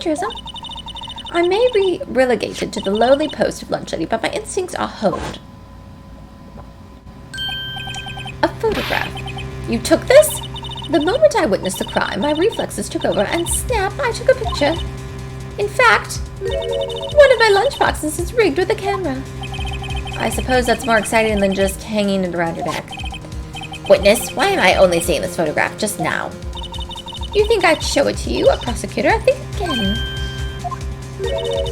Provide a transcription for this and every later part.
plagiarism. I may be relegated to the lowly post of lunch lady, but my instincts are honed. A photograph. You took this? The moment I witnessed the crime, my reflexes took over, and snap, I took a picture. In fact, one of my lunchboxes is rigged with a camera. I suppose that's more exciting than just hanging it around your neck. Witness, why am I only seeing this photograph just now? You think I'd show it to you, a prosecutor? Think again.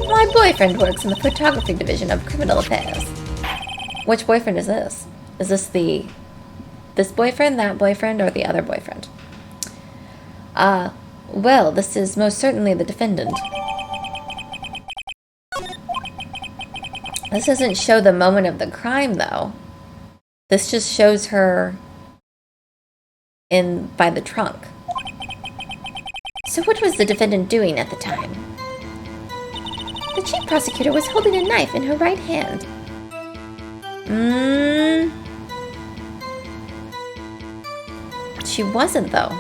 My boyfriend works in the photography division of criminal affairs. Which boyfriend is this? Is this this boyfriend, that boyfriend, or the other boyfriend? Well, this is most certainly the defendant. This doesn't show the moment of the crime, though. This just shows her by the trunk. So what was the defendant doing at the time? The chief prosecutor was holding a knife in her right hand. She wasn't, though.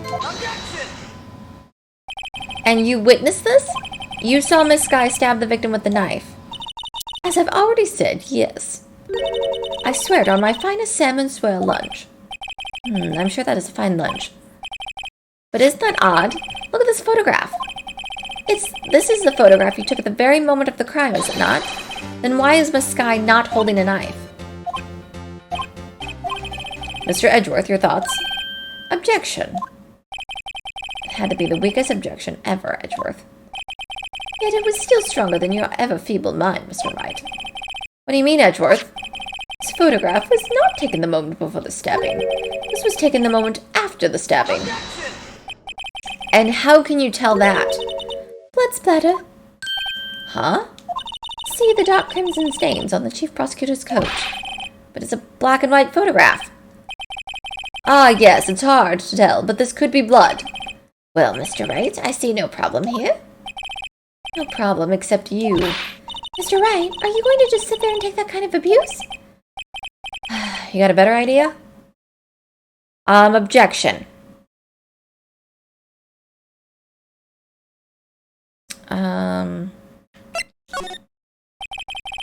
Objection! And you witnessed this? You saw Miss Sky stab the victim with the knife. As I've already said, yes. I swear it on my finest salmon swirl lunch. I'm sure that is a fine lunch. But isn't that odd? Look at this photograph. This is the photograph you took at the very moment of the crime, is it not? Then why is Miss Sky not holding a knife? Mr. Edgeworth, your thoughts? Objection. It had to be the weakest objection ever, Edgeworth. Yet it was still stronger than your ever feeble mind, Mr. Wright. What do you mean, Edgeworth? This photograph was not taken the moment before the stabbing. This was taken the moment after the stabbing. And how can you tell that? Blood splatter. Huh? See the dark crimson stains on the chief prosecutor's coat. But it's a black and white photograph. Ah, yes, it's hard to tell, but this could be blood. Well, Mr. Wright, I see no problem here. No problem, except you. Mr. Wright, are you going to just sit there and take that kind of abuse? You got a better idea? Objection.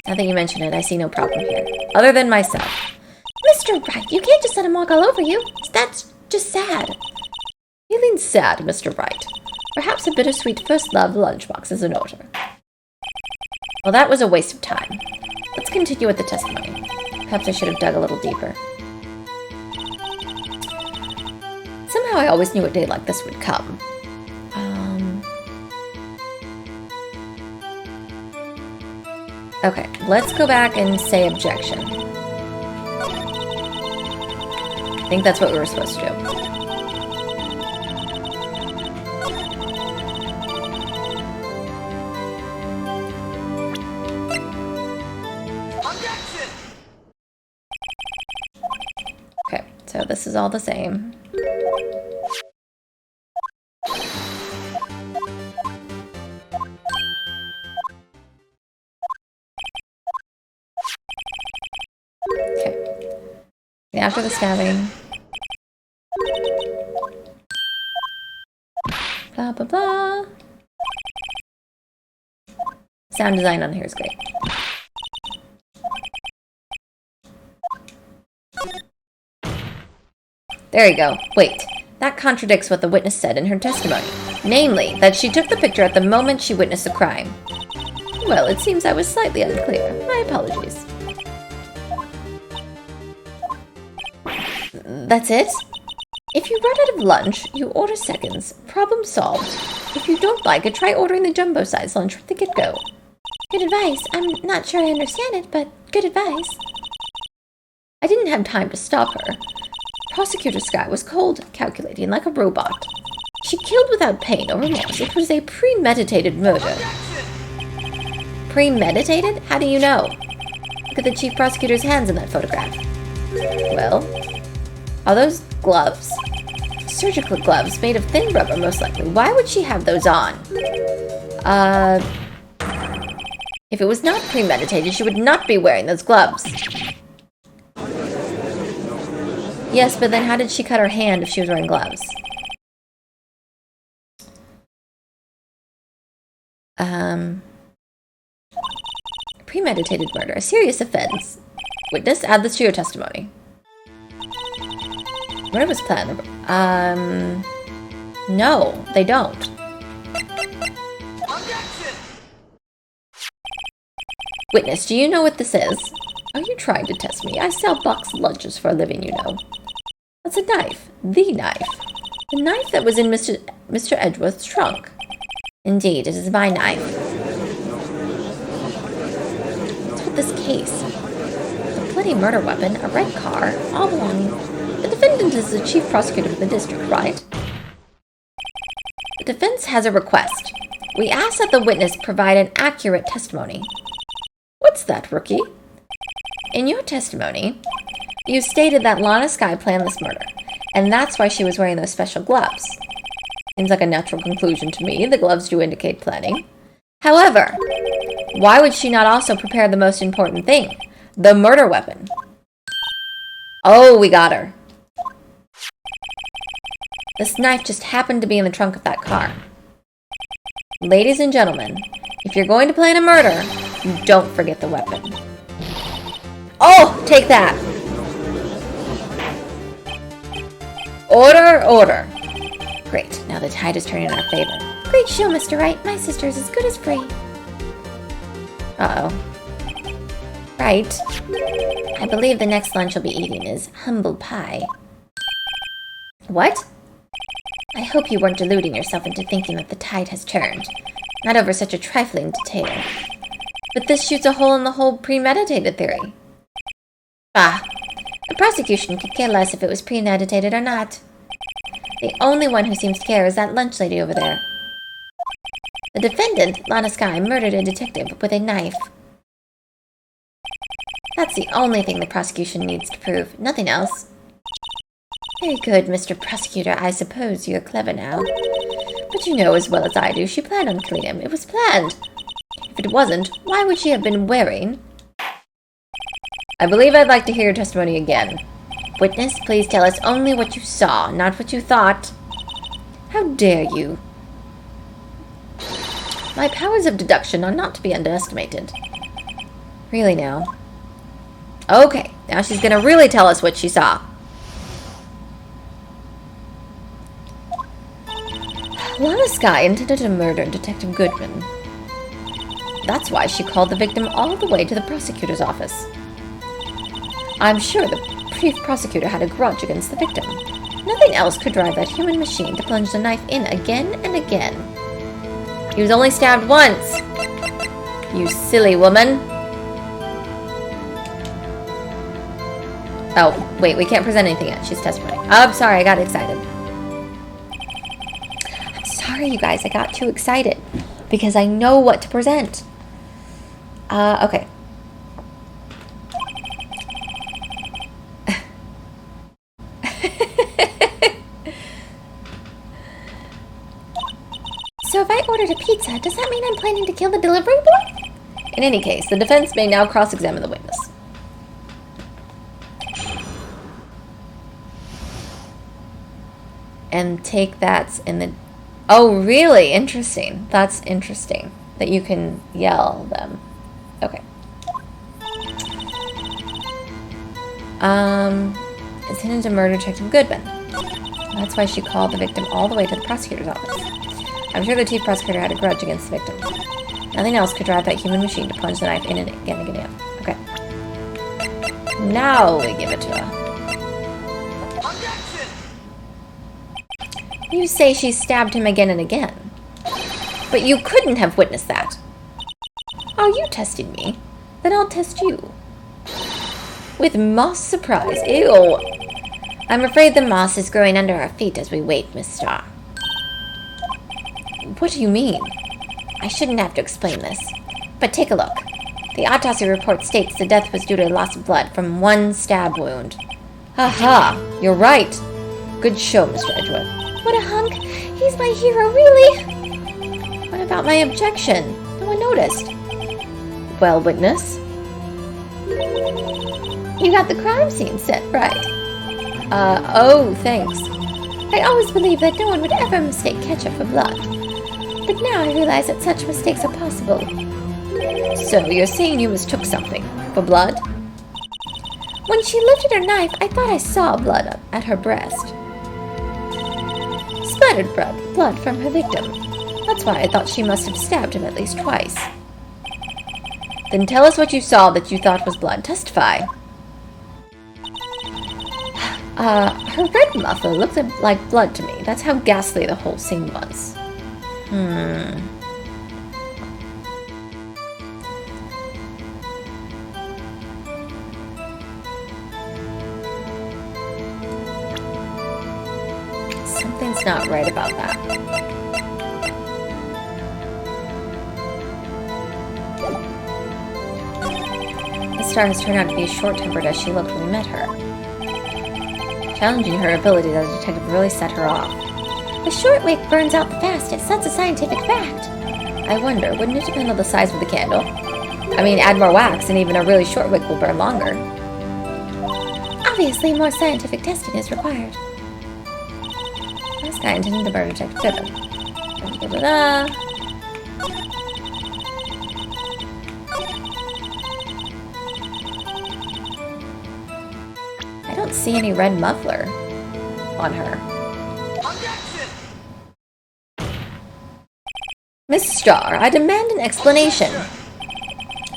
Now that you mention it, I see no problem here. Other than myself. Mr. Wright, you can't just let him walk all over you. That's just sad. Feeling sad, Mr. Wright. Perhaps a bittersweet first love lunchbox is in order. Well, that was a waste of time. Let's continue with the testimony. Perhaps I should have dug a little deeper. Somehow I always knew a day like this would come. Okay, let's go back and say objection. I think that's what we were supposed to do. Objection! Okay, so this is all the same. After the stabbing. Blah, blah, blah. Sound design on here is great. There you go. Wait. That contradicts what the witness said in her testimony. Namely, that she took the picture at the moment she witnessed the crime. Well, it seems I was slightly unclear. My apologies. That's it? If you run out of lunch, you order seconds. Problem solved. If you don't like it, try ordering the jumbo-sized lunch from the get-go. Good advice. I'm not sure I understand it, but good advice. I didn't have time to stop her. Prosecutor Sky was cold, calculating like a robot. She killed without pain or remorse. It was a premeditated murder. Premeditated? How do you know? Look at the chief prosecutor's hands in that photograph. Well... are those gloves? Surgical gloves made of thin rubber, most likely. Why would she have those on? If it was not premeditated, she would not be wearing those gloves. Yes, but then how did she cut her hand if she was wearing gloves? Premeditated murder, a serious offense. Witness, add this to your testimony. Murder was planned. No, they don't. Witness, do you know what this is? Are you trying to test me? I sell boxed lunches for a living, you know. That's a knife. The knife. The knife that was in Mr. Edgeworth's trunk. Indeed, it is my knife. What's with this case? A bloody murder weapon, a red car, all belonging... The defendant is the chief prosecutor of the district, right? The defense has a request. We ask that the witness provide an accurate testimony. What's that, rookie? In your testimony, you stated that Lana Skye planned this murder, and that's why she was wearing those special gloves. Seems like a natural conclusion to me. The gloves do indicate planning. However, why would she not also prepare the most important thing? The murder weapon. Oh, we got her. This knife just happened to be in the trunk of that car. Ladies and gentlemen, if you're going to plan a murder, don't forget the weapon. Oh, take that. Order, order. Great, now the tide is turning in our favor. Great show, Mr. Wright. My sister is as good as free. Uh-oh. Right. I believe the next lunch you'll be eating is humble pie. What? I hope you weren't deluding yourself into thinking that the tide has turned. Not over such a trifling detail. But this shoots a hole in the whole premeditated theory. Ah, the prosecution could care less if it was premeditated or not. The only one who seems to care is that lunch lady over there. The defendant, Lana Skye, murdered a detective with a knife. That's the only thing the prosecution needs to prove, nothing else. Very good, Mr. Prosecutor. I suppose you're clever now. But you know as well as I do, she planned on killing him. It was planned. If it wasn't, why would she have been wearing... I believe I'd like to hear your testimony again. Witness, please tell us only what you saw, not what you thought. How dare you? My powers of deduction are not to be underestimated. Really now. Okay, now she's gonna really tell us what she saw. Lana Skye intended to murder Detective Goodman. That's why she called the victim all the way to the prosecutor's office. I'm sure the chief prosecutor had a grudge against the victim. Nothing else could drive that human machine to plunge the knife in again and again. He was only stabbed once. You silly woman. Oh, wait, we can't present anything yet. She's testifying. Oh, I'm sorry, I got excited. I'm sorry, you guys, I got too excited because I know what to present. Okay. So if I ordered a pizza, does that mean I'm planning to kill the delivery boy? In any case, the defense may now cross-examine the witness. And take that in the... Oh, really? Interesting. That's interesting. That you can yell them. Okay. Intended to murder Detective Goodman. That's why she called the victim all the way to the prosecutor's office. I'm sure the chief prosecutor had a grudge against the victim. Nothing else could drive that human machine to plunge the knife in and again and again. Okay. Now we give it to her. You say she stabbed him again and again. But you couldn't have witnessed that. Are you testing me? Then I'll test you. With moss surprise. Ew. I'm afraid the moss is growing under our feet as we wait, Miss Starr. What do you mean? I shouldn't have to explain this. But take a look. The autopsy report states the death was due to loss of blood from one stab wound. Aha! You're right. Good show, Mr. Edgeworth. What a hunk! He's my hero, really? What about my objection? No one noticed. Well, witness? You got the crime scene set right. Oh, thanks. I always believed that no one would ever mistake ketchup for blood. But now I realize that such mistakes are possible. So, you're saying you mistook something for blood? When she lifted her knife, I thought I saw blood at her breast. Splattered blood from her victim. That's why I thought she must have stabbed him at least twice. Then tell us what you saw that you thought was blood. Testify. Her red muffler looked like blood to me. That's how ghastly the whole scene was. Something's not right about that. Miss Starr has turned out to be as short-tempered as she looked when we met her. Challenging her abilities as a detective really set her off. The short wick burns out the fastest. That's a scientific fact. I wonder, wouldn't it depend on the size of the candle? I mean, add more wax and even a really short wick will burn longer. Obviously, more scientific testing is required. This guy intended to murder Detective Gibbon. I don't see any red muffler on her. Miss Starr, I demand an explanation.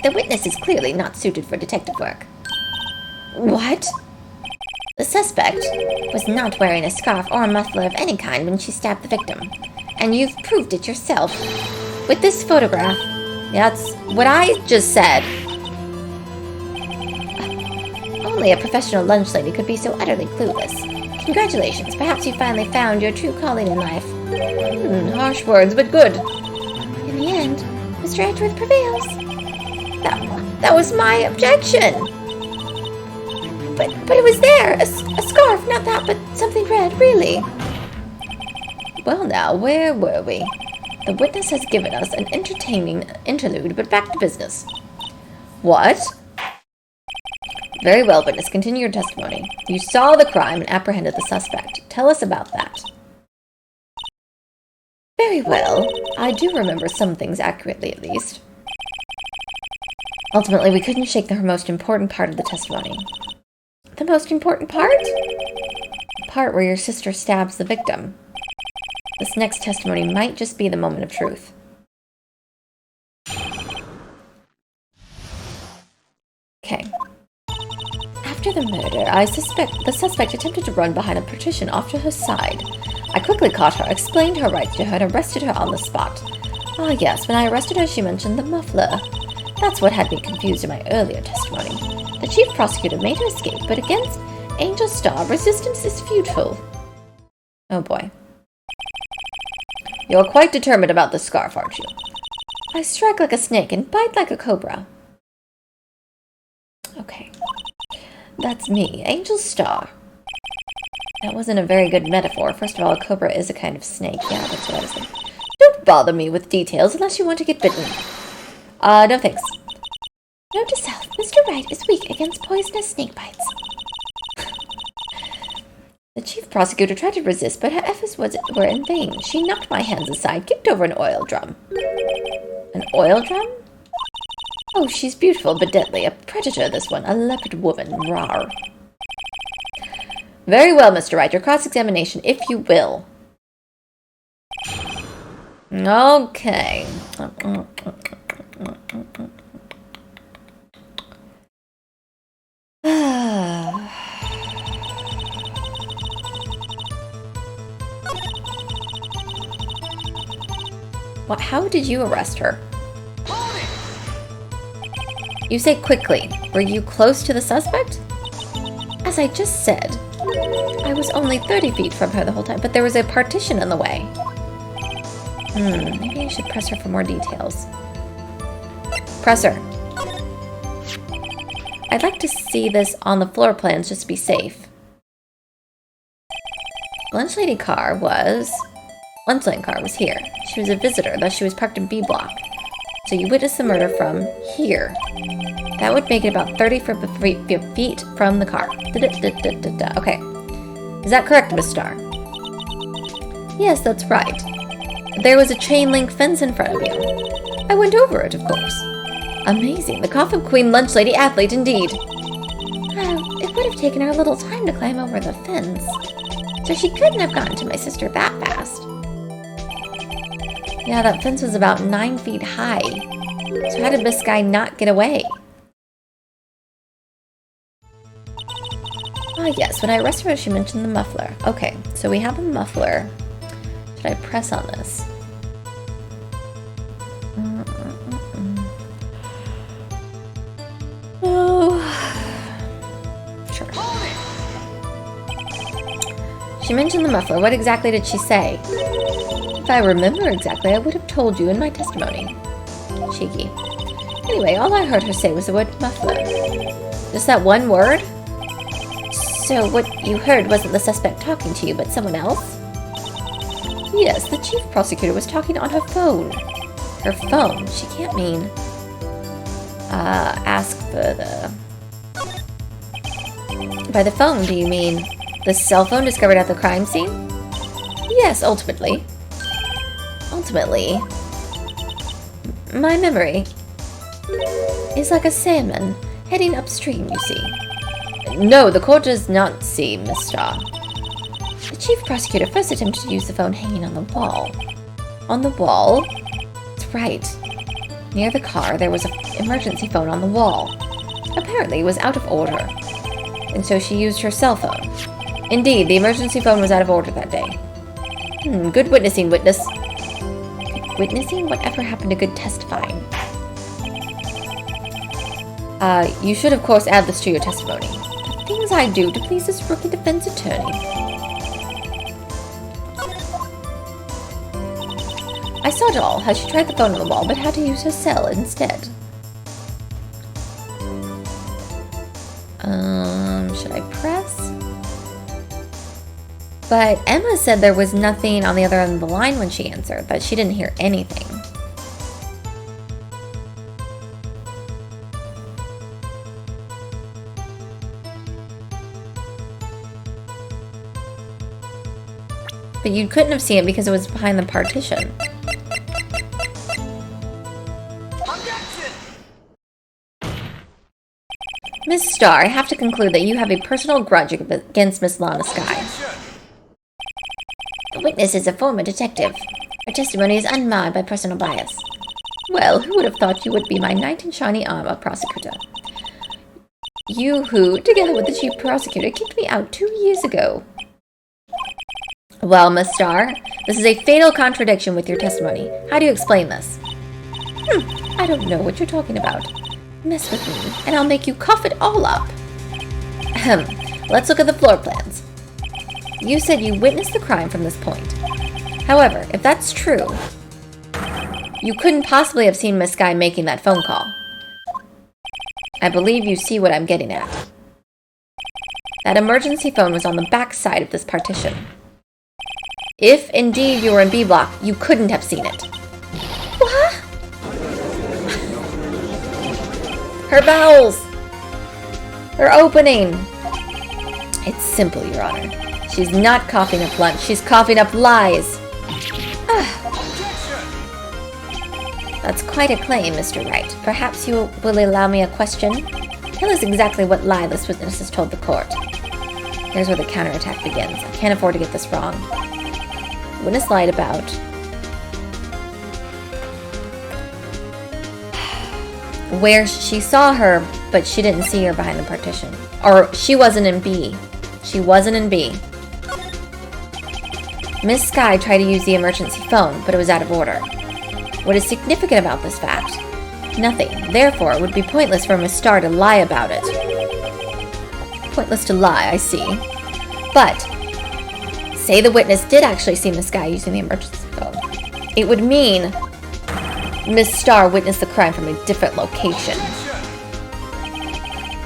The witness is clearly not suited for detective work. What? The suspect was not wearing a scarf or a muffler of any kind when she stabbed the victim. And you've proved it yourself. With this photograph. That's what I just said. Only a professional lunch lady could be so utterly clueless. Congratulations, perhaps you finally found your true calling in life. Harsh words, but good. In the end, Mr. Edgeworth prevails. That was my objection. But it was there. A scarf, not that, but something red, really. Well now, where were we? The witness has given us an entertaining interlude, but back to business. What? Very well, witness, continue your testimony. You saw the crime and apprehended the suspect. Tell us about that. Very well. I do remember some things accurately, at least. Ultimately, we couldn't shake the most important part of the testimony. The most important part? The part where your sister stabs the victim. This next testimony might just be the moment of truth. Okay. After the murder, the suspect attempted to run behind a partition off to her side. I quickly caught her, explained her rights to her, and arrested her on the spot. Ah yes, when I arrested her, she mentioned the muffler. That's what had me confused in my earlier testimony. The chief prosecutor made her escape, but against Angel Star, resistance is futile. Oh boy. You're quite determined about the scarf, aren't you? I strike like a snake and bite like a cobra. Okay. That's me, Angel Star. That wasn't a very good metaphor. First of all, a cobra is a kind of snake. Yeah, that's what I was thinking. Don't bother me with details unless you want to get bitten. No thanks. Note to self, Mr. Wright is weak against poisonous snake bites. The chief prosecutor tried to resist, but her efforts were in vain. She knocked my hands aside, kicked over an oil drum. An oil drum? Oh, she's beautiful but deadly. A predator, this one. A leopard woman. Rawr. Very well, Mr. Wright. Your cross-examination, if you will. Okay. What? How did you arrest her? You say quickly. Were you close to the suspect? As I just said, I was only 30 feet from her the whole time, but there was a partition in the way. Maybe I should press her for more details. Press her. I'd like to see this on the floor plans just to be safe. Lunch lady car was here. She was a visitor, thus she was parked in B block. So you witnessed the murder from here. That would make it about 30 feet from the car. Okay. Is that correct, Miss Starr? Yes, that's right. There was a chain-link fence in front of you. I went over it, of course. Amazing. The Coffin Queen lunch lady athlete, indeed. It would have taken her a little time to climb over the fence, so she couldn't have gotten to my sister that fast. Yeah, that fence was about 9 feet high. So how did Miss Sky not get away? Ah, yes, when I arrested her, she mentioned the muffler. Okay, so we have a muffler. Should I press on this? Oh. Sure. She mentioned the muffler. What exactly did she say? If I remember exactly, I would have told you in my testimony. Cheeky. Anyway, all I heard her say was the word muffler. Just that one word? So what you heard wasn't the suspect talking to you, but someone else? Yes, the chief prosecutor was talking on her phone. Her phone? She can't mean... ask for the... By the phone, do you mean the cell phone discovered at the crime scene? Yes, ultimately. Ultimately, my memory is like a salmon heading upstream, you see. No, the court does not see, Miss Starr. The chief prosecutor first attempted to use the phone hanging on the wall. On the wall? That's right. Near the car, there was an emergency phone on the wall. Apparently, it was out of order, and so she used her cell phone. Indeed, the emergency phone was out of order that day. Good witnessing, witness. Good witnessing? Whatever happened to good testifying? You should, of course, add this to your testimony. The things I do to please this rookie defense attorney. I saw it all, how she tried the phone on the wall, but had to use her cell instead. Should I press? But Emma said there was nothing on the other end of the line when she answered, that she didn't hear anything. But you couldn't have seen it because it was behind the partition. Miss Starr, I have to conclude that you have a personal grudge against Miss Lana Sky. The witness is a former detective. Her testimony is unmarred by personal bias. Well, who would have thought you would be my knight in shiny armor, prosecutor? You who, together with the chief prosecutor, kicked me out 2 years ago. Well, Miss Starr, this is a fatal contradiction with your testimony. How do you explain this? I don't know what you're talking about. Mess with me, and I'll make you cough it all up. Let's look at the floor plans. You said you witnessed the crime from this point. However, if that's true, you couldn't possibly have seen Miss Sky making that phone call. I believe you see what I'm getting at. That emergency phone was on the back side of this partition. If indeed you were in B block, you couldn't have seen it. What? Her bowels! Her opening! It's simple, Your Honor. She's not coughing up lunch, she's coughing up lies. That's quite a claim, Mr. Wright. Perhaps you will allow me a question? Tell us exactly what lie this witness has told the court. Here's where the counterattack begins. I can't afford to get this wrong. The witness lied about... where she saw her, but she didn't see her behind the partition. Or she wasn't in B. She wasn't in B. Miss Sky tried to use the emergency phone, but it was out of order. What is significant about this fact? Nothing. Therefore, it would be pointless for Miss Starr to lie about it. Pointless to lie, I see. But, say the witness did actually see Miss Sky using the emergency phone. It would mean Miss Starr witnessed the crime from a different location.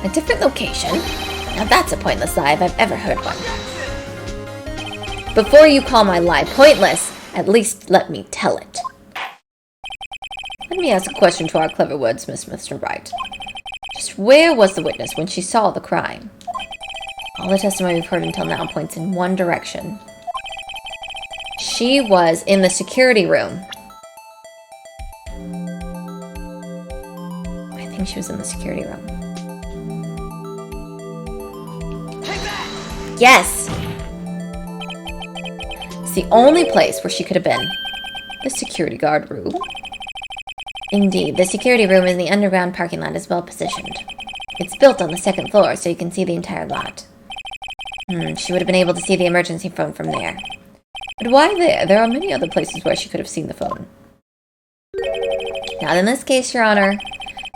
A different location? Now that's a pointless lie if I've ever heard one. Before you call my lie pointless, at least let me tell it. Let me ask a question to our clever wordsmith, Mr. Wright. Just where was the witness when she saw the crime? All the testimony we've heard until now points in one direction. She was in the security room. I think she was in the security room. Yes! It's the only place where she could have been. The security guard room. Indeed, the security room in the underground parking lot is well positioned. It's built on the second floor, so you can see the entire lot. She would have been able to see the emergency phone from there. But why there? There are many other places where she could have seen the phone. Not in this case, Your Honor.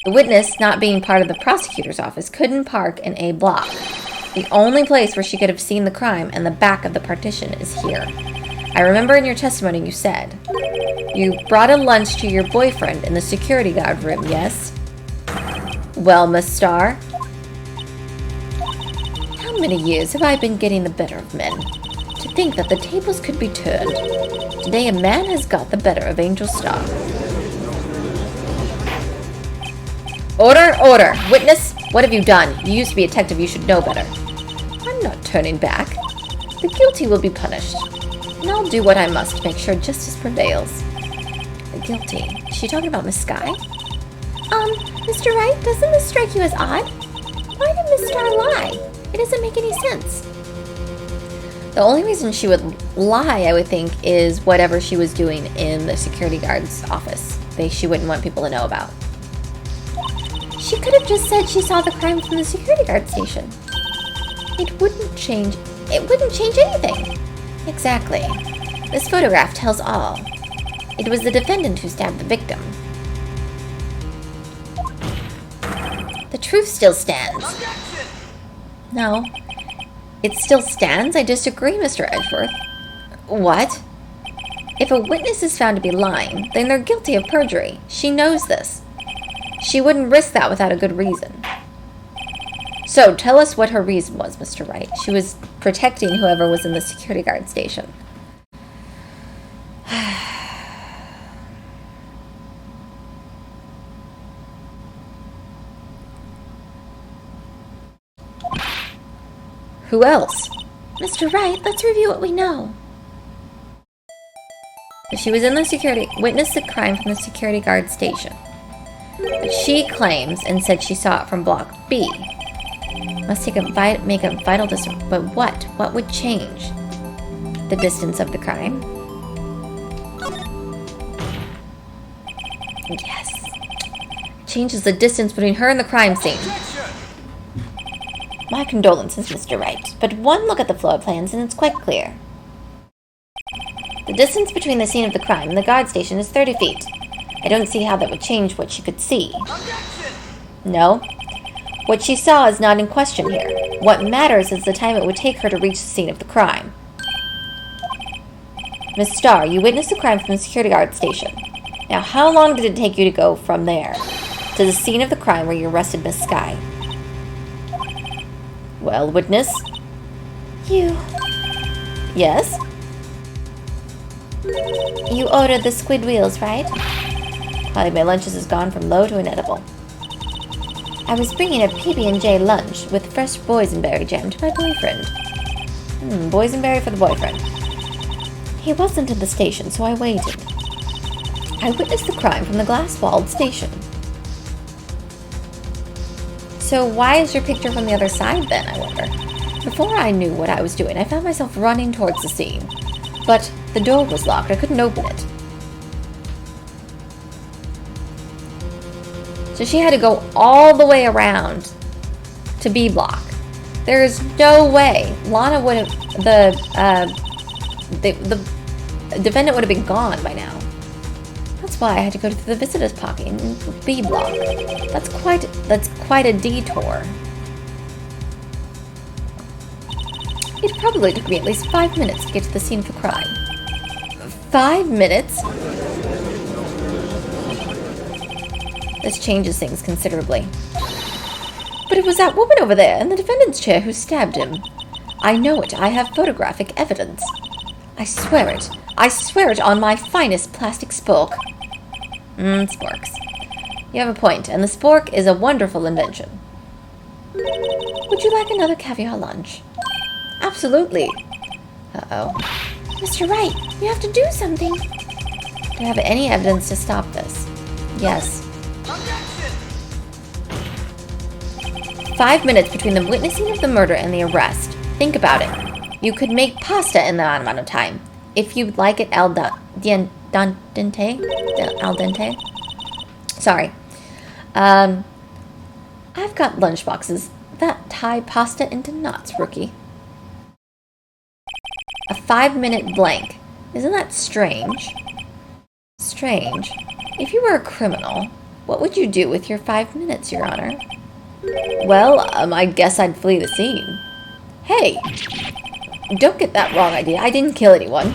The witness, not being part of the prosecutor's office, couldn't park in A block. The only place where she could have seen the crime and the back of the partition is here. I remember in your testimony you said, you brought a lunch to your boyfriend in the security guard room, yes? Well, Miss Starr, how many years have I been getting the better of men? To think that the tables could be turned. Today a man has got the better of Angel Starr. Order, order! Witness, what have you done? You used to be a detective, you should know better. I'm not turning back. The guilty will be punished. And I'll do what I must to make sure justice prevails. The guilty? Is she talking about Miss Skye? Mr. Wright, doesn't this strike you as odd? Why did Miss Starr lie? It doesn't make any sense. The only reason she would lie, I would think, is whatever she was doing in the security guard's office. She wouldn't want people to know about. She could have just said she saw the crime from the security guard station. It wouldn't change anything. Exactly. This photograph tells all. It was the defendant who stabbed the victim. The truth still stands. No. It still stands? I disagree, Mr. Edgeworth. What? If a witness is found to be lying, then they're guilty of perjury. She knows this. She wouldn't risk that without a good reason. So, tell us what her reason was, Mr. Wright. She was protecting whoever was in the security guard station. Who else? Mr. Wright, let's review what we know. She was in the witnessed the crime from the security guard station. But she claims and said she saw it from block B. Must make a vital distance. But what? What would change? The distance of the crime? Yes. Changes the distance between her and the crime scene. My condolences, Mr. Wright, but one look at the floor plans and it's quite clear. The distance between the scene of the crime and the guard station is 30 feet. I don't see how that would change what she could see. No. What she saw is not in question here. What matters is the time it would take her to reach the scene of the crime. Miss Starr, you witnessed the crime from the security guard station. Now, how long did it take you to go from there to the scene of the crime where you arrested Miss Skye? Well, witness? You. Yes? You ordered the squid wheels, right? Probably my lunches has gone from low to inedible. I was bringing a PB&J lunch with fresh boysenberry jam to my boyfriend. Boysenberry for the boyfriend. He wasn't in the station, so I waited. I witnessed the crime from the glass-walled station. So why is your picture from the other side then, I wonder? Before I knew what I was doing, I found myself running towards the scene. But the door was locked. I couldn't open it. So she had to go all the way around to B block. There is no way. Lana would have... The defendant would have been gone by now. That's why I had to go to the visitor's parking in B block. That's quite a detour. It probably took me at least 5 minutes to get to the scene of the crime. 5 minutes? This changes things considerably. But it was that woman over there in the defendant's chair who stabbed him. I know it. I have photographic evidence. I swear it. I swear it on my finest plastic spork. Sporks. You have a point, and the spork is a wonderful invention. Would you like another caviar lunch? absolutely. Uh-oh. Mr. Wright, you have to do something. Do you have any evidence to stop this? Yes. Objection! 5 minutes between the witnessing of the murder and the arrest. Think about it. You could make pasta in that amount of time. If you'd like it al dente. Al dente? Sorry. I've got lunchboxes that tie pasta into knots, rookie. A 5-minute blank. Isn't that strange? Strange. If you were a criminal, what would you do with your 5 minutes, Your Honor? Well, I guess I'd flee the scene. Hey! Don't get that wrong idea. I didn't kill anyone.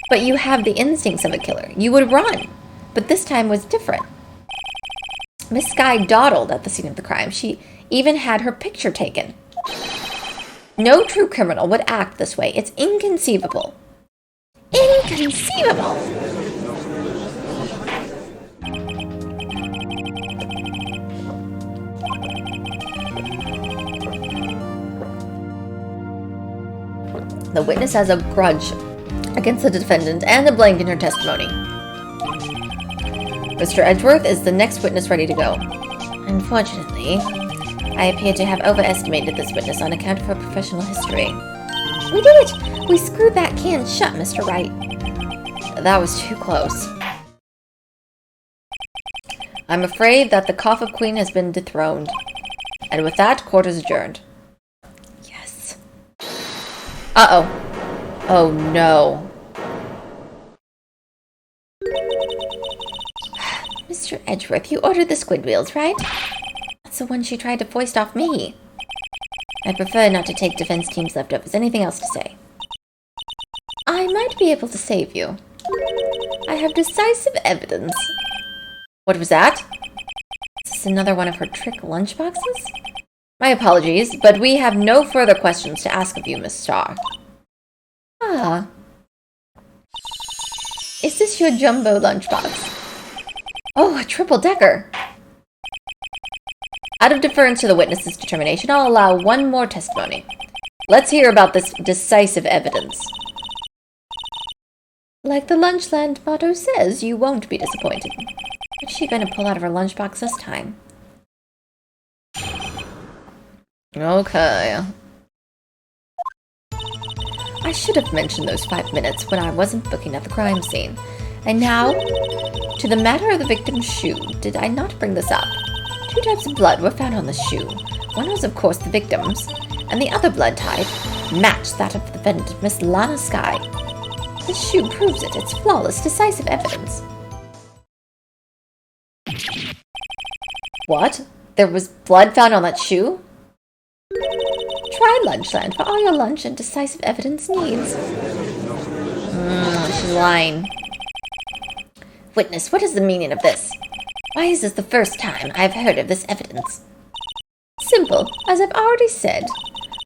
But you have the instincts of a killer. You would run. But this time was different. Miss Skye dawdled at the scene of the crime. She even had her picture taken. No true criminal would act this way. It's inconceivable. Inconceivable! The witness has a grudge against the defendant and a blank in her testimony. Mr. Edgeworth is the next witness ready to go. Unfortunately, I appear to have overestimated this witness on account of her professional history. We did it! We screwed that can shut, Mr. Wright. That was too close. I'm afraid that the cough of Queen has been dethroned. And with that, court is adjourned. Yes. Uh-oh. Oh, no. Mr. Edgeworth, you ordered the squid wheels, right? That's the one she tried to foist off me. I prefer not to take defense team's leftovers. Anything else to say? I might be able to save you. I have decisive evidence. What was that? Is this another one of her trick lunchboxes? My apologies, but we have no further questions to ask of you, Miss Starr. Ah. Is this your jumbo lunchbox? Oh, a triple-decker. Out of deference to the witness's determination, I'll allow one more testimony. Let's hear about this decisive evidence. Like the Lunchland motto says, you won't be disappointed. What's she going to pull out of her lunchbox this time? Okay. I should have mentioned those 5 minutes when I wasn't looking at the crime scene. And now, to the matter of the victim's shoe. Did I not bring this up? 2 types of blood were found on the shoe. One was, of course, the victim's, and the other blood type matched that of the defendant, Miss Lana Skye. This shoe proves it. It's flawless, decisive evidence. What? There was blood found on that shoe? Try Lunchland for all your lunch and decisive evidence needs. She's lying. Witness, what is the meaning of this? Why is this the first time I've heard of this evidence? Simple. As I've already said,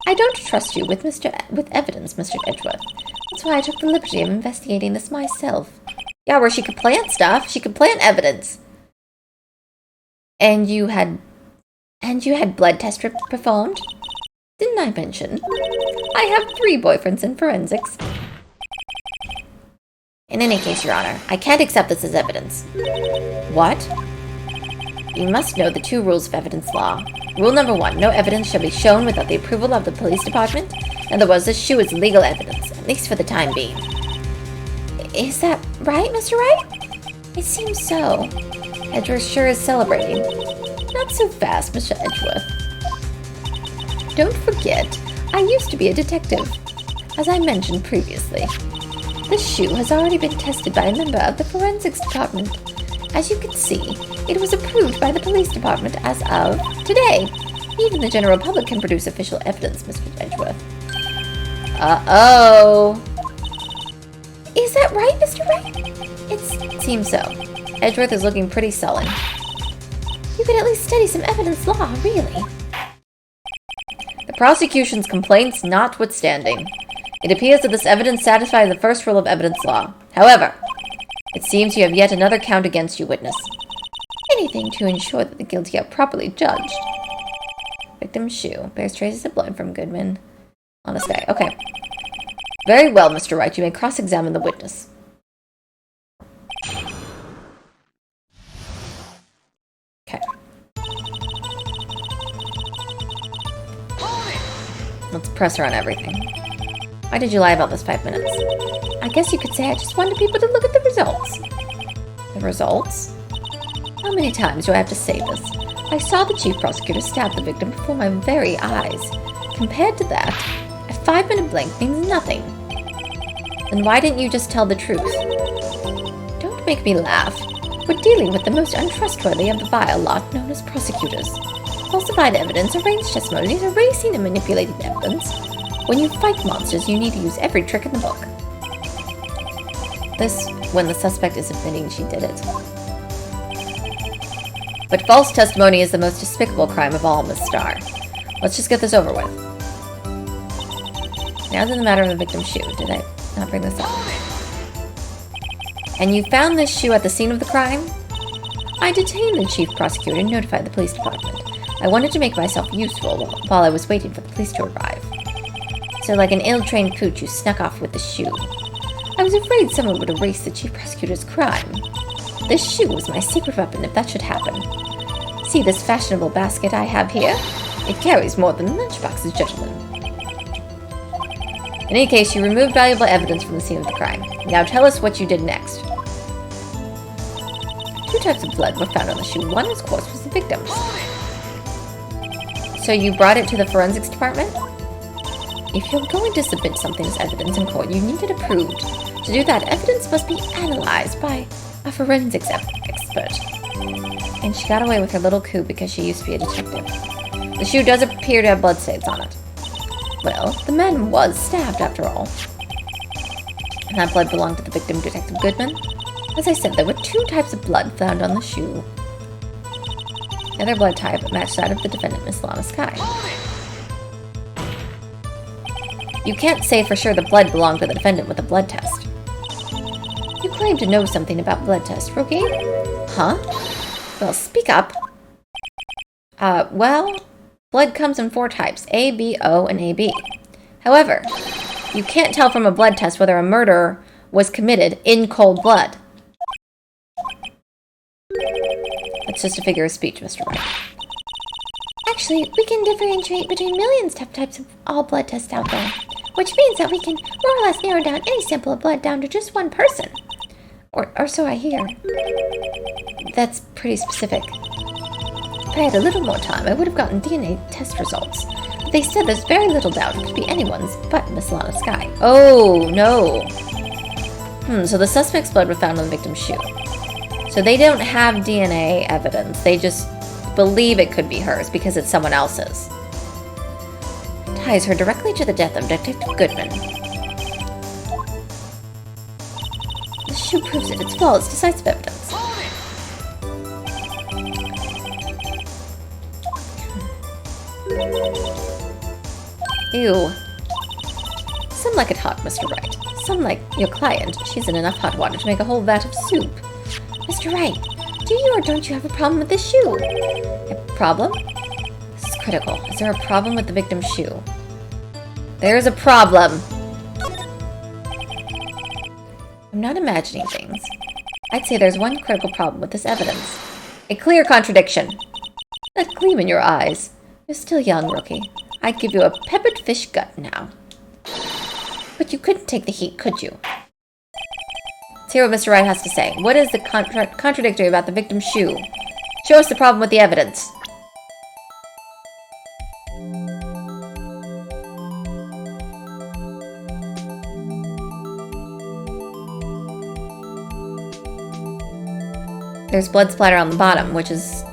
I don't trust you with evidence, Mr. Edgeworth. That's why I took the liberty of investigating this myself. Yeah, where she could plant stuff. She could plant evidence. And you had blood tests performed? Didn't I mention? I have 3 boyfriends in forensics. In any case, Your Honor, I can't accept this as evidence. What? You must know the 2 rules of evidence law. Rule number 1, no evidence shall be shown without the approval of the police department. In other words, this shoe is legal evidence, at least for the time being. Is that right, Mr. Wright? It seems so. Edgeworth sure is celebrating. Not so fast, Mr. Edgeworth. Don't forget, I used to be a detective, as I mentioned previously. This shoe has already been tested by a member of the forensics department. As you can see, it was approved by the police department as of today. Even the general public can produce official evidence, Mr. Edgeworth. Uh-oh. Is that right, Mr. Wright? It seems so. Edgeworth is looking pretty sullen. You could at least study some evidence law, really. The prosecution's complaints notwithstanding, it appears that this evidence satisfies the first rule of evidence law. However, it seems you have yet another count against you, witness. Anything to ensure that the guilty are properly judged. Victim's shoe bears traces of blood from Goodman Honest guy. Okay. Very well, Mr. Wright. You may cross-examine the witness. Okay. Let's press her on everything. Why did you lie about this 5 minutes? I guess you could say I just wanted people to look at the results. The results? How many times do I have to say this? I saw the chief prosecutor stab the victim before my very eyes. Compared to that, a 5-minute blank means nothing. Then why didn't you just tell the truth? Don't make me laugh. We're dealing with the most untrustworthy of the vile lot known as prosecutors. Falsified evidence, arranged testimonies, erasing and manipulated evidence. When you fight monsters, you need to use every trick in the book. This, when the suspect is admitting she did it. But false testimony is the most despicable crime of all, Miss Starr. Let's just get this over with. Now to the matter of the victim's shoe. Did I not bring this up? And you found this shoe at the scene of the crime? I detained the chief prosecutor and notified the police department. I wanted to make myself useful while I was waiting for the police to arrive. So like an ill-trained pooch, you snuck off with the shoe. I was afraid someone would erase the chief prosecutor's crime. This shoe was my secret weapon if that should happen. See this fashionable basket I have here? It carries more than lunchboxes, gentlemen. In any case, you removed valuable evidence from the scene of the crime. Now tell us what you did next. 2 types of blood were found on the shoe. One, of course, was the victim's. So you brought it to the forensics department? If you're going to submit something as evidence in court, you need it approved. To do that, evidence must be analyzed by a forensics expert. And she got away with her little coup because she used to be a detective. The shoe does appear to have blood stains on it. Well, the man was stabbed after all. And that blood belonged to the victim, Detective Goodman. As I said, there were 2 types of blood found on the shoe. The other blood type matched that of the defendant, Miss Lana Skye. You can't say for sure the blood belonged to the defendant with a blood test. You claim to know something about blood tests, Rookie? Huh? Well, speak up. Well, blood comes in 4 types, A, B, O, and AB. However, you can't tell from a blood test whether a murder was committed in cold blood. That's just a figure of speech, Mr. Wright. Actually, we can differentiate between millions of types of all blood tests out there, which means that we can more or less narrow down any sample of blood down to just one person. Or so I hear. That's pretty specific. If I had a little more time, I would have gotten DNA test results. But they said there's very little doubt it could be anyone's but Miss Lana Skye. Oh, no. So the suspect's blood was found on the victim's shoe. So they don't have DNA evidence. They just believe it could be hers because it's someone else's. Ties her directly to the death of Detective Goodman. The shoe proves it. It's flawless, decisive evidence. Ew. Some like it hot, Mr. Wright. Some like your client. She's in enough hot water to make a whole vat of soup. Mr. Wright, do you or don't you have a problem with this shoe? A problem? This is critical. Is there a problem with the victim's shoe? There's a problem. I'm not imagining things. I'd say there's one critical problem with this evidence. A clear contradiction. That gleam in your eyes. You're still young, Rookie. I'd give you a peppered fish gut now. But you couldn't take the heat, could you? Let's hear what Mr. Wright has to say. What is the contradictory about the victim's shoe? Show us the problem with the evidence. There's blood splatter on the bottom, which is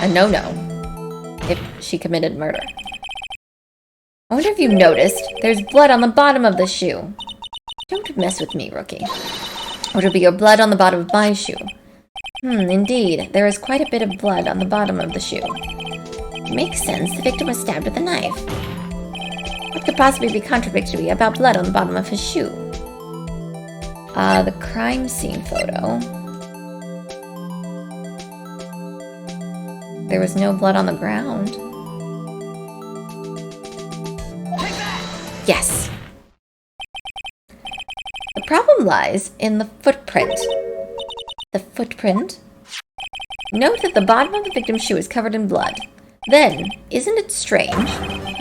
a no-no if she committed murder. I wonder if you noticed, there's blood on the bottom of the shoe. Don't mess with me, Rookie. Or it'll be your blood on the bottom of my shoe. Indeed, there is quite a bit of blood on the bottom of the shoe. Makes sense, the victim was stabbed with a knife. What could possibly be contradictory about blood on the bottom of his shoe? The crime scene photo. There was no blood on the ground. Yes. The problem lies in the footprint. The footprint? Note that the bottom of the victim's shoe is covered in blood. Then, isn't it strange?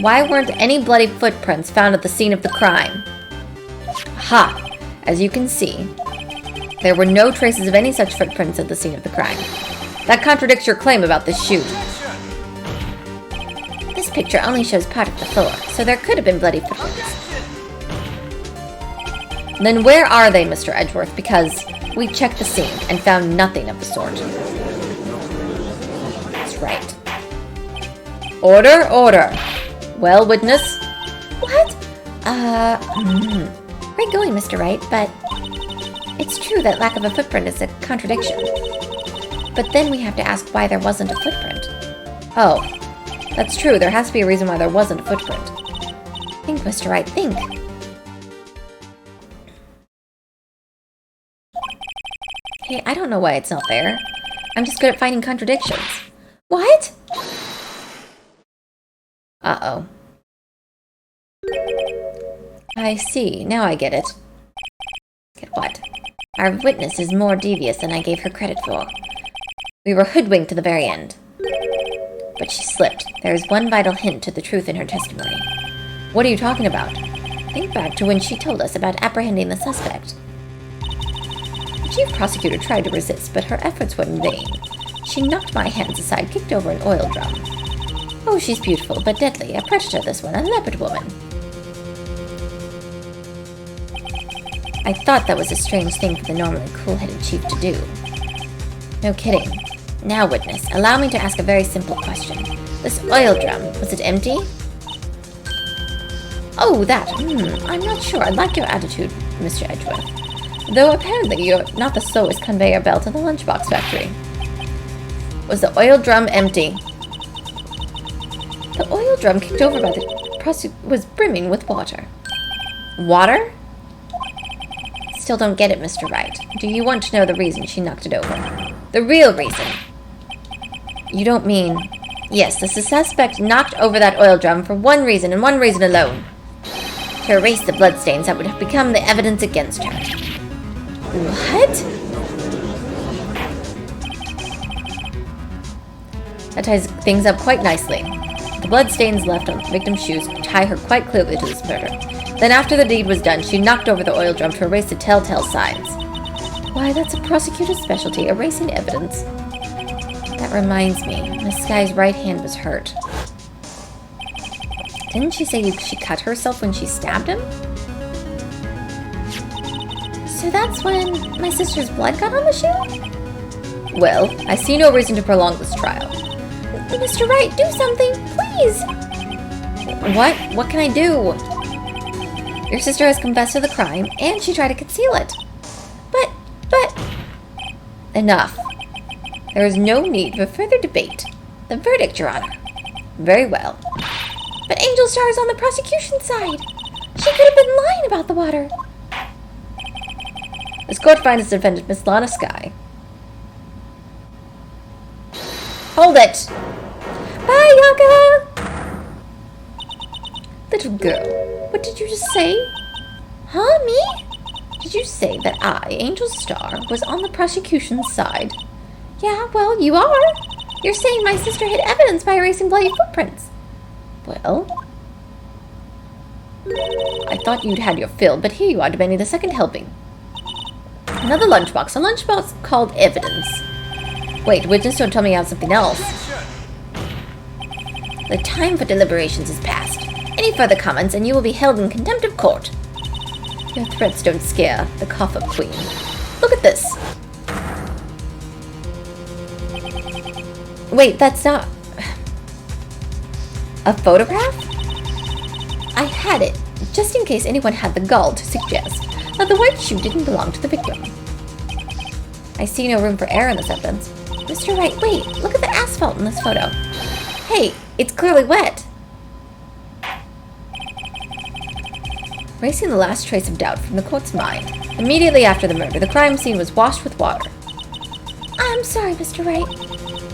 Why weren't any bloody footprints found at the scene of the crime? Ha! As you can see, there were no traces of any such footprints at the scene of the crime. That contradicts your claim about this shoe. This picture only shows part of the floor, so there could have been bloody footprints. Then where are they, Mr. Edgeworth? Because we checked the scene and found nothing of the sort. That's right. Order, order. Well, witness? What? Great going, Mr. Wright, but it's true that lack of a footprint is a contradiction. But then we have to ask why there wasn't a footprint. Oh, that's true. There has to be a reason why there wasn't a footprint. Think, Mr. Wright, think. Hey, I don't know why it's not there. I'm just good at finding contradictions. What? Uh-oh. I see. Now I get it. Get what? Our witness is more devious than I gave her credit for. We were hoodwinked to the very end. But she slipped. There is one vital hint to the truth in her testimony. What are you talking about? Think back to when she told us about apprehending the suspect. The chief prosecutor tried to resist, but her efforts were in vain. She knocked my hands aside, kicked over an oil drum. Oh, she's beautiful, but deadly. A predator, this one. A leopard woman. I thought that was a strange thing for the normally cool-headed chief to do. No kidding. Now, witness, allow me to ask a very simple question. This oil drum, was it empty? Oh, that. I'm not sure. I like your attitude, Mr. Edgeworth. Though apparently you're not the slowest conveyor belt in the lunchbox factory. Was the oil drum empty? The oil drum kicked over by the was brimming with water. Water? Still don't get it, Mr. Wright. Do you want to know the reason she knocked it over? The real reason. You don't mean... Yes, the suspect knocked over that oil drum for one reason and one reason alone. To erase the bloodstains that would have become the evidence against her. What? That ties things up quite nicely. The bloodstains left on the victim's shoes tie her quite clearly to this murder. Then after the deed was done, she knocked over the oil drum to erase the telltale signs. Why, that's a prosecutor's specialty, erasing evidence. That reminds me, Miss Skye's right hand was hurt. Didn't she say she cut herself when she stabbed him? So that's when my sister's blood got on the shoe? Well, I see no reason to prolong this trial. Mr. Wright, do something, please! What? What can I do? Your sister has confessed to the crime, and she tried to conceal it. But... Enough. There is no need for further debate. The verdict, Your Honor. Very well. But Angel Star is on the prosecution's side. She could have been lying about the water. This court finds the defendant, Miss Lana Skye. Hold it! Bye, Yaka! Little girl, what did you just say? Huh, me? Did you say that I, Angel Star, was on the prosecution's side? Yeah, well, you are. You're saying my sister hid evidence by erasing bloody footprints. Well, I thought you'd had your fill, but here you are demanding the second helping. Another lunchbox, a lunchbox called evidence. Wait, witness, don't tell me you have something else. The time for deliberations is past. Any further comments and you will be held in contempt of court. Your threats don't scare the cough-up queen. Look at this. Wait, that's not... a photograph? I had it, just in case anyone had the gall to suggest that the white shoe didn't belong to the victim. I see no room for error in this evidence. Mr. Wright, wait, look at the asphalt in this photo. Hey, it's clearly wet. Erasing the last trace of doubt from the court's mind, immediately after the murder, the crime scene was washed with water. I'm sorry, Mr. Wright.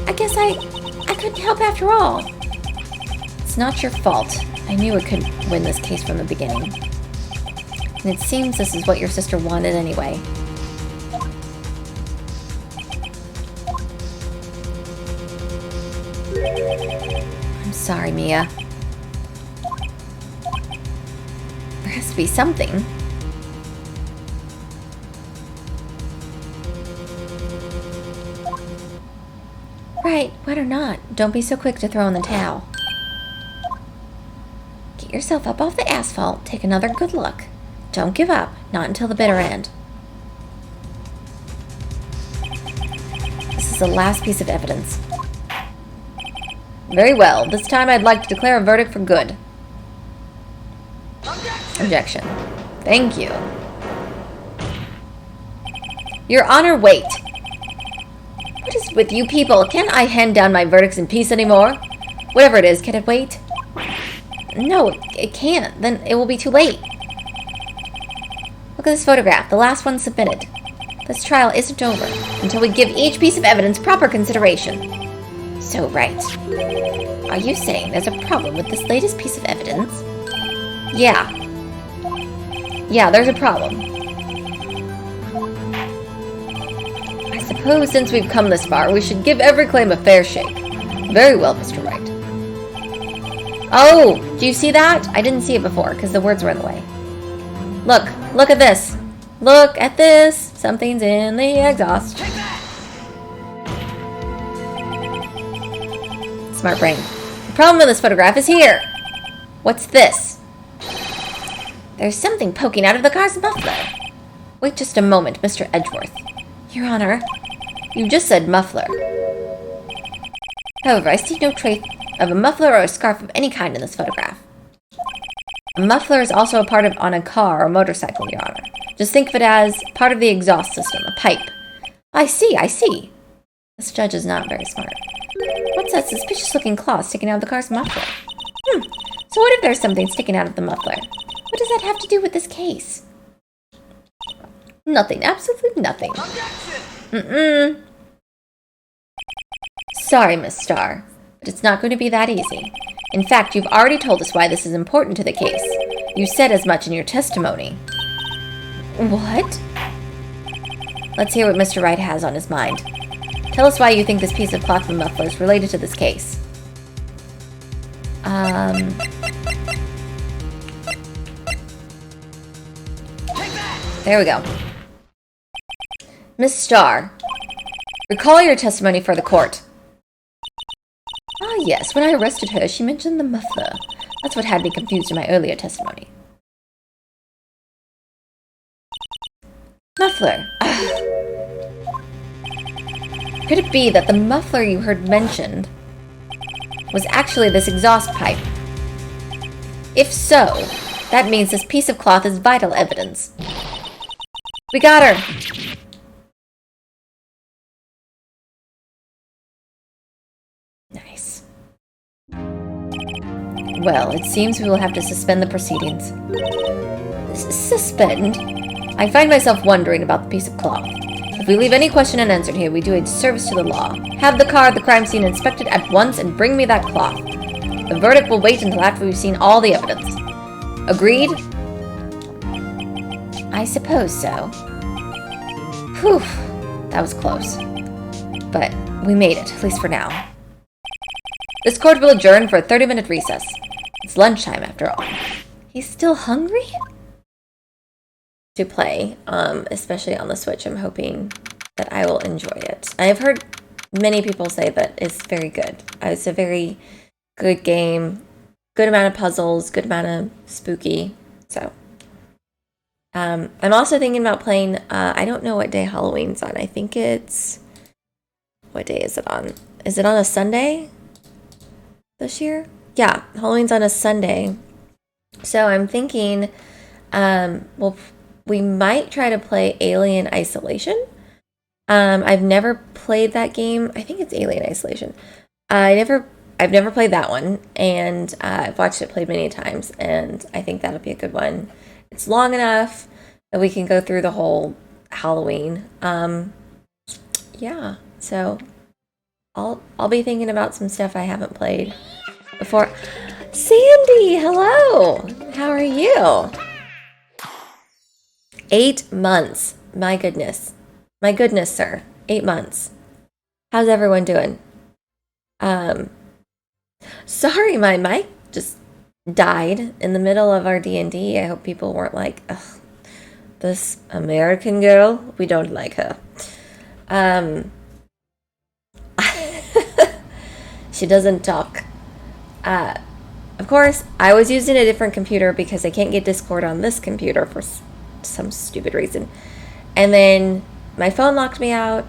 I guess I couldn't help after all. It's not your fault. I knew it could win this case from the beginning. And it seems this is what your sister wanted anyway. I'm sorry, Mia. There has to be something. Right, wet or not, don't be so quick to throw in the towel. Get yourself up off the asphalt, take another good look. Don't give up, not until the bitter end. This is the last piece of evidence. Very well. This time I'd like to declare a verdict for good. Objection. Thank you. Your Honor, wait. What is with you people? Can't I hand down my verdicts in peace anymore? Whatever it is, can it wait? No, it can't. Then it will be too late. Look at this photograph, the last one submitted. This trial isn't over until we give each piece of evidence proper consideration. So, Wright, are you saying there's a problem with this latest piece of evidence? Yeah. Yeah, there's a problem. I suppose since we've come this far, we should give every claim a fair shake. Very well, Mr. Wright. Oh, do you see that? I didn't see it before because the words were in the way. Look at this. Look at this. Something's in the exhaust. Smart brain. The problem with this photograph is here. What's this? There's something poking out of the car's muffler. Wait just a moment, Mr. Edgeworth. Your Honor, You just said muffler. However, I see no trace of a muffler or a scarf of any kind in this photograph. A muffler is also a part of on a car or motorcycle, Your Honor. Just think of it as part of the exhaust system, a pipe. I see. This judge is not very smart. What's that suspicious-looking claw sticking out of the car's muffler? So what if there's something sticking out of the muffler? What does that have to do with this case? Nothing. Absolutely nothing. Sorry, Miss Starr, but it's not going to be that easy. In fact, you've already told us why this is important to the case. You said as much in your testimony. What? Let's hear what Mr. Wright has on his mind. Tell us why you think this piece of cloth and muffler is related to this case. There we go. Miss Starr, recall your testimony for the court. Ah, yes, when I arrested her, she mentioned the muffler. That's what had me confused in my earlier testimony. Muffler. Could it be that the muffler you heard mentioned was actually this exhaust pipe? If so, that means this piece of cloth is vital evidence. We got her! Nice. Well, it seems we will have to suspend the proceedings. Suspend? I find myself wondering about the piece of cloth. If we leave any question unanswered here, we do a disservice to the law. Have the car at the crime scene inspected at once and bring me that cloth. The verdict will wait until after we've seen all the evidence. Agreed? I suppose so. Whew, that was close. But we made it, at least for now. This court will adjourn for a 30-minute recess. It's lunchtime, after all. He's still hungry? To play, especially on the Switch. I'm hoping that I will enjoy it. I've heard many people say that it's very good. It's a very good game. Good amount of puzzles, good amount of spooky. So, I'm also thinking about playing, I don't know what day Halloween's on. I think it's, what day is it on? Is it on a Sunday this year? Yeah, Halloween's on a Sunday. So I'm thinking, we might try to play Alien Isolation. I've never played that game. I think it's Alien Isolation. I've never played that one, and I've watched it played many times, and I think that'll be a good one. It's long enough that we can go through the whole Halloween. Yeah, so I'll be thinking about some stuff I haven't played before. Sandy, hello. How are you? 8 months. My goodness. My goodness, sir. 8 months. How's everyone doing? Sorry, my mic just died in the middle of our D&D. I hope people weren't like, ugh, this American girl, we don't like her. She doesn't talk. Of course, I was using a different computer because I can't get Discord on this computer for some stupid reason. And then my phone locked me out.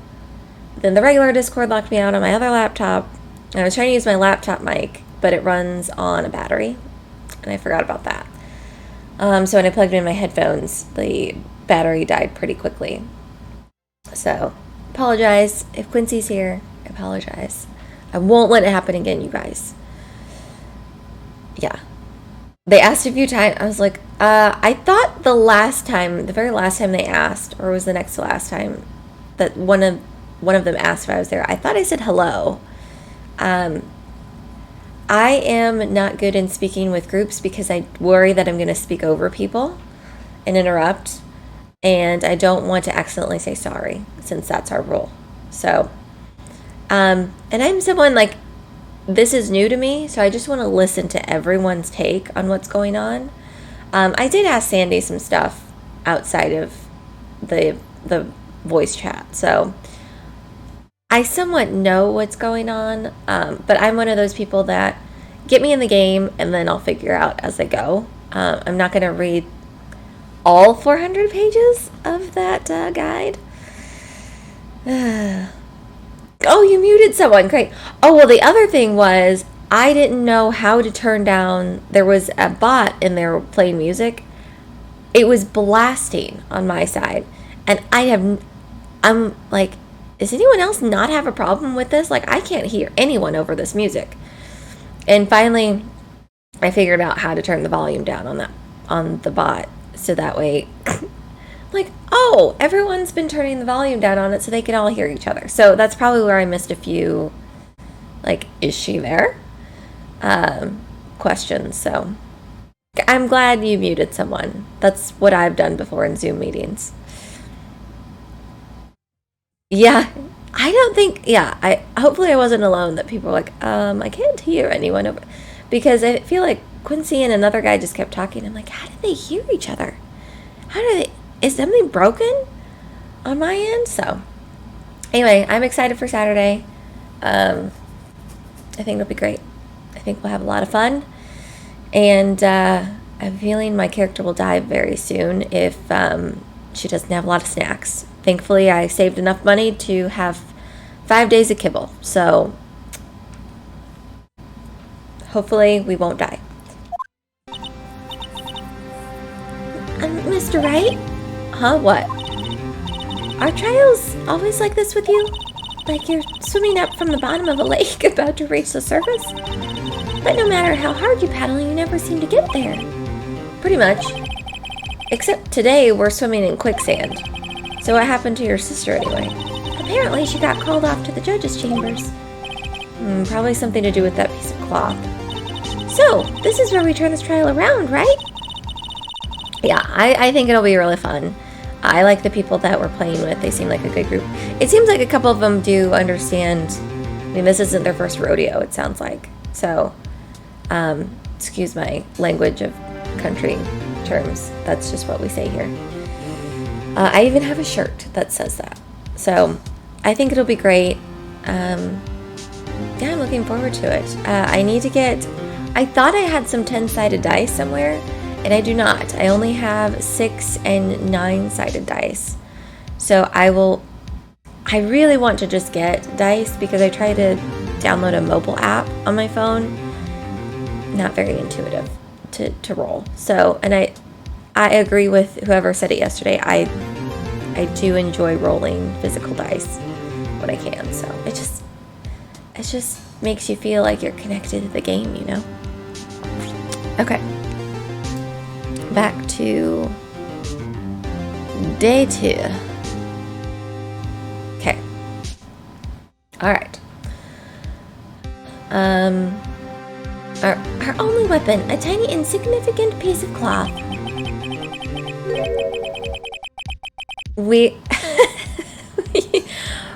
Then the regular Discord locked me out on my other laptop. And I was trying to use my laptop mic, but it runs on a battery. And I forgot about that. So when I plugged in my headphones, the battery died pretty quickly. So, apologize. If Quincy's here, I apologize. I won't let it happen again, you guys. Yeah. They asked a few times. I was like, I thought the very last time they asked, or was the next to last time, that one of them asked if I was there. I thought I said hello. I am not good in speaking with groups because I worry that I'm going to speak over people and interrupt, and I don't want to accidentally say sorry since that's our rule. So, and I'm someone like, this is new to me, so I just want to listen to everyone's take on what's going on. I did ask Sandy some stuff outside of the voice chat, so I somewhat know what's going on, but I'm one of those people that get me in the game and then I'll figure out as I go. I'm not going to read all 400 pages of that guide. Oh, you muted someone. Great. Oh, well, the other thing was I didn't know how to turn down. There was a bot in there playing music. It was blasting on my side. And I'm like, does anyone else not have a problem with this? Like, I can't hear anyone over this music. And finally, I figured out how to turn the volume down on the bot. So that way, like, oh, everyone's been turning the volume down on it so they can all hear each other. So that's probably where I missed a few, like, is she there? Questions. So I'm glad you muted someone. That's what I've done before in Zoom meetings. Yeah, I don't think, yeah, hopefully I wasn't alone that people were like, I can't hear anyone over, because I feel like Quincy and another guy just kept talking. I'm like, how did they hear each other? Is something broken on my end? So anyway, I'm excited for Saturday. I think it'll be great. I think we'll have a lot of fun. And I'm feeling my character will die very soon if she doesn't have a lot of snacks. Thankfully, I saved enough money to have 5 days of kibble. So hopefully we won't die. Mr. Wright? Huh? What? Are trials always like this with you? Like you're swimming up from the bottom of a lake about to reach the surface? But no matter how hard you paddle, you never seem to get there. Pretty much. Except today we're swimming in quicksand. So what happened to your sister anyway? Apparently she got called off to the judges' chambers. Probably something to do with that piece of cloth. So, this is where we turn this trial around, right? Yeah, I think it'll be really fun. I like the people that we're playing with. They seem like a good group. It seems like a couple of them do understand. I mean, this isn't their first rodeo, it sounds like. So, excuse my language of country terms. That's just what we say here. I even have a shirt that says that. So, I think it'll be great. Yeah, I'm looking forward to it. I thought I had some 10-sided dice somewhere, and I do not. I only have 6 and 9-sided dice. So I really want to just get dice because I tried to download a mobile app on my phone. Not very intuitive to roll. So, and I agree with whoever said it yesterday. I do enjoy rolling physical dice when I can. So it just makes you feel like you're connected to the game, you know? Okay. Back to day 2. Okay. All right. Our only weapon, a tiny insignificant piece of cloth. We're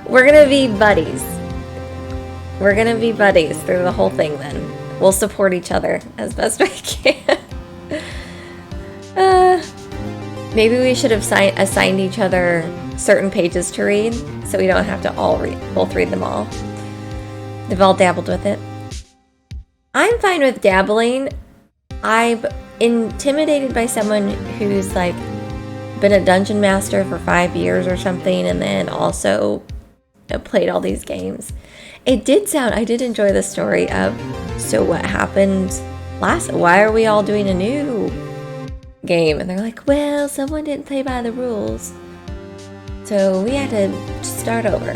gonna be buddies. We're gonna be buddies through the whole thing then. We'll support each other as best we can. Maybe we should have assigned each other certain pages to read so we don't have to both read them all. They've all dabbled with it. I'm fine with dabbling. I'm intimidated by someone who's like been a dungeon master for 5 years or something and then also played all these games. I did enjoy the story of, so what happened why are we all doing a new game? And they're like, well, someone didn't play by the rules. So we had to start over,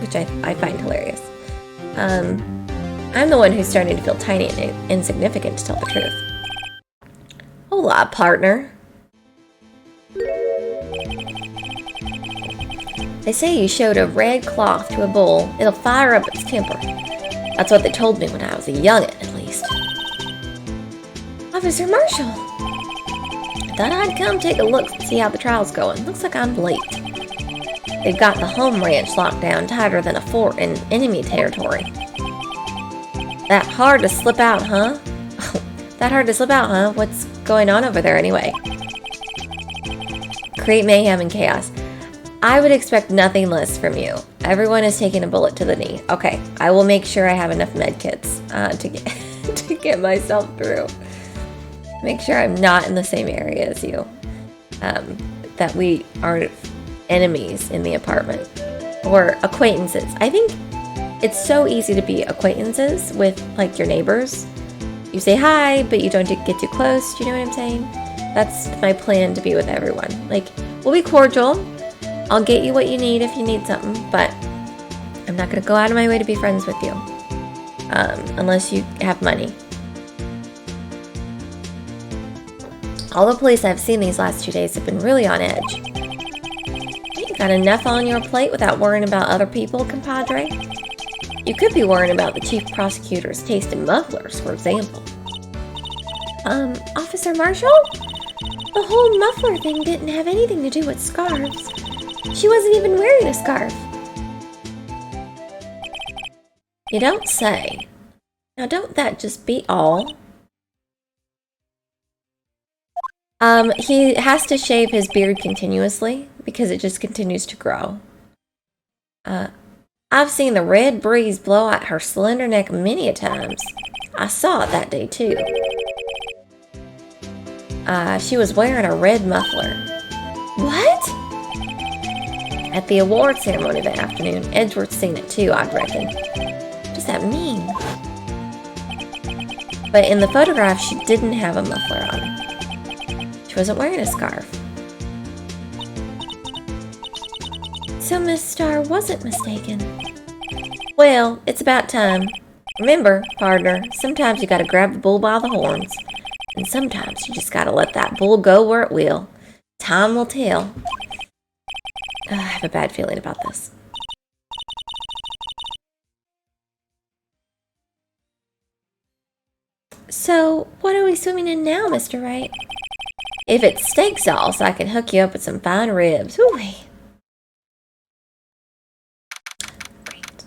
which I find hilarious. I'm the one who's starting to feel tiny and insignificant, to tell the truth. Hola, partner. They say you showed a red cloth to a bull, it'll fire up its temper. That's what they told me when I was a youngin', at least. Officer Marshall! I thought I'd come take a look and see how the trial's going. Looks like I'm late. They've got the home ranch locked down tighter than a fort in enemy territory. That hard to slip out, huh? What's going on over there anyway? Create mayhem and chaos. I would expect nothing less from you. Everyone is taking a bullet to the knee. Okay, I will make sure I have enough med kits to get myself through. Make sure I'm not in the same area as you. That we are enemies in the apartment. Or acquaintances. I think it's so easy to be acquaintances with, like, your neighbors. You say hi, but you don't get too close. Do you know what I'm saying? That's my plan to be with everyone. Like, we'll be cordial. I'll get you what you need if you need something, but I'm not going to go out of my way to be friends with you. Unless you have money. All the police I've seen these last 2 days have been really on edge. You got enough on your plate without worrying about other people, compadre? You could be worrying about the chief prosecutor's taste in mufflers, for example. Officer Marshall? The whole muffler thing didn't have anything to do with scarves. She wasn't even wearing a scarf. You don't say. Now don't that just be all? He has to shave his beard continuously because it just continues to grow. I've seen the red breeze blow out her slender neck many a times. I saw it that day too. She was wearing a red muffler. What? At the award ceremony that afternoon, Edgeworth's seen it too, I'd reckon. What does that mean? But in the photograph, she didn't have a muffler on. She wasn't wearing a scarf. So Miss Starr wasn't mistaken. Well, it's about time. Remember, partner, sometimes you gotta grab the bull by the horns. And sometimes you just gotta let that bull go where it will. Time will tell. I have a bad feeling about this. So, what are we swimming in now, Mr. Wright? If it's steak sauce, I can hook you up with some fine ribs. Ooh-wee. Great.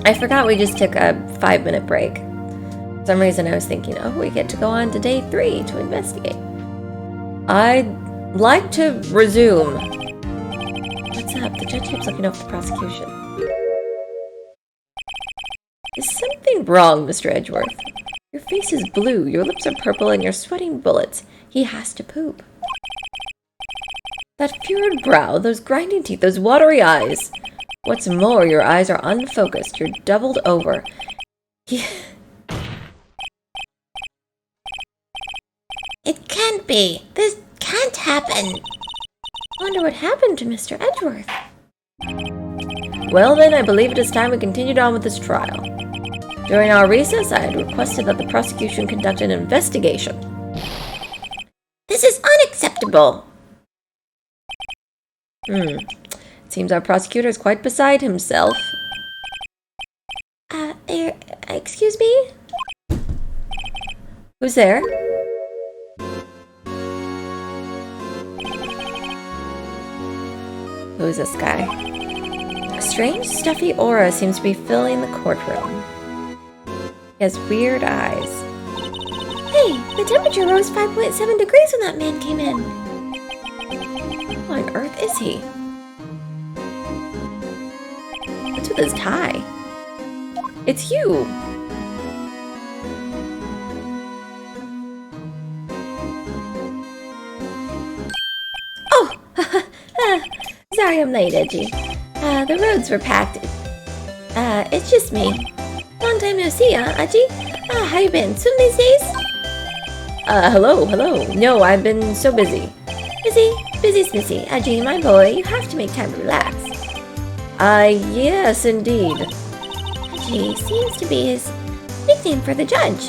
I forgot we just took a 5-minute break. For some reason I was thinking, oh, we get to go on to day 3 to investigate. I'd like to resume. What's up? The judge keeps looking over the prosecution. Is something wrong, Mr. Edgeworth? Your face is blue, your lips are purple, and you're sweating bullets. He has to poop. That furrowed brow, those grinding teeth, those watery eyes. What's more, your eyes are unfocused. You're doubled over. It can't be. This can't happen. I wonder what happened to Mr. Edgeworth. Well then, I believe it is time we continued on with this trial. During our recess, I had requested that the prosecution conduct an investigation. This is unacceptable. Seems our prosecutor is quite beside himself. Excuse me? Who's there? Who's this guy? A strange, stuffy aura seems to be filling the courtroom. He has weird eyes. Hey, the temperature rose 5.7 degrees when that man came in. Who on earth is he? What's with his tie? It's you! Oh! Sorry I'm late, Edgy. The roads were packed. It's just me. Long time no see, Edgy? How you been? Swim these days? Hello. No, I've been so busy. Busy, Smissy. Edgy, my boy, you have to make time to relax. Yes, indeed. Edgy seems to be his nickname for the judge.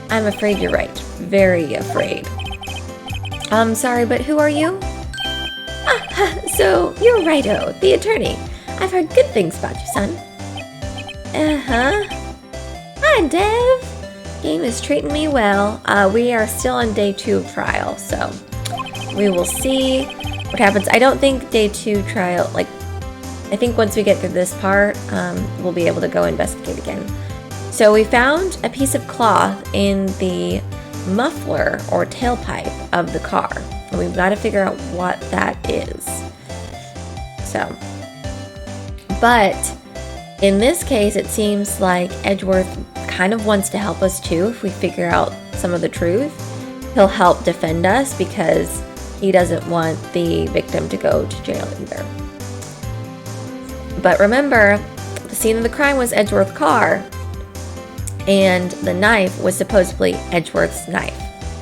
I'm afraid you're right. Very afraid. I'm sorry, but who are you? So you're Righto, the attorney. I've heard good things about you, son. Hi, Dev. Game is treating me well. We are still on day 2 of trial, so we will see what happens. I don't think day 2 trial, I think once we get through this part, we'll be able to go investigate again. So we found a piece of cloth in the muffler or tailpipe of the car, and we've got to figure out what that is. So, but in this case, it seems like Edgeworth kind of wants to help us too. If we figure out some of the truth, he'll help defend us because he doesn't want the victim to go to jail either. But remember, the scene of the crime was Edgeworth's car, and the knife was supposedly Edgeworth's knife.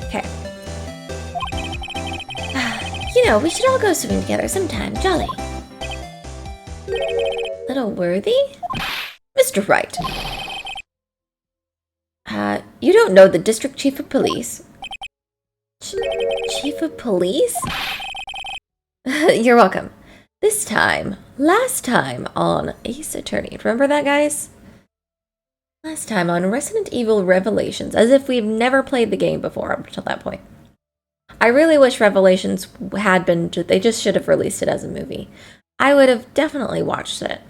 Okay. We should all go swimming together sometime. Jolly. Little Worthy? Mr. Wright. You don't know the district chief of police? Chief of police? You're welcome. Last time on Ace Attorney. Remember that, guys? Last time on Resident Evil Revelations, as if we've never played the game before up until that point. I really wish Revelations they just should have released it as a movie. I would have definitely watched it.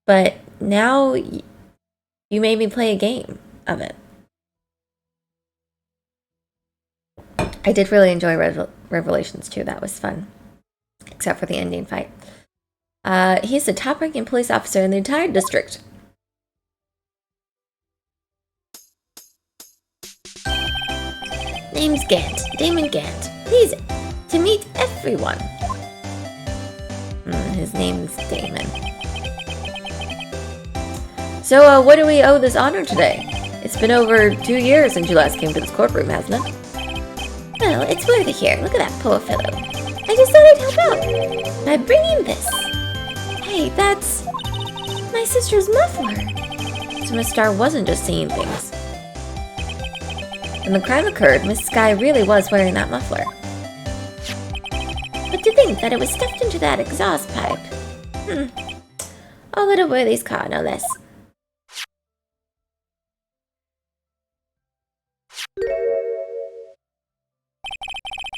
But now you made me play a game of it. I did really enjoy Revelations too. That was fun. Except for the ending fight. He's the top-ranking police officer in the entire district. Name's Gant. Damon Gant. Please, to meet everyone. His name's Damon. So, what do we owe this honor today? It's been over 2 years since you last came to this courtroom, hasn't it? Well, it's Worthy here. Look at that poor fellow. I just thought I'd help out by bringing this. Hey, that's my sister's muffler. So Miss Starr wasn't just seeing things. When the crime occurred, Miss Skye really was wearing that muffler. But to think that it was stuffed into that exhaust pipe. Oh, little Worthy's car, no less.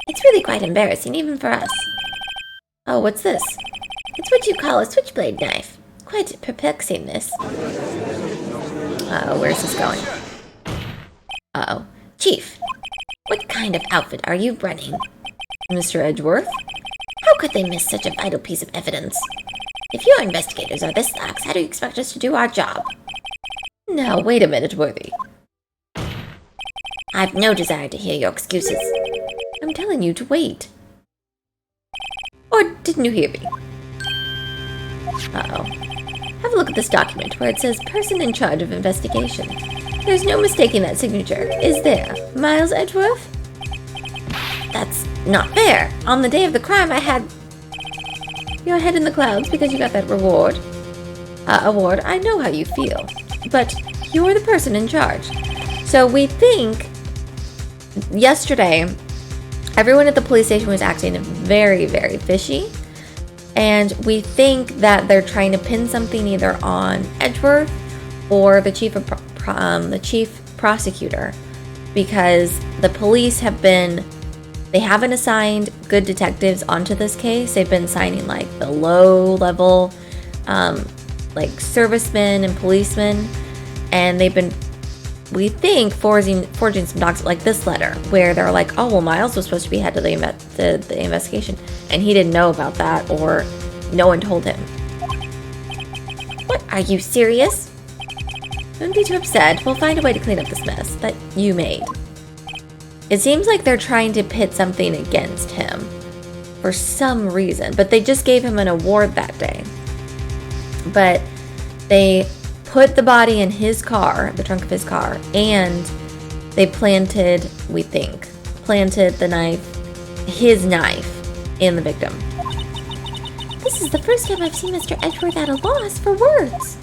It's really quite embarrassing, even for us. Oh, what's this? It's what you call a switchblade knife. Quite perplexing, this. Uh-oh, where's this going? Uh-oh. Chief, what kind of outfit are you running? Mr. Edgeworth? How could they miss such a vital piece of evidence? If your investigators are this lax, how do you expect us to do our job? Now, wait a minute, Worthy. I've no desire to hear your excuses. I'm telling you to wait. Or didn't you hear me? Uh-oh. Have a look at this document where it says person in charge of investigation. There's no mistaking that signature, is there, Miles Edgeworth? That's not fair. On the day of the crime, I had your head in the clouds because you got that reward. Award, I know how you feel. But you're the person in charge. So we think yesterday, everyone at the police station was acting very, very fishy. And we think that they're trying to pin something either on Edgeworth or the chief prosecutor, because the police they haven't assigned good detectives onto this case. They've been assigning like the low level, like servicemen and policemen, and they've been, we think, forging some documents, like this letter where they're like, oh well, Miles was supposed to be head of the investigation, and he didn't know about that, or no one told him. What, are you serious? Don't be too upset. We'll find a way to clean up this mess that you made. It seems like they're trying to pit something against him for some reason, but they just gave him an award that day. But they put the body in his car, the trunk of his car, and they planted the knife, his knife, in the victim. This is the first time I've seen Mr. Edgeworth at a loss for words.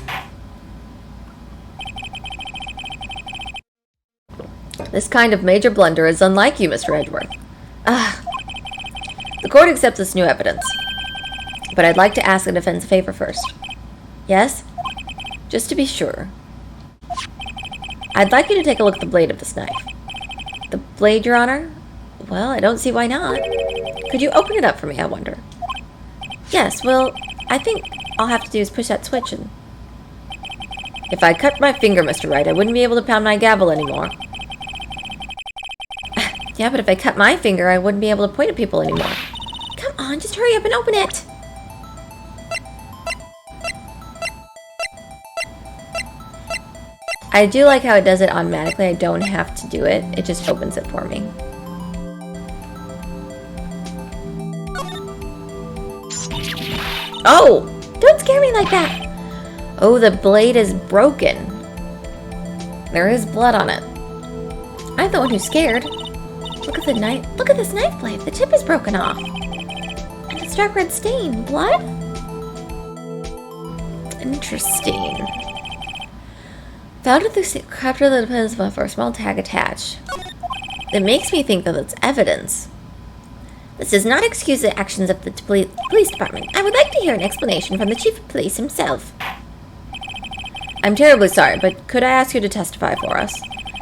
This kind of major blunder is unlike you, Mr. Edgeworth. The court accepts this new evidence, but I'd like to ask the defense a favor first. Yes? Just to be sure. I'd like you to take a look at the blade of this knife. The blade, Your Honor? Well, I don't see why not. Could you open it up for me, I wonder? Yes, well, I think all I have to do is push that switch and... If I cut my finger, Mr. Wright, I wouldn't be able to pound my gavel anymore. Yeah, but if I cut my finger, I wouldn't be able to point at people anymore. Come on, just hurry up and open it. I do like how it does it automatically. I don't have to do it. It just opens it for me. Oh! Don't scare me like that. Oh, the blade is broken. There is blood on it. I'm the one who's scared. Look at the knife. Look at this knife blade. The tip is broken off. And it's dark red stain. Blood? Interesting. Found at the capture the depends for a small tag attached. It makes me think that it's evidence. This does not excuse the actions of the police department. I would like to hear an explanation from the chief of police himself. I'm terribly sorry, but could I ask you to testify for us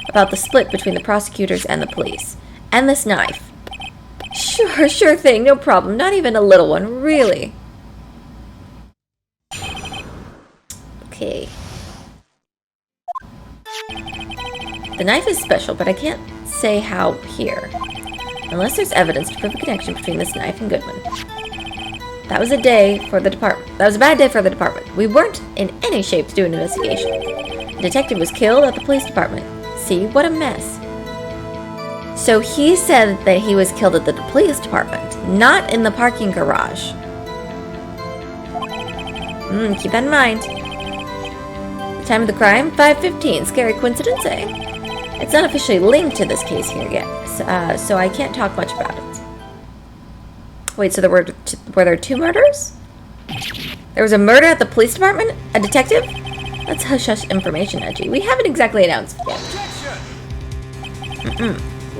about the split between the prosecutors and the police, and this knife? Sure thing, no problem. Not even a little one, really. Okay. The knife is special, but I can't say how here. Unless there's evidence to prove a connection between this knife and Goodman. That was a day for the department. That was a bad day for the department. We weren't in any shape to do an investigation. The detective was killed at the police department. See, what a mess. So he said that he was killed at the police department, not in the parking garage. Keep that in mind. The time of the crime, 5:15. Scary coincidence, eh? It's not officially linked to this case here yet, so I can't talk much about it. Wait, so there were there two murders? There was a murder at the police department? A detective? That's hush-hush information, Edgy. We haven't exactly announced it yet.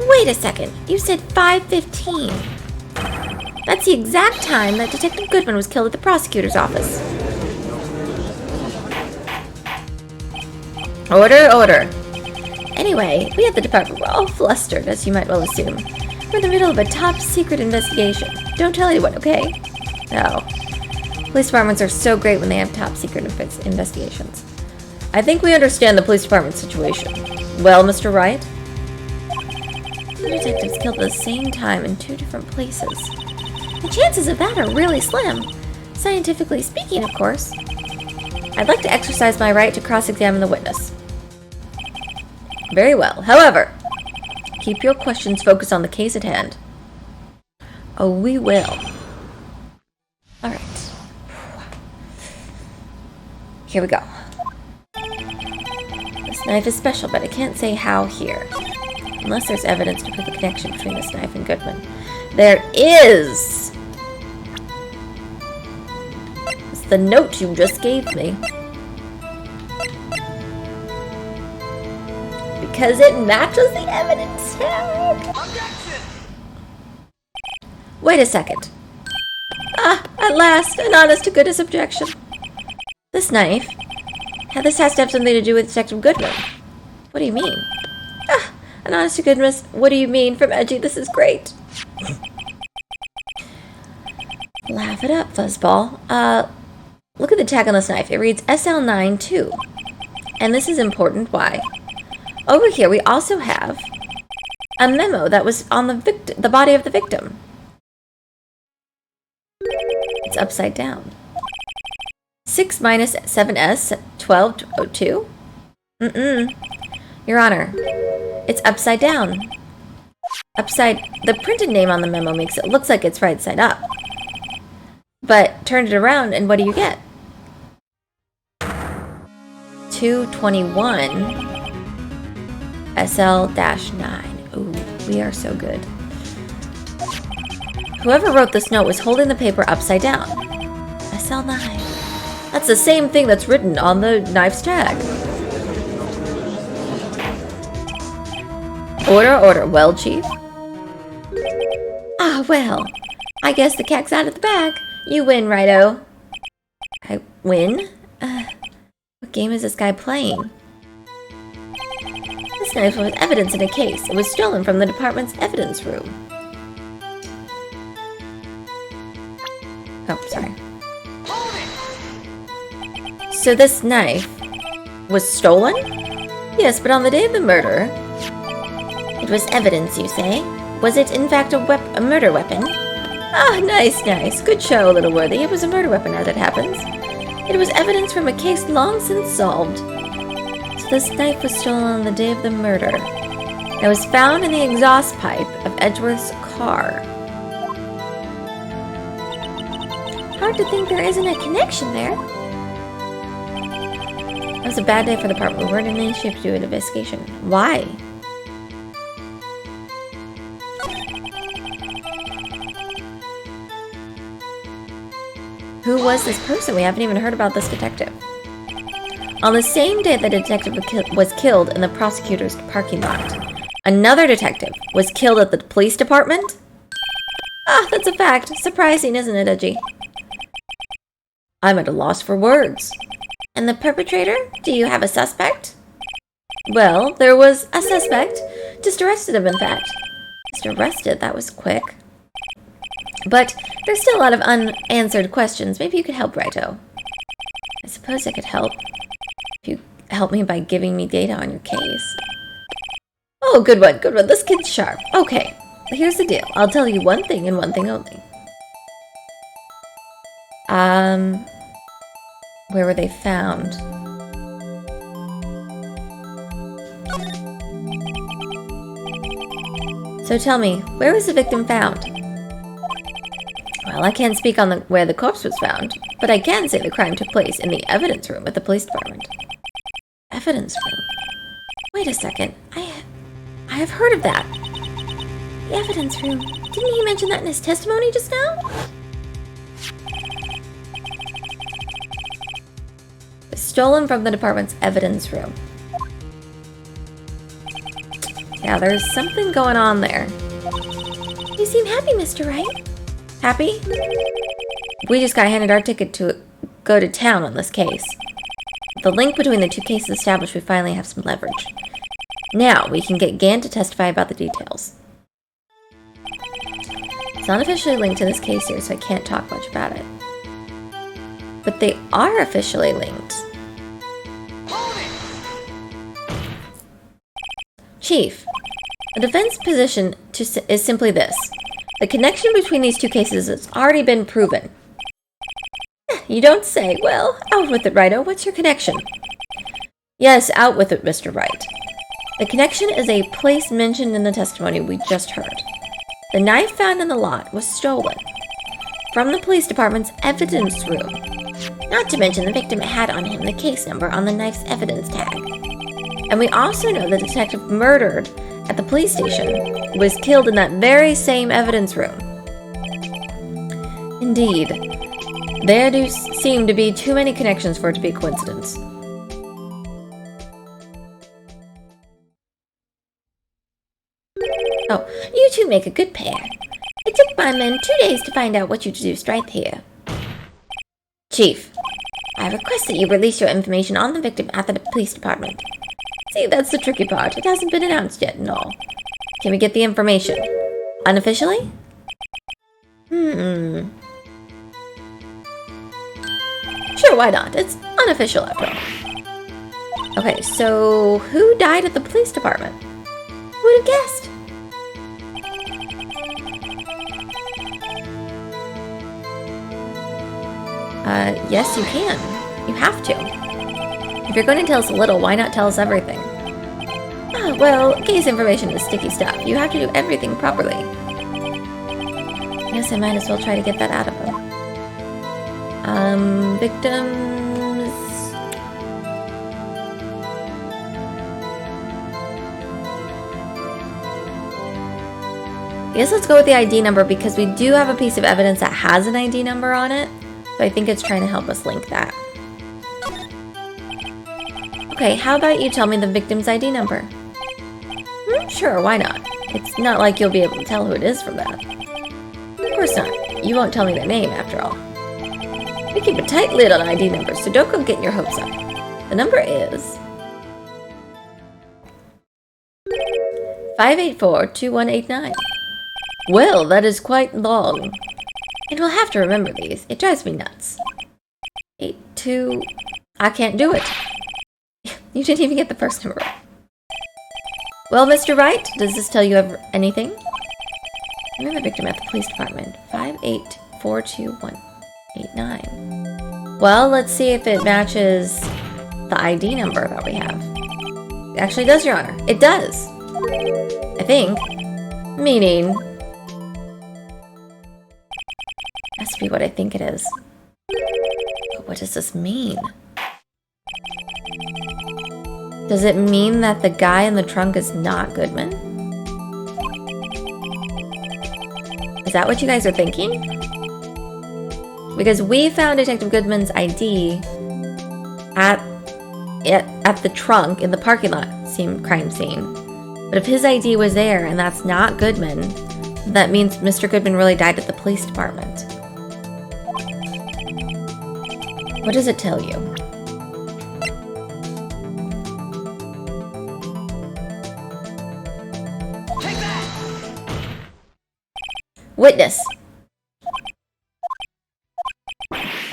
Wait a second. You said 5:15. That's the exact time that Detective Goodman was killed at the prosecutor's office. Order. Anyway, we at the department were all flustered, as you might well assume. We're in the middle of a top-secret investigation. Don't tell anyone, okay? No. Police departments are so great when they have top-secret investigations. I think we understand the police department situation. Well, Mr. Wright? Two detectives killed at the same time in two different places. The chances of that are really slim. Scientifically speaking, of course. I'd like to exercise my right to cross-examine the witness. Very well. However, keep your questions focused on the case at hand. Oh, we will. Alright. Here we go. This knife is special, but I can't say how here. Unless there's evidence to prove a connection between this knife and Goodman. There is! It's the note you just gave me. Because it matches the evidence tag. Wait a second. Ah, at last, an honest-to-goodness objection. This knife? This has to have something to do with Detective Goodman. What do you mean? Ah, an honest-to-goodness, what do you mean from Edgy? This is great. Laugh it up, Fuzzball. Look at the tag on this knife. It reads SL92. And this is important. Why? Over here, we also have a memo that was on the body of the victim. It's upside down. 6 minus 7S 1202? Your Honor, it's upside down. The printed name on the memo makes it look like it's right side up. But turn it around and what do you get? 221 SL-9. Ooh, we are so good. Whoever wrote this note was holding the paper upside down. SL-9. That's the same thing that's written on the knife's tag. Order. Well, Chief? Ah, well. I guess the cat's out of the bag. You win, Righto. I win? What game is this guy playing? This knife was evidence in a case. It was stolen from the department's evidence room. Oh, sorry. So this knife was stolen? Yes, but on the day of the murder... It was evidence, you say? Was it, in fact, a murder weapon? Ah, nice. Good show, Little Worthy. It was a murder weapon, as it happens. It was evidence from a case long since solved. So this knife was stolen on the day of the murder. It was found in the exhaust pipe of Edgeworth's car. Hard to think there isn't a connection there. It was a bad day for the department. We weren't in any shape to do an investigation. Why? Who was this person? We haven't even heard about this detective. On the same day the detective was killed in the prosecutor's parking lot, another detective was killed at the police department? Ah, that's a fact. Surprising, isn't it, Edgy? I'm at a loss for words. And the perpetrator? Do you have a suspect? Well, there was a suspect. Just arrested him, in fact. Just arrested? That was quick. But there's still a lot of unanswered questions. Maybe you could help, Righto. I suppose I could help. If you help me by giving me data on your case. Oh, good one. This kid's sharp. Okay, here's the deal. I'll tell you one thing and one thing only. Where were they found? So tell me, where was the victim found? Well, I can't speak on where the corpse was found, but I can say the crime took place in the evidence room at the police department. Evidence room? Wait a second. I have heard of that. The evidence room. Didn't he mention that in his testimony just now? Stolen from the department's evidence room. Yeah, there's something going on there. You seem happy, Mr. Wright. Happy? We just got handed our ticket to go to town on this case. With the link between the two cases established, we finally have some leverage. Now, we can get Gann to testify about the details. It's not officially linked to this case here, so I can't talk much about it. But they are officially linked. Chief, the defense position is simply this. The connection between these two cases has already been proven. You don't say. Well, out with it, Righto. What's your connection? Yes, out with it, Mr. Wright. The connection is a place mentioned in the testimony we just heard. The knife found in the lot was stolen from the police department's evidence room. Not to mention the victim had on him the case number on the knife's evidence tag. And we also know the detective murdered at the police station was killed in that very same evidence room. Indeed, there do seem to be too many connections for it to be a coincidence. Oh, you two make a good pair. It took take my men 2 days to find out what you deduced right here. Chief, I request that you release your information on the victim at the police department. See, that's the tricky part. It hasn't been announced yet and all. Can we get the information? Unofficially? Sure, why not? It's unofficial after all. Okay, so who died at the police department? Who would have guessed? Yes, you can. You have to. If you're going to tell us a little, why not tell us everything? Ah, well, case information is sticky stuff. You have to do everything properly. I guess I might as well try to get that out of them. Victims... I guess let's go with the ID number because we do have a piece of evidence that has an ID number on it. So I think it's trying to help us link that. Okay, how about you tell me the victim's ID number? Sure, why not? It's not like you'll be able to tell who it is from that. Of course not. You won't tell me their name, after all. We keep a tight lid on ID numbers, so don't go getting your hopes up. The number is 584-2189. Well, that is quite long. And we'll have to remember these. It drives me nuts. 82... I can't do it. You didn't even get the first number right. Well, Mr. Wright, does this tell you anything? Remember the victim at the police department. 5842189. Well, let's see if it matches the ID number that we have. It actually does, Your Honor. It does. I think. Meaning... has to be what I think it is. But what does this mean? Does it mean that the guy in the trunk is not Goodman? Is that what you guys are thinking? Because we found Detective Goodman's ID at the trunk in the parking lot crime scene. But if his ID was there and that's not Goodman, that means Mr. Goodman really died at the police department. What does it tell you? Take that! Witness.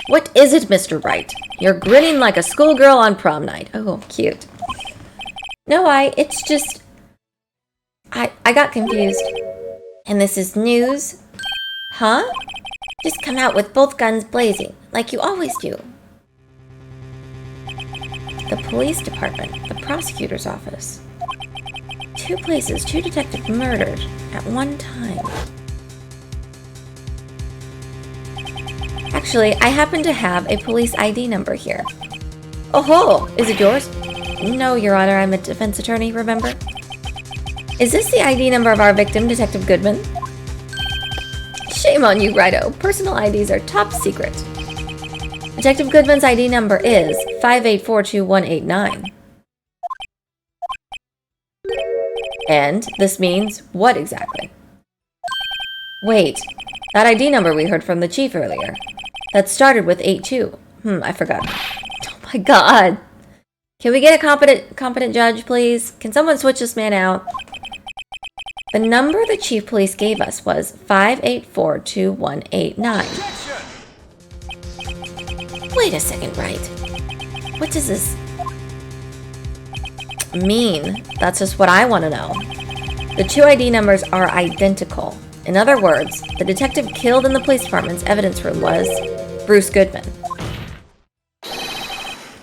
What is it, Mr. Wright? You're grinning like a schoolgirl on prom night. Oh, cute. No, it's just... I got confused. And this is news? Huh? Just come out with both guns blazing, like you always do. The police department, the prosecutor's office. 2 places, 2 detectives murdered at one time. Actually, I happen to have a police ID number here. Oh ho! Is it yours? No, Your Honor, I'm a defense attorney, remember? Is this the ID number of our victim, Detective Goodman? Shame on you, Righto. Personal IDs are top secret. Detective Goodman's ID number is 5842189. And this means what exactly? Wait, that ID number we heard from the chief earlier. That started with 82. I forgot. Oh my god. Can we get a competent judge, please? Can someone switch this man out? The number the chief police gave us was 5842189. Wait a second, Wright. What does this mean? That's just what I want to know. The 2 ID numbers are identical. In other words, the detective killed in the police department's evidence room was Bruce Goodman.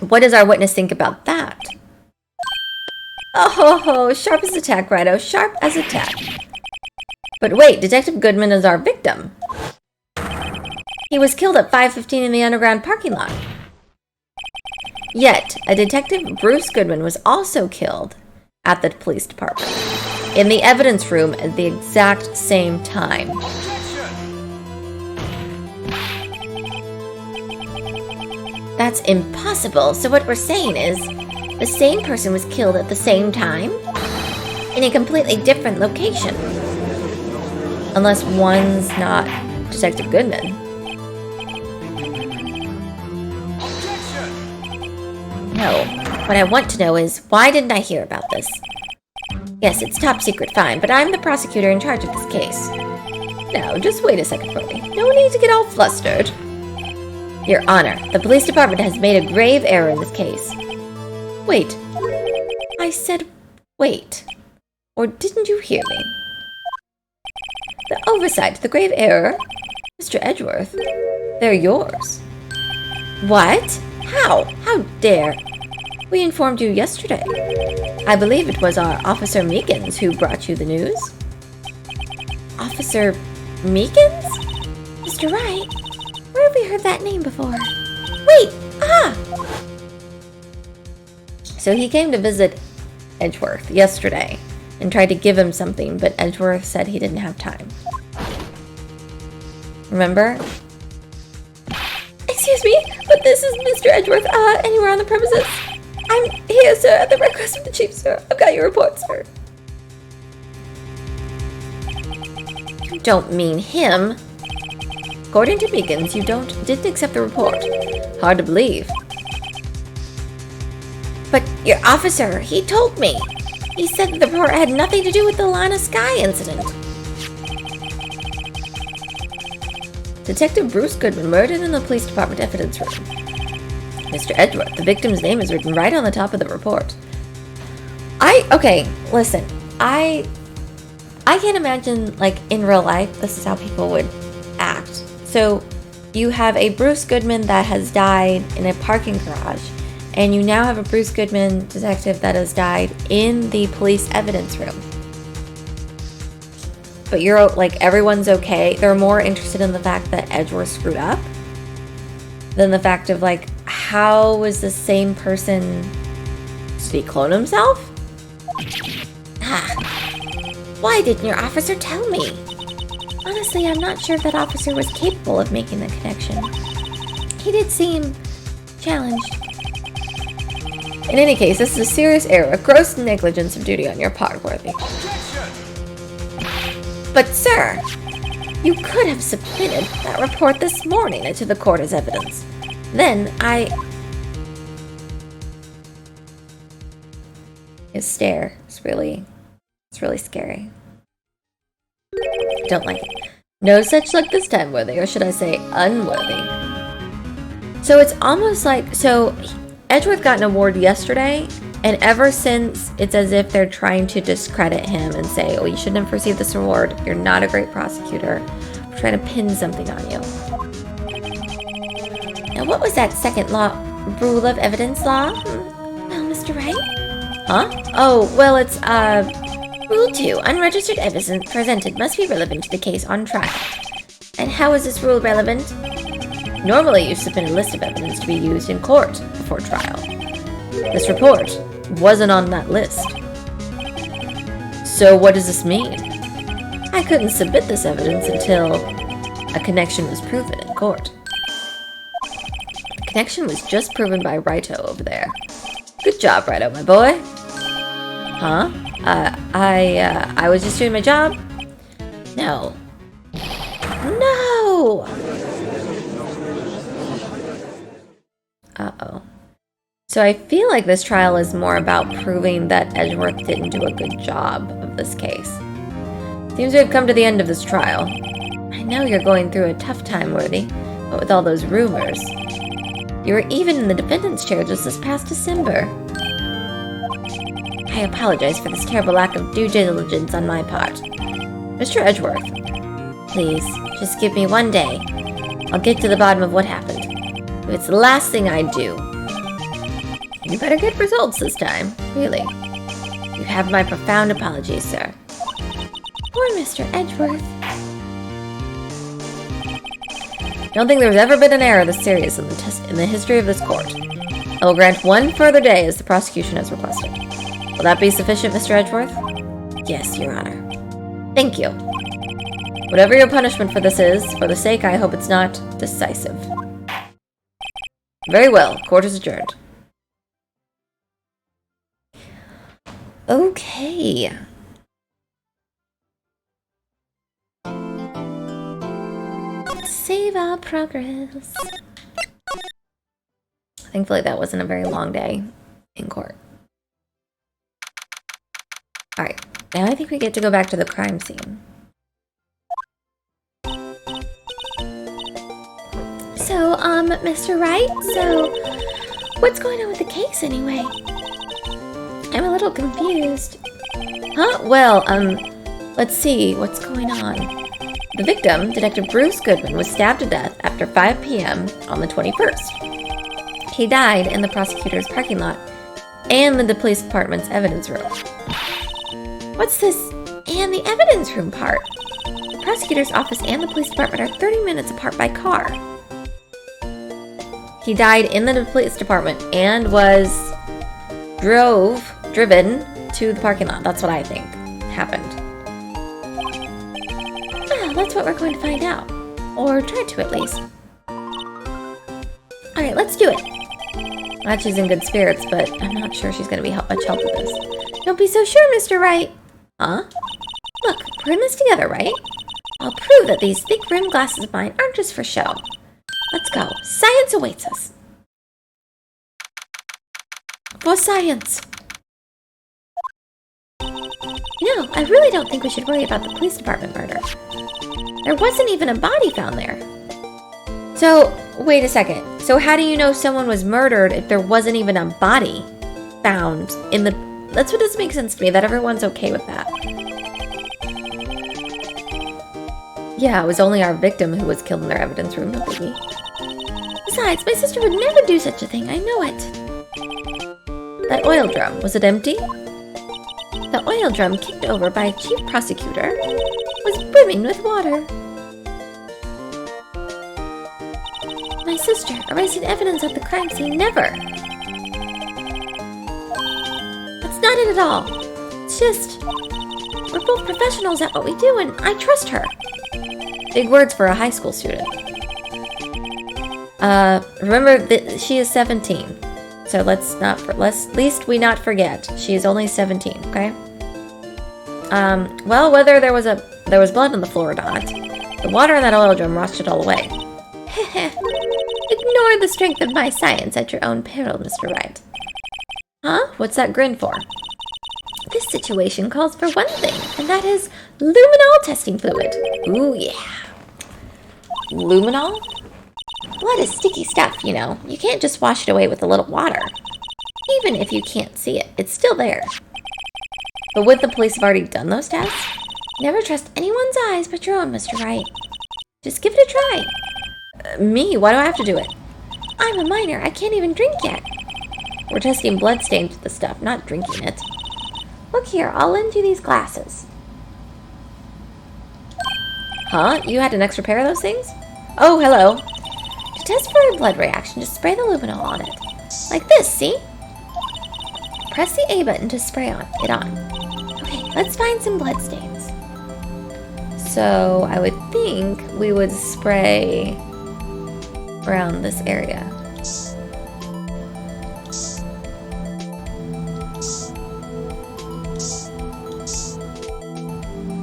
What does our witness think about that? Oh, sharp as a tack, Righto. Sharp as a tack. But wait, Detective Goodman is our victim. He was killed at 5:15 in the underground parking lot. Yet, a Detective Bruce Goodman was also killed at the police department in the evidence room at the exact same time. That's impossible. So what we're saying is, the same person was killed at the same time? In a completely different location. Unless one's not Detective Goodman. No. What I want to know is, why didn't I hear about this? Yes, it's top secret, fine, but I'm the prosecutor in charge of this case. Now, just wait a second for me. No need to get all flustered. Your Honor, the police department has made a grave error in this case. Wait. I said wait. Or didn't you hear me? The oversight, the grave error, Mr. Edgeworth, they're yours. What? How? How dare? We informed you yesterday. I believe it was our Officer Meekins who brought you the news. Officer Meekins? Mr. Wright? Where have we heard that name before? Wait! Ah! So he came to visit Edgeworth yesterday and tried to give him something, but Edgeworth said he didn't have time. Remember? Excuse me, but this is Mr. Edgeworth. Anywhere on the premises? I'm here, sir, at the request of the chief, sir. I've got your report, sir. You don't mean him. According to Meekins, you didn't accept the report. Hard to believe. But your officer, he told me. He said that the report had nothing to do with the Lana Sky incident. Detective Bruce Goodman murdered in the police department evidence room. Mr. Edgeworth, the victim's name is written right on the top of the report. Okay, listen. I can't imagine, like, in real life, this is how people would act. So, you have a Bruce Goodman that has died in a parking garage, and you now have a Bruce Goodman detective that has died in the police evidence room. But you're, like, everyone's okay. They're more interested in the fact that Edgeworth screwed up than the fact of, like, how was the same person... Did he clone himself? Why didn't your officer tell me? Honestly, I'm not sure if that officer was capable of making the connection. He did seem challenged. In any case, this is a serious error, a gross negligence of duty on your part, Worthy. But sir, you could have submitted that report this morning to the court as evidence. Then His stare is really scary. Don't like it. No such luck this time, Worthy, or should I say unworthy. So it's almost like, Edgeworth got an award yesterday, and ever since, it's as if they're trying to discredit him and say, oh, you shouldn't have received this award, you're not a great prosecutor. We're trying to pin something on you. Now what was that second rule of evidence law? Well, Mr. Wright? Huh? Oh, well, it's, Rule 2, unregistered evidence presented must be relevant to the case on trial. And how is this rule relevant? Normally you submit a list of evidence to be used in court before trial. This report wasn't on that list. So what does this mean? I couldn't submit this evidence until a connection was proven in court. The connection was just proven by Wrighto over there. Good job, Wrighto, my boy. Huh? I was just doing my job? No. No! Uh-oh. So I feel like this trial is more about proving that Edgeworth didn't do a good job of this case. Seems we have come to the end of this trial. I know you're going through a tough time, Worthy, but with all those rumors. You were even in the defendant's chair just this past December. I apologize for this terrible lack of due diligence on my part. Mr. Edgeworth, please, just give me one day. I'll get to the bottom of what happened. If it's the last thing I do, you better get results this time, really. You have my profound apologies, sir. Poor Mr. Edgeworth. Don't think there's ever been an error this serious in the history of this court. I will grant one further day as the prosecution has requested. Will that be sufficient, Mr. Edgeworth? Yes, Your Honor. Thank you. Whatever your punishment for this is, for the sake I hope it's not decisive. Very well, court is adjourned. Okay. Save all progress. Thankfully, that wasn't a very long day in court. Alright, now I think we get to go back to the crime scene. So, Mr. Wright, so what's going on with the case anyway? I'm a little confused. Huh? Well, let's see what's going on. The victim, Detective Bruce Goodman, was stabbed to death after 5 p.m. on the 21st. He died in the prosecutor's parking lot and the police department's evidence room. What's this and the evidence room part? The prosecutor's office and the police department are 30 minutes apart by car. He died in the police department and was driven to the parking lot. That's what I think happened. Ah, that's what we're going to find out. Or try to, at least. Alright, let's do it. Glad she's in good spirits, but I'm not sure she's going to be much help with this. Don't be so sure, Mr. Wright. Huh? Look, we're in this together, right? I'll prove that these thick rimmed glasses of mine aren't just for show. Let's go. Science awaits us. For science. You know, I really don't think we should worry about the police department murder. There wasn't even a body found there. So, wait a second. So how do you know someone was murdered if there wasn't even a body found in the... That's what doesn't make sense to me, that everyone's okay with that. Yeah, it was only our victim who was killed in their evidence room, no biggie. Besides, my sister would never do such a thing, I know it. That oil drum, was it empty? The oil drum kicked over by Chief Prosecutor was brimming with water. My sister erasing evidence at the crime scene, never. That's not it at all. It's just, we're both professionals at what we do and I trust her. Big words for a high school student. Remember that she is 17. So let's least we not forget. She is only 17, okay? Well, whether there was blood on the floor or not, the water in that oil drum washed it all away. Ignore the strength of my science at your own peril, Mr. Wright. Huh? What's that grin for? This situation calls for one thing, and that is luminol testing fluid. Ooh, yeah. Luminol? Blood is sticky stuff, you know. You can't just wash it away with a little water. Even if you can't see it, it's still there. But would the police have already done those tests? Never trust anyone's eyes but your own, Mr. Wright. Just give it a try. Me? Why do I have to do it? I'm a minor. I can't even drink yet. We're testing blood stains with the stuff, not drinking it. Look here, I'll lend you these glasses. Huh? You had an extra pair of those things? Oh, hello. To test for a blood reaction, just spray the luminol on it. Like this, see? Press the A button to spray it on. Okay, let's find some blood stains. So, I would think we would spray around this area.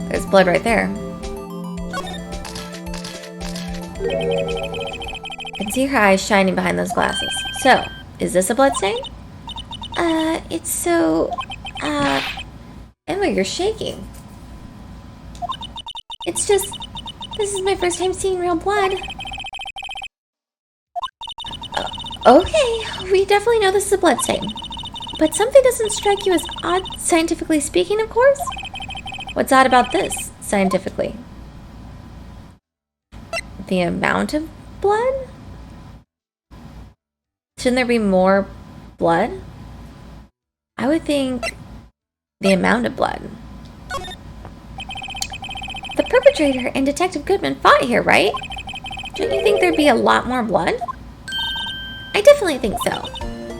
There's blood right there. I can see her eyes shining behind those glasses. So, is this a blood stain? It's so, Emma, you're shaking. It's just, this is my first time seeing real blood. Okay, we definitely know this is a blood stain. But something doesn't strike you as odd, scientifically speaking, of course? What's odd about this, scientifically? The amount of blood? Shouldn't there be more blood? I would think the amount of blood. The perpetrator and Detective Goodman fought here, right? Don't you think there'd be a lot more blood? I definitely think so.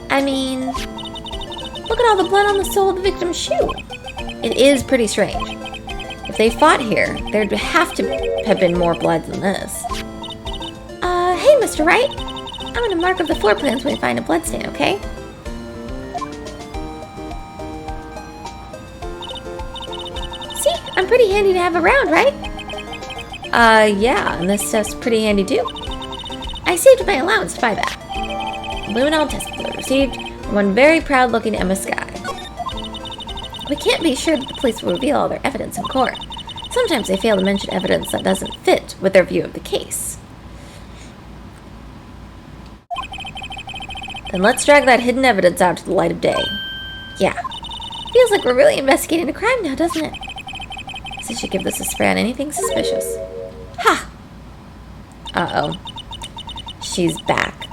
I mean, look at all the blood on the sole of the victim's shoe. It is pretty strange. If they fought here, there'd have to have been more blood than this. Hey, Mr. Wright. I'm gonna mark up the floor plans when we find a blood stain, okay? See, I'm pretty handy to have around, right? Yeah, and this stuff's pretty handy too. I saved my allowance by that. Luminol test fluid received from one very proud-looking Emma Sky. We can't be sure that the police will reveal all their evidence in court. Sometimes they fail to mention evidence that doesn't fit with their view of the case. Then let's drag that hidden evidence out to the light of day. Yeah. Feels like we're really investigating a crime now, doesn't it? So should give this a spray on anything suspicious. Ha! Uh-oh. She's back.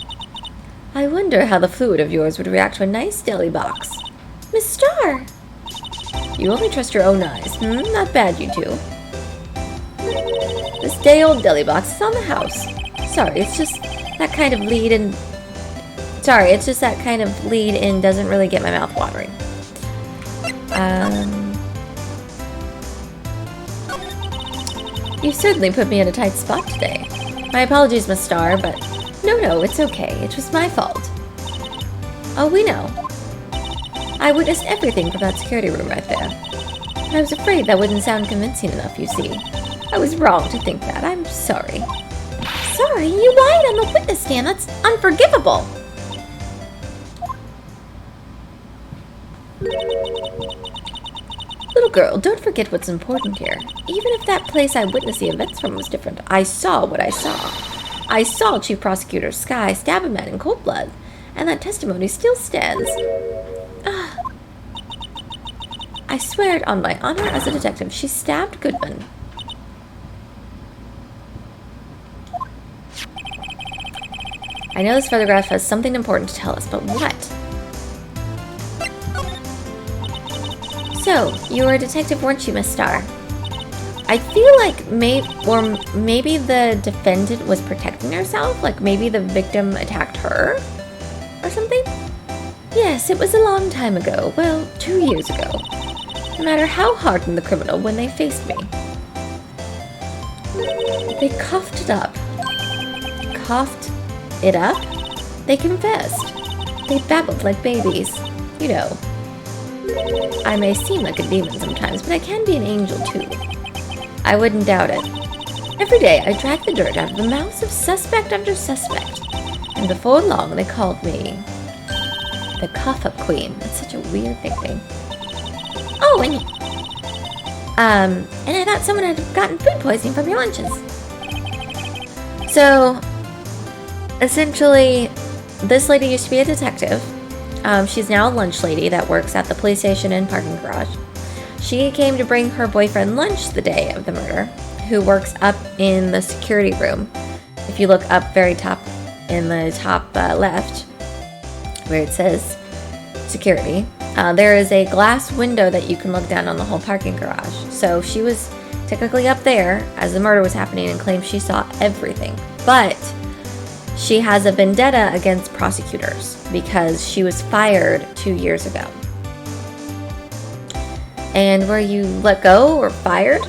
I wonder how the fluid of yours would react to a nice deli box. Miss Starr! You only trust your own eyes. Not bad, you two. This day-old deli box is on the house. Sorry, it's just that kind of lead-in doesn't really get my mouth watering. You've certainly put me in a tight spot today. My apologies, Miss Starr, but no, it's okay. It was my fault. Oh, we know. I witnessed everything from that security room right there. I was afraid that wouldn't sound convincing enough, you see. I was wrong to think that. I'm sorry. Sorry? You lied on the witness stand. That's unforgivable. Little girl, don't forget what's important here. Even if that place I witnessed the events from was different, I saw what I saw. I saw Chief Prosecutor Sky stab a man in cold blood, and that testimony still stands. I swear it on my honor as a detective, she stabbed Goodman. I know this photograph has something important to tell us, but what? So, you were a detective, weren't you, Miss Starr? I feel like maybe the defendant was protecting herself, like maybe the victim attacked her or something? Yes, it was a long time ago, well, 2 years ago. No matter how hardened the criminal when they faced me. They coughed it up. Coughed it up? They confessed. They babbled like babies. You know. I may seem like a demon sometimes, but I can be an angel too. I wouldn't doubt it. Every day I drag the dirt out of the mouths of suspect after suspect, and before long they called me the Cough-Up Queen. That's such a weird nickname. Oh, and I thought someone had gotten food poisoning from your lunches. So, essentially, this lady used to be a detective. She's now a lunch lady that works at the police station and parking garage. She came to bring her boyfriend lunch the day of the murder, who works up in the security room. If you look up very top in the top left, where it says security, there is a glass window that you can look down on the whole parking garage. So she was technically up there as the murder was happening and claims she saw everything. But she has a vendetta against prosecutors because she was fired 2 years ago. And were you let go or fired?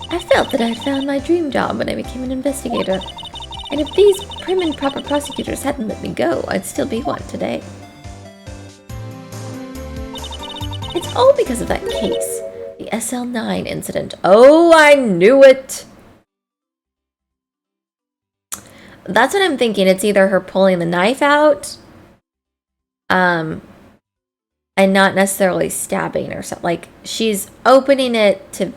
I felt that I had found my dream job when I became an investigator. And if these prim and proper prosecutors hadn't let me go, I'd still be one today. It's all because of that case, the SL9 incident. Oh, I knew it! That's what I'm thinking. It's either her pulling the knife out, and not necessarily stabbing or something. Like, she's opening it to,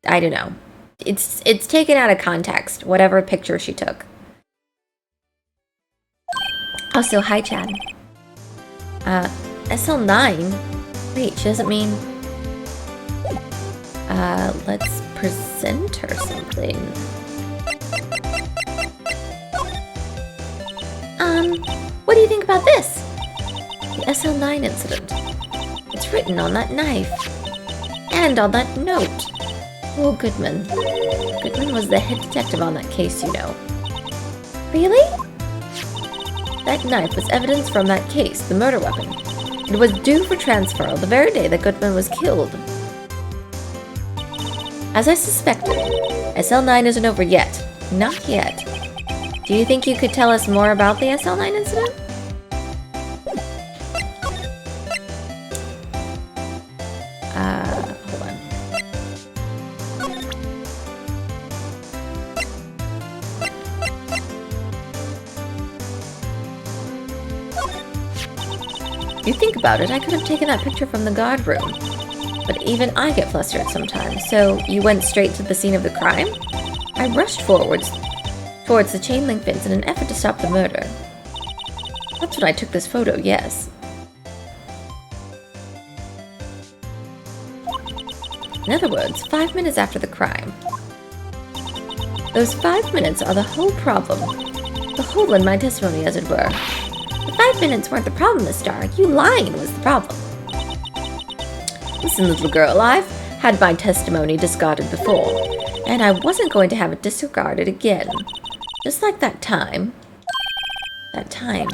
I don't know. It's taken out of context, whatever picture she took. Also, hi, Chad. SL9? Wait, she doesn't mean... let's present her something. What do you think about this? The SL9 incident. It's written on that knife. And on that note. Oh, Goodman. Goodman was the head detective on that case, you know. Really? That knife was evidence from that case, the murder weapon. It was due for transfer the very day that Goodman was killed. As I suspected, SL9 isn't over yet. Not yet. Do you think you could tell us more about the SL9 incident? Hold on. If you think about it, I could have taken that picture from the guard room. But even I get flustered sometimes, so you went straight to the scene of the crime? I rushed forwards towards the chain link fence in an effort to stop the murder. That's when I took this photo, yes. In other words, 5 minutes after the crime. Those 5 minutes are the whole problem. The hole in my testimony, as it were. The 5 minutes weren't the problem, Miss Stark. You lying was the problem. Listen, little girl, I've had my testimony discarded before, and I wasn't going to have it disregarded again. Just like that time. That time.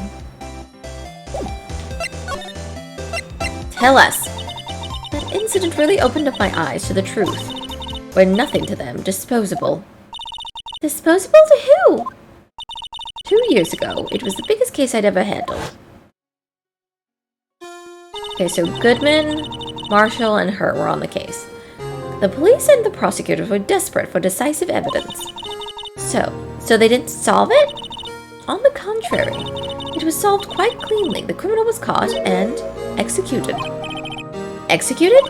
Tell us. That incident really opened up my eyes to the truth. We're nothing to them, disposable. Disposable to who? 2 years ago, it was the biggest case I'd ever handled. Okay, so Goodman, Marshall, and her were on the case. The police and the prosecutors were desperate for decisive evidence. So they didn't solve it? On the contrary, it was solved quite cleanly. The criminal was caught and executed. Executed?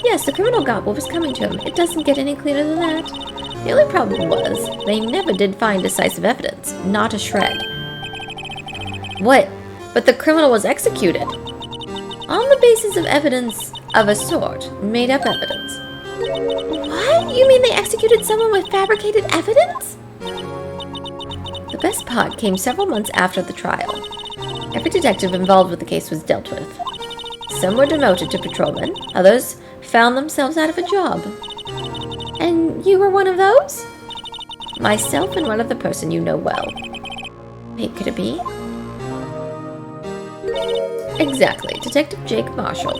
Yes, the criminal got what was coming to him. It doesn't get any clearer than that. The only problem was, they never did find decisive evidence. Not a shred. What? But the criminal was executed. On the basis of evidence of a sort. Made up evidence. What? You mean they executed someone with fabricated evidence? The best part came several months after the trial. Every detective involved with the case was dealt with. Some were demoted to patrolmen, others found themselves out of a job. And you were one of those? Myself and one other person you know well. Wait, could it be? Exactly, Detective Jake Marshall.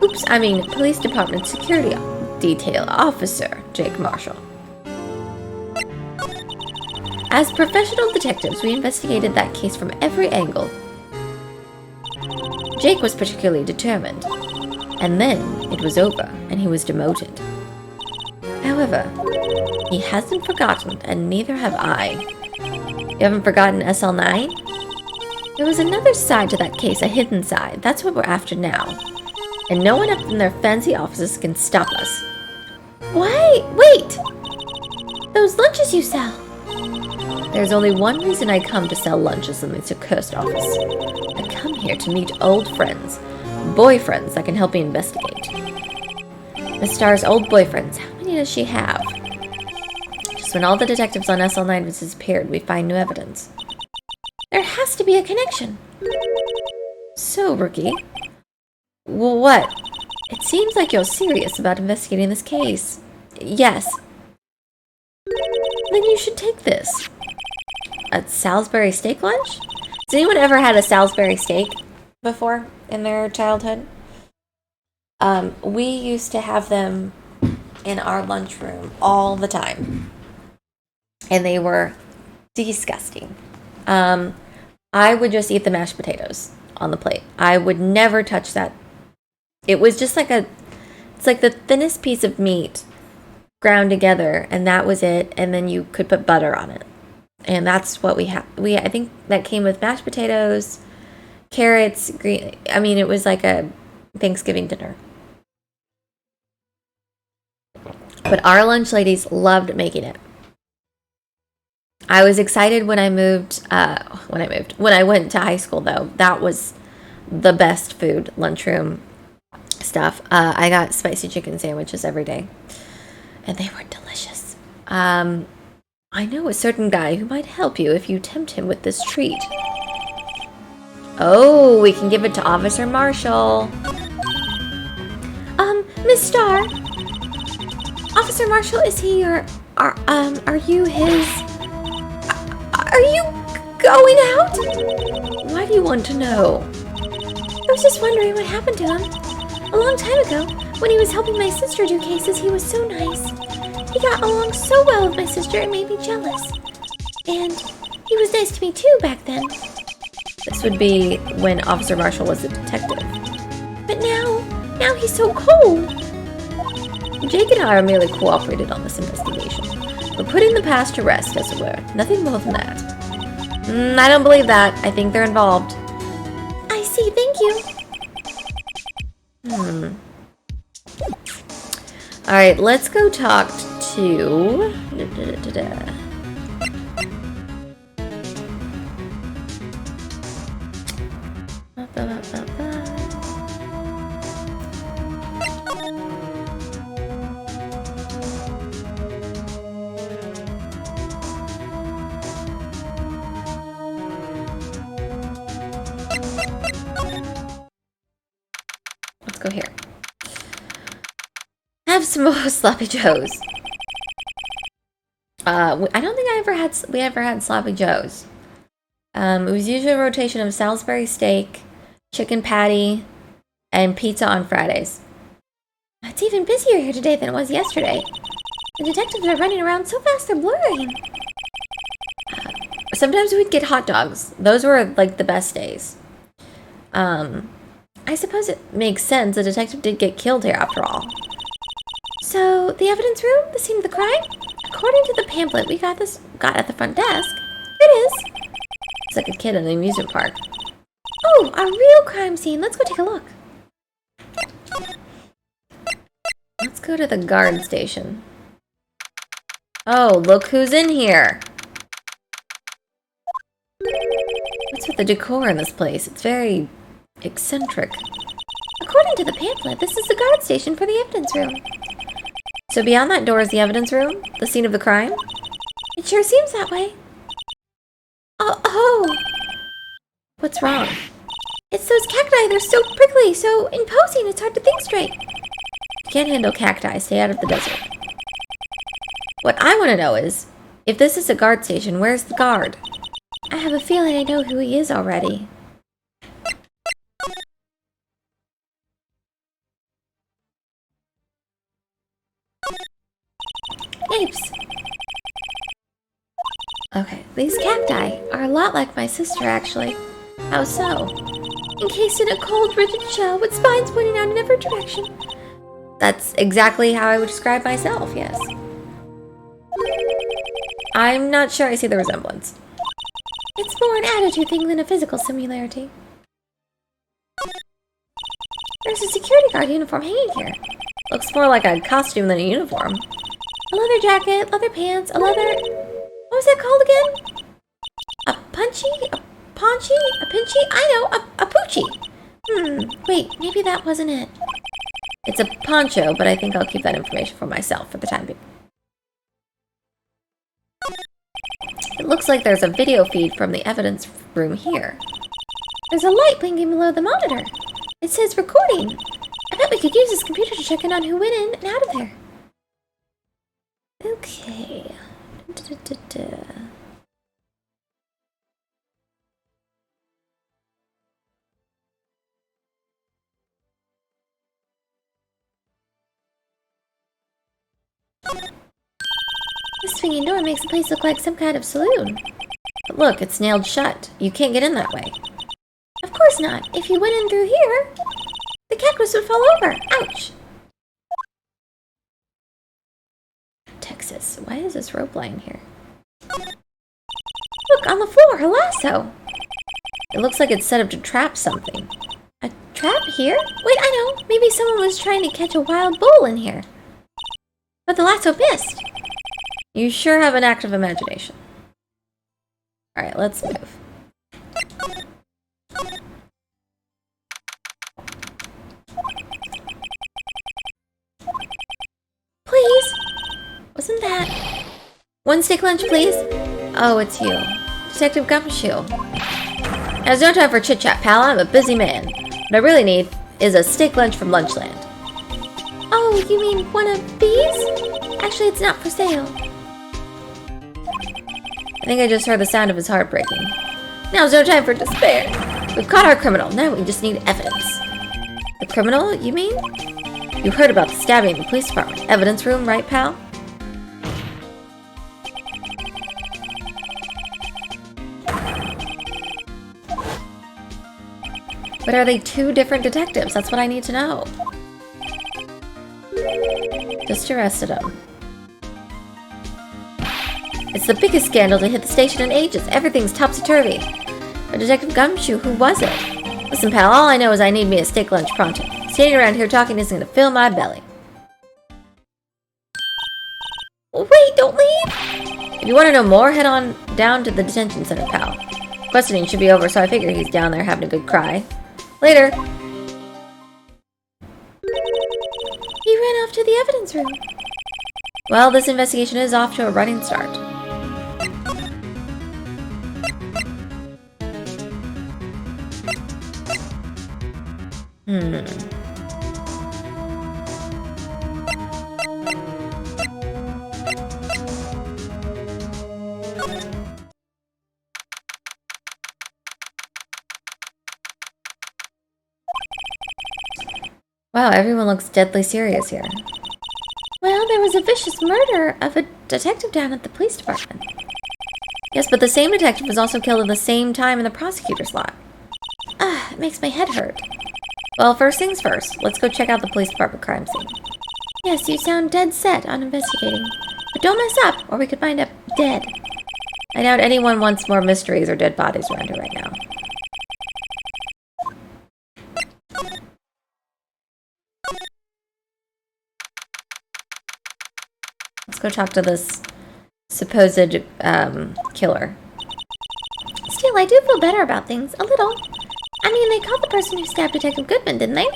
Oops, I mean Police Department Security Detail Officer Jake Marshall. As professional detectives, we investigated that case from every angle. Jake was particularly determined. And then it was over, and he was demoted. However, he hasn't forgotten, and neither have I. You haven't forgotten SL9? There was another side to that case, a hidden side. That's what we're after now. And no one up in their fancy offices can stop us. Wait! Those lunches you sell. There's only one reason I come to sell lunches in this accursed office. I come here to meet old friends. Boyfriends that can help me investigate. Miss Starr's old boyfriends, how many does she have? Just when all the detectives on SL9 was disappeared, we find new evidence. There has to be a connection. So, Rookie. Well, what? It seems like you're serious about investigating this case. Yes. Then you should take this. A Salisbury steak lunch? Has anyone ever had a Salisbury steak before in their childhood? We used to have them in our lunchroom all the time. And they were disgusting. I would just eat the mashed potatoes on the plate. I would never touch that. It was just like it's like the thinnest piece of meat ground together, and that was it. And then you could put butter on it. And that's what we had. I think that came with mashed potatoes, carrots, green. I mean, it was like a Thanksgiving dinner. But our lunch ladies loved making it. I was excited when I went to high school, though. That was the best food, lunchroom stuff. I got spicy chicken sandwiches every day, and they were delicious. I know a certain guy who might help you if you tempt him with this treat. Oh, we can give it to Officer Marshall. Miss Starr. Officer Marshall, is he your... Are you his... Are you going out? Why do you want to know? I was just wondering what happened to him. A long time ago, when he was helping my sister do cases, he was so nice. He got along so well with my sister, it made me jealous. And he was nice to me too back then. This would be when Officer Marshall was a detective. But now he's so cold. Jake and I are merely cooperated on this investigation. We're putting the past to rest, as it were. Nothing more than that. I don't believe that. I think they're involved. I see, thank you. Alright, let's go talk to... Let's go here. Have some more sloppy joes. I don't think we ever had sloppy joes. It was usually a rotation of Salisbury steak, chicken patty, and pizza on Fridays. It's even busier here today than it was yesterday. The detectives are running around so fast they're blurring. Sometimes we'd get hot dogs. Those were like the best days. I suppose it makes sense. The detective did get killed here after all. So, the evidence room? The scene of the crime? According to the pamphlet we got at the front desk, here it is. It's like a kid in an amusement park. Oh, a real crime scene. Let's go take a look. Let's go to the guard station. Oh, look who's in here. What's with the decor in this place? It's very eccentric. According to the pamphlet, this is the guard station for the evidence room. So beyond that door is the evidence room? The scene of the crime? It sure seems that way. Oh! What's wrong? It's those cacti. They're so prickly, so imposing, it's hard to think straight. You can't handle cacti. Stay out of the desert. What I want to know is, if this is a guard station, where's the guard? I have a feeling I know who he is already. Apes. Okay, these cacti are a lot like my sister, actually. How so? Encased in a cold, rigid shell with spines pointing out in every direction. That's exactly how I would describe myself, yes. I'm not sure I see the resemblance. It's more an attitude thing than a physical similarity. There's a security guard uniform hanging here. Looks more like a costume than a uniform. A leather jacket, leather pants, a leather... What was that called again? A punchy? A paunchy? A pinchy? I know, a poochie. Wait, maybe that wasn't it. It's a poncho, but I think I'll keep that information for myself for the time being. It looks like there's a video feed from the evidence room here. There's a light blinking below the monitor. It says recording. I bet we could use this computer to check in on who went in and out of there. Okay. This swinging door makes the place look like some kind of saloon. But look, it's nailed shut. You can't get in that way. Of course not. If you went in through here, the cactus would fall over. Ouch! Texas, why is this rope lying here? Look, on the floor, a lasso. It looks like it's set up to trap something. A trap here? Wait, I know. Maybe someone was trying to catch a wild bull in here. But the lasso missed. You sure have an active imagination. Alright, let's move. Please? Wasn't that... One steak lunch, please? Oh, it's you. Detective Gumshoe. There's no time for chit-chat, pal. I'm a busy man. What I really need is a steak lunch from Lunchland. Oh, you mean one of these? Actually, it's not for sale. I think I just heard the sound of his heart breaking. Now's no time for despair. We've caught our criminal. Now we just need evidence. The criminal, you mean? You heard about the stabbing in the police department. Evidence room, right, pal? But are they two different detectives? That's what I need to know. Just arrested him. It's the biggest scandal to hit the station in ages. Everything's topsy-turvy. But Detective Gumshoe, who was it? Listen, pal, all I know is I need me a steak lunch pronto. Standing around here talking isn't gonna fill my belly. Wait, don't leave! If you want to know more, head on down to the detention center, pal. Questioning should be over, so I figure he's down there having a good cry. Later. He ran off to the evidence room. Well, this investigation is off to a running start. Wow, everyone looks deadly serious here. Well, there was a vicious murder of a detective down at the police department. Yes, but the same detective was also killed at the same time in the prosecutor's lot. It makes my head hurt. Well, first things first, let's go check out the police department crime scene. Yes, you sound dead set on investigating. But don't mess up, or we could wind up dead. I doubt anyone wants more mysteries or dead bodies around here right now. Let's go talk to this supposed killer. Still, I do feel better about things, a little. I mean, they caught the person who stabbed Detective Goodman, didn't they?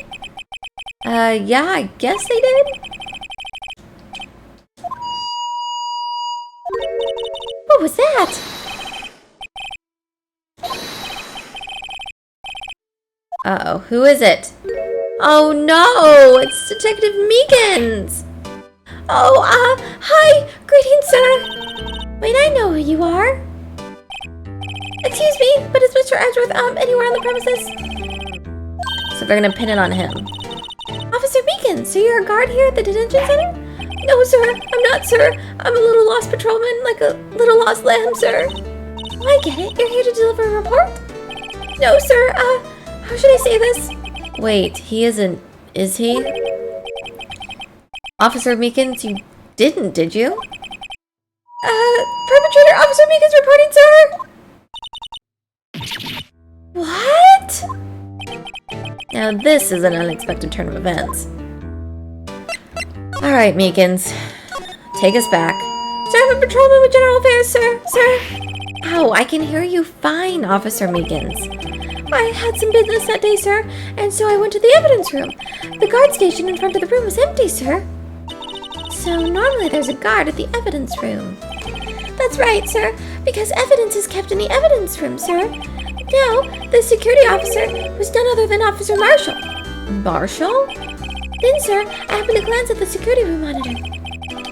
Yeah, I guess they did. What was that? Uh-oh, who is it? Oh no, it's Detective Meekins! Oh, hi! Greetings, sir! Wait, I know who you are. Excuse me, but is Mr. Edgeworth, anywhere on the premises? So they're gonna pin it on him. Officer Meekins, so you're a guard here at the detention center? No, sir, I'm not, sir. I'm a little lost patrolman, like a little lost lamb, sir. Oh, I get it. You're here to deliver a report? No, sir, how should I say this? Wait, he isn't, is he? Officer Meekins, you didn't, did you? Perpetrator Officer Meekins reporting, sir! What? Now this is an unexpected turn of events. Alright, Meekins. Take us back. Sir, I'm a patrolman with General Affairs, sir. Sir. Ow, I can hear you fine, Officer Meekins. I had some business that day, sir, and so I went to the evidence room. The guard station in front of the room was empty, sir. So normally there's a guard at the evidence room. That's right, sir, because evidence is kept in the evidence room, sir. Now, the security officer was none other than Officer Marshall. Marshall? Then, sir, I happened to glance at the security room monitor.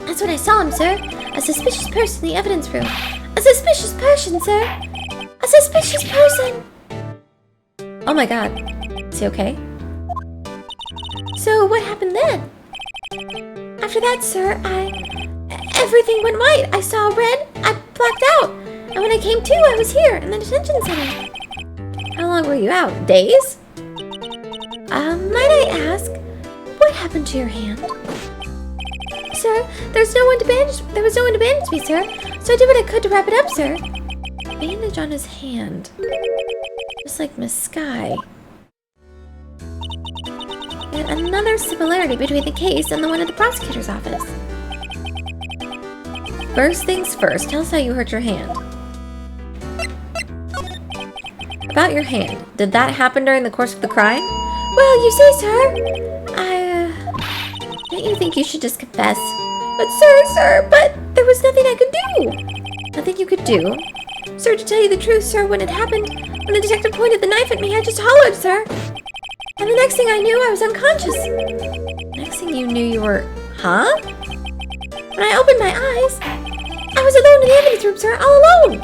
That's when I saw him, sir. A suspicious person in the evidence room. A suspicious person, sir. A suspicious person. Oh my god. Is he okay? So what happened then? After that, sir, everything went white. I saw red. I blacked out. And when I came to, I was here in the detention center. How long were you out? Days? Might I ask, what happened to your hand? Sir, there was no one to bandage me, sir. So I did what I could to wrap it up, sir. Bandage on his hand. Just like Miss Sky. Yet another similarity between the case and the one at the prosecutor's office. First things first, tell us how you hurt your hand. About your hand, did that happen during the course of the crime? Well, you say, sir. Don't you think you should just confess? But but there was nothing I could do. Nothing you could do? Sir, to tell you the truth, sir, when it happened, when the detective pointed the knife at me, I just hollered, sir. And the next thing I knew, I was unconscious. Next thing you knew, you were... Huh? When I opened my eyes, I was alone in the evidence room, sir, all alone.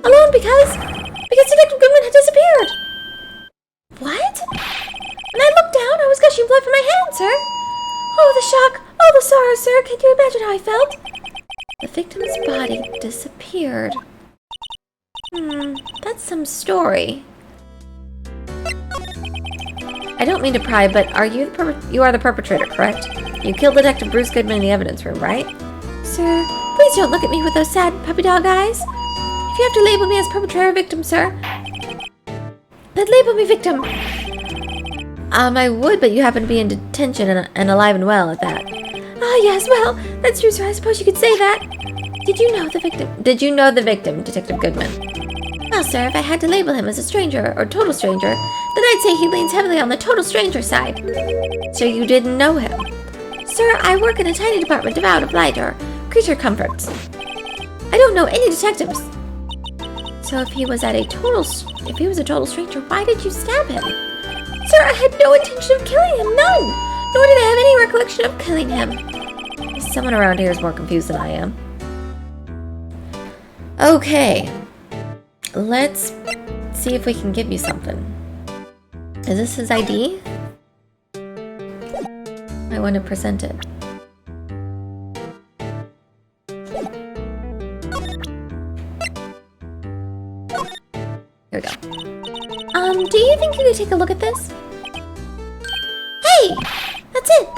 Alone because Detective Goodman had disappeared. What? When I looked down, I was gushing blood from my hand, sir. Oh, the shock. Oh, the sorrow, sir. Can you imagine how I felt? The victim's body disappeared. That's some story. I don't mean to pry, but are you the perpetrator, correct? You killed Detective Bruce Goodman in the evidence room, right? Sir, please don't look at me with those sad puppy dog eyes. If you have to label me as perpetrator or victim, sir, then label me victim. I would, but you happen to be in detention and alive and well at that. Ah, yes, well, that's true, sir. I suppose you could say that. Did you know the victim, Detective Goodman? Well, sir, if I had to label him as a stranger or total stranger, then I'd say he leans heavily on the total stranger side. So you didn't know him? Sir, I work in a tiny department devoid of light or creature comforts. I don't know any detectives. So if he was a total stranger, why did you stab him? Sir, I had no intention of killing him, none! Nor did I have any recollection of killing him. Someone around here is more confused than I am. Okay. Let's see if we can give you something. Is this his ID? I want to present it. Here we go. Do you think you could take a look at this? Hey! That's it!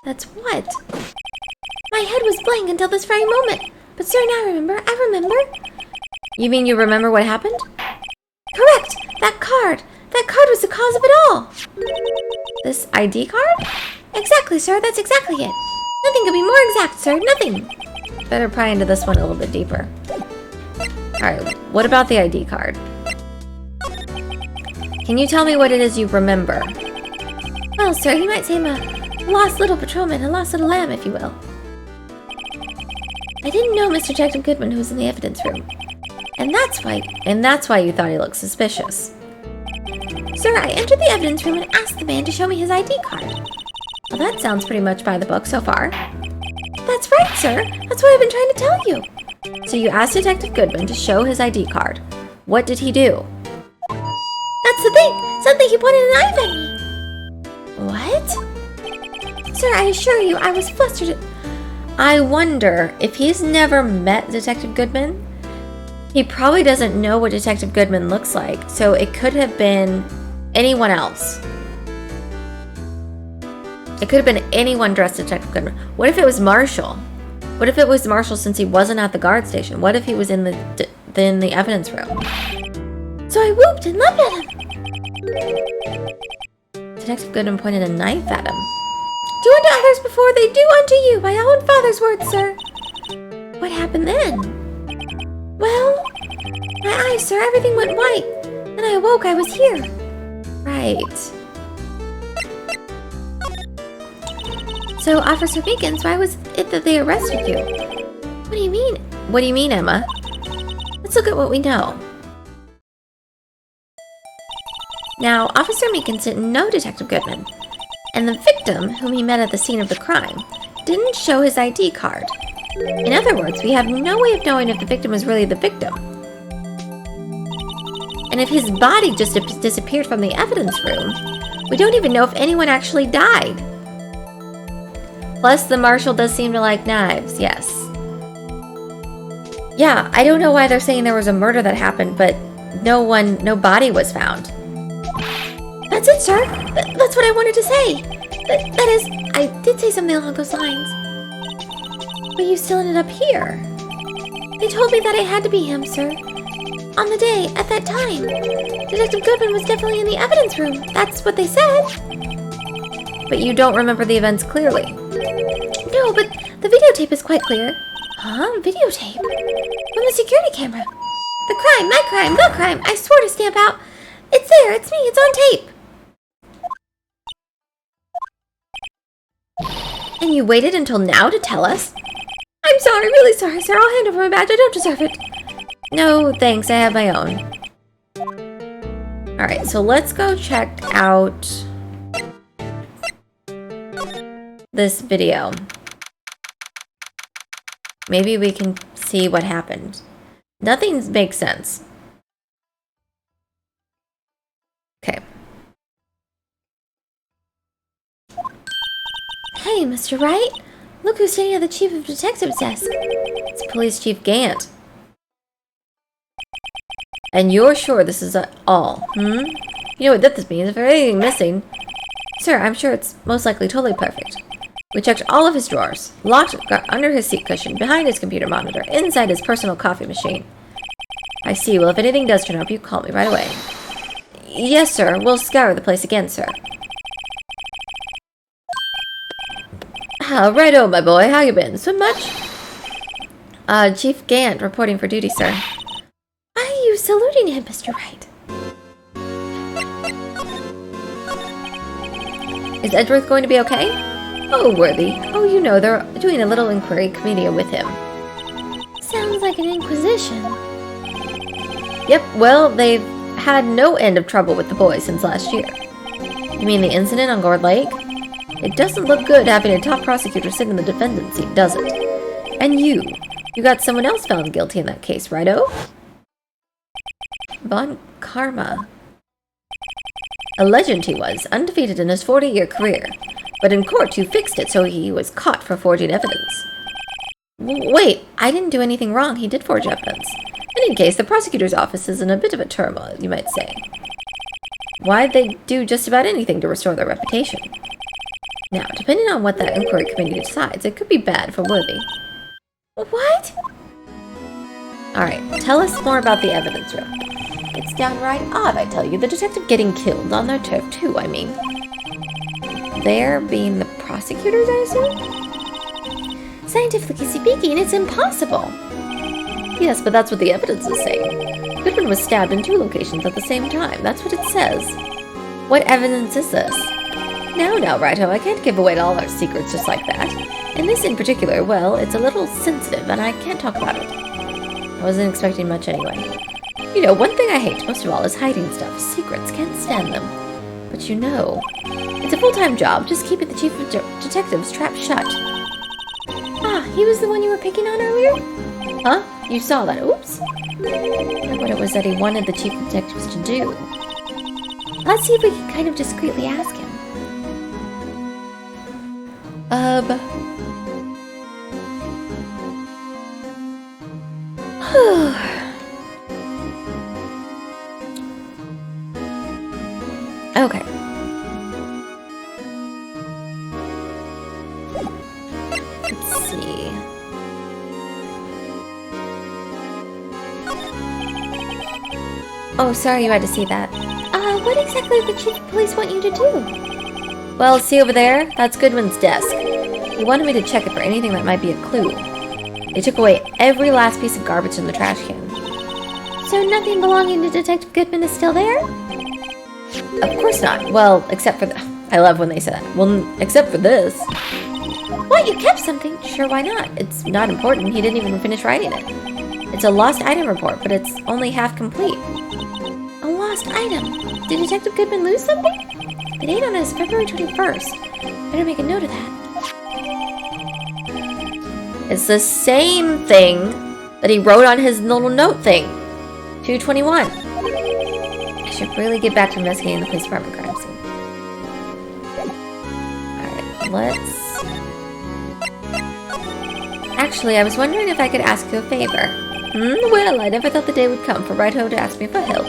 That's what? My head was blank until this very moment. But sir, now I remember. You mean you remember what happened? Correct! That card was the cause of it all! This ID card? Exactly, sir, that's exactly it. Nothing could be more exact, sir, nothing. Better pry into this one a little bit deeper. Alright, what about the ID card? Can you tell me what it is you remember? Well, sir, you might say I'm a lost little patrolman, a lost little lamb, if you will. I didn't know Mr. Detective Goodman, who was in the evidence room. And that's why you thought he looked suspicious. Sir, I entered the evidence room and asked the man to show me his ID card. Well, that sounds pretty much by the book so far. That's right, sir. That's what I've been trying to tell you. So you asked Detective Goodman to show his ID card. What did he do? That's the thing! Suddenly he pointed a knife at me! What? Sir, I assure you, I was flustered. I wonder if he's never met Detective Goodman. He probably doesn't know what Detective Goodman looks like, so it could have been anyone else. It could have been anyone dressed as Detective Goodman. What if it was Marshall? What if it was Marshall since he wasn't at the guard station? What if he was in the evidence room? So I whooped and leapt at him. Detective Goodman pointed a knife at him. Do unto others before they do unto you, by our own father's words, sir. What happened then? Well, my eyes, sir, everything went white. Then I awoke, I was here. Right. So, Officer Meekins, why was it that they arrested you? What do you mean? What do you mean, Emma? Let's look at what we know. Now, Officer Meekins didn't know Detective Goodman, and the victim, whom he met at the scene of the crime, didn't show his ID card. In other words, we have no way of knowing if the victim was really the victim. And if his body just disappeared from the evidence room, we don't even know if anyone actually died. Plus, the marshal does seem to like knives, yes. Yeah, I don't know why they're saying there was a murder that happened, but no body was found. That's it, sir. That's what I wanted to say. That is, I did say something along those lines. But you still ended up here. They told me that it had to be him, sir. On the day, at that time. Detective Goodman was definitely in the evidence room. That's what they said. But you don't remember the events clearly. No, but the videotape is quite clear. Huh? Videotape? From the security camera. The crime, my crime, the crime. I swore to stamp out. It's there, it's me, it's on tape. And you waited until now to tell us? I'm sorry, really sorry, sir. I'll hand over my badge. I don't deserve it. No, thanks. I have my own. Alright, so let's go check out this video. Maybe we can see what happened. Nothing makes sense. Okay. Hey, Mr. Wright. Look who's sitting at the Chief of Detectives desk. It's Police Chief Gant. And you're sure this is all, You know what this means. If there's anything missing... Sir, I'm sure it's most likely totally perfect. We checked all of his drawers, locked under his seat cushion, behind his computer monitor, inside his personal coffee machine. I see. Well, if anything does turn up, you call me right away. Yes, sir. We'll scour the place again, sir. Righto, my boy. How you been? Swim much? Chief Gant reporting for duty, sir. Why are you saluting him, Mr. Wright? Is Edgeworth going to be okay? Oh, Worthy. Oh, you know, they're doing a little inquiry committee with him. Sounds like an inquisition. Yep, well, they've had no end of trouble with the boys since last year. You mean the incident on Gourd Lake? It doesn't look good having a top prosecutor sit in the defendant's seat, does it? And you got someone else found guilty in that case, righto? Von Karma. A legend he was, undefeated in his 40-year career. But in court, you fixed it so he was caught for forging evidence. Wait, I didn't do anything wrong. He did forge evidence. In any case, the prosecutor's office is in a bit of a turmoil, you might say. Why'd they do just about anything to restore their reputation? Now, depending on what that inquiry committee decides, it could be bad for Worthy. What? Alright, tell us more about the evidence room. It's downright odd, I tell you. The detective getting killed on their turf, too, I mean. They're being the prosecutors, I assume? Scientifically speaking, it's impossible. Yes, but that's what the evidence is saying. Goodman was stabbed in 2 locations at the same time. That's what it says. What evidence is this? Now, Righto, I can't give away all our secrets just like that. And this in particular, well, it's a little sensitive, and I can't talk about it. I wasn't expecting much anyway. You know, one thing I hate most of all is hiding stuff. Secrets, can't stand them. But you know, it's a full-time job, just keeping the chief of detectives trapped shut. Ah, he was the one you were picking on earlier? Huh? You saw that? Oops. I wonder what it was that he wanted the chief of detectives to do. Let's see if we can kind of discreetly ask him. Okay. Let's see. Oh, sorry you had to see that. What exactly did the chief of police want you to do? Well, see over there? That's Goodman's desk. He wanted me to check it for anything that might be a clue. They took away every last piece of garbage in the trash can. So nothing belonging to Detective Goodman is still there? Of course not. Well, except for I love when they say that. Well, except for this. What? You kept something? Sure, why not? It's not important. He didn't even finish writing it. It's a lost item report, but it's only half complete. A lost item? Did Detective Goodman lose something? The date on it is February 21st. Better make a note of that. It's the same thing that he wrote on his little note thing. 2/21. I should really get back to investigating the police department crime scene. Alright, let's... Actually, I was wondering if I could ask you a favor. Well, I never thought the day would come for Righto to ask me for help.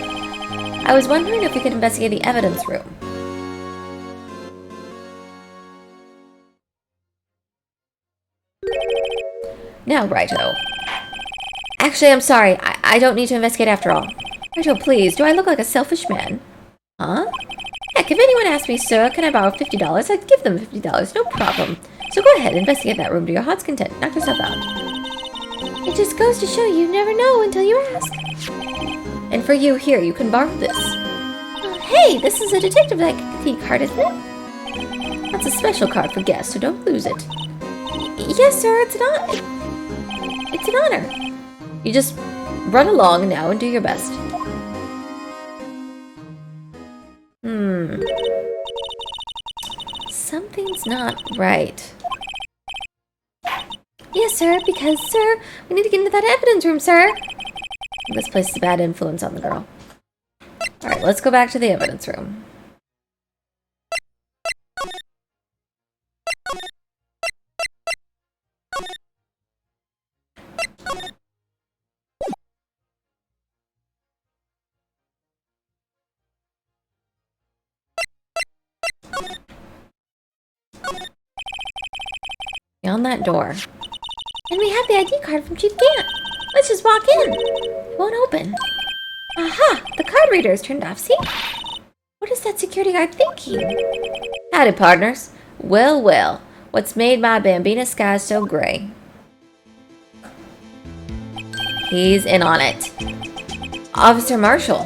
I was wondering if we could investigate the evidence room. Now, Righto. Actually, I'm sorry. I don't need to investigate after all. Righto, please. Do I look like a selfish man? Huh? Heck, if anyone asked me, sir, can I borrow $50? I'd give them $50. No problem. So go ahead, investigate that room to your heart's content. Knock yourself out. It just goes to show you never know until you ask. And for you, here, you can borrow this. Hey, this is a detective ID card, isn't it? That's a special card for guests, so don't lose it. Yes, sir, it's an honor. You just run along now and do your best. Something's not right. Yes, sir, because, sir, we need to get into that evidence room, sir. This place is a bad influence on the girl. Alright, let's go back to the evidence room. On that door. And we have the ID card from Chief Gant. Let's just walk in. It won't open. Aha! The card reader is turned off, see? that security guard thinking? Howdy, partners. Well, well, what's made my Bambina sky so gray? He's in on it. Officer Marshall.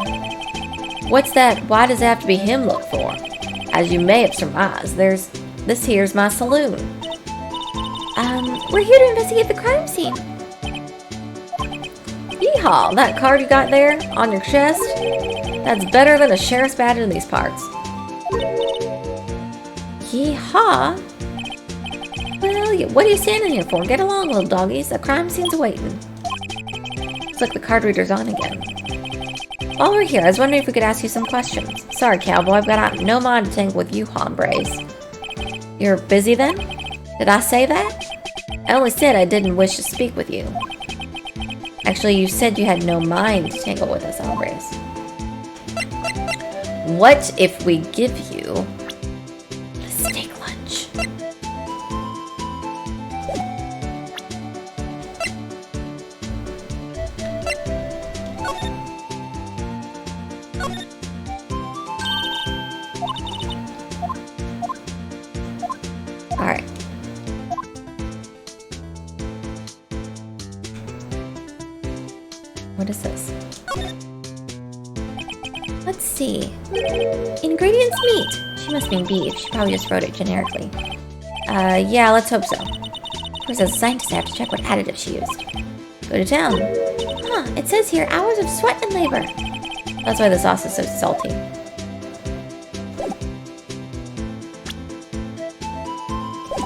What's that? Why does it have to be him look for? As you may have surmised, this here's my saloon. We're here to investigate the crime scene. Yeehaw, that card you got there on your chest? That's better than a sheriff's badge in these parts. Yeehaw? Well, what are you standing here for? Get along, little doggies. The crime scene's waiting. Looks like the card reader's on again. While we're here, I was wondering if we could ask you some questions. Sorry, cowboy, I've got no mind to tangle with you hombres. You're busy then? Did I say that? I only said I didn't wish to speak with you. Actually, you said you had no mind to tangle with us hombres. What if we give you a steak lunch? Alright. What is this? Let's see. Ingredients meat. She must mean beef. She probably just wrote it generically. Yeah, let's hope so. Of course, as a scientist, I have to check what additive she used. Go to town. Huh, it says here, hours of sweat and labor. That's why the sauce is so salty.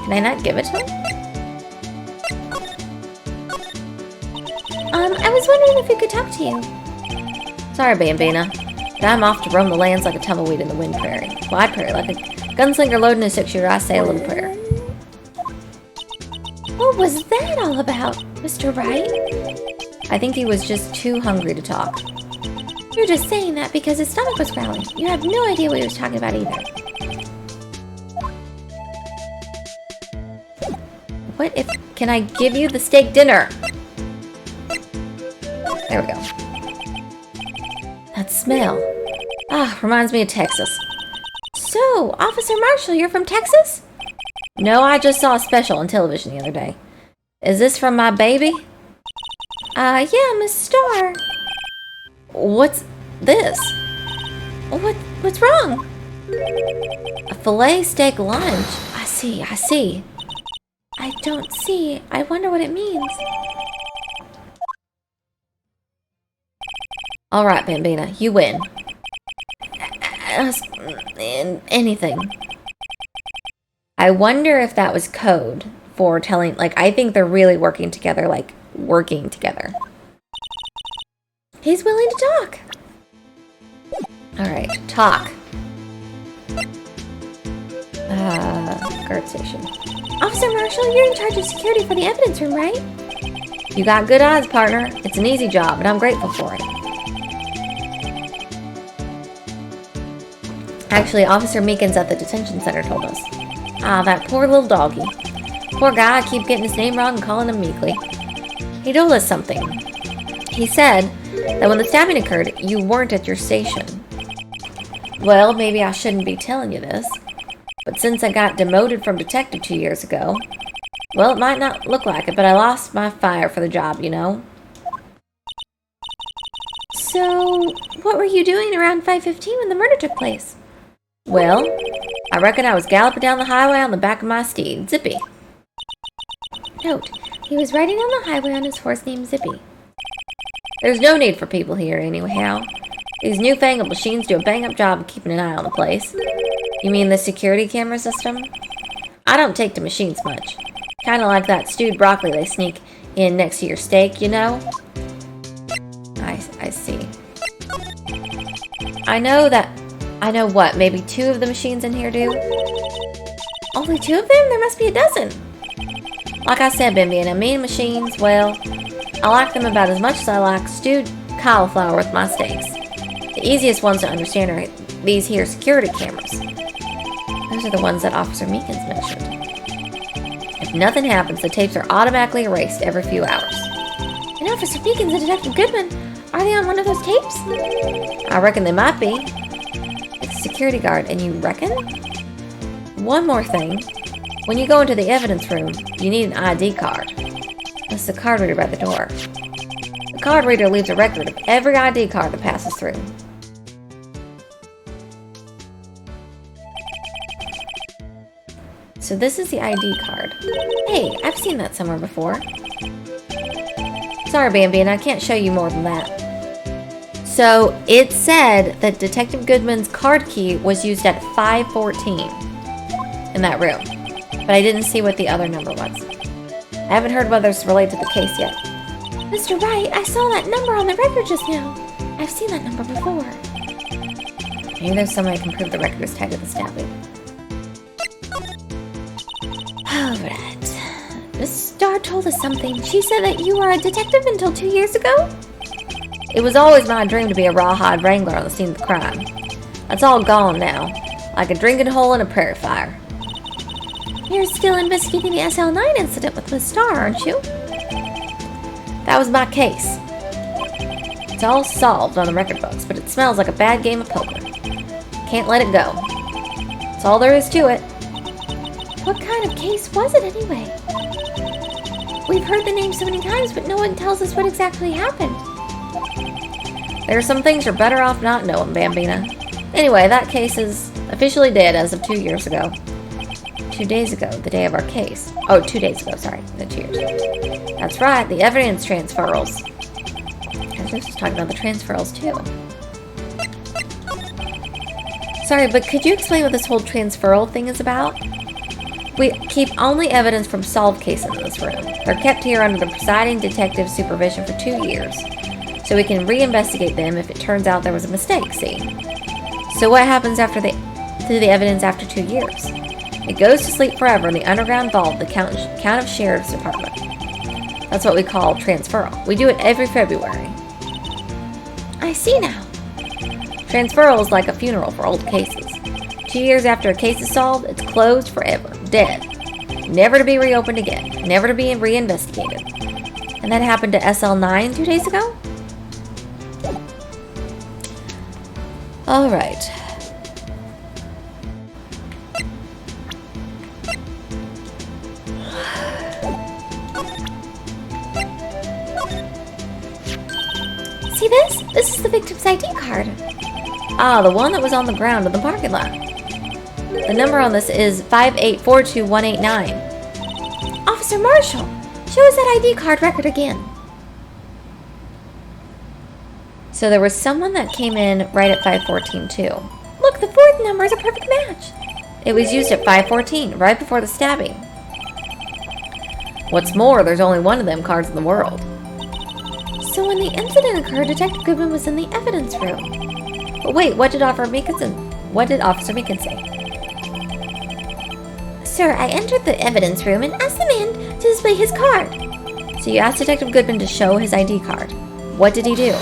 Can I not give it to him? I was wondering if we could talk to you. Sorry, Bambina, but I'm off to roam the lands like a tumbleweed in the wind prairie. Wide prairie, like a gunslinger loading a six-shooter, I say a little prayer. What was that all about, Mr. Wright? I think he was just too hungry to talk. You're just saying that because his stomach was growling. You have no idea what he was talking about either. What if... Can I give you the steak dinner? There we go. That smell. Ah, reminds me of Texas. So, Officer Marshall, you're from Texas? No, I just saw a special on television the other day. Is this from my baby? Yeah, Miss Starr. What's this? What's wrong? A filet steak lunch. I see. I don't see. I wonder what it means. Alright, Bambina, you win. Anything. I wonder if that was code for telling, like, I think they're really working together, like, working together. He's willing to talk. Alright, talk. Guard station. Officer Marshall, you're in charge of security for the evidence room, right? You got good eyes, partner. It's an easy job, and I'm grateful for it. Actually, Officer Meekins at the detention center told us. Ah, that poor little doggy. Poor guy, I keep getting his name wrong and calling him Meekly. He told us something. He said that when the stabbing occurred, you weren't at your station. Well, maybe I shouldn't be telling you this, but since I got demoted from detective 2 years ago, well, it might not look like it, but I lost my fire for the job, you know? So, what were you doing around 5:15 when the murder took place? Well, I reckon I was galloping down the highway on the back of my steed, Zippy. Note, he was riding on the highway on his horse named Zippy. There's no need for people here, anyhow. These newfangled machines do a bang-up job of keeping an eye on the place. You mean the security camera system? I don't take to machines much. Kinda like that stewed broccoli they sneak in next to your steak, you know? I see. I know what, maybe 2 of the machines in here do? Only 2 of them? There must be a dozen. Like I said, Bimby, me and machines, well, I like them about as much as I like stewed cauliflower with my steaks. The easiest ones to understand are these here security cameras. Those are the ones that Officer Meekins mentioned. If nothing happens, the tapes are automatically erased every few hours. And Officer Meekins and Detective Goodman, are they on one of those tapes? I reckon they might be. If the security guard, and you reckon? One more thing. When you go into the evidence room, you need an ID card. That's the card reader by the door. The card reader leaves a record of every ID card that passes through. So this is the ID card. Hey, I've seen that somewhere before. Sorry, Bambi, and I can't show you more than that. So it said that Detective Goodman's card key was used at 514 in that room, but I didn't see what the other number was. I haven't heard whether it's related to the case yet. Mr. Wright, I saw that number on the record just now. I've seen that number before. Maybe there's some way I can prove the record is tied to the stabbing. Alright. Miss Starr told us something. She said that you were a detective until 2 years ago? It was always my dream to be a rawhide wrangler on the scene of the crime. That's all gone now, like a drinking hole in a prairie fire. You're still investigating the SL9 incident with Miss Starr, aren't you? That was my case. It's all solved on the record books, but it smells like a bad game of poker. Can't let it go. That's all there is to it. What kind of case was it anyway? We've heard the name so many times, but no one tells us what exactly happened. There are some things you're better off not knowing, Bambina. Anyway, that case is officially dead as of 2 years ago. 2 days ago, the day of our case. Oh, 2 days ago, sorry, not 2 years. That's right, the evidence transferals. I was just talking about the transferals too. Sorry, but could you explain what this whole transferal thing is about? We keep only evidence from solved cases in this room. They're kept here under the presiding detective's supervision for 2 years, so we can reinvestigate them if it turns out there was a mistake, see? So what happens to the evidence after 2 years? It goes to sleep forever in the underground vault of the County Sheriff's Department. That's what we call transferal. We do it every February. I see now. Transferal is like a funeral for old cases. 2 years after a case is solved, it's closed forever, dead. Never to be reopened again, never to be reinvestigated. And that happened to SL9 2 days ago? Alright. See this? This is the victim's ID card. Ah, the one that was on the ground in the parking lot. The number on this is 5842189. Officer Marshall, show us that ID card record again. So there was someone that came in right at 514 too. Look, the fourth number is a perfect match. It was used at 514, right before the stabbing. What's more, there's only one of them cards in the world. So when the incident occurred, Detective Goodman was in the evidence room. But wait, what did Officer Meekin say? Sir, I entered the evidence room and asked the man to display his card. So you asked Detective Goodman to show his ID card. What did he do?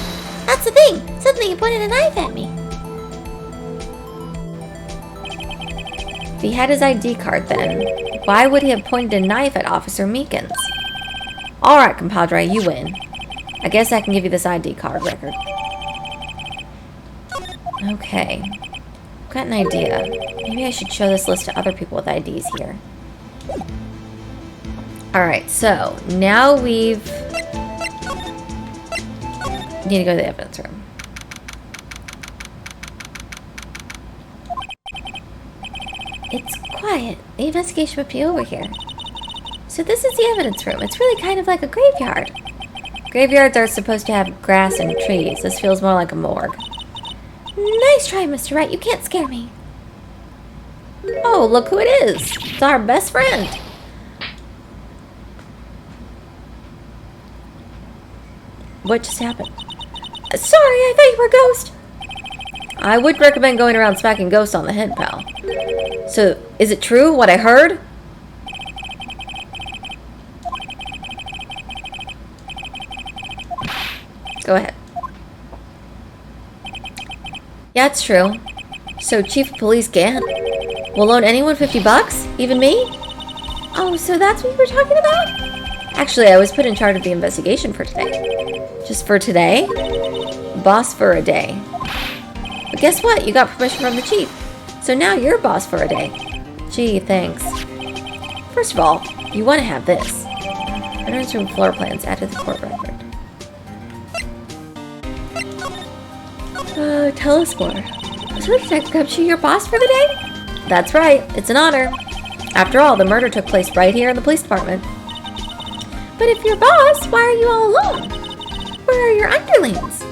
That's the thing. Suddenly he pointed a knife at me. If he had his ID card then, why would he have pointed a knife at Officer Meekins? Alright, compadre, you win. I guess I can give you this ID card record. Okay. I've got an idea. Maybe I should show this list to other people with IDs here. Alright, so now we've... need to go to the evidence room. It's quiet. The investigation would be over here. So this is the evidence room. It's really kind of like a graveyard. Graveyards are supposed to have grass and trees. This feels more like a morgue. Nice try, Mr. Wright. You can't scare me. Oh, look who it is. It's our best friend. What just happened? Sorry, I thought you were a ghost. I would recommend going around smacking ghosts on the head, pal. So, is it true what I heard? Go ahead. Yeah, it's true. So Chief of Police Gant will loan anyone $50? Even me? Oh, so that's what you were talking about? Actually, I was put in charge of the investigation for today. Just for today? Boss for a day. But guess what? You got permission from the chief. So now you're boss for a day. Gee, thanks. First of all, you want to have this. Entrance room floor plans added to the court record. Tell us more. So Detective Gumshoe your boss for the day? That's right. It's an honor. After all, the murder took place right here in the police department. But if you're boss, why are you all alone? Where are your underlings?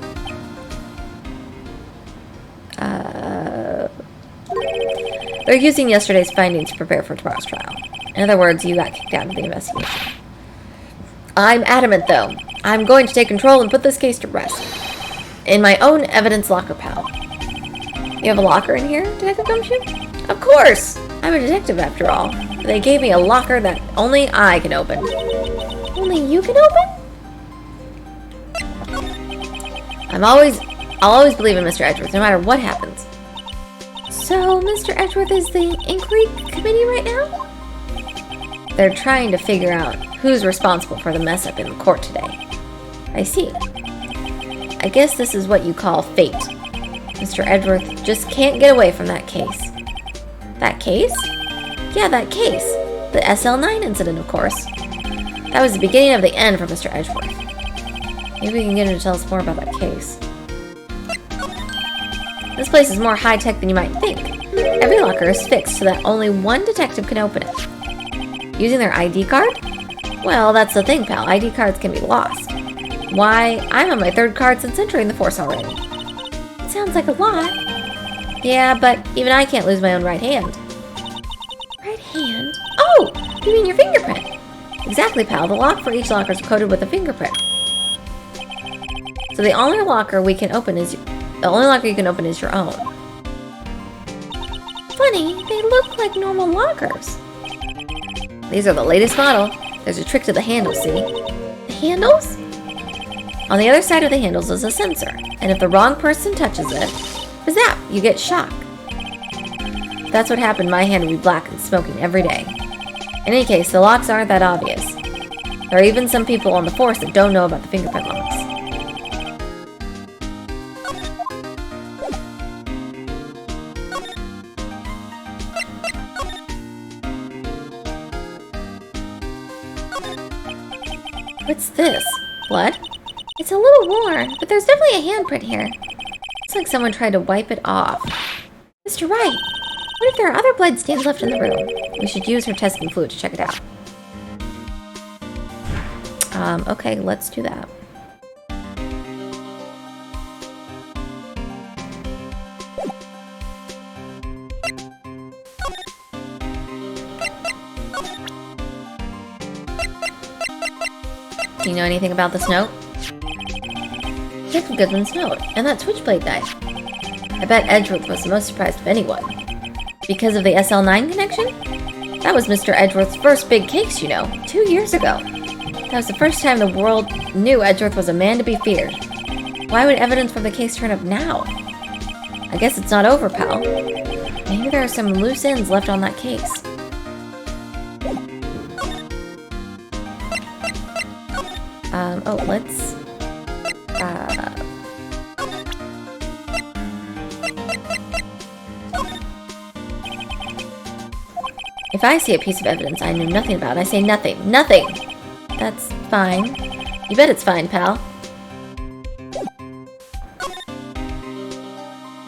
They're using yesterday's findings to prepare for tomorrow's trial. In other words, you got kicked out of the investigation. I'm adamant, though. I'm going to take control and put this case to rest. In my own evidence locker, pal. You have a locker in here, Detective Gumshoe? Of course! I'm a detective, after all. They gave me a locker that only I can open. Only you can open? I'll always believe in Mr. Edgeworth, no matter what happens. So, Mr. Edgeworth is the inquiry committee right now? They're trying to figure out who's responsible for the mess up in the court today. I see. I guess this is what you call fate. Mr. Edgeworth just can't get away from that case. That case? Yeah, that case. The SL9 incident, of course. That was the beginning of the end for Mr. Edgeworth. Maybe we can get him to tell us more about that case. This place is more high-tech than you might think. Every locker is fixed so that only one detective can open it. Using their ID card? Well, that's the thing, pal. ID cards can be lost. Why, I'm on my third card since entering the force already. It sounds like a lot. Yeah, but even I can't lose my own right hand. Right hand? Oh! You mean your fingerprint? Exactly, pal. The lock for each locker is coded with a fingerprint. So the only locker you can open is your own. Funny, they look like normal lockers. These are the latest model. There's a trick to the handle, see? The handles? On the other side of the handles is a sensor, and if the wrong person touches it, zap, you get shock. If that's what happened, my hand would be black and smoking every day. In any case, the locks aren't that obvious. There are even some people on the force that don't know about the fingerprint locks. What's this? Blood? It's a little worn, but there's definitely a handprint here. Looks like someone tried to wipe it off. Mr. Wright, what if there are other blood stains left in the room? We should use her testing fluid to check it out. Okay, let's do that. Do you know anything about this note? Detective Goodman's note, and that switchblade knife. I bet Edgeworth was the most surprised of anyone. Because of the SL9 connection? That was Mr. Edgeworth's first big case, you know, 2 years ago. That was the first time the world knew Edgeworth was a man to be feared. Why would evidence from the case turn up now? I guess it's not over, pal. Maybe there are some loose ends left on that case. Let's... If I see a piece of evidence I know nothing about, I say nothing. Nothing! That's fine. You bet it's fine, pal.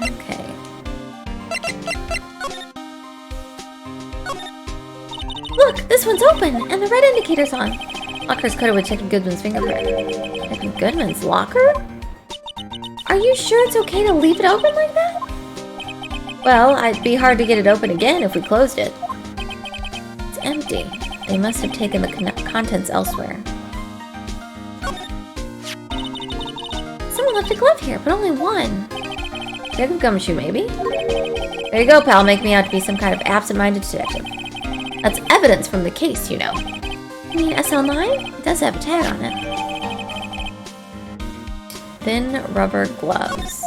Okay. Look, this one's open, and the red indicator's on. Locker's coded with Detective Goodman's fingerprint. Detective Goodman's locker? Are you sure it's okay to leave it open like that? Well, it'd be hard to get it open again if we closed it. It's empty. They must have taken the contents elsewhere. Someone left a glove here, but only one. Detective Gumshoe, maybe? There you go, pal. Make me out to be some kind of absent-minded detective. That's evidence from the case, you know. You mean SL9? It does have a tag on it. Thin rubber gloves.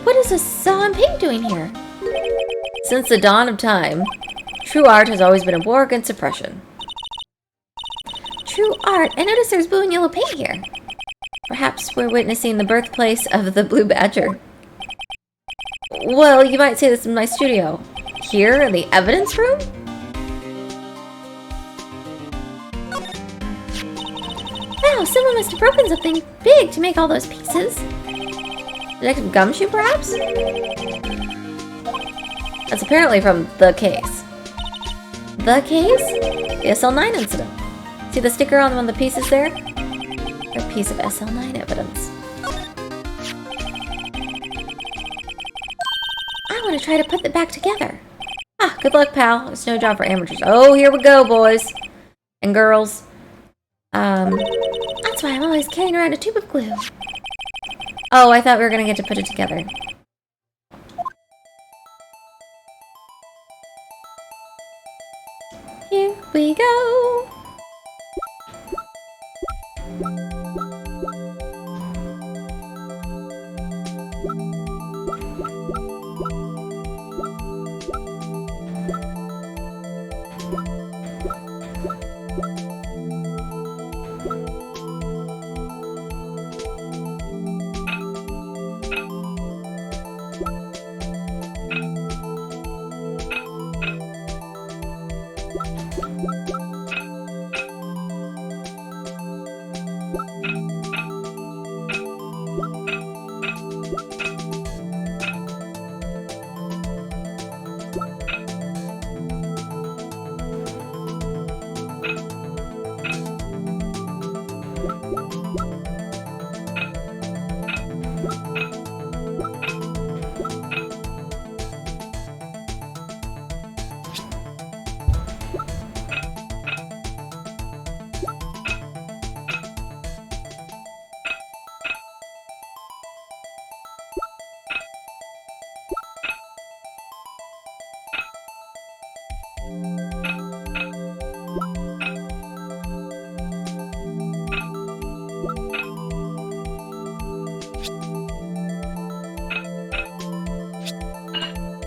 What is a saw and paint doing here? Since the dawn of time, true art has always been a war against oppression. true art. I notice there's blue and yellow paint here. Perhaps we're witnessing the birthplace of the Blue Badger. Well, you might say this in my studio. Here in the evidence room? Wow, someone must have broken something big to make all those pieces. Detective Gumshoe, perhaps? That's apparently from the case. The case? The SL9 incident. See the sticker on one of the pieces there? A piece of SL9 evidence. I want to try to put it back together. Ah, good luck, pal. It's no job for amateurs. Oh, here we go, boys. And girls. That's why I'm always carrying around a tube of glue. Oh, I thought we were gonna get to put it together. Here we go.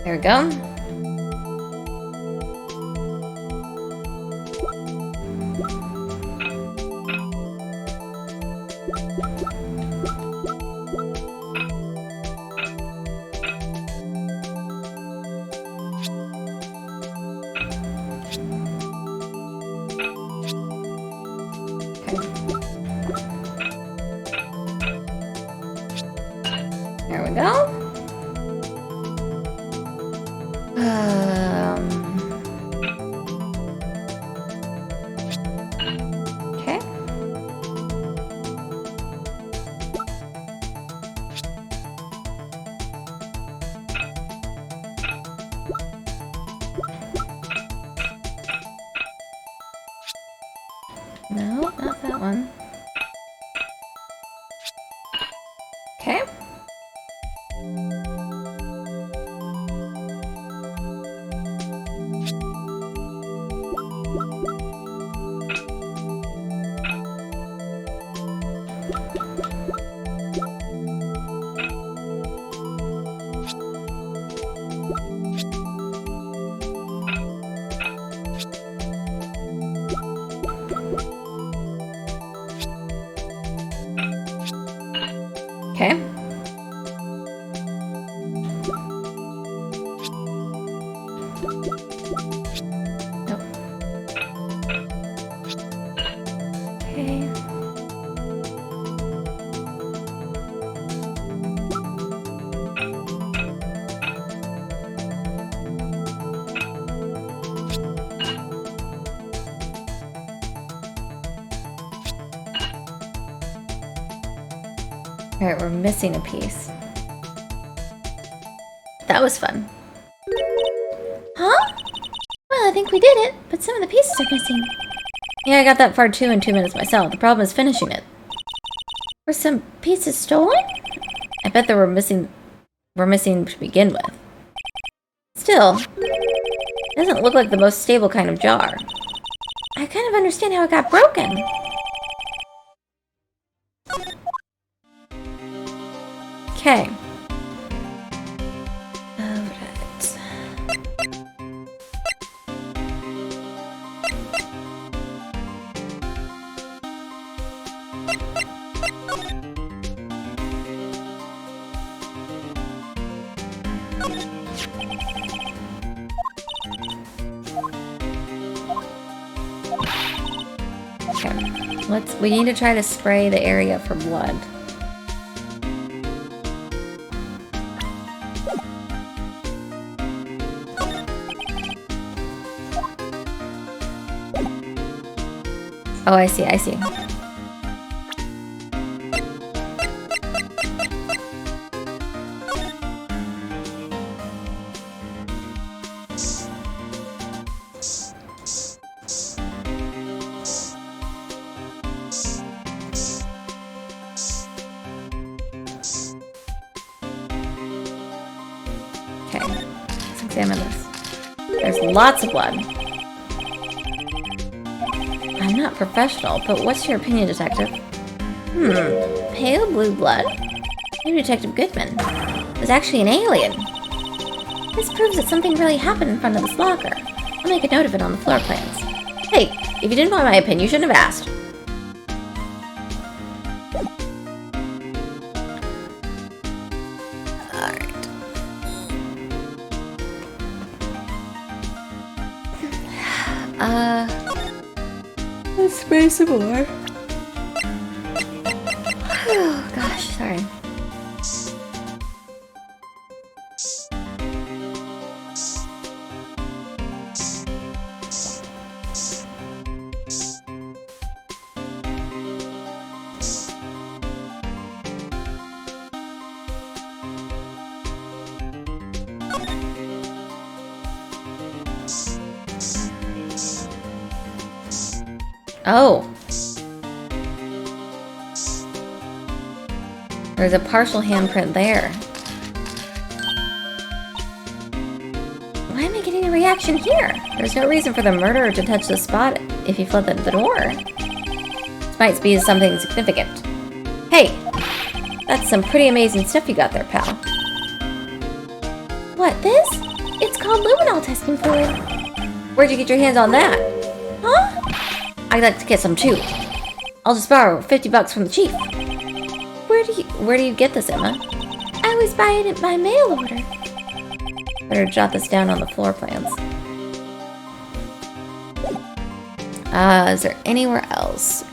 There we go. There we go. Okay. No, not that one. Okay. Okay. Nope. Okay. Alright, we're missing a piece. That was fun. Huh? Well, I think we did it, but some of the pieces are missing. Yeah, I got that far too in 2 minutes myself. The problem is finishing it. Were some pieces stolen? I bet they were missing to begin with. Still, it doesn't look like the most stable kind of jar. I kind of understand how it got broken. Okay. Alright. We need to try to spray the area for blood. Oh, I see, I see. Okay, let's examine this. There's lots of blood. I'm not professional, but what's your opinion, Detective? Pale blue blood? Maybe Detective Goodman was actually an alien. This proves that something really happened in front of this locker. I'll make a note of it on the floor plans. Hey, if you didn't want my opinion, you shouldn't have asked. Alright. Let's spray some more. Oh, gosh, sorry. Oh. There's a partial handprint there. Why am I getting a reaction here? There's no reason for the murderer to touch the spot if he fled the door. This might be something significant. Hey! That's some pretty amazing stuff you got there, pal. What, this? It's called luminol testing fluid. Where'd you get your hands on that? Huh? I'd like to get some too. I'll just borrow $50 from the chief. Where do you get this, Emma? I always buy it by mail order. Better jot this down on the floor plans. Is there anywhere else?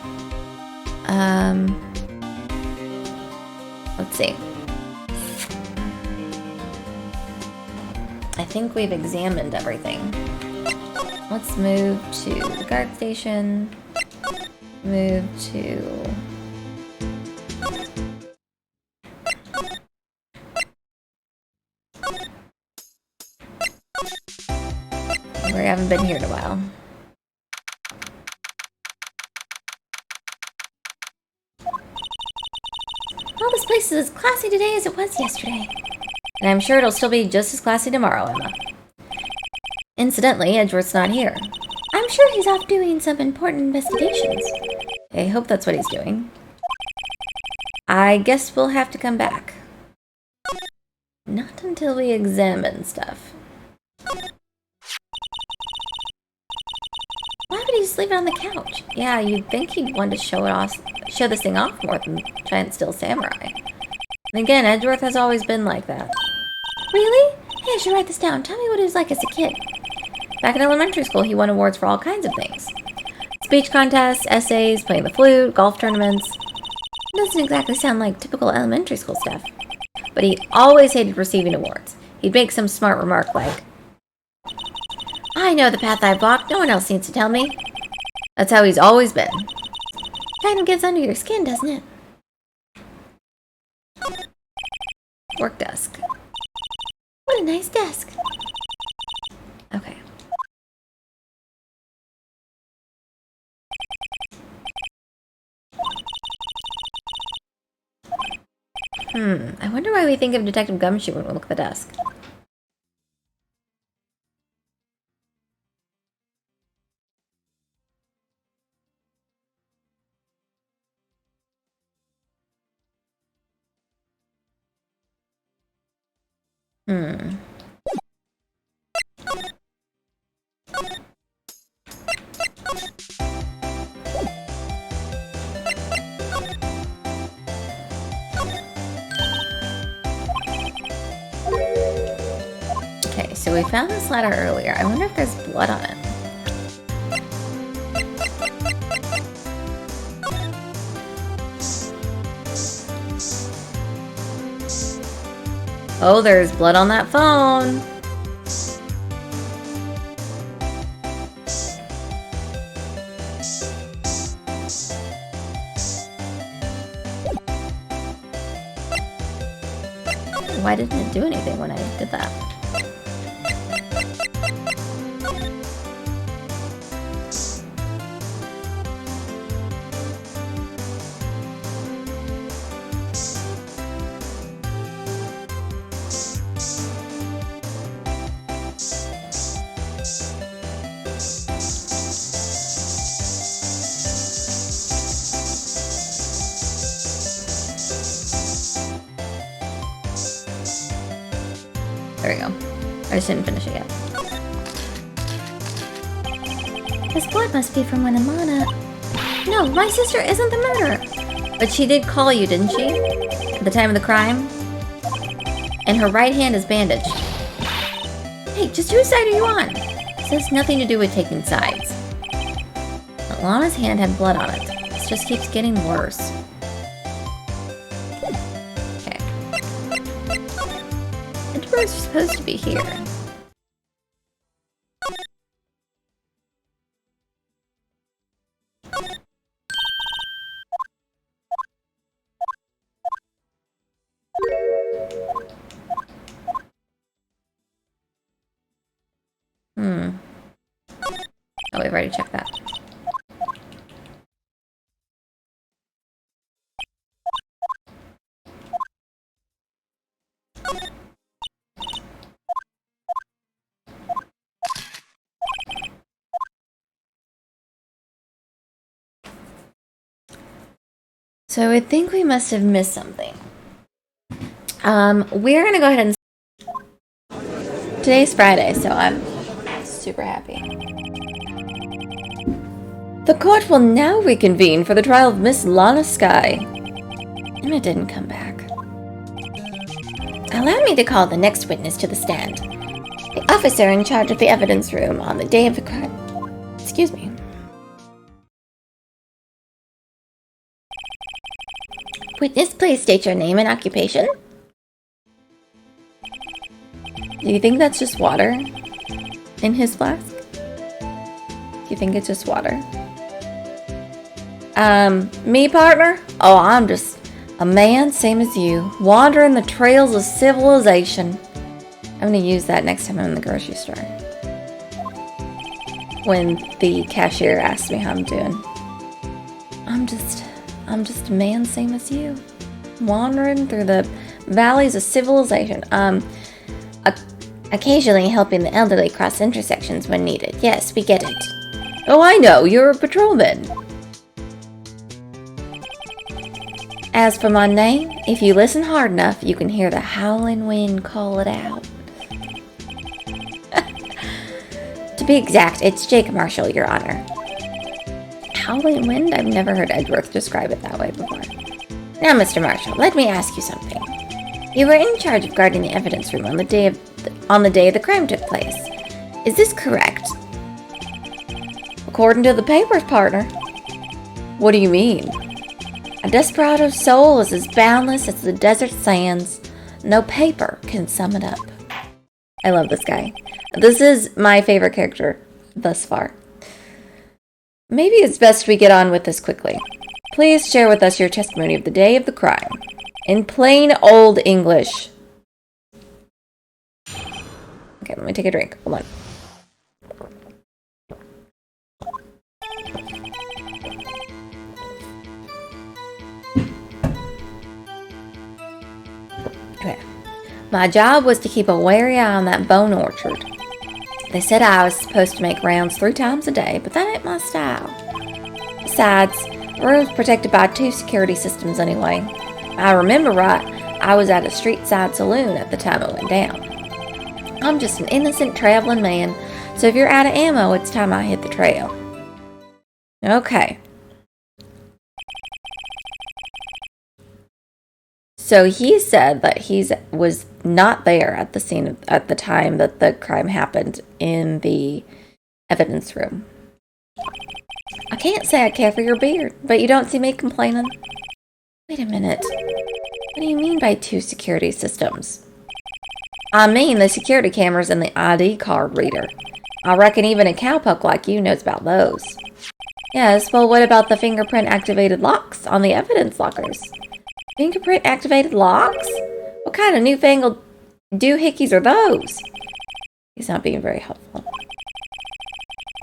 Let's see. I think we've examined everything. Let's move to the guard station. Move to... We haven't been here in a while. Well, this place is as classy today as it was yesterday. And I'm sure it'll still be just as classy tomorrow, Emma. Incidentally, Edgeworth's not here. I'm sure he's off doing some important investigations. I hope that's what he's doing. I guess we'll have to come back. Not until we examine stuff. Why would he just leave it on the couch? Yeah, you'd think he'd want to show this thing off more than try and steal samurai. And again, Edgeworth has always been like that. Really? Hey, I should write this down. Tell me what he was like as a kid. Back in elementary school, he won awards for all kinds of things. Speech contests, essays, playing the flute, golf tournaments. It doesn't exactly sound like typical elementary school stuff. But he always hated receiving awards. He'd make some smart remark like, "I know the path I've walked, no one else needs to tell me." That's how he's always been. Kind of gets under your skin, doesn't it? Work desk. What a nice desk. Okay. I wonder why we think of Detective Gumshoe when we look at the desk. Okay, so we found this letter earlier. I wonder if there's blood on it. Oh, there's blood on that phone. Why didn't it do anything when I did that? There we go. I just didn't finish it yet. This blood must be from when Amana... No, my sister isn't the murderer! But she did call you, didn't she? At the time of the crime? And her right hand is bandaged. Hey, just whose side are you on? This has nothing to do with taking sides. But Lana's hand had blood on it. This just keeps getting worse. Okay. Edward's supposed to be here. Oh, we've already checked that. So I think we must have missed something. We're gonna go ahead and... Today's Friday, so I'm super happy. The court will now reconvene for the trial of Miss Lana Skye. Emma didn't come back. Allow me to call the next witness to the stand. The officer in charge of the evidence room on the day of the crime. Excuse me. Witness, please state your name and occupation. Do you think that's just water in his flask? Do you think it's just water? Me, partner? Oh, I'm just a man, same as you, wandering the trails of civilization. I'm gonna use that next time I'm in the grocery store. When the cashier asks me how I'm doing. I'm just a man, same as you, wandering through the valleys of civilization. Occasionally helping the elderly cross intersections when needed. Yes, we get it. Oh, I know, you're a patrolman. As for my name, if you listen hard enough, you can hear the howling wind call it out. To be exact, it's Jake Marshall, Your Honor. Howling wind? I've never heard Edgeworth describe it that way before. Now, Mr. Marshall, let me ask you something. You were in charge of guarding the evidence room on the day the crime took place. Is this correct? According to the papers, partner. What do you mean? A desperado's soul is as boundless as the desert sands. No paper can sum it up. I love this guy. This is my favorite character thus far. Maybe it's best we get on with this quickly. Please share with us your testimony of the day of the crime. In plain old English. Okay, let me take a drink. Hold on. Okay. My job was to keep a wary eye on that bone orchard. They said I was supposed to make rounds 3 times a day, but that ain't my style. Besides, the room's protected by 2 security systems anyway. If I remember right, I was at a street side saloon at the time it went down. I'm just an innocent traveling man, so if you're out of ammo, it's time I hit the trail. Okay. So he said that he was not there at the scene at the time that the crime happened in the evidence room. I can't say I care for your beard, but you don't see me complaining. Wait a minute. What do you mean by 2 security systems? I mean the security cameras and the ID card reader. I reckon even a cowpoke like you knows about those. Yes, well, what about the fingerprint-activated locks on the evidence lockers? Fingerprint-activated locks? What kind of newfangled doohickeys are those? He's not being very helpful.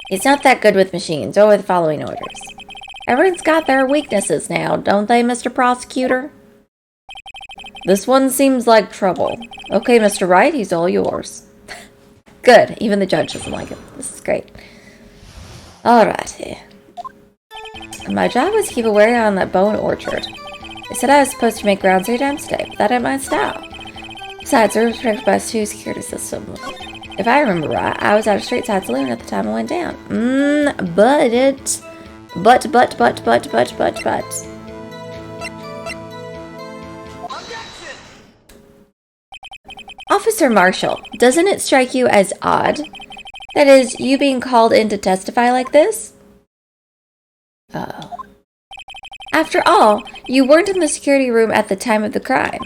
He's not that good with machines or with following orders. Everyone's got their weaknesses now, don't they, Mr. Prosecutor? This one seems like trouble. Okay, Mr. Wright, he's all yours. Good, even the judge doesn't like him. This is great. Alrighty. My job was to keep away on that bone orchard. They said I was supposed to make rounds 3 times a day, but that ain't my style. Besides, we were protected by 2 security systems. If I remember right, I was at a straight side saloon at the time I went down. But. Officer Marshall, doesn't it strike you as odd? That is, you being called in to testify like this? Uh-oh. After all, you weren't in the security room at the time of the crime.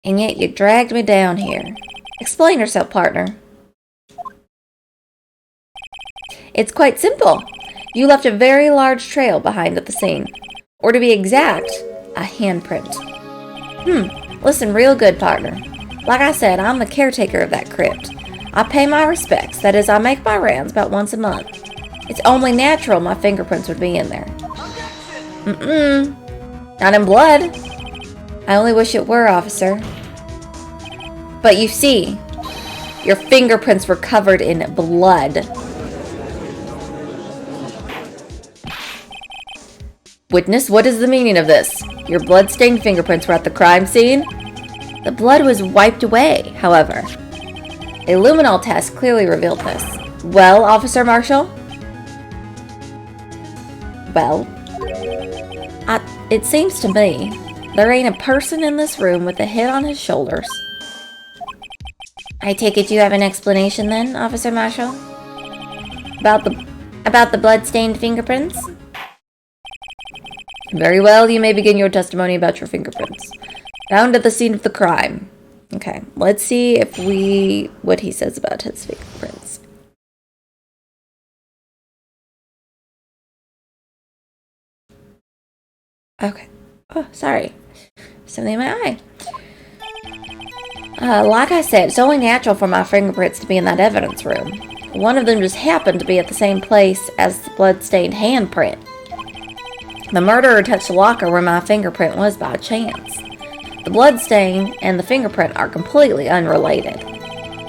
And yet you dragged me down here. Explain yourself, partner. It's quite simple. You left a very large trail behind at the scene. Or to be exact, a handprint. Listen real good, partner. Like I said, I'm the caretaker of that crypt. I pay my respects, that is, I make my rounds about once a month. It's only natural my fingerprints would be in there. Not in blood. I only wish it were, officer. But you see, your fingerprints were covered in blood. Witness, what is the meaning of this? Your blood-stained fingerprints were at the crime scene? The blood was wiped away, however. A luminol test clearly revealed this. Well, Officer Marshall? Well, it seems to me there ain't a person in this room with a head on his shoulders. I take it you have an explanation then, Officer Marshall? About the blood-stained fingerprints? Very well, you may begin your testimony about your fingerprints. Found at the scene of the crime. Okay, let's see what he says about his fingerprints. Okay. Oh, sorry. Something in my eye. Like I said, it's only natural for my fingerprints to be in that evidence room. One of them just happened to be at the same place as the blood-stained handprint. The murderer touched the locker where my fingerprint was by chance. The blood stain and the fingerprint are completely unrelated.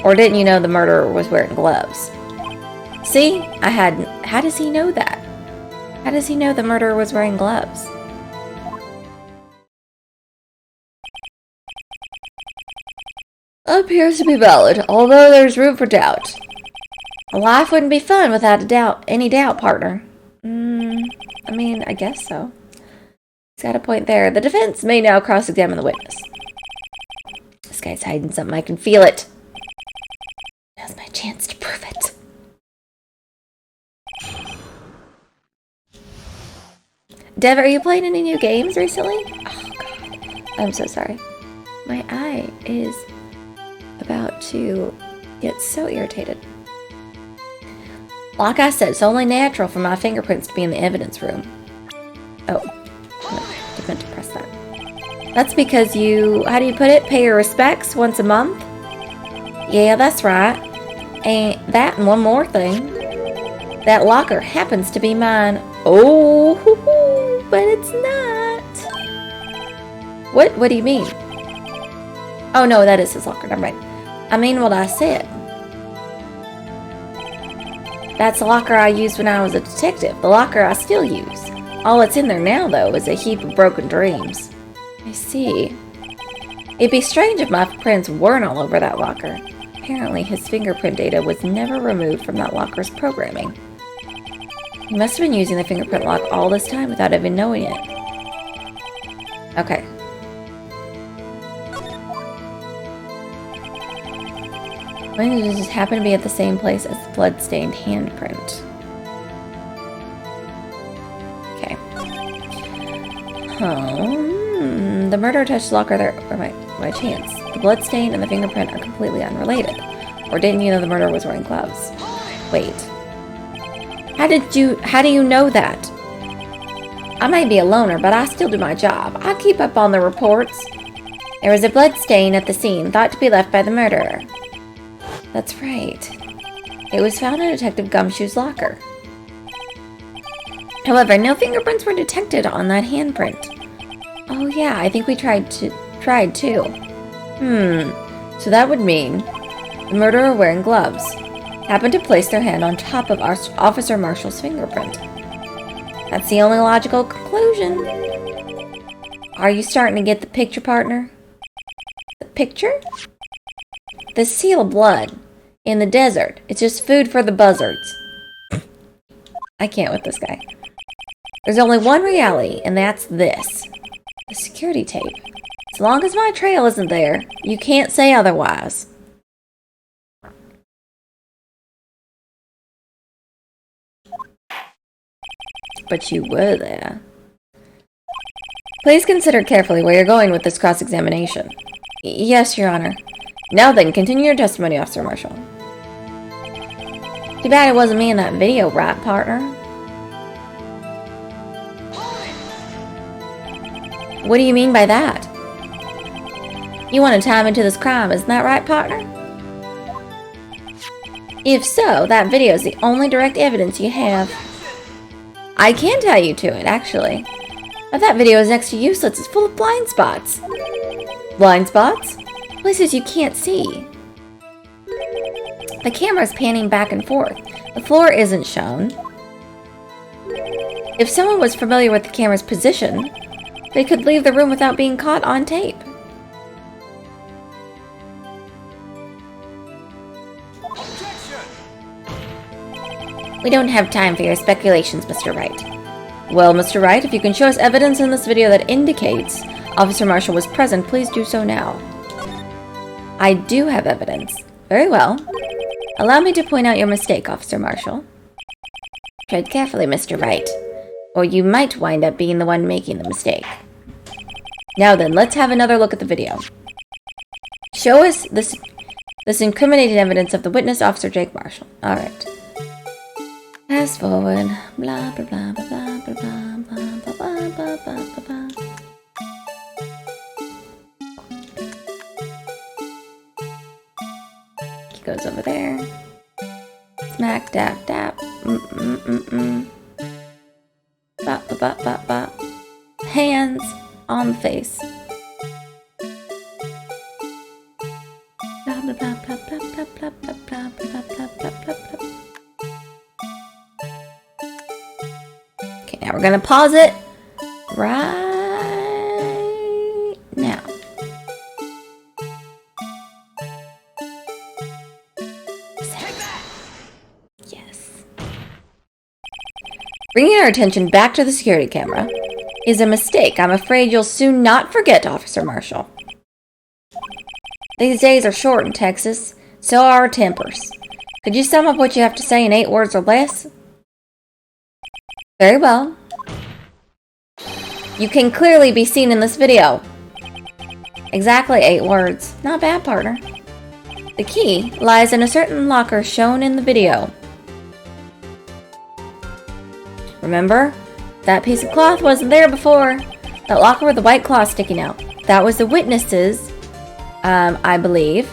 Or didn't you know the murderer was wearing gloves? See? How does he know that? How does he know the murderer was wearing gloves? Appears to be valid, although there's room for doubt. Life wouldn't be fun without any doubt, partner. I mean, I guess so. He's got a point there. The defense may now cross-examine the witness. This guy's hiding something. I can feel it. Now's my chance to prove it. Dev, are you playing any new games recently? Oh, God. I'm so sorry. My eye is about to get so irritated. Like I said, it's only natural for my fingerprints to be in the evidence room. Oh, I meant to press that. That's because you, how do you put it, pay your respects once a month? Yeah, that's right. And that and one more thing. That locker happens to be mine. Oh, but it's not. What do you mean? Oh, no, that is his locker. Never mind. I mean what I said. That's the locker I used when I was a detective. The locker I still use. All that's in there now, though, is a heap of broken dreams. I see. It'd be strange if my prints weren't all over that locker. Apparently, his fingerprint data was never removed from that locker's programming. He must have been using the fingerprint lock all this time without even knowing it. Okay. When did it just happen to be at the same place as the blood-stained handprint? Okay. The murderer touched the locker there by chance. the bloodstain and the fingerprint are completely unrelated. Or didn't you know the murderer was wearing gloves? Wait. How do you know that? I may be a loner, but I still do my job. I keep up on the reports. There was a blood stain at the scene, thought to be left by the murderer. That's right. It was found in Detective Gumshoe's locker. However, no fingerprints were detected on that handprint. Oh yeah, I think we tried too. So that would mean the murderer wearing gloves happened to place their hand on top of Officer Marshall's fingerprint. That's the only logical conclusion. Are you starting to get the picture, partner? The picture? The seal of blood in the desert. It's just food for the buzzards. I can't with this guy. There's only one reality, and that's this. The security tape. As long as my trail isn't there, you can't say otherwise. But you were there. Please consider carefully where you're going with this cross-examination. Yes, Your Honor. Now then, continue your testimony, Officer Marshall. Too bad it wasn't me in that video, right, partner? What do you mean by that? You want to tie him into this crime, isn't that right, partner? If so, that video is the only direct evidence you have. I can tie you to it, actually. But that video is next to useless. It's full of blind spots. Blind spots? Places you can't see. The camera is panning back and forth. The floor isn't shown. If someone was familiar with the camera's position, they could leave the room without being caught on tape. We don't have time for your speculations, Mr. Wright. Well, Mr. Wright, if you can show us evidence in this video that indicates Officer Marshall was present, please do so now. I do have evidence. Very well. Allow me to point out your mistake, Officer Marshall. Tread carefully, Mr. Wright, or you might wind up being the one making the mistake. Now then, let's have another look at the video. Show us this incriminating evidence of the witness, Officer Jake Marshall. Alright. Fast forward. Blah, blah, blah, blah, blah, blah, blah, blah, blah, blah, blah, blah. He goes over there. Smack, dap, dap. Bop, bop, bop, bop, bop. Hands on the face. Blah, blah, blah, blah, blah, blah, blah, blah, blah, blah, blah, blah, blah. Okay, now we're gonna pause it right now. Yes. Bringing our attention back to the security camera is a mistake I'm afraid you'll soon not forget, Officer Marshall. These days are short in Texas, so are our tempers. Could you sum up what you have to say in 8 words or less? Very well. You can clearly be seen in this video. Exactly 8 words. Not bad, partner. The key lies in a certain locker shown in the video. Remember? That piece of cloth wasn't there before. That locker with the white cloth sticking out. That was the witnesses, I believe.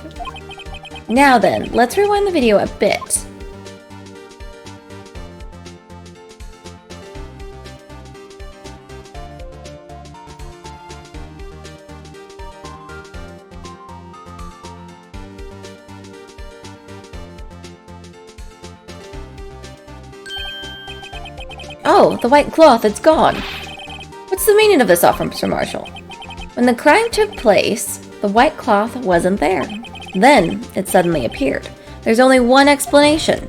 Now then, let's rewind the video a bit. Oh, the white cloth, it's gone. What's the meaning of this, Officer Marshall? When the crime took place, the white cloth wasn't there. Then, it suddenly appeared. There's only one explanation.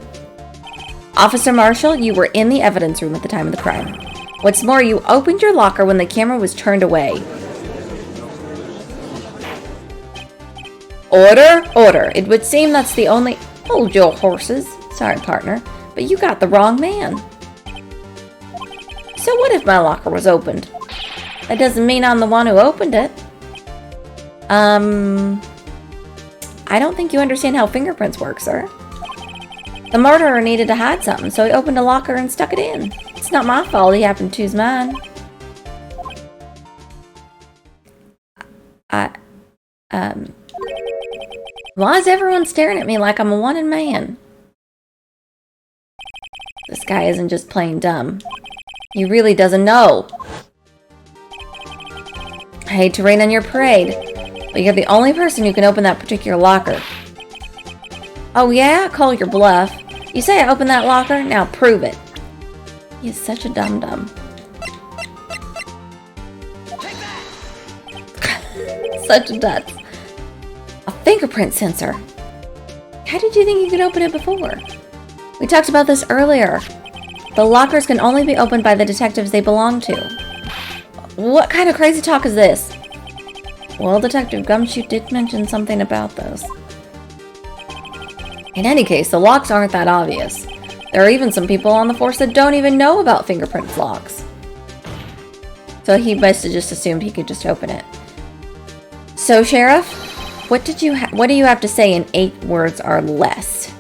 Officer Marshall, you were in the evidence room at the time of the crime. What's more, you opened your locker when the camera was turned away. Order, order. It would seem that's the only... Hold your horses. Sorry, partner, but you got the wrong man. So what if my locker was opened? That doesn't mean I'm the one who opened it. I don't think you understand how fingerprints work, sir. The murderer needed to hide something, so he opened a locker and stuck it in. It's not my fault he happened to choose mine. Why is everyone staring at me like I'm a wanted man? This guy isn't just plain dumb. He really doesn't know. I hate to rain on your parade, but you're the only person who can open that particular locker. Oh yeah? Call your bluff. You say I opened that locker? Now prove it. He's such a dum-dum. Such a dutz. A fingerprint sensor. How did you think you could open it before? We talked about this earlier. The lockers can only be opened by the detectives they belong to. What kind of crazy talk is this? Well, Detective Gumshoe did mention something about this. In any case, the locks aren't that obvious. There are even some people on the force that don't even know about fingerprint locks. So he must have just assumed he could just open it. So, Sheriff, what do you have to say in 8 words or less?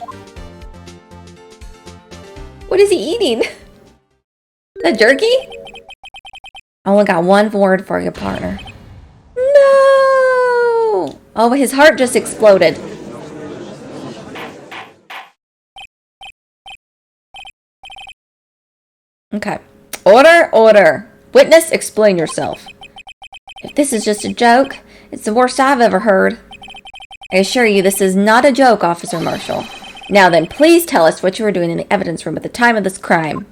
What is he eating? The jerky? I only got one word for you, partner. No! Oh, his heart just exploded. Okay. Order, order. Witness, explain yourself. If this is just a joke, it's the worst I've ever heard. I assure you this is not a joke, Officer Marshall. Now then, please tell us what you were doing in the evidence room at the time of this crime.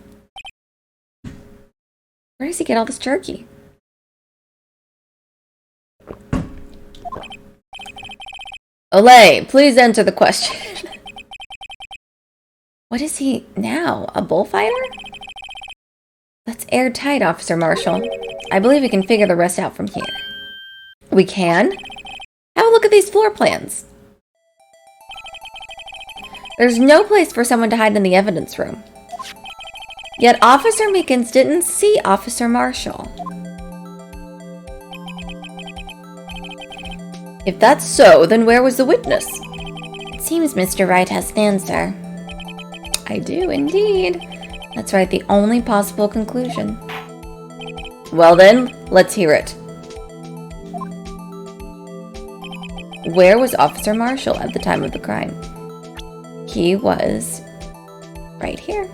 Where does he get all this jerky? Olay, please answer the question. What is he now? A bullfighter? That's airtight, Officer Marshall. I believe we can figure the rest out from here. We can? Have a look at these floor plans. There's no place for someone to hide in the evidence room. Yet Officer Meekins didn't see Officer Marshall. If that's so, then where was the witness? It seems Mr. Wright has an answer. I do indeed. That's right, the only possible conclusion. Well then, let's hear it. Where was Officer Marshall at the time of the crime? He was right here.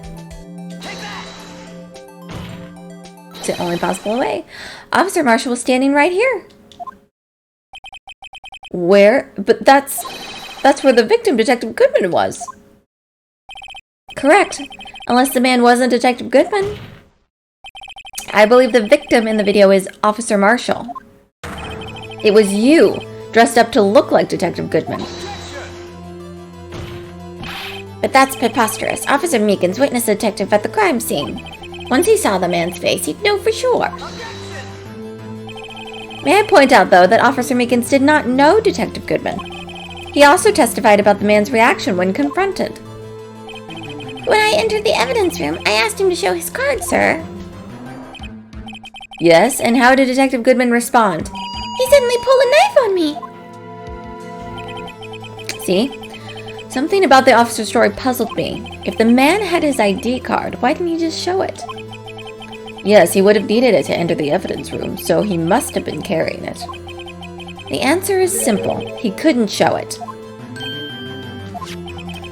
It's the only possible way. Officer Marshall was standing right here. Where? But that's where the victim, Detective Goodman, was. Correct. Unless the man wasn't Detective Goodman. I believe the victim in the video is Officer Marshall. It was you, dressed up to look like Detective Goodman. But that's preposterous. Officer Meekins witnessed the detective at the crime scene. Once he saw the man's face, he'd know for sure. May I point out, though, that Officer Meekins did not know Detective Goodman. He also testified about the man's reaction when confronted. When I entered the evidence room, I asked him to show his card, sir. Yes, and how did Detective Goodman respond? He suddenly pulled a knife on me. See? Something about the officer's story puzzled me. If the man had his ID card, why didn't he just show it? Yes, he would have needed it to enter the evidence room, so he must have been carrying it. The answer is simple. He couldn't show it.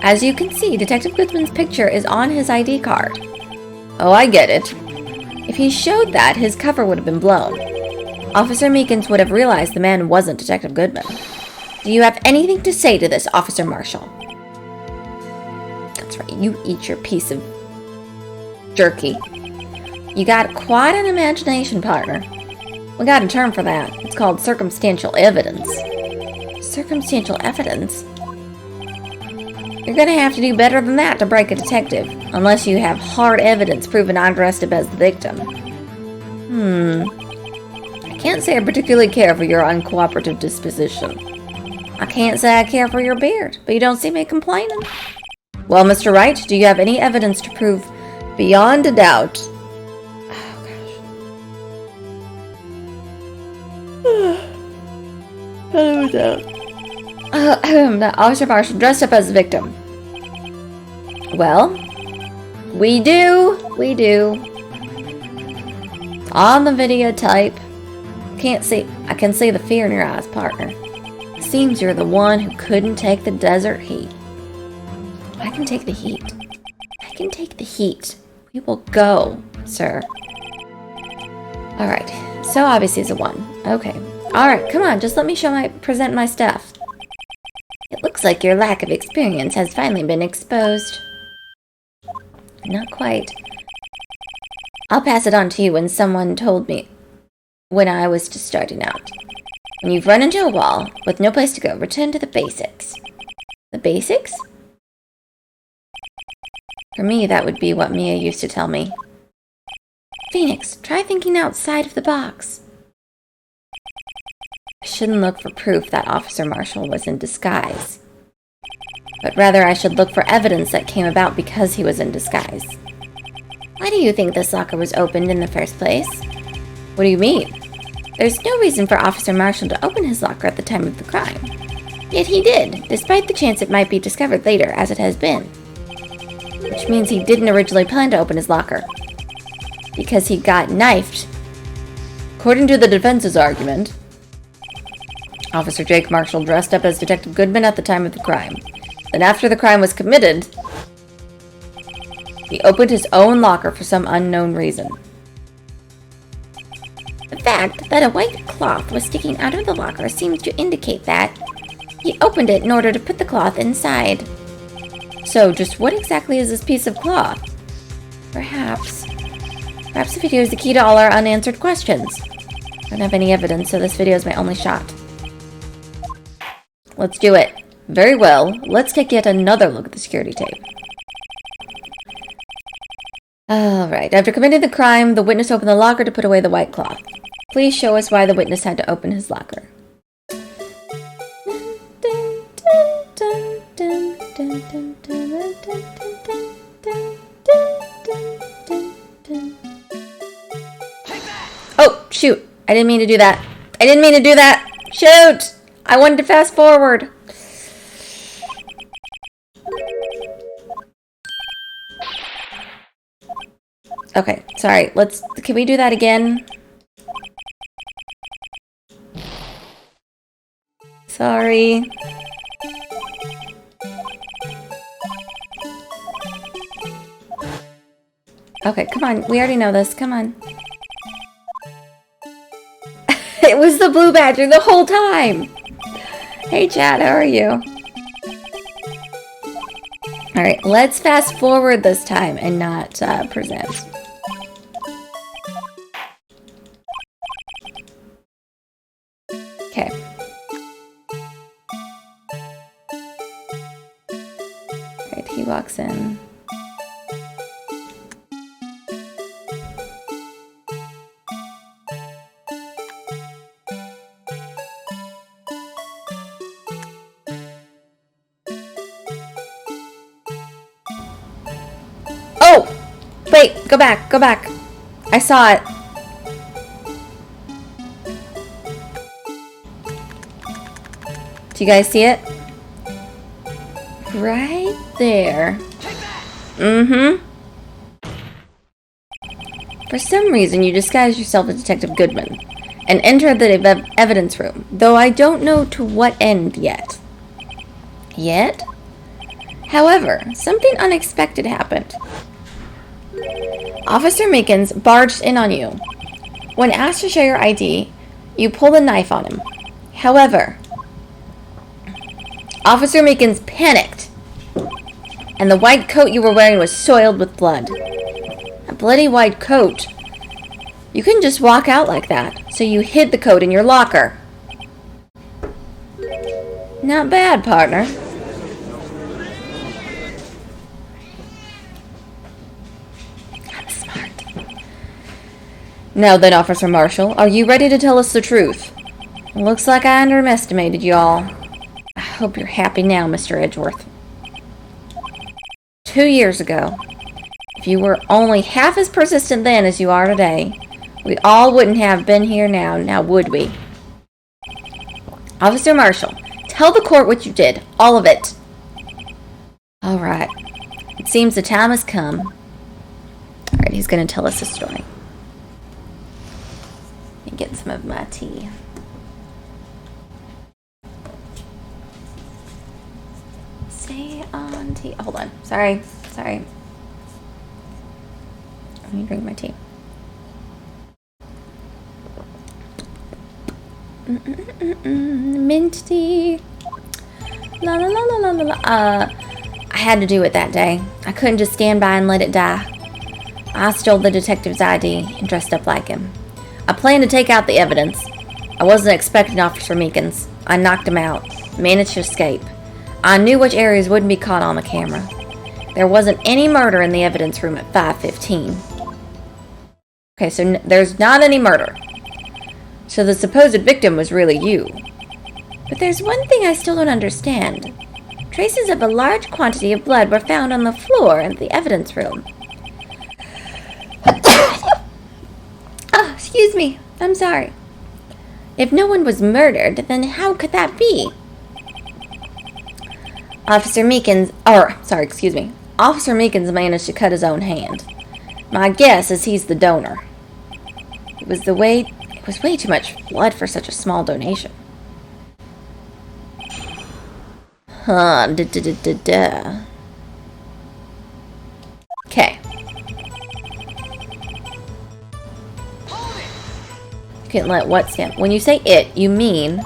As you can see, Detective Goodman's picture is on his ID card. Oh, I get it. If he showed that, his cover would have been blown. Officer Meekins would have realized the man wasn't Detective Goodman. Do you have anything to say to this, Officer Marshall? That's right, you eat your piece of jerky. You got quite an imagination, partner. We got a term for that. It's called circumstantial evidence. Circumstantial evidence? You're gonna have to do better than that to break a detective, unless you have hard evidence proving I dressed up as the victim. I can't say I particularly care for your uncooperative disposition. I can't say I care for your beard, but you don't see me complaining. Well, Mr. Wright, do you have any evidence to prove beyond a doubt? Oh, gosh. Beyond a doubt. Officer Marshall dressed up as the victim. Well, we do. On the videotape. I can see the fear in your eyes, partner. Seems you're the one who couldn't take the desert heat. I can take the heat. We will go, sir. Alright, so obviously it's a 1. Okay. Alright, come on, just let me present my stuff. It looks like your lack of experience has finally been exposed. Not quite. I'll pass it on to you when someone told me when I was just starting out. When you've run into a wall with no place to go, return to the basics. The basics? For me, that would be what Mia used to tell me. Phoenix, try thinking outside of the box. I shouldn't look for proof that Officer Marshall was in disguise. But rather I should look for evidence that came about because he was in disguise. Why do you think this locker was opened in the first place? What do you mean? There's no reason for Officer Marshall to open his locker at the time of the crime. Yet he did, despite the chance it might be discovered later, as it has been. Which means he didn't originally plan to open his locker. Because he got knifed. According to the defense's argument, Officer Jake Marshall dressed up as Detective Goodman at the time of the crime. Then after the crime was committed, he opened his own locker for some unknown reason. The fact that a white cloth was sticking out of the locker seems to indicate that he opened it in order to put the cloth inside. So, just what exactly is this piece of cloth? Perhaps the video is the key to all our unanswered questions. I don't have any evidence, so this video is my only shot. Let's do it. Very well, let's take yet another look at the security tape. Alright, after committing the crime, the witness opened the locker to put away the white cloth. Please show us why the witness had to open his locker. Oh, shoot. I didn't mean to do that. Shoot! I wanted to fast forward. Okay, sorry. Can we do that again? Sorry. Okay, come on. We already know this. Come on. It was the blue badger the whole time! Hey, Chad, how are you? Alright, let's fast forward this time and not present. Okay. Alright, he walks in. Oh! Wait, go back. I saw it. Do you guys see it? Right there. Mm-hmm. For some reason, you disguised yourself as Detective Goodman and entered the evidence room, though I don't know to what end yet. However, something unexpected happened. Officer Meekins barged in on you. When asked to show your ID, you pulled a knife on him. However, Officer Meekins panicked, and the white coat you were wearing was soiled with blood. A bloody white coat. You couldn't just walk out like that, so you hid the coat in your locker. Not bad, partner. Now then, Officer Marshall, are you ready to tell us the truth? Looks like I underestimated y'all. I hope you're happy now, Mr. Edgeworth. 2 years ago, if you were only half as persistent then as you are today, we all wouldn't have been here now would we? Officer Marshall, Tell the court what you did. All of it. All right. It seems the time has come. All right, he's going to tell us a story. Let me get some of my tea. Stay on tea. Hold on. Sorry. Let me drink my tea. Mint tea. La la la la la la la. I had to do it that day. I couldn't just stand by and let it die. I stole the detective's ID and dressed up like him. I planned to take out the evidence. I wasn't expecting Officer Meekins. I knocked him out. Managed to escape. I knew which areas wouldn't be caught on the camera. There wasn't any murder in the evidence room at 5:15. Okay, so there's not any murder. So the supposed victim was really you. But there's one thing I still don't understand. Traces of a large quantity of blood were found on the floor in the evidence room. Oh, excuse me. I'm sorry. If no one was murdered, then how could that be? Officer Meekins managed to cut his own hand. My guess is he's the donor. It was way too much blood for such a small donation. Okay. You can't let what stand. When you say it, you mean...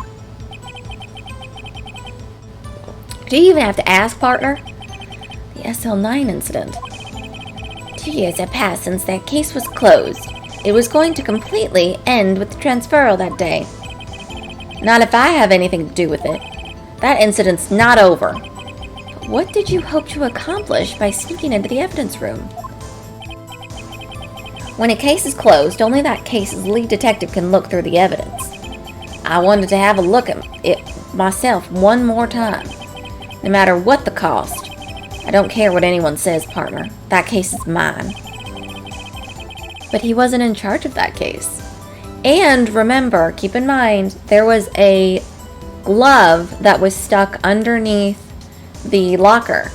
Do you even have to ask, partner? The SL9 incident. 2 years have passed since that case was closed. It was going to completely end with the transferal that day. Not if I have anything to do with it. That incident's not over. But what did you hope to accomplish by sneaking into the evidence room? When a case is closed, only that case's lead detective can look through the evidence. I wanted to have a look at it myself one more time. No matter what the cost. I don't care what anyone says, partner. That case is mine. But he wasn't in charge of that case. And remember, keep in mind, there was a glove that was stuck underneath the locker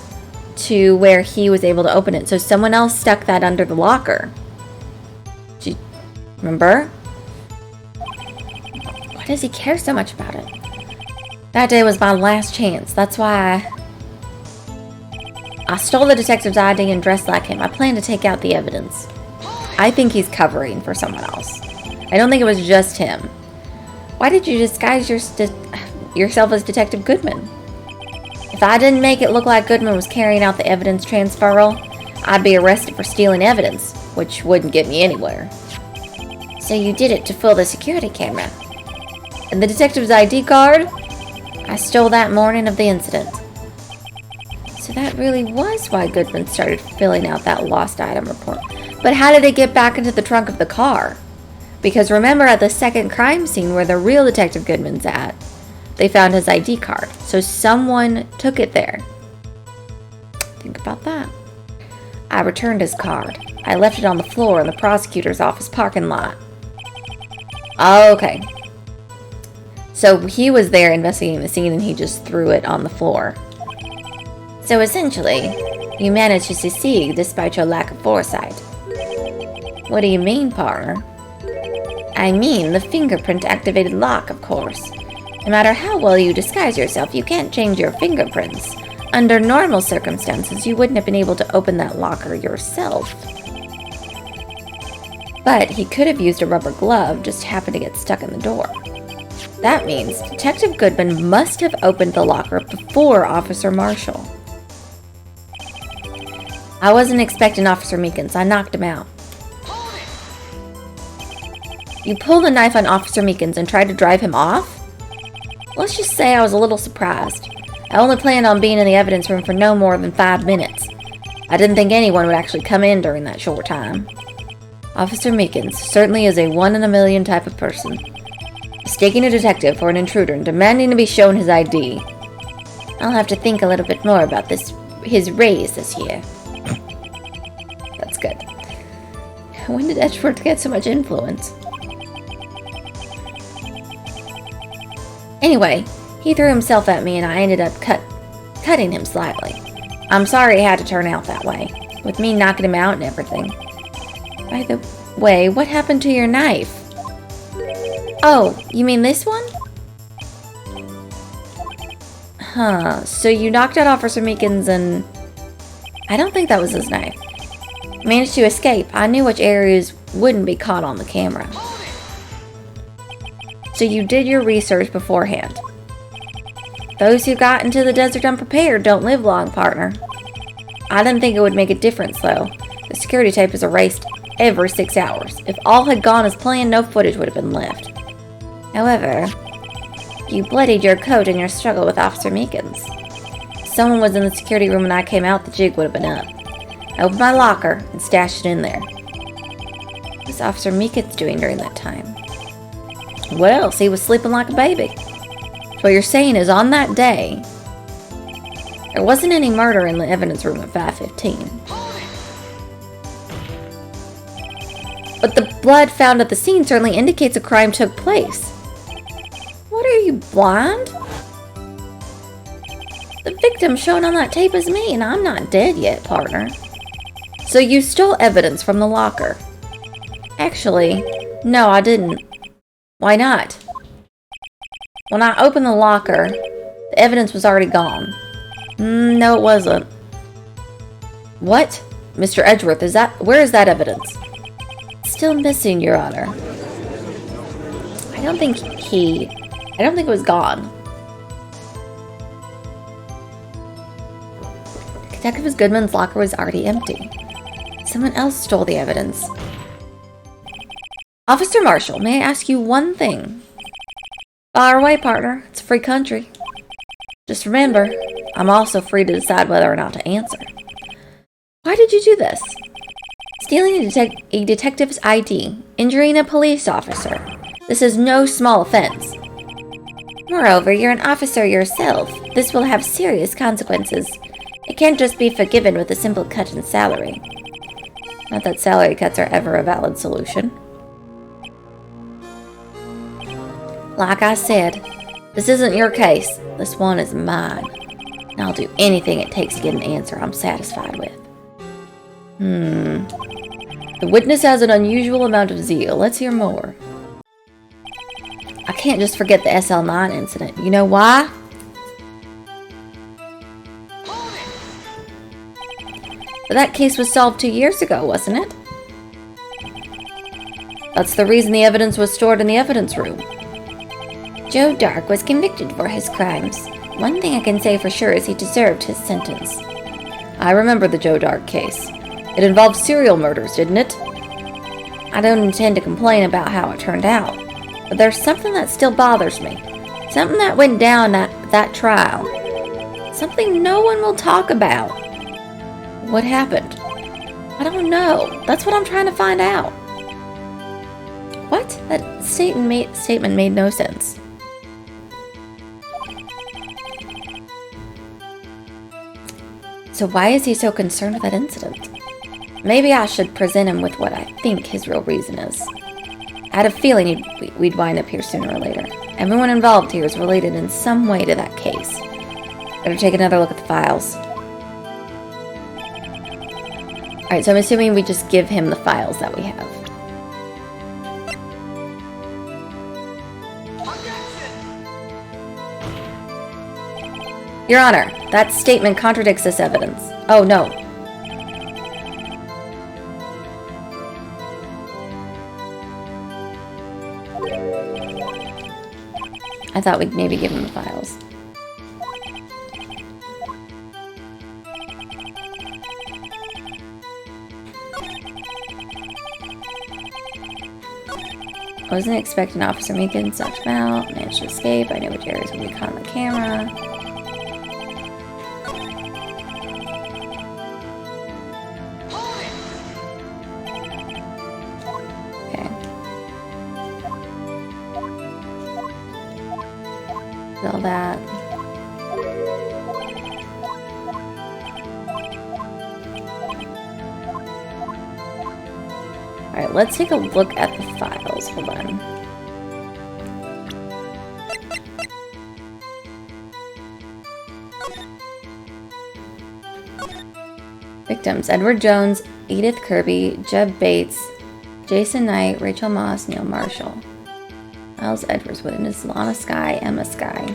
to where he was able to open it. So someone else stuck that under the locker. Do you remember? Why does he care so much about it? That day was my last chance. That's why I stole the detective's ID and dressed like him. I planned to take out the evidence. I think he's covering for someone else. I don't think it was just him. Why did you disguise yourself as Detective Goodman? If I didn't make it look like Goodman was carrying out the evidence transferal, I'd be arrested for stealing evidence, which wouldn't get me anywhere. So you did it to fool the security camera. And the detective's ID card? I stole that morning of the incident. So that really was why Goodman started filling out that lost item report. But how did it get back into the trunk of the car? Because remember at the second crime scene where the real Detective Goodman's at, they found his ID card. So someone took it there. Think about that. I returned his card. I left it on the floor in the prosecutor's office parking lot. Okay. So he was there investigating the scene and he just threw it on the floor. So essentially, you managed to succeed despite your lack of foresight. What do you mean, partner? I mean the fingerprint-activated lock, of course. No matter how well you disguise yourself, you can't change your fingerprints. Under normal circumstances, you wouldn't have been able to open that locker yourself. But he could have used a rubber glove, just happened to get stuck in the door. That means Detective Goodman must have opened the locker before Officer Marshall. I wasn't expecting Officer Meekins. I knocked him out. You pulled a knife on Officer Meekins and tried to drive him off? Let's just say I was a little surprised. I only planned on being in the evidence room for no more than 5 minutes. I didn't think anyone would actually come in during that short time. Officer Meekins certainly is a one-in-a-million type of person. Mistaking a detective for an intruder and demanding to be shown his ID. I'll have to think a little bit more about his raise this year. That's good. When did Edgeworth get so much influence? Anyway, He threw himself at me and I ended up cutting him slightly. I'm sorry it had to turn out that way, with me knocking him out and everything. By the way, what happened to your knife? Oh, you mean this one? Huh, so you knocked out Officer Meekins and... I don't think that was his knife. Managed to escape. I knew which areas wouldn't be caught on the camera. So you did your research beforehand. Those who got into the desert unprepared don't live long, partner. I didn't think it would make a difference, though. The security tape is erased every 6 hours. If all had gone as planned, no footage would have been left. However, you bloodied your coat in your struggle with Officer Meekins. If someone was in the security room when I came out, the jig would have been up. I opened my locker and stashed it in there. What was Officer Meekins doing during that time? What else? He was sleeping like a baby. So what you're saying is on that day, there wasn't any murder in the evidence room at 5:15. But the blood found at the scene certainly indicates a crime took place. What are you, blind? The victim shown on that tape is me, and I'm not dead yet, partner. So you stole evidence from the locker. Actually, no, I didn't. Why not? When I opened the locker, the evidence was already gone. No, it wasn't. What? Mr. Edgeworth, where is that evidence? Still missing, Your Honor. I don't think it was gone. Detective Goodman's locker was already empty. Someone else stole the evidence. Officer Marshall, may I ask you one thing? Fire away, partner. It's a free country. Just remember, I'm also free to decide whether or not to answer. Why did you do this? Stealing a detective's ID, injuring a police officer. This is no small offense. Moreover, you're an officer yourself. This will have serious consequences. It can't just be forgiven with a simple cut in salary. Not that salary cuts are ever a valid solution. Like I said, this isn't your case. This one is mine. And I'll do anything it takes to get an answer I'm satisfied with. The witness has an unusual amount of zeal. Let's hear more. I can't just forget the SL9 incident. You know why? But that case was solved 2 years ago, wasn't it? That's the reason the evidence was stored in the evidence room. Joe Dark was convicted for his crimes. One thing I can say for sure is he deserved his sentence. I remember the Joe Dark case. It involved serial murders, didn't it? I don't intend to complain about how it turned out, but there's something that still bothers me. Something that went down at that trial. Something no one will talk about. What happened? I don't know. That's what I'm trying to find out. What? That statement made no sense. So why is he so concerned with that incident? Maybe I should present him with what I think his real reason is. I had a feeling we'd wind up here sooner or later. Everyone involved here is related in some way to that case. Better take another look at the files. Alright, so I'm assuming we just give him the files that we have. Your Honor, that statement contradicts this evidence. Oh, no. I thought we'd maybe give him the files. I wasn't expecting Officer Meekins to touch him out. Managed to escape. I knew which areas would be caught on the camera. Okay. All that. Alright, let's take a look at the files. Hold on. Victims: Edward Jones, Edith Kirby, Jeb Bates, Jason Knight, Rachel Moss, Neil Marshall. Miles Edwards, witness Lana Skye, Emma Skye.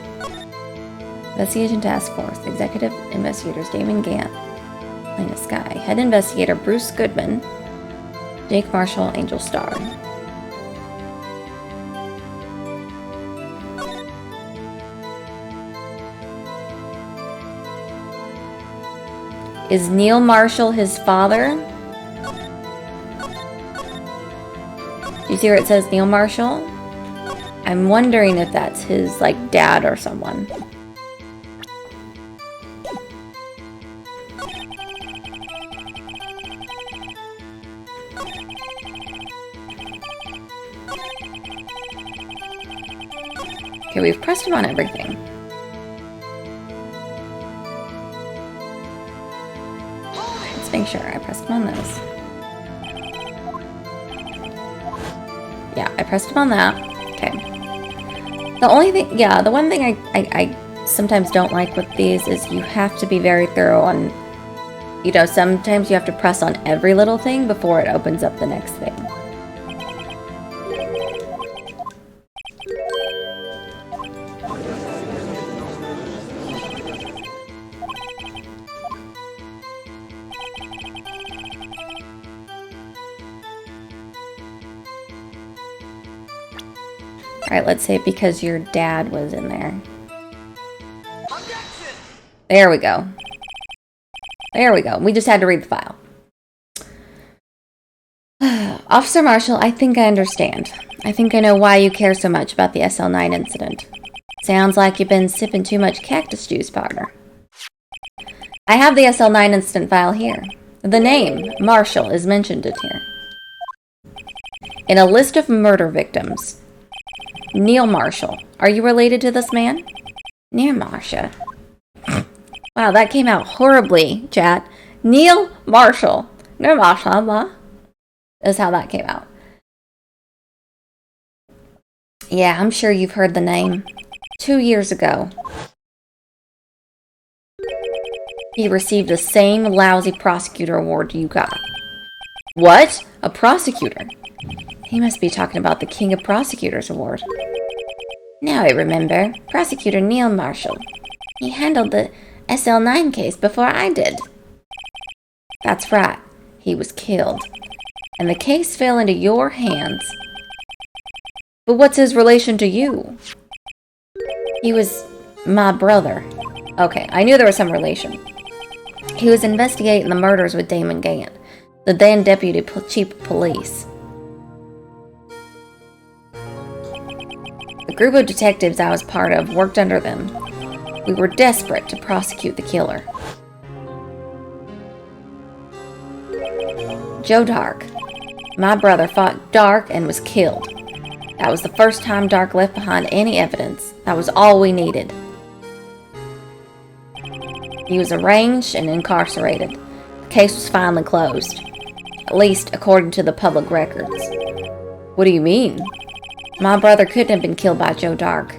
Investigation Task Force, Executive Investigators Damon Gant, Lana Skye. Head Investigator Bruce Goodman, Jake Marshall, Angel Starr. Is Neil Marshall his father? Do you see where it says Neil Marshall? I'm wondering if that's his, like, dad or someone. Okay, we've pressed him on everything. Let's make sure I pressed him on this. Yeah, I pressed him on that. Okay. The only thing, yeah, the one thing I sometimes don't like with these is you have to be very thorough on, you know, sometimes you have to press on every little thing before it opens up the next thing. Alright, let's say because your dad was in there. There we go. There we go. We just had to read the file. Officer Marshall, I think I understand. I think I know why you care so much about the SL9 incident. Sounds like you've been sipping too much cactus juice, partner. I have the SL9 incident file here. The name, Marshall, is mentioned in here. In a list of murder victims. Neil Marshall. Are you related to this man? Neil Marshall. Wow, that came out horribly, chat. Neil Marshall. Neil Marshall is how that came out. Yeah, I'm sure you've heard the name. 2 years ago, he received the same lousy prosecutor award you got. What? A prosecutor? He must be talking about the King of Prosecutors Award. Now I remember. Prosecutor Neil Marshall. He handled the SL9 case before I did. That's right. He was killed. And the case fell into your hands. But what's his relation to you? He was my brother. Okay, I knew there was some relation. He was investigating the murders with Damon Gant, the then deputy chief of police. The group of detectives I was part of worked under them. We were desperate to prosecute the killer. Joe Dark. My brother fought Dark and was killed. That was the first time Dark left behind any evidence. That was all we needed. He was arraigned and incarcerated. The case was finally closed. At least according to the public records. What do you mean? My brother couldn't have been killed by Joe Dark.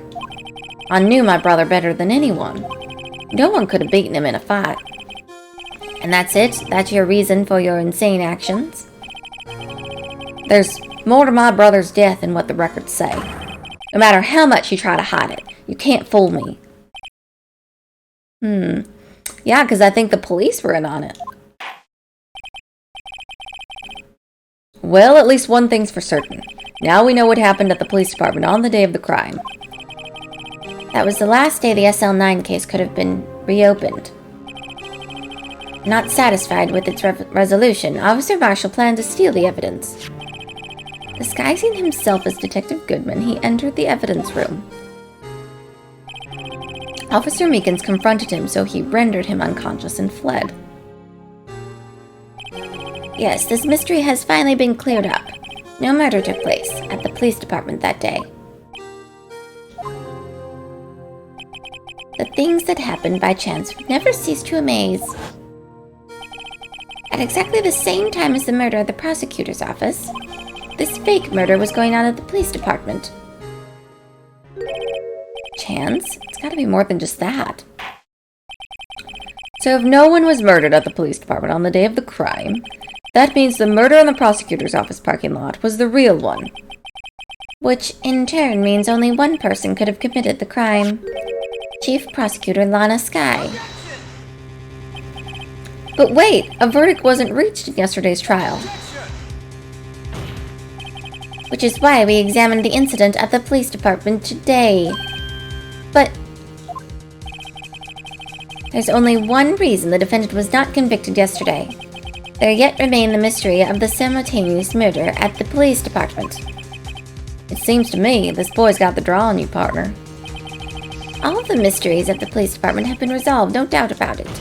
I knew my brother better than anyone. No one could have beaten him in a fight. And that's it? That's your reason for your insane actions? There's more to my brother's death than what the records say. No matter how much you try to hide it, you can't fool me. Yeah, because I think the police were in on it. Well, at least one thing's for certain. Now we know what happened at the police department on the day of the crime. That was the last day the SL9 case could have been reopened. Not satisfied with its resolution, Officer Marshall planned to steal the evidence. Disguising himself as Detective Goodman, he entered the evidence room. Officer Meekins confronted him, so he rendered him unconscious and fled. Yes, this mystery has finally been cleared up. No murder took place at the police department that day. The things that happened by chance never cease to amaze. At exactly the same time as the murder at the prosecutor's office, this fake murder was going on at the police department. Chance? It's gotta be more than just that. So if no one was murdered at the police department on the day of the crime, that means the murder in the prosecutor's office parking lot was the real one. Which, in turn, means only one person could have committed the crime. Chief Prosecutor Lana Skye. But wait, a verdict wasn't reached in yesterday's trial. Which is why we examined the incident at the police department today. But there's only one reason the defendant was not convicted yesterday. There yet remained the mystery of the simultaneous murder at the police department. It seems to me this boy's got the draw on you, partner. All of the mysteries at the police department have been resolved, no doubt about it.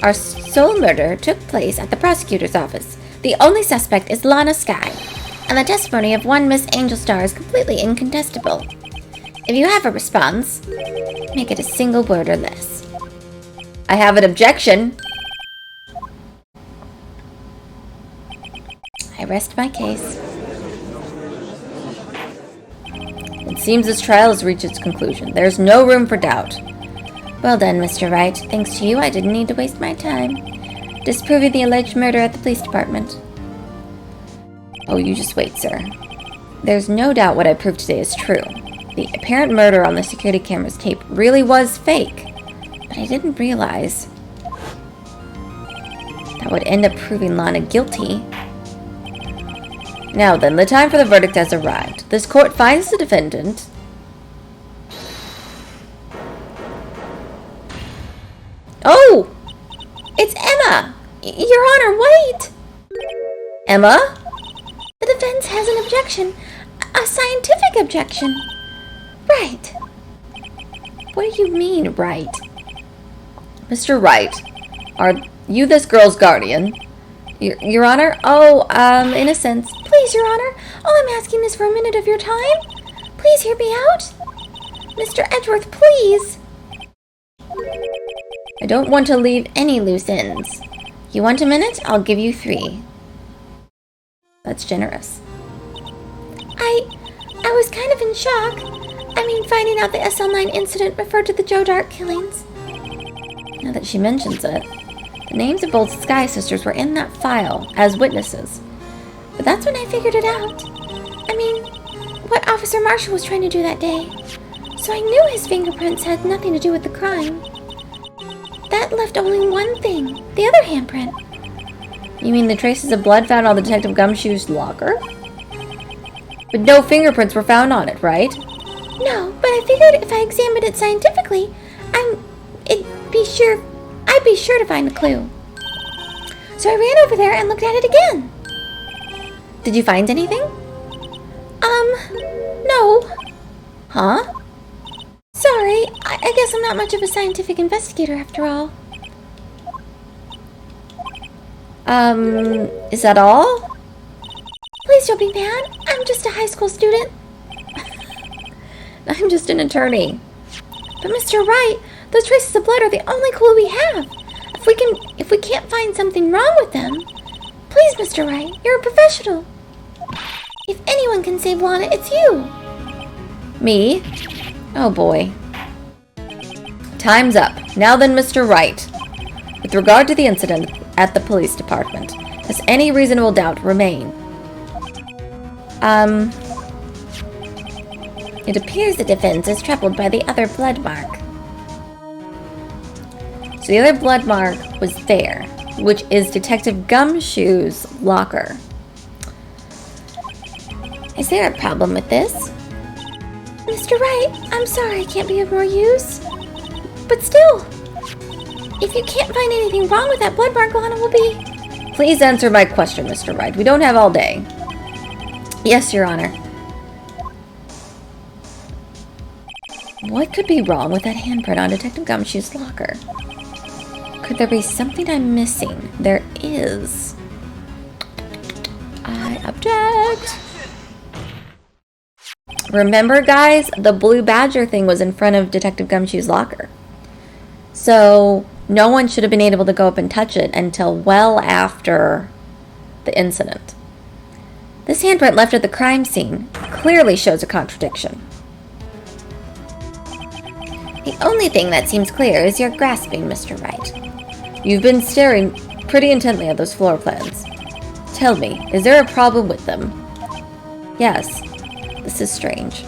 Our sole murder took place at the prosecutor's office. The only suspect is Lana Skye, and the testimony of one Miss Angel Star is completely incontestable. If you have a response, make it a single word or less. I have an objection. I rest my case. It seems this trial has reached its conclusion. There's no room for doubt. Well done, Mr. Wright. Thanks to you, I didn't need to waste my time disproving the alleged murder at the police department. Oh, you just wait, sir. There's no doubt what I proved today is true. The apparent murder on the security camera's tape really was fake. But I didn't realize that would end up proving Lana guilty. Now then, the time for the verdict has arrived. This court finds the defendant Oh! It's Emma! Your Honor, wait! Emma? The defense has an objection. A scientific objection. Right. What do you mean, Wright? Mr. Wright, are you this girl's guardian? Your Honor? Oh, in a sense. Please, Your Honor, all I'm asking is for a minute of your time. Please hear me out. Mr. Edgeworth, please. I don't want to leave any loose ends. You want a minute? I'll give you 3. That's generous. I was kind of in shock. I mean, finding out the SL9 incident referred to the Joe Dark killings. Now that she mentions it, the names of both Skye sisters were in that file as witnesses. But that's when I figured it out. I mean, what Officer Marshall was trying to do that day. So I knew his fingerprints had nothing to do with the crime. That left only one thing, the other handprint. You mean the traces of blood found on the Detective Gumshoe's locker? But no fingerprints were found on it, right? No, but I figured if I examined it scientifically, I'd be sure to find a clue. So I ran over there and looked at it again. Did you find anything? No. Huh? Sorry, I guess I'm not much of a scientific investigator after all. Is that all? Please don't be mad. I'm just a high school student. I'm just an attorney. But Mr. Wright, those traces of blood are the only clue we have. If we can't find something wrong with them, please, Mr. Wright, you're a professional. If anyone can save Lana, it's you. Me? Oh boy. Time's up. Now then, Mr. Wright. With regard to the incident at the police department, does any reasonable doubt remain? It appears the defense is troubled by the other blood mark. So the other blood mark was there, which is Detective Gumshoe's locker. Is there a problem with this? Mr. Wright, I'm sorry I can't be of more use. But still, if you can't find anything wrong with that blood mark, Lana will be... Please answer my question, Mr. Wright. We don't have all day. Yes, Your Honor. What could be wrong with that handprint on Detective Gumshoe's locker? Could there be something I'm missing? There is. I object. Remember, guys, the blue badger thing was in front of Detective Gumshoe's locker. So no one should have been able to go up and touch it until well after the incident. This handprint left at the crime scene clearly shows a contradiction. The only thing that seems clear is your grasping, Mr. Wright. You've been staring pretty intently at those floor plans. Tell me, is there a problem with them? Yes. This is strange.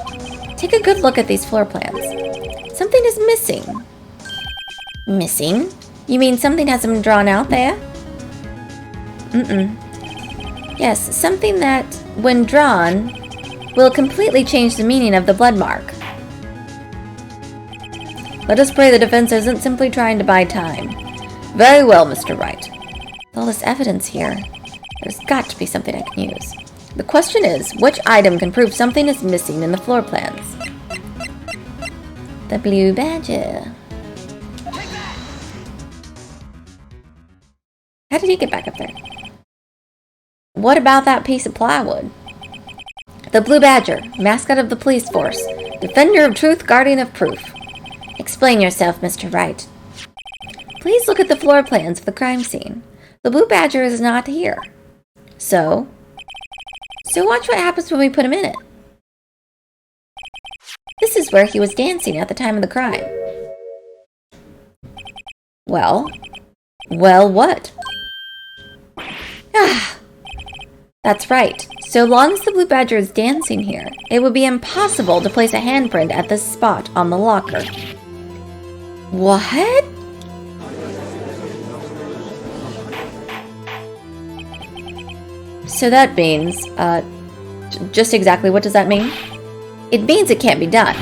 Take a good look at these floor plans. Something is missing. Missing? You mean something hasn't been drawn out there? Yes, something that, when drawn, will completely change the meaning of the blood mark. Let us pray the defense isn't simply trying to buy time. Very well, Mr. Wright. With all this evidence here, there's got to be something I can use. The question is, which item can prove something is missing in the floor plans? The blue badger. How did he get back up there? What about that piece of plywood? The blue badger, mascot of the police force, defender of truth, guardian of proof. Explain yourself, Mr. Wright. Please look at the floor plans of the crime scene. The blue badger is not here. So watch what happens when we put him in it. This is where he was dancing at the time of the crime. Well, what? That's right. So long as the blue badger is dancing here, it would be impossible to place a handprint at this spot on the locker. What? So that means, just exactly what does that mean? It means it can't be done.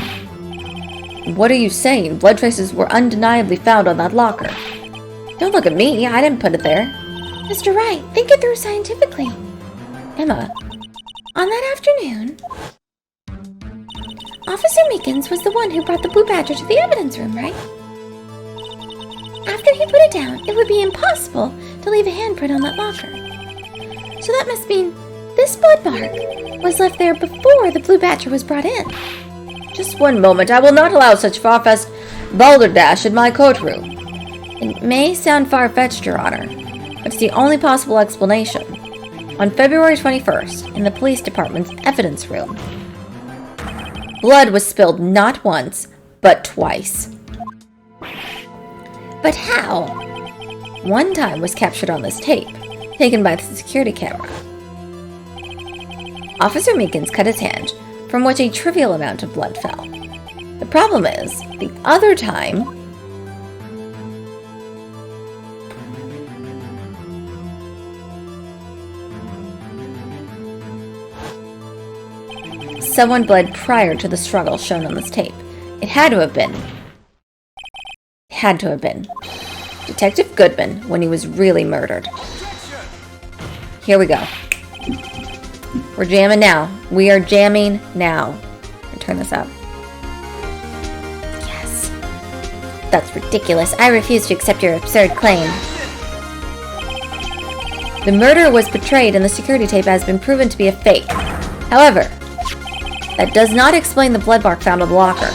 What are you saying? Blood traces were undeniably found on that locker. Don't look at me, I didn't put it there. Mr. Wright, think it through scientifically. Emma. On that afternoon, Officer Meekins was the one who brought the blue badger to the evidence room, right? After he put it down, it would be impossible to leave a handprint on that locker. So that must mean this blood mark was left there before the blue badger was brought in. Just one moment. I will not allow such far-fetched balderdash in my courtroom. It may sound far-fetched, Your Honor, but it's the only possible explanation. On February 21st, in the police department's evidence room, blood was spilled not once, but twice. But how? One time was captured on this tape, taken by the security camera. Officer Meekins cut his hand, from which a trivial amount of blood fell. The problem is, the other time, someone bled prior to the struggle shown on this tape. It had to have been Detective Goodman when he was really murdered. Here we go. We're jamming now. We are jamming now. Turn this up. Yes. That's ridiculous. I refuse to accept your absurd claim. The murder was portrayed in the security tape has been proven to be a fake. However, that does not explain the blood mark found on the locker.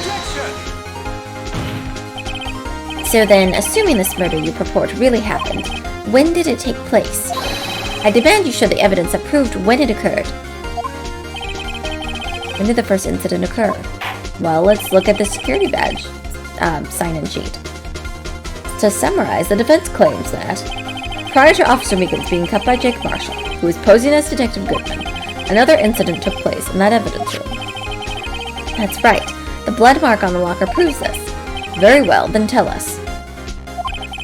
So then, assuming this murder you purport really happened, when did it take place? I demand you show the evidence that proved when it occurred. When did the first incident occur? Well, let's look at the security badge sign-in sheet. To summarize, the defense claims that prior to Officer Meekins being cut by Jake Marshall, who was posing as Detective Goodman, another incident took place in that evidence room. That's right. The blood mark on the locker proves this. Very well, then tell us.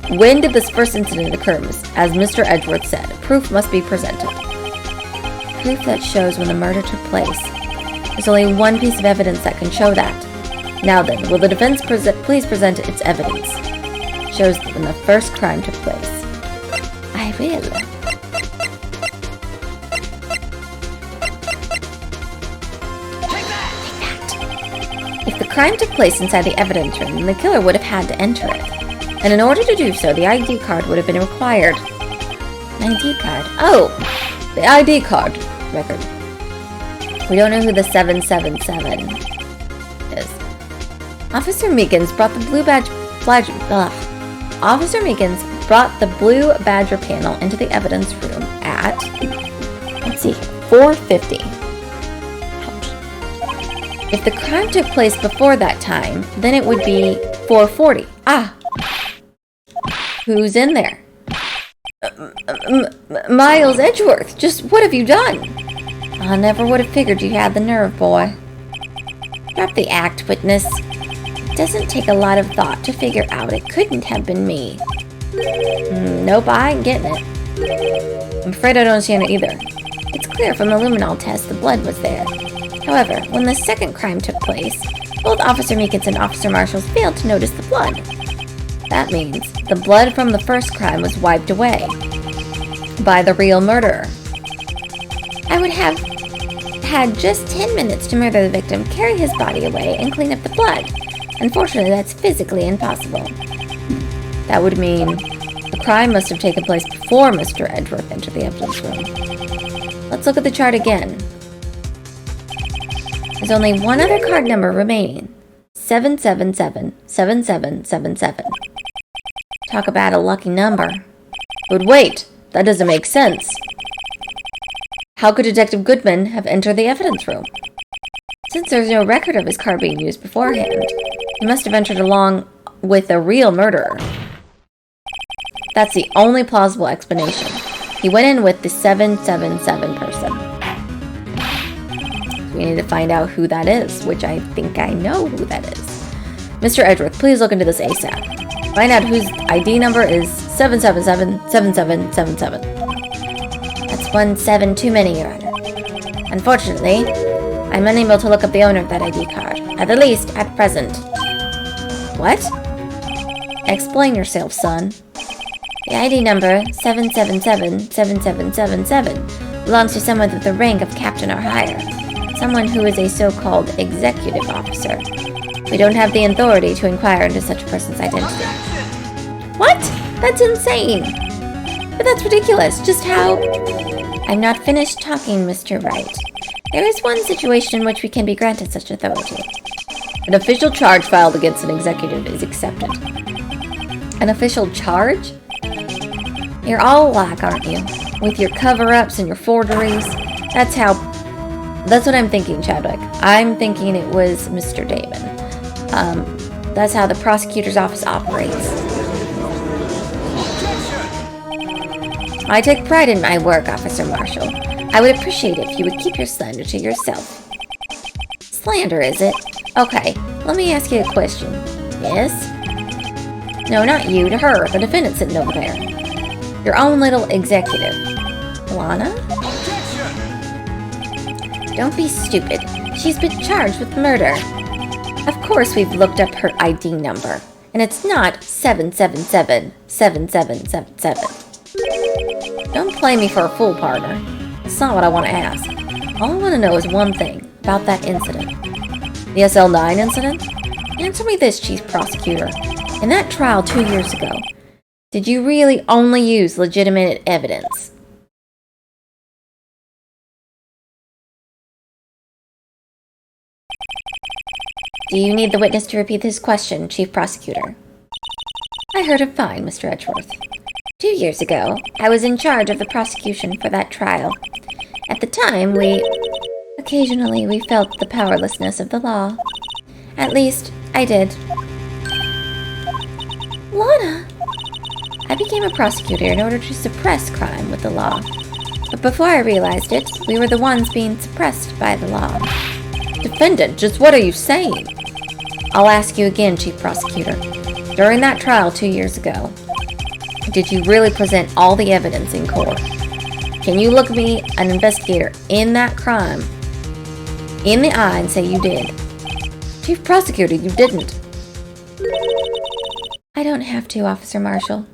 When did this first incident occur? As Mr. Edgeworth said, proof must be presented. Proof that shows when the murder took place. There's only one piece of evidence that can show that. Now then, will the defense please present its evidence? Shows when the first crime took place. I will. If the crime took place inside the evidence room, then the killer would have had to enter it. And in order to do so, the ID card would have been required. An ID card? Oh! The ID card record. We don't know who the 777 is. Officer Meekins brought the blue Officer Meekins brought the blue badger panel into the evidence room at, let's see, 4:50. Ouch. If the crime took place before that time, then it would be 4:40. Ah! Who's in there? Miles Edgeworth, just what have you done? I never would have figured you had the nerve, boy. Drop the act, witness. It doesn't take a lot of thought to figure out it couldn't have been me. Nope, I ain't getting it. I'm afraid I don't see it either. It's clear from the luminol test the blood was there. However, when the second crime took place, both Officer Meekins and Officer Marshall failed to notice the blood. That means the blood from the first crime was wiped away by the real murderer. I would have had just 10 minutes to murder the victim, carry his body away, and clean up the blood. Unfortunately, that's physically impossible. That would mean the crime must have taken place before Mr. Edgeworth entered the evidence room. Let's look at the chart again. There's only one other card number remaining. 777-7777. Talk about a lucky number. But wait, that doesn't make sense. How could Detective Goodman have entered the evidence room? Since there's no record of his car being used beforehand, he must have entered along with a real murderer. That's the only plausible explanation. He went in with the 777 person. We need to find out who that is, which I think I know who that is. Mr. Edgeworth, please look into this ASAP. Find out whose ID number is 777-7777. That's 17 too many, Your Honor. Unfortunately, I'm unable to look up the owner of that ID card, at the least at present. What? Explain yourself, son. The ID number 777-7777 belongs to someone with the rank of captain or higher, someone who is a so-called executive officer. We don't have the authority to inquire into such a person's identity. What? That's insane! But that's ridiculous. Just how... I'm not finished talking, Mr. Wright. There is one situation in which we can be granted such authority. An official charge filed against an executive is accepted. An official charge? You're all alike, aren't you? With your cover-ups and your forgeries. That's what I'm thinking, Chadwick. I'm thinking it was Mr. Damon. That's how the prosecutor's office operates. I take pride in my work, Officer Marshall. I would appreciate it if you would keep your slander to yourself. Slander, is it? Okay, let me ask you a question. Yes? No, not you, to her, the defendant sitting over there. Your own little executive. Lana? Don't be stupid. She's been charged with murder. Of course we've looked up her ID number, and it's not 777-7777. Don't play me for a fool, partner. That's not what I want to ask. All I want to know is one thing about that incident. The SL9 incident? Answer me this, Chief Prosecutor. In that trial 2 years ago, did you really only use legitimate evidence? Do you need the witness to repeat this question, Chief Prosecutor? I heard it fine, Mr. Edgeworth. 2 years ago, I was in charge of the prosecution for that trial. At the time, occasionally we felt the powerlessness of the law. At least, I did. Lana! I became a prosecutor in order to suppress crime with the law. But before I realized it, we were the ones being suppressed by the law. Defendant, just what are you saying? I'll ask you again, Chief Prosecutor. During that trial 2 years ago, did you really present all the evidence in court? Can you look me, an investigator, in that crime, in the eye and say you did? Chief Prosecutor, you didn't. I don't have to, Officer Marshall.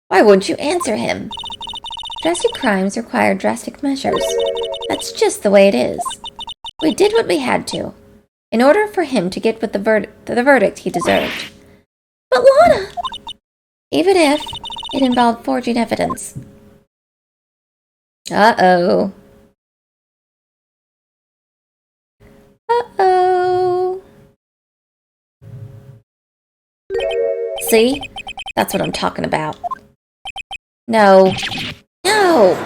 Why wouldn't you answer him? Drastic crimes require drastic measures. That's just the way it is. We did what we had to, in order for him to get with the verdict he deserved. But Lana! Even if it involved forging evidence. Uh-oh. Uh-oh. See? That's what I'm talking about. No. No!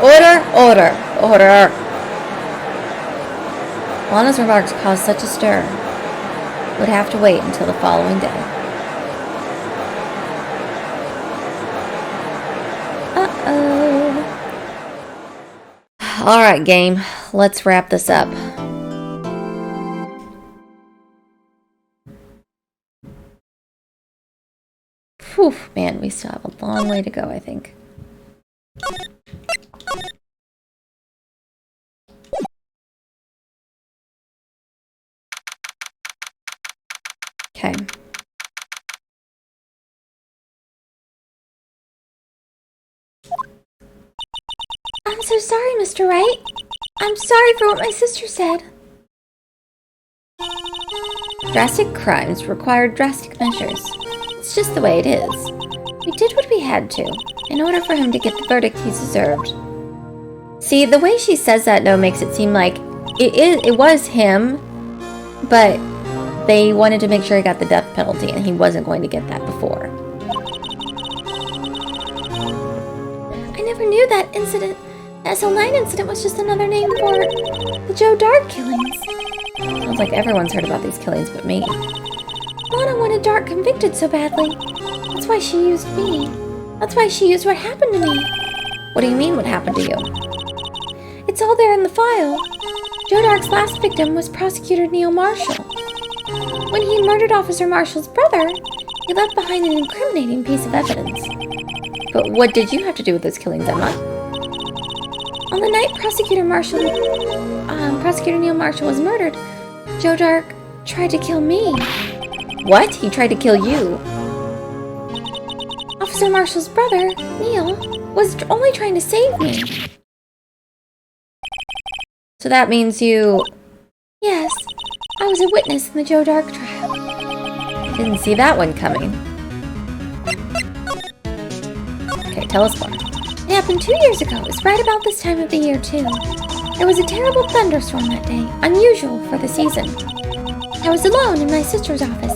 Order! Order! Order! Lana's remarks caused such a stir would have to wait until the following day. Uh-oh. Alright, game. Let's wrap this up. Whew, man, we still have a long way to go, I think. Okay. I'm so sorry, Mr. Wright. I'm sorry for what my sister said. Drastic crimes require drastic measures. It's just the way it is. We did what we had to, in order for him to get the verdict he deserved. See, the way she says that, though, makes it seem like it was him, but they wanted to make sure he got the death penalty, and he wasn't going to get that before. I never knew that incident. The SO9 incident was just another name for the Joe Dark killings. Sounds like everyone's heard about these killings but me. Lana wanted Dark convicted so badly. That's why she used me. That's why she used what happened to me. What do you mean, what happened to you? It's all there in the file. Joe Dark's last victim was Prosecutor Neil Marshall. When he murdered Officer Marshall's brother, he left behind an incriminating piece of evidence. But what did you have to do with those killings, Emma? On the night Prosecutor Neil Marshall was murdered, Joe Dark tried to kill me. What? He tried to kill you? Officer Marshall's brother, Neil, was only trying to save me. So that means you... Yes, I was a witness in the Joe Dark trial. Didn't see that one coming. Okay, tell us more. It happened 2 years ago. It was right about this time of the year, too. There was a terrible thunderstorm that day, unusual for the season. I was alone in my sister's office.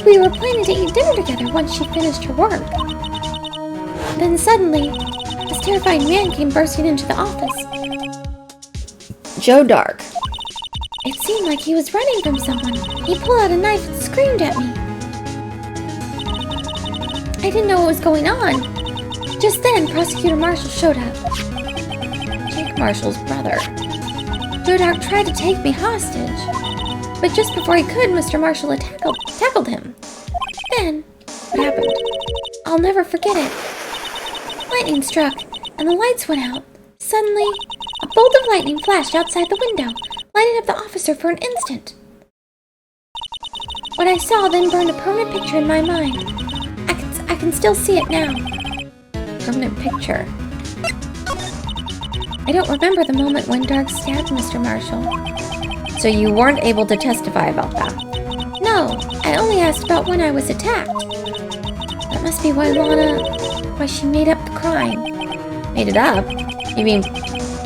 We were planning to eat dinner together once she finished her work. Then suddenly, this terrifying man came bursting into the office. Joe Dark. It seemed like he was running from someone. He pulled out a knife and screamed at me. I didn't know what was going on. Just then, Prosecutor Marshall showed up. Jake Marshall's brother. Joe Dark tried to take me hostage. But just before he could, Mr. Marshall tackled him. Then, what happened? I'll never forget it. Lightning struck, and the lights went out. Suddenly, a bolt of lightning flashed outside the window, lighting up the officer for an instant. What I saw then burned a permanent picture in my mind. I can still see it now. Permanent picture. I don't remember the moment when Dark stabbed Mr. Marshall. So you weren't able to testify about that? No, I only asked about when I was attacked. That must be why she made up the crime. Made it up? You mean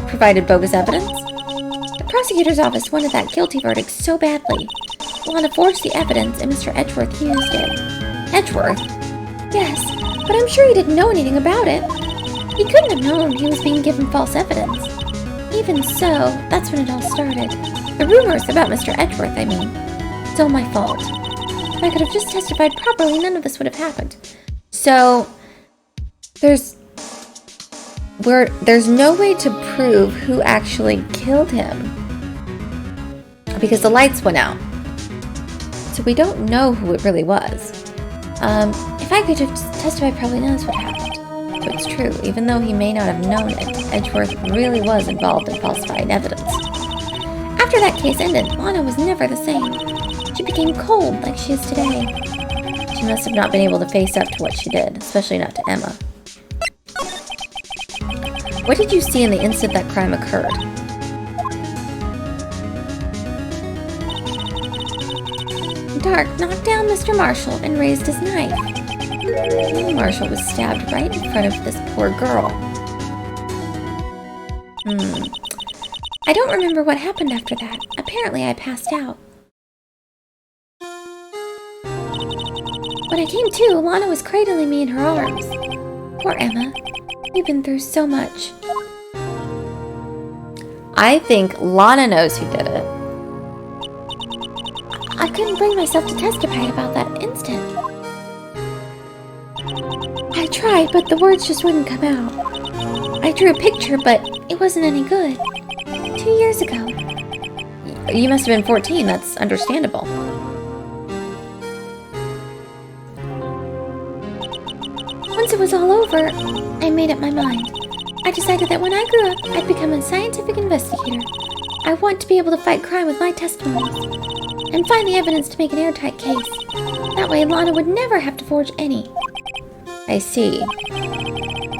provided bogus evidence? The prosecutor's office wanted that guilty verdict so badly. Lana forged the evidence and Mr. Edgeworth used it. Edgeworth? Yes, but I'm sure he didn't know anything about it. He couldn't have known he was being given false evidence. Even so, that's when it all started. The rumors about Mr. Edgeworth, I mean. It's all my fault. If I could have just testified properly, none of this would have happened. So, there's no way to prove who actually killed him. Because the lights went out. So we don't know who it really was. If I could have testified properly, none of this would have happened. So it's true, even though he may not have known it, Edgeworth really was involved in falsifying evidence. After that case ended, Lana was never the same. She became cold like she is today. She must have not been able to face up to what she did, especially not to Emma. What did you see in the instant that crime occurred? Dark knocked down Mr. Marshall and raised his knife. Marshall was stabbed right in front of this poor girl. I don't remember what happened after that. Apparently I passed out. When I came to, Lana was cradling me in her arms. Poor Emma. We've been through so much. I think Lana knows who did it. I couldn't bring myself to testify about that instant. I tried, but the words just wouldn't come out. I drew a picture, but it wasn't any good. 2 years ago. You must have been 14, that's understandable. Once it was all over, I made up my mind. I decided that when I grew up, I'd become a scientific investigator. I want to be able to fight crime with my testimonies and find the evidence to make an airtight case. That way, Lana would never have to forge any. I see. I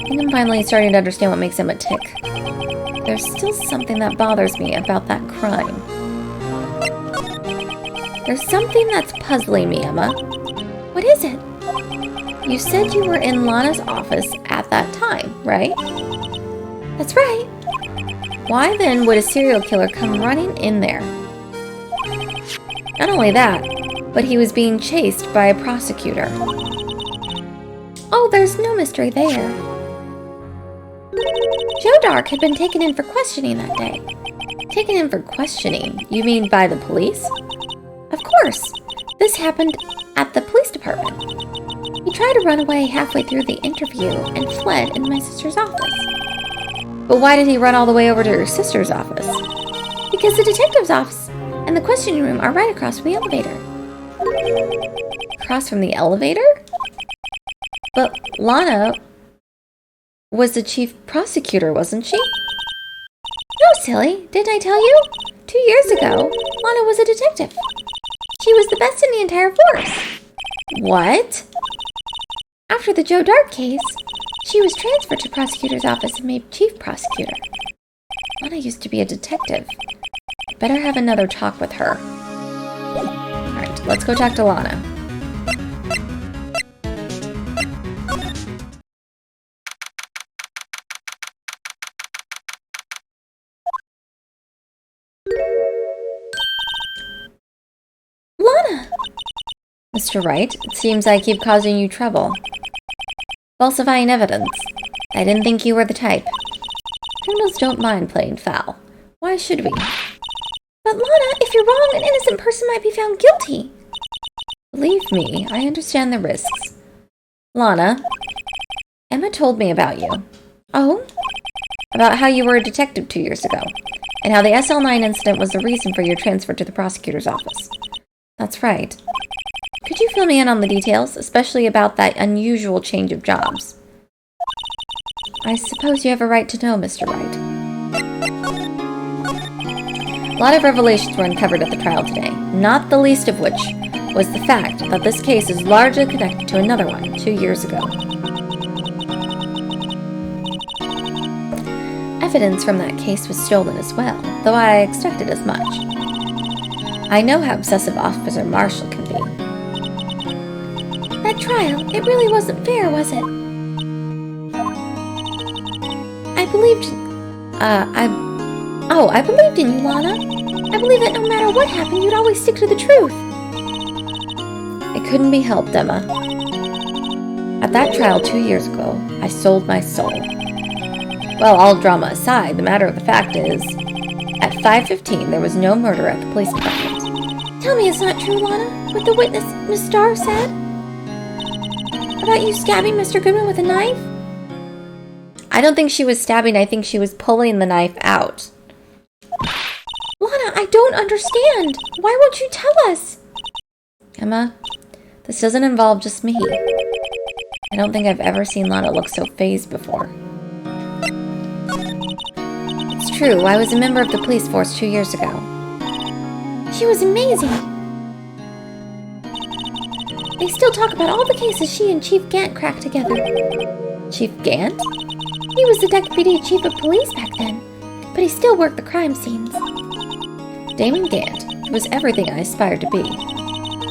think I'm finally starting to understand what makes Emma tick. There's still something that bothers me about that crime. There's something that's puzzling me, Emma. What is it? You said you were in Lana's office at that time, right? That's right. Why then would a serial killer come running in there? Not only that, but he was being chased by a prosecutor. Oh, there's no mystery there. Joe Dark had been taken in for questioning that day. Taken in for questioning? You mean by the police? Of course. This happened at the police department. He tried to run away halfway through the interview and fled in my sister's office. But why did he run all the way over to your sister's office? Because the detective's office and the questioning room are right across from the elevator. Across from the elevator? But Lana was the chief prosecutor, wasn't she? No, silly. Didn't I tell you? 2 years ago, Lana was a detective. She was the best in the entire force. What? After the Joe Dark case, she was transferred to prosecutor's office and made chief prosecutor. Lana used to be a detective. Better have another talk with her. Alright, let's go talk to Lana. Lana! Mr. Wright, it seems I keep causing you trouble. Falsifying evidence. I didn't think you were the type. Criminals don't mind playing foul. Why should we? But Lana, if you're wrong, an innocent person might be found guilty. Believe me, I understand the risks. Lana, Emma told me about you. Oh? About how you were a detective 2 years ago, and how the SL9 incident was the reason for your transfer to the prosecutor's office. That's right. Could you fill me in on the details, especially about that unusual change of jobs? I suppose you have a right to know, Mr. Wright. A lot of revelations were uncovered at the trial today, not the least of which was the fact that this case is largely connected to another one 2 years ago. Evidence from that case was stolen as well, though I expected as much. I know how obsessive Officer Marshall can be. That trial, it really wasn't fair, was it? I believed in you, Lana. I believe that no matter what happened, you'd always stick to the truth. It couldn't be helped, Emma. At that trial 2 years ago, I sold my soul. Well, all drama aside, the matter of the fact is, at 5:15 there was no murder at the police department. Tell me it's not true, Lana, what the witness, Miss Starr, said? About you stabbing Mr. Goodman with a knife? I don't think she was stabbing, I think she was pulling the knife out. Lana, I don't understand. Why won't you tell us? Emma, this doesn't involve just me. I don't think I've ever seen Lana look so fazed before. It's true, I was a member of the police force 2 years ago. She was amazing. They still talk about all the cases she and Chief Gant cracked together. Chief Gant? He was the deputy chief of police back then, but he still worked the crime scenes. Damon Gant was everything I aspired to be.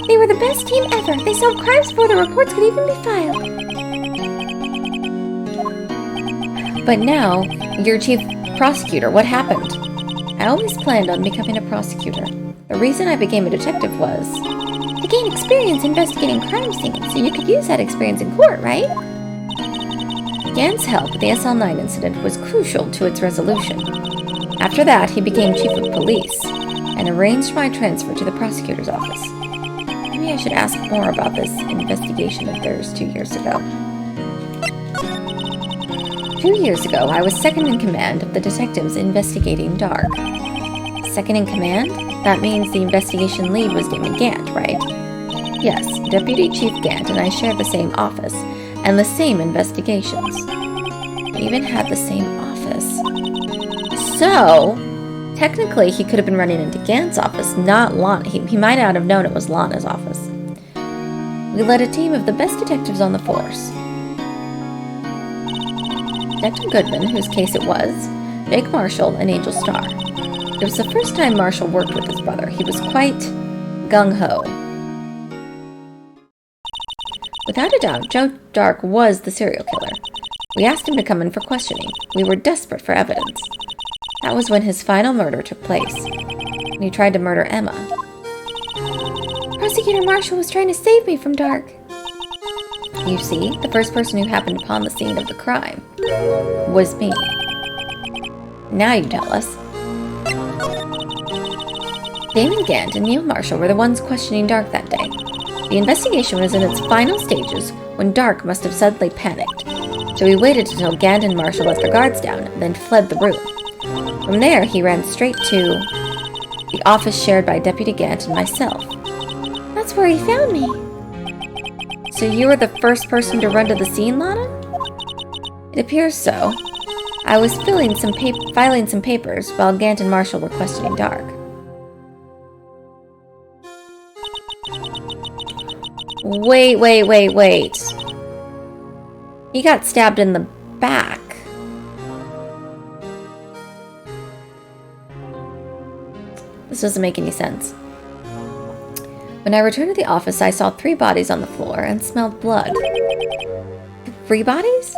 They were the best team ever. They solved crimes before the reports could even be filed. But now, you're chief prosecutor. What happened? I always planned on becoming a prosecutor. The reason I became a detective was to gain experience investigating crime scenes, so you could use that experience in court, right? Gant's help with the SL9 incident was crucial to its resolution. After that, he became chief of police, and and arranged my transfer to the prosecutor's office. Maybe I should ask more about this investigation of theirs 2 years ago. 2 years ago, I was second in command of the detectives investigating Dark. Second in command? That means the investigation lead was Damon Gant, right? Yes, Deputy Chief Gant and I shared the same office, and the same investigations. We even had the same office. So, technically he could have been running into Gant's office, not Lana. He might not have known it was Lana's office. We led a team of the best detectives on the force. Detective Goodman, whose case it was, Jake Marshall, and Angel Starr. It was the first time Marshall worked with his brother. He was quite gung-ho. Without a doubt, Joe Dark was the serial killer. We asked him to come in for questioning. We were desperate for evidence. That was when his final murder took place. When he tried to murder Emma. Prosecutor Marshall was trying to save me from Dark. You see, the first person who happened upon the scene of the crime was me. Now you tell us. Damon Gant and Neil Marshall were the ones questioning Dark that day. The investigation was in its final stages when Dark must have suddenly panicked. So he waited until Gant and Marshall let their guards down, then fled the room. From there, he ran straight to the office shared by Deputy Gant and myself. That's where he found me. So you were the first person to run to the scene, Lana? It appears so. I was filing some papers while Gant and Marshall were questioning Dark. Wait. He got stabbed in the back. This doesn't make any sense. When I returned to the office, I saw 3 bodies on the floor and smelled blood. 3 bodies?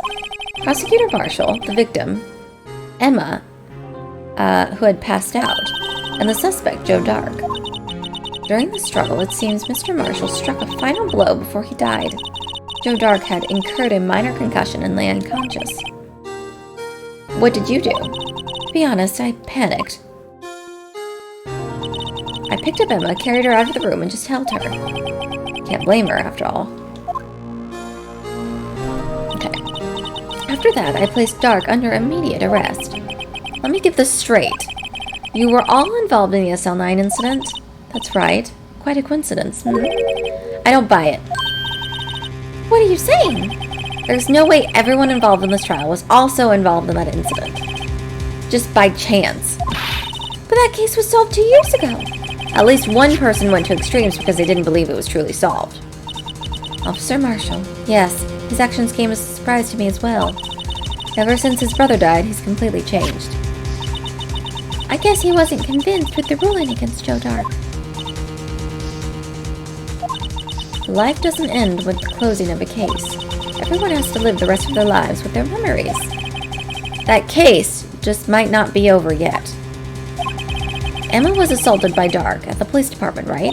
Prosecutor Marshall, the victim, Emma, who had passed out, and the suspect, Joe Dark. During the struggle, it seems Mr. Marshall struck a final blow before he died. Joe Dark had incurred a minor concussion and lay unconscious. What did you do? To be honest, I panicked. I picked up Emma, carried her out of the room, and just held her. Can't blame her, after all. Okay. After that, I placed Dark under immediate arrest. Let me get this straight. You were all involved in the SL9 incident? That's right. Quite a coincidence. I don't buy it. What are you saying? There's no way everyone involved in this trial was also involved in that incident. Just by chance. But that case was solved 2 years ago. At least one person went to extremes because they didn't believe it was truly solved. Officer Marshall. Yes, his actions came as a surprise to me as well. Ever since his brother died, he's completely changed. I guess he wasn't convinced with the ruling against Joe Dark. Life doesn't end with the closing of a case. Everyone has to live the rest of their lives with their memories. That case just might not be over yet. Emma was assaulted by Dark at the police department, right?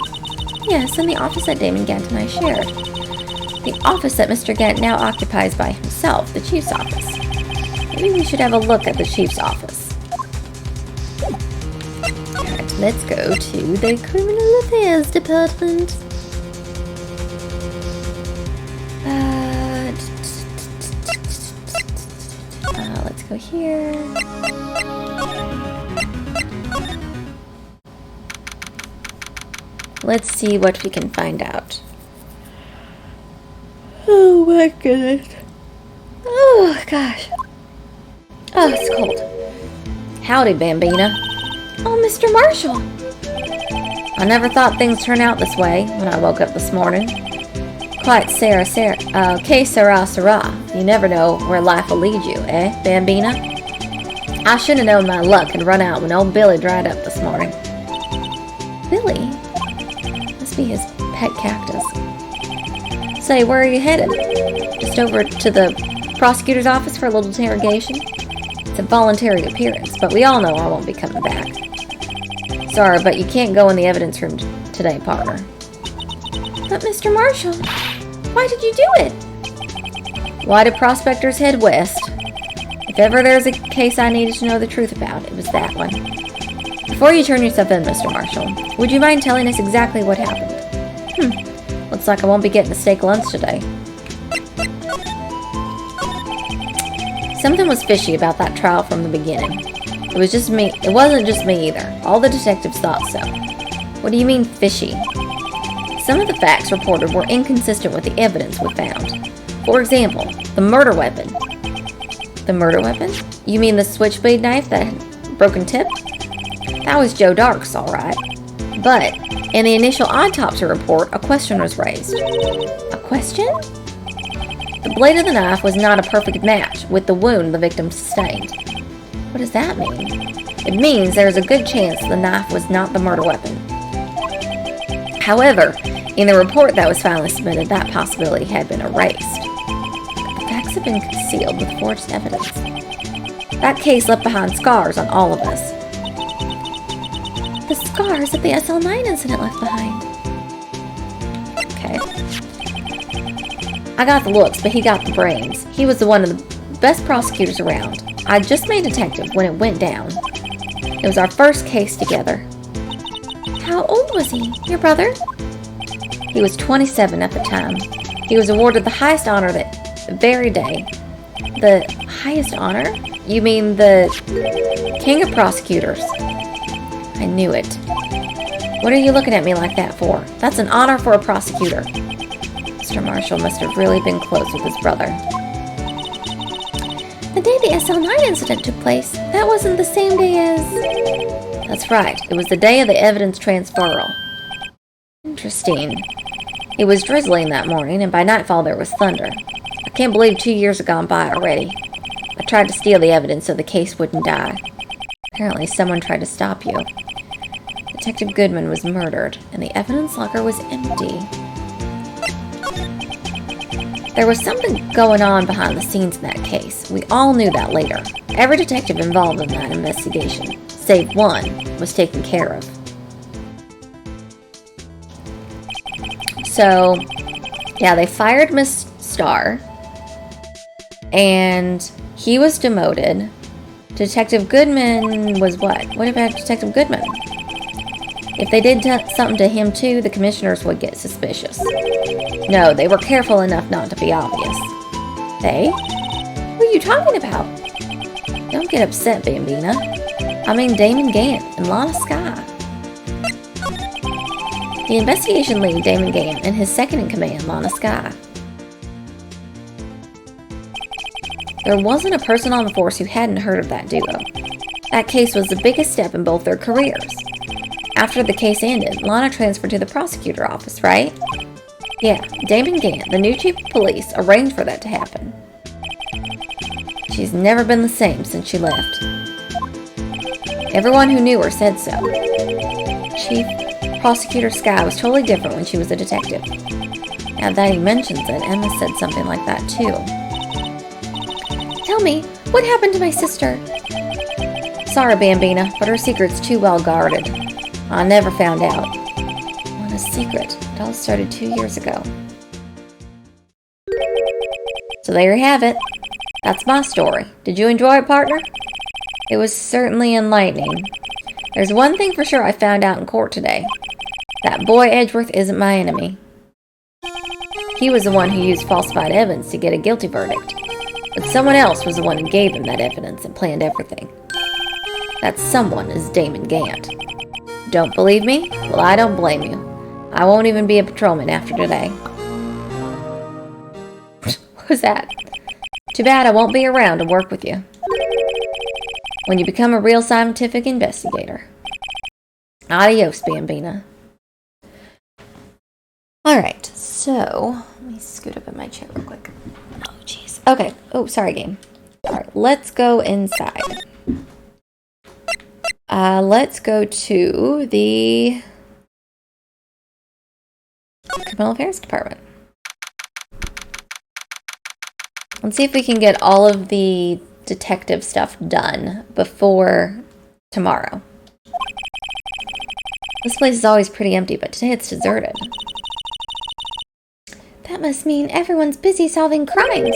Yes, in the office that Damon Gant and I shared. The office that Mr. Gant now occupies by himself, the chief's office. Maybe we should have a look at the chief's office. Alright, let's go to the Criminal Affairs Department. Let's go here. Let's see what we can find out. Oh my goodness. Oh gosh. Oh, it's cold. Howdy, Bambina. Oh, Mr. Marshall. I never thought things turned out this way when I woke up this morning. Quite que sera. You never know where life will lead you, eh, Bambina? I should have known my luck had run out when old Billy dried up this morning. Billy? Must be his pet cactus. Say, where are you headed? Just over to the prosecutor's office for a little interrogation? It's a voluntary appearance, but we all know I won't be coming back. Sorry, but you can't go in the evidence room today, partner. But Mr. Marshall, why did you do it? Why do prospectors head west? If ever there's a case I needed to know the truth about, it was that one. Before you turn yourself in, Mr. Marshall, would you mind telling us exactly what happened? Looks like I won't be getting a steak lunch today. Something was fishy about that trial from the beginning. It wasn't just me either. All the detectives thought so. What do you mean, fishy? Some of the facts reported were inconsistent with the evidence we found. For example, the murder weapon. The murder weapon? You mean the switchblade knife that had broken tip? That was Joe Dark's, all right. But in the initial autopsy report, a question was raised. A question? The blade of the knife was not a perfect match with the wound the victim sustained. What does that mean? It means there is a good chance the knife was not the murder weapon. However, in the report that was finally submitted, that possibility had been erased. The facts have been concealed with forged evidence. That case left behind scars on all of us. The scars that the SL9 incident left behind. Okay. I got the looks, but he got the brains. He was one of the best prosecutors around. I just made detective when it went down. It was our first case together. How old was he? Your brother? He was 27 at the time. He was awarded the highest honor that very day. The highest honor? You mean the King of Prosecutors? I knew it. What are you looking at me like that for? That's an honor for a prosecutor. Mr. Marshall must have really been close with his brother. The day the SL9 incident took place, that wasn't the same day as... That's right. It was the day of the evidence transferal. Interesting. It was drizzling that morning, and by nightfall there was thunder. I can't believe 2 years have gone by already. I tried to steal the evidence so the case wouldn't die. Apparently someone tried to stop you. Detective Goodman was murdered, and the evidence locker was empty. There was something going on behind the scenes in that case. We all knew that later. Every detective involved in that investigation, save one, was taken care of. So, yeah, they fired Miss Starr, and he was demoted. Detective Goodman was what? What about Detective Goodman? If they did something to him too, the commissioners would get suspicious. No, they were careful enough not to be obvious. They? Who are you talking about? Don't get upset, Bambina. I mean Damon Gant and Lana Skye. The investigation lead, Damon Gant, and his second-in-command, Lana Skye. There wasn't a person on the force who hadn't heard of that duo. That case was the biggest step in both their careers. After the case ended, Lana transferred to the prosecutor office, right? Yeah, Damon Gant, the new chief of police, arranged for that to happen. She's never been the same since she left. Everyone who knew her said so. Chief Prosecutor Skye was totally different when she was a detective. Now that he mentions it, Emma said something like that too. Tell me, what happened to my sister? Sorry, Bambina, but her secret's too well guarded. I never found out. What a secret. It all started 2 years ago. So there you have it. That's my story. Did you enjoy it, partner? It was certainly enlightening. There's one thing for sure I found out in court today. That boy Edgeworth isn't my enemy. He was the one who used falsified evidence to get a guilty verdict. But someone else was the one who gave him that evidence and planned everything. That someone is Damon Gant. Don't believe me? Well, I don't blame you. I won't even be a patrolman after today. What was that? Too bad I won't be around to work with you when you become a real scientific investigator. Adios, Bambina. Alright, so let me scoot up in my chair real quick. Oh, jeez. Okay. Oh, sorry, game. Alright, let's go inside. Let's go to the Criminal Affairs Department. Let's see if we can get all of the detective stuff done before tomorrow. This place is always pretty empty, but today it's deserted. That must mean everyone's busy solving crimes.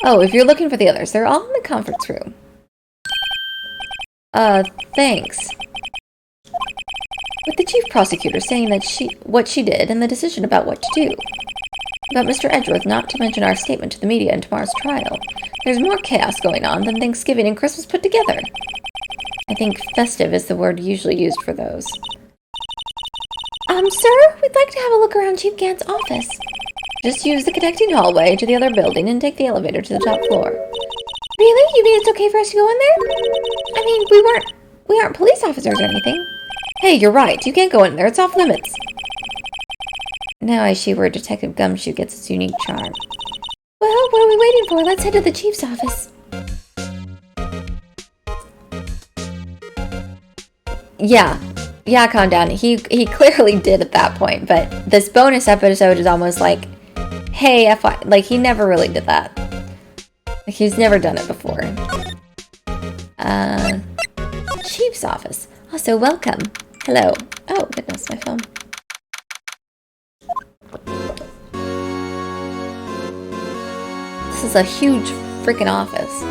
Oh, if you're looking for the others, they're all in the conference room. Thanks. With the chief prosecutor saying that what she did and the decision about what to do. About Mr. Edgeworth not to mention our statement to the media in tomorrow's trial. There's more chaos going on than Thanksgiving and Christmas put together. I think festive is the word usually used for those. Sir, we'd like to have a look around Chief Gant's office. Just use the connecting hallway to the other building and take the elevator to the top floor. Really? You mean it's okay for us to go in there? I mean, we aren't police officers or anything. Hey, you're right. You can't go in there. It's off limits. Now I see where Detective Gumshoe gets its unique charm. Well, what are we waiting for? Let's head to the chief's office. Yeah, calm down. He clearly did at that point, but this bonus episode is almost like, hey, FY, like he never really did that. Like he's never done it before. Chief's office. Also, welcome. Hello. Oh, goodness, my phone. This is a huge freaking office.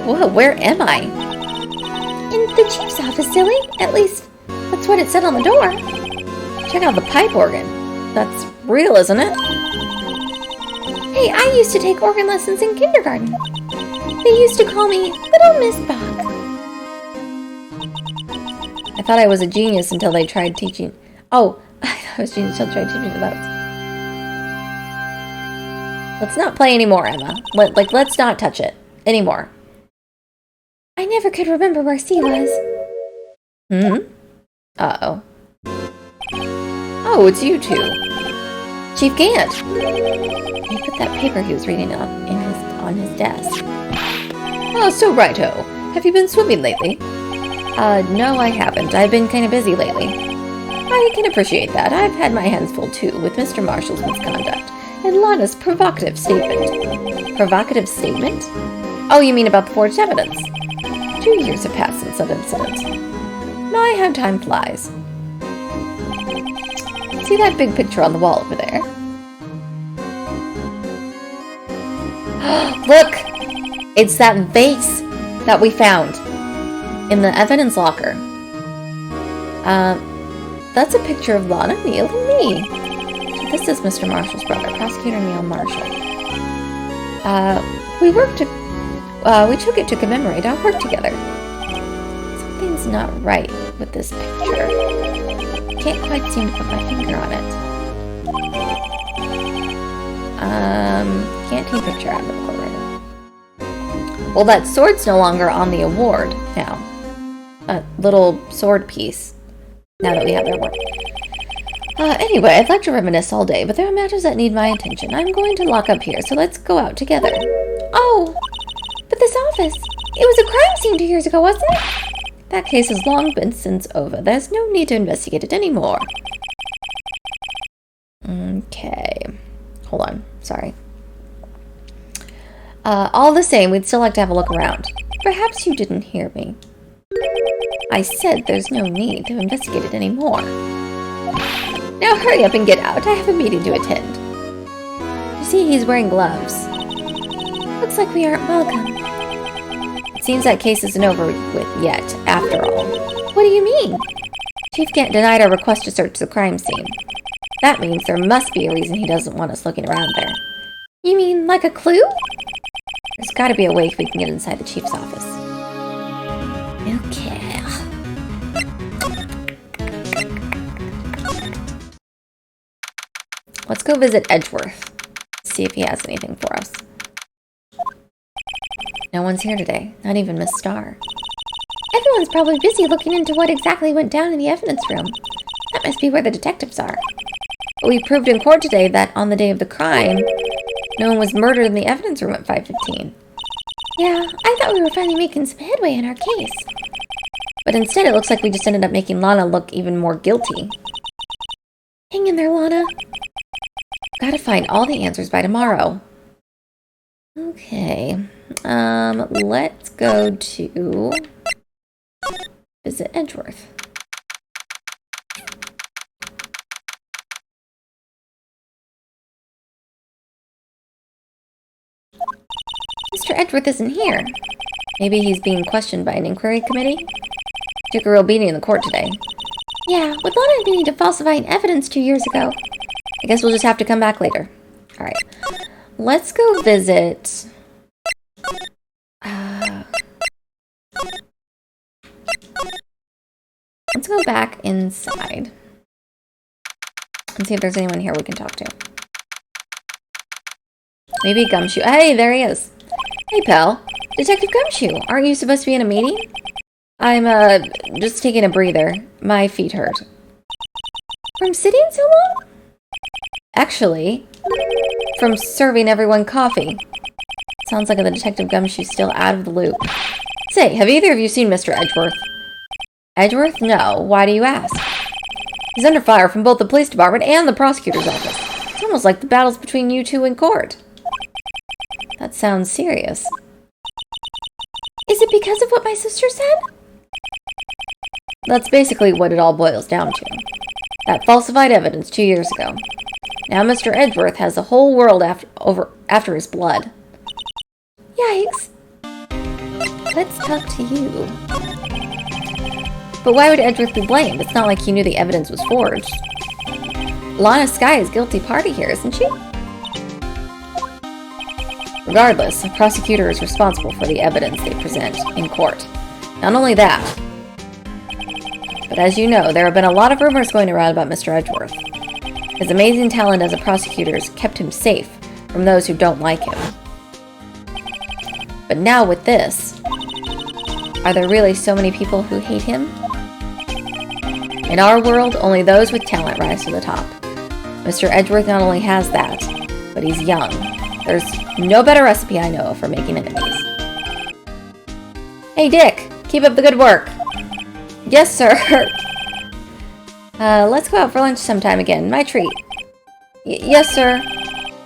Whoa, where am I? In the chief's office, silly. At least, that's what it said on the door. Check out the pipe organ. That's real, isn't it? Hey, I used to take organ lessons in kindergarten. They used to call me Little Miss Bach. I thought I was a genius until they tried teaching... Oh, I thought I was a genius until they tried teaching me the notes. Let's not play anymore, Emma. Let's not touch it anymore. I never could remember where C was. Uh-oh. Oh, it's you two. Chief Gant. He put that paper he was reading on his desk. Oh, so righto. Have you been swimming lately? No, I haven't. I've been kind of busy lately. I can appreciate that. I've had my hands full, too, with Mr. Marshall's misconduct and Lana's provocative statement. Provocative statement? Oh, you mean about the forged evidence? 2 years have passed since that incident. My, how time flies. See that big picture on the wall over there? Look! It's that vase that we found in the evidence locker. That's a picture of Lana, Neil, and me. So this is Mr. Marshall's brother, Prosecutor Neil Marshall. We took it to commemorate our work together. Something's not right with this picture. Can't quite seem to put my finger on it. Can't take a picture out of the court right. Well, that sword's no longer on the award now. A little sword piece. Now that we have their work. Anyway, I'd like to reminisce all day, but there are matters that need my attention. I'm going to lock up here, so let's go out together. Oh, but this office, it was a crime scene 2 years ago, wasn't it? That case has long been since over. There's no need to investigate it anymore. Okay. Hold on. Sorry. All the same, we'd still like to have a look around. Perhaps you didn't hear me. I said there's no need to investigate it anymore. Now hurry up and get out. I have a meeting to attend. You see, he's wearing gloves. Looks like we aren't welcome. It seems that case isn't over with yet, after all. What do you mean? Chief Gant denied our request to search the crime scene. That means there must be a reason he doesn't want us looking around there. You mean like a clue? There's gotta be a way we can get inside the chief's office. Okay. Let's go visit Edgeworth. See if he has anything for us. No one's here today. Not even Miss Starr. Everyone's probably busy looking into what exactly went down in the evidence room. That must be where the detectives are. But we proved in court today that on the day of the crime, no one was murdered in the evidence room at 5:15. Yeah, I thought we were finally making some headway in our case. But instead it looks like we just ended up making Lana look even more guilty. Hang in there, Lana. Gotta find all the answers by tomorrow. Okay. Let's go to visit Edgeworth. Mr. Edgeworth isn't here. Maybe he's being questioned by an inquiry committee? Took a real beating in the court today. Yeah, with all that being to falsifying evidence 2 years ago. I guess we'll just have to come back later. Alright. Let's go visit... let's go back inside. And see if there's anyone here we can talk to. Maybe Gumshoe. Hey, there he is. Hey, pal. Detective Gumshoe, aren't you supposed to be in a meeting? I'm, just taking a breather. My feet hurt. From sitting so long? Actually, from serving everyone coffee. Sounds like the Detective Gumshoe's still out of the loop. Say, have either of you seen Mr. Edgeworth? Edgeworth? No. Why do you ask? He's under fire from both the police department and the prosecutor's office. It's almost like the battle's between you two in court. That sounds serious. Is it because of what my sister said? That's basically what it all boils down to. That falsified evidence 2 years ago. Now Mr. Edgeworth has the whole world after his blood. Yikes. Let's talk to you. But why would Edgeworth be blamed? It's not like he knew the evidence was forged. Lana Skye is guilty party here, isn't she? Regardless, the prosecutor is responsible for the evidence they present in court. Not only that, but as you know, there have been a lot of rumors going around about Mr. Edgeworth. His amazing talent as a prosecutor has kept him safe from those who don't like him. But now with this, are there really so many people who hate him? In our world, only those with talent rise to the top. Mr. Edgeworth not only has that, but he's young. There's no better recipe I know for making enemies. Hey Dick, keep up the good work. Yes, sir. Let's go out for lunch sometime again. My treat. Yes, sir.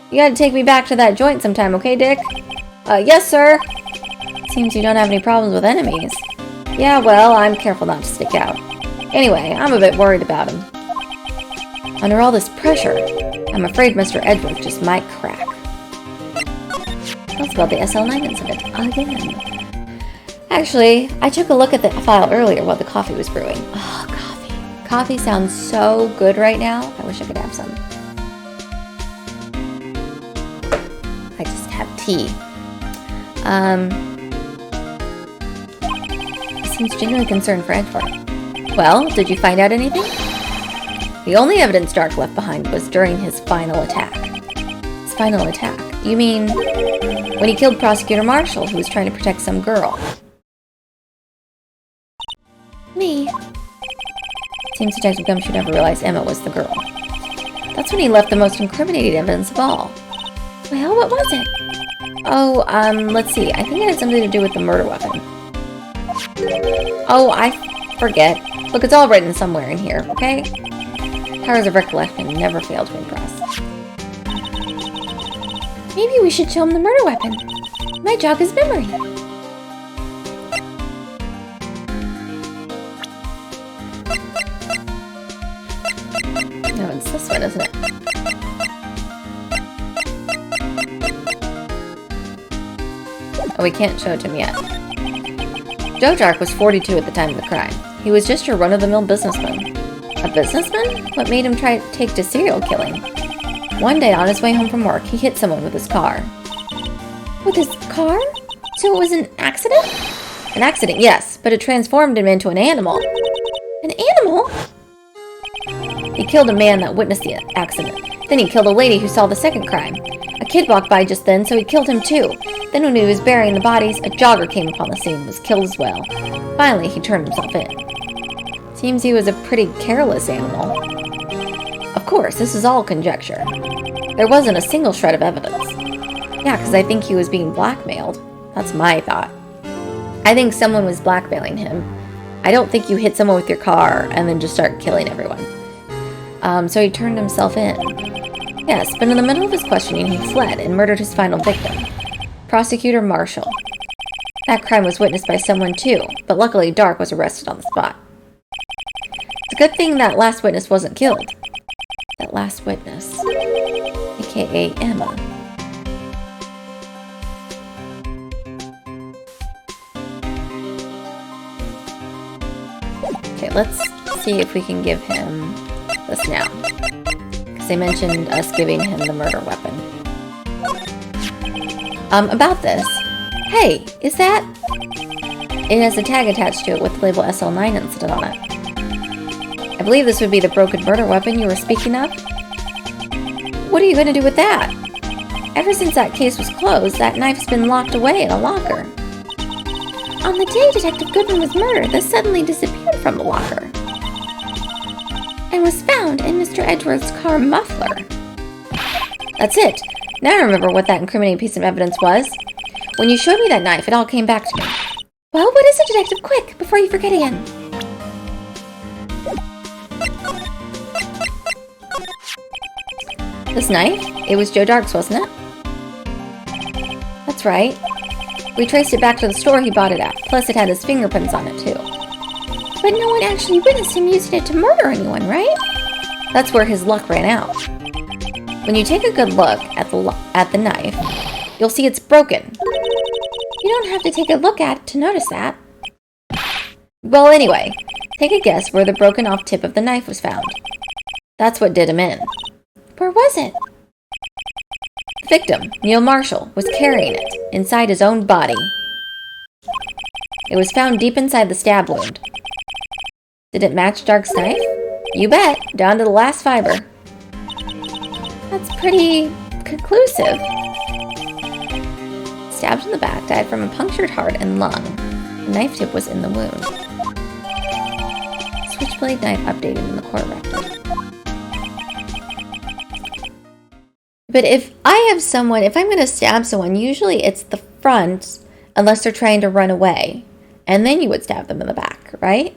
You gotta take me back to that joint sometime, okay, Dick? Yes, sir. Seems you don't have any problems with enemies. Yeah, well, I'm careful not to stick out. Anyway, I'm a bit worried about him. Under all this pressure, I'm afraid Mr. Edgeworth just might crack. That's about the SL9 incident again. Actually, I took a look at the file earlier while the coffee was brewing. Oh, coffee. Coffee sounds so good right now. I wish I could have some. I just have tea. Seems genuinely concerned for Edgeworth. Well, did you find out anything? The only evidence Dark left behind was during his final attack. His final attack? You mean when he killed Prosecutor Marshall, who was trying to protect some girl? Me. Seems Detective Gumshoe never realized Emma was the girl. That's when he left the most incriminating evidence of all. Well, what was it? Oh, let's see. I think it had something to do with the murder weapon. Oh, I forget. Look, it's all written somewhere in here, okay? Powers of recollection never fail to impress. Maybe we should show him the murder weapon. Might jog his memory. No, it's this one, isn't it? Oh, we can't show it to him yet. Joe Dark was 42 at the time of the crime. He was just your run-of-the-mill businessman. A businessman? What made him try to take to serial killing? One day on his way home from work, he hit someone with his car. With his car? So it was an accident? An accident, yes, but it transformed him into an animal. An animal? He killed a man that witnessed the accident. Then he killed a lady who saw the second crime. A kid walked by just then, so he killed him too. Then when he was burying the bodies, a jogger came upon the scene and was killed as well. Finally, he turned himself in. Seems he was a pretty careless animal. Of course, this is all conjecture. There wasn't a single shred of evidence. Yeah, because I think he was being blackmailed. That's my thought. I think someone was blackmailing him. I don't think you hit someone with your car and then just start killing everyone. So he turned himself in. Yes, but in the middle of his questioning, he fled and murdered his final victim, Prosecutor Marshall. That crime was witnessed by someone too, but luckily Dark was arrested on the spot. It's a good thing that last witness wasn't killed. That last witness, aka Emma. let's see if we can give him this now. Because they mentioned us giving him the murder weapon. About this. Hey, is that... It has a tag attached to it with the label SL9 incident on it. I believe this would be the broken murder weapon you were speaking of. What are you going to do with that? Ever since that case was closed, that knife's been locked away in a locker. On the day Detective Goodman was murdered, this suddenly disappeared from the locker and was found in Mr. Edgeworth's car muffler. That's it. Now I remember what that incriminating piece of evidence was. When you showed me that knife, it all came back to me. Well, what is it, Detective? Quick, before you forget again. This knife? It was Joe Dark's, wasn't it? That's right. We traced it back to the store he bought it at. Plus, it had his fingerprints on it, too. But no one actually witnessed him using it to murder anyone, right? That's where his luck ran out. When you take a good look at the knife, you'll see it's broken. You don't have to take a look at it to notice that. Well, anyway, take a guess where the broken off tip of the knife was found. That's what did him in. Where was it? The victim, Neil Marshall, was carrying it inside his own body. It was found deep inside the stab wound. Did it match Dark's knife? You bet, down to the last fiber. That's pretty conclusive. Stabbed in the back, died from a punctured heart and lung. The knife tip was in the wound. Switchblade knife updated in the court record. But if I'm going to stab someone, usually it's the front, unless they're trying to run away. And then you would stab them in the back, right?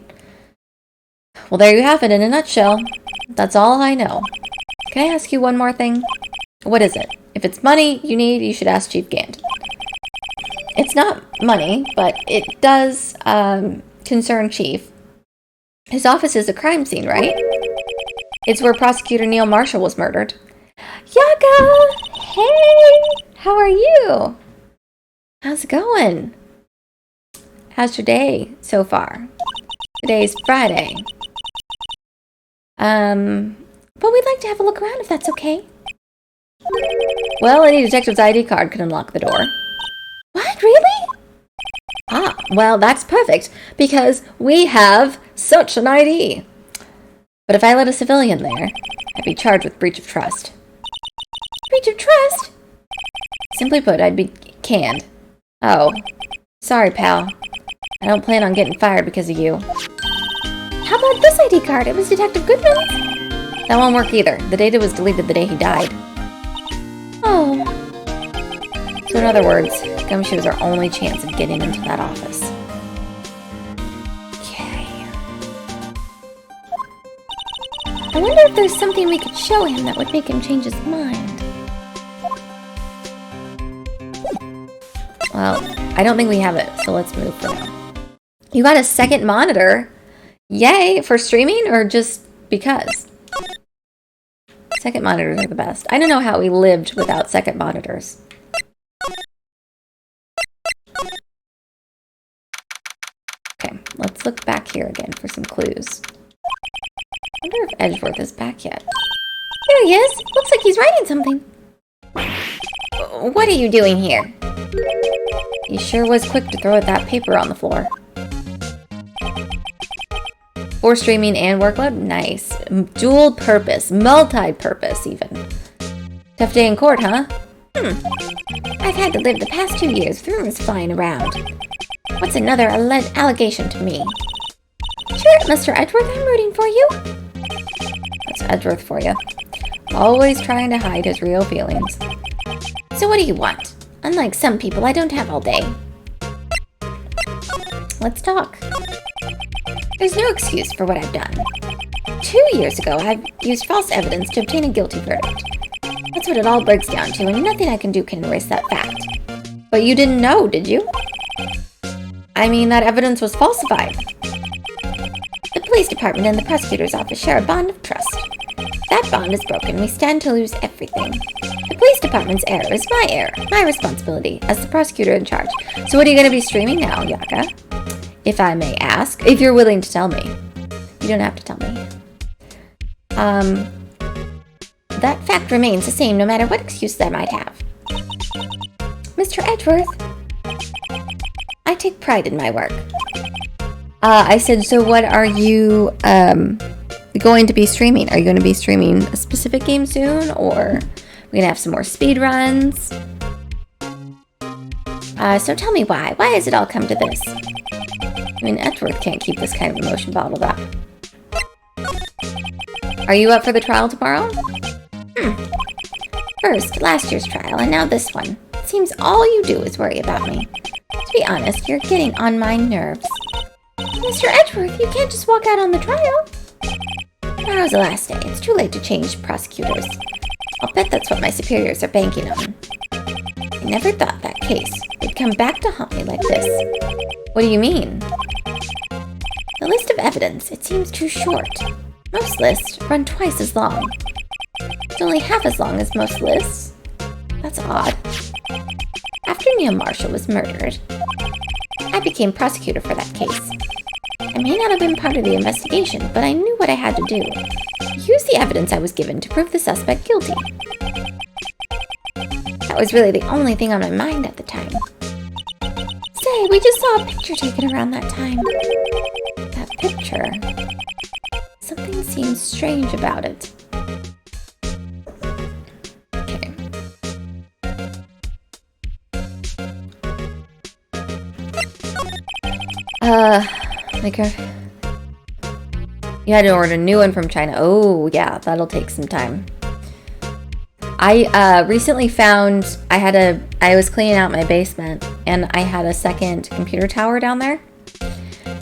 Well, there you have it in a nutshell. That's all I know. Can I ask you one more thing? What is it? If it's money you need, you should ask Chief Gant. It's not money, but it does concern Chief. His office is a crime scene, right? It's where Prosecutor Neil Marshall was murdered. Yaga! Hey! How are you? How's it going? How's your day so far? Today's Friday. But we'd like to have a look around if that's okay. Well, any detective's ID card can unlock the door. What? Really? Ah, well, that's perfect, because we have such an ID. But if I let a civilian there, I'd be charged with breach of trust. Breach of trust? Simply put, I'd be canned. Oh, sorry, pal. I don't plan on getting fired because of you. How about this ID card? It was Detective Goodman's. That won't work either. The data was deleted the day he died. Oh. So in other words, Gumshoe is our only chance of getting into that office. Okay. I wonder if there's something we could show him that would make him change his mind. Well, I don't think we have it, so let's move for now. You got a second monitor? Yay! For streaming or just because? Second monitors are the best. I don't know how we lived without second monitors. Okay, let's look back here again for some clues. I wonder if Edgeworth is back yet. There he is! Looks like he's writing something. What are you doing here? He sure was quick to throw that paper on the floor. For streaming and workload? Nice. Dual purpose. Multi-purpose, even. Tough day in court, huh? I've had to live the past 2 years with rumors flying around. What's another allegation to me? Sure, Mr. Edgeworth, I'm rooting for you. That's Edgeworth for you. Always trying to hide his real feelings. So what do you want? Unlike some people, I don't have all day. Let's talk. There's no excuse for what I've done. 2 years ago, I've used false evidence to obtain a guilty verdict. That's what it all breaks down to, and nothing I can do can erase that fact. But you didn't know, did you? I mean, that evidence was falsified. The police department and the prosecutor's office share a bond of trust. That bond is broken, we stand to lose everything. The police department's error is my error, my responsibility as the prosecutor in charge. So what are you going to be streaming now, Yaka? If I may ask, if you're willing to tell me. You don't have to tell me. That fact remains the same no matter what excuse I might have. Mr. Edgeworth, I take pride in my work. I said, so what are you going to be streaming? Are you going to be streaming a specific game soon, or are we going to have some more speed runs? So tell me why. Why has it all come to this? I mean, Edgeworth can't keep this kind of emotion bottled up. Are you up for the trial tomorrow? First, last year's trial, and now this one. It seems all you do is worry about me. To be honest, you're getting on my nerves. Mr. Edgeworth, you can't just walk out on the trial. Tomorrow's the last day. It's too late to change prosecutors. I'll bet that's what my superiors are banking on. I never thought that case would come back to haunt me like this. What do you mean? The list of evidence, it seems too short. Most lists run twice as long. It's only half as long as most lists. That's odd. After Neil Marshall was murdered, I became prosecutor for that case. I may not have been part of the investigation, but I knew what I had to do. Use the evidence I was given to prove the suspect guilty. That was really the only thing on my mind at the time. Say, we just saw a picture taken around that time. That picture. Something seems strange about it. Okay. You had to order a new one from China. Oh, yeah, that'll take some time. I recently found I was cleaning out my basement and I had a second computer tower down there.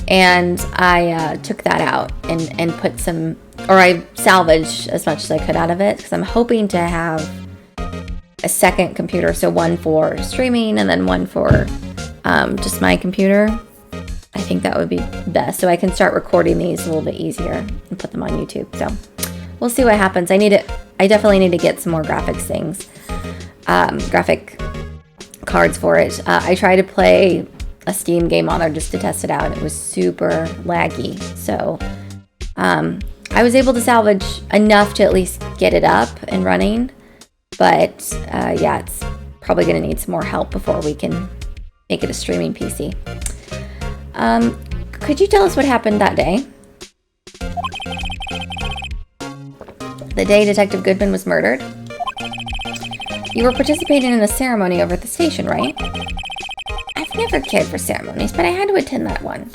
And I took that out and put some, or I salvaged as much as I could out of it because I'm hoping to have a second computer. So one for streaming and then one for just my computer. I think that would be best. So I can start recording these a little bit easier and put them on YouTube. So we'll see what happens. I definitely need to get some more graphics things, graphic cards for it. I tried to play a Steam game on there just to test it out. It was super laggy. So I was able to salvage enough to at least get it up and running. But yeah, it's probably going to need some more help before we can make it a streaming PC. Could you tell us what happened that day? The day Detective Goodman was murdered? You were participating in a ceremony over at the station, right? I've never cared for ceremonies, but I had to attend that one.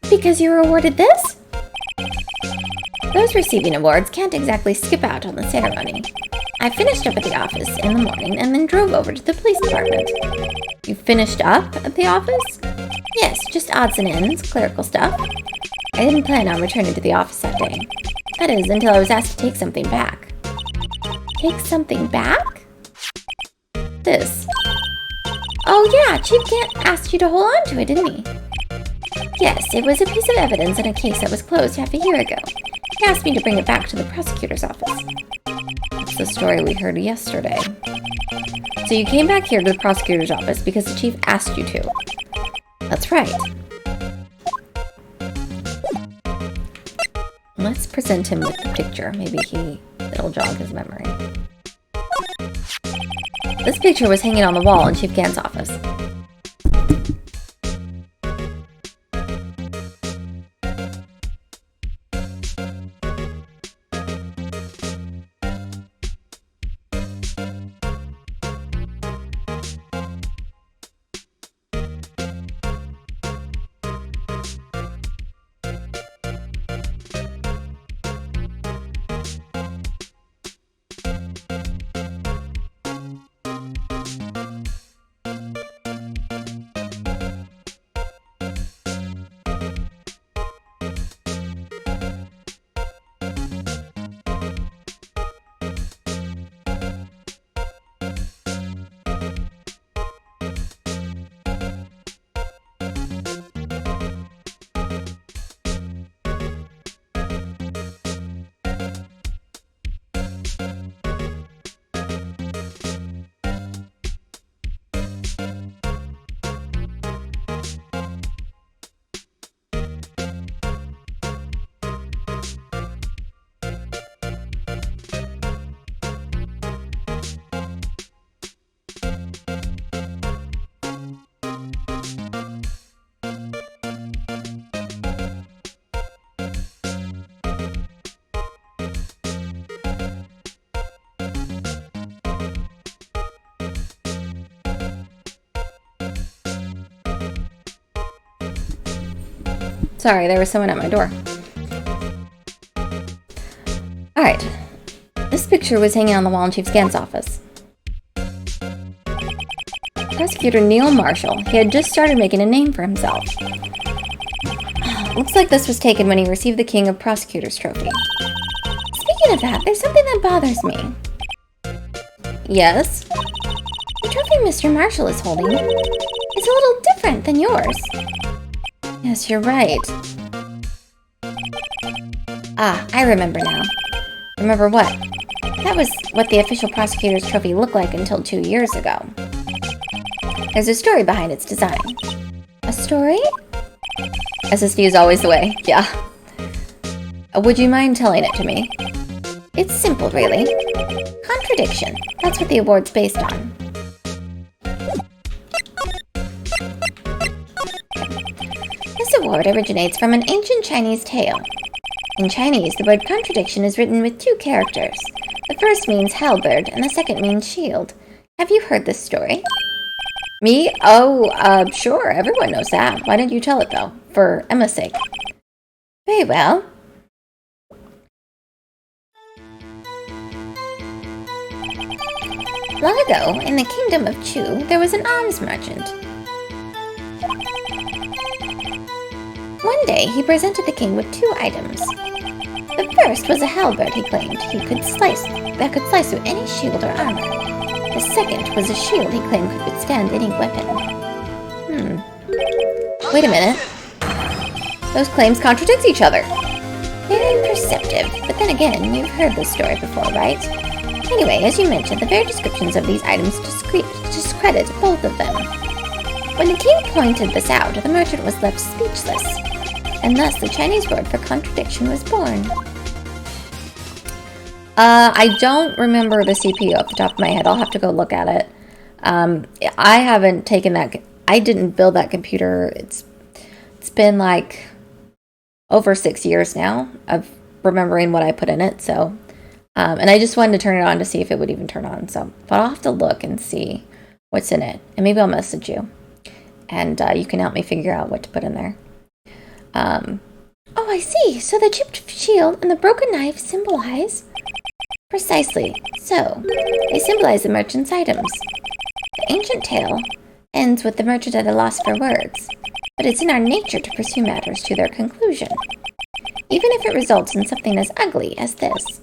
Because you were awarded this? Those receiving awards can't exactly skip out on the ceremony. I finished up at the office in the morning and then drove over to the police department. You finished up at the office? Yes, just odds and ends, clerical stuff. I didn't plan on returning to the office that day. That is, until I was asked to take something back. Take something back? This. Oh yeah, Chief Gant asked you to hold on to it, didn't he? Yes, it was a piece of evidence in a case that was closed half a year ago. He asked me to bring it back to the prosecutor's office. That's the story we heard yesterday. So you came back here to the prosecutor's office because the chief asked you to. That's right. Let's present him with the picture. Maybe it'll jog his memory. This picture was hanging on the wall in Chief Gant's office. Sorry, there was someone at my door. Alright. This picture was hanging on the wall in Chief Gant's office. Prosecutor Neil Marshall. He had just started making a name for himself. Looks like this was taken when he received the King of Prosecutors trophy. Speaking of that, there's something that bothers me. Yes? The trophy Mr. Marshall is holding is a little different than yours. Yes, you're right. Ah, I remember now. Remember what? That was what the official prosecutor's trophy looked like until 2 years ago. There's a story behind its design. A story? SSD is always the way, yeah. Would you mind telling it to me? It's simple, really. Contradiction. That's what the award's based on. This award originates from an ancient Chinese tale. In Chinese, the word contradiction is written with 2 characters. The first means halberd, and the second means shield. Have you heard this story? Me? Oh, sure, everyone knows that. Why didn't you tell it, though? For Emma's sake. Very well. Long ago, in the kingdom of Chu, there was an arms merchant. One day, he presented the king with 2 items. The first was a halberd he claimed that could slice through any shield or armor. The second was a shield he claimed could withstand any weapon. Wait a minute. Those claims contradict each other. Very perceptive, but then again, you've heard this story before, right? Anyway, as you mentioned, the very descriptions of these items discredit both of them. When the king pointed this out, the merchant was left speechless, and thus the Chinese word for contradiction was born. I don't remember the CPU off the top of my head. I'll have to go look at it. I haven't taken that. I didn't build that computer. It's been like over 6 years now of remembering what I put in it. So, and I just wanted to turn it on to see if it would even turn on. So, but I'll have to look and see what's in it, and maybe I'll message you, and you can help me figure out what to put in there. Oh, I see. So the chipped shield and the broken knife symbolize... Precisely. So, they symbolize the merchant's items. The ancient tale ends with the merchant at a loss for words, but it's in our nature to pursue matters to their conclusion, even if it results in something as ugly as this.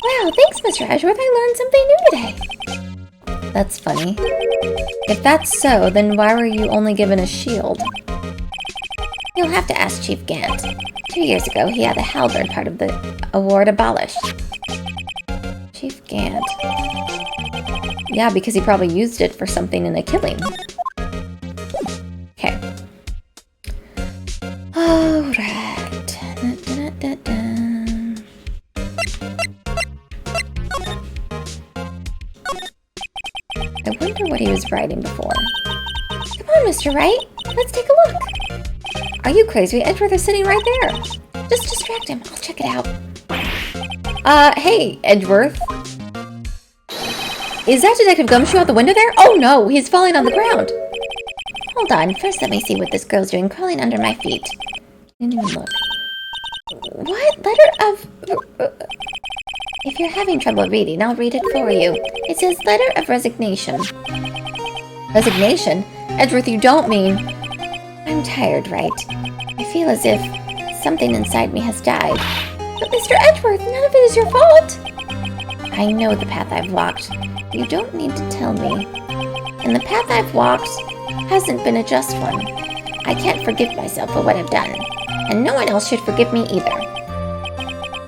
Wow, thanks, Mr. Edgeworth. I learned something new today. That's funny. If that's so, then why were you only given a shield? You'll have to ask Chief Gant. 2 years ago, he had the halberd part of the award abolished. Chief Gant. Yeah, because he probably used it for something in a killing. Okay. Alright. I wonder what he was writing before. Come on, Mr. Wright. Let's take a look. Are you crazy? Edgeworth is sitting right there. Just distract him. I'll check it out. Hey, Edgeworth. Is that Detective Gumshoe out the window there? Oh no, he's falling on the ground. Hold on. First, let me see what this girl's doing crawling under my feet. Didn't even look. What letter of... If you're having trouble reading, I'll read it for you. It says letter of resignation. Resignation? Edgeworth, you don't mean... I'm tired, Wright. I feel as if something inside me has died. But Mr. Edgeworth, none of it is your fault. I know the path I've walked. You don't need to tell me. And the path I've walked hasn't been a just one. I can't forgive myself for what I've done. And no one else should forgive me either.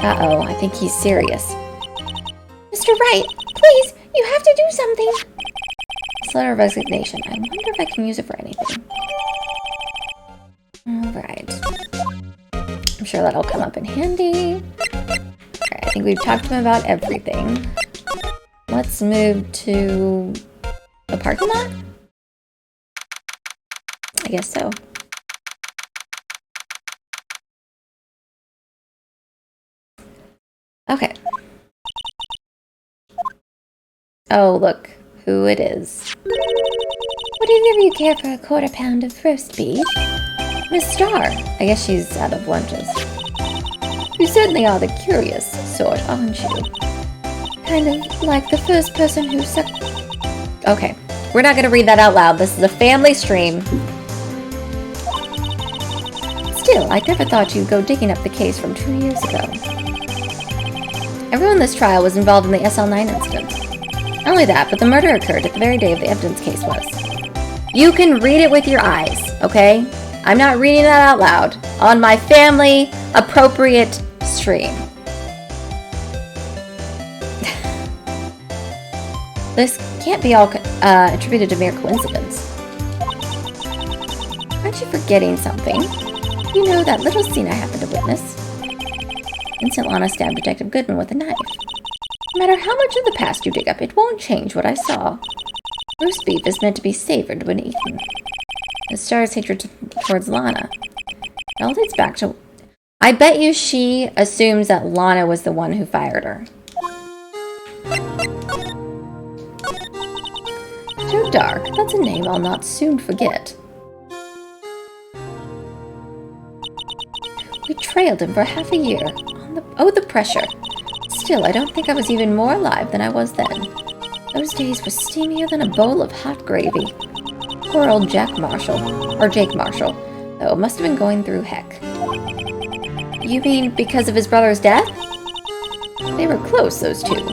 Uh-oh, I think he's serious. Mr. Wright, please, you have to do something. This letter of resignation. I wonder if I can use it for anything. Alright. I'm sure that'll come up in handy. Alright, I think we've talked to him about everything. Let's move to the parking lot? I guess so. Okay. Oh, look who it is. Would either of you care for a quarter pound of roast beef? Miss Starr. I guess she's out of lunches. You certainly are the curious sort, aren't you? Kind of like the first person who sucked... Okay, we're not going to read that out loud. This is a family stream. Still, I never thought you'd go digging up the case from 2 years ago. Everyone in this trial was involved in the SL9 incident. Not only that, but the murder occurred at the very day of the evidence case was. You can read it with your eyes, okay? I'm not reading that out loud on my family appropriate stream. This can't be all attributed to mere coincidence. Aren't you forgetting something? You know that little scene I happened to witness? Instant Lana stabbed Detective Goodman with a knife. No matter how much of the past you dig up, it won't change what I saw. Roast beef is meant to be savored when eaten. The Star's hatred towards Lana. It all dates back to... I bet you she assumes that Lana was the one who fired her. Joe Dark, that's a name I'll not soon forget. We trailed him for half a year. The pressure. Still, I don't think I was even more alive than I was then. Those days were steamier than a bowl of hot gravy. Poor old Jake Marshall, though, must have been going through heck. You mean because of his brother's death? They were close, those two.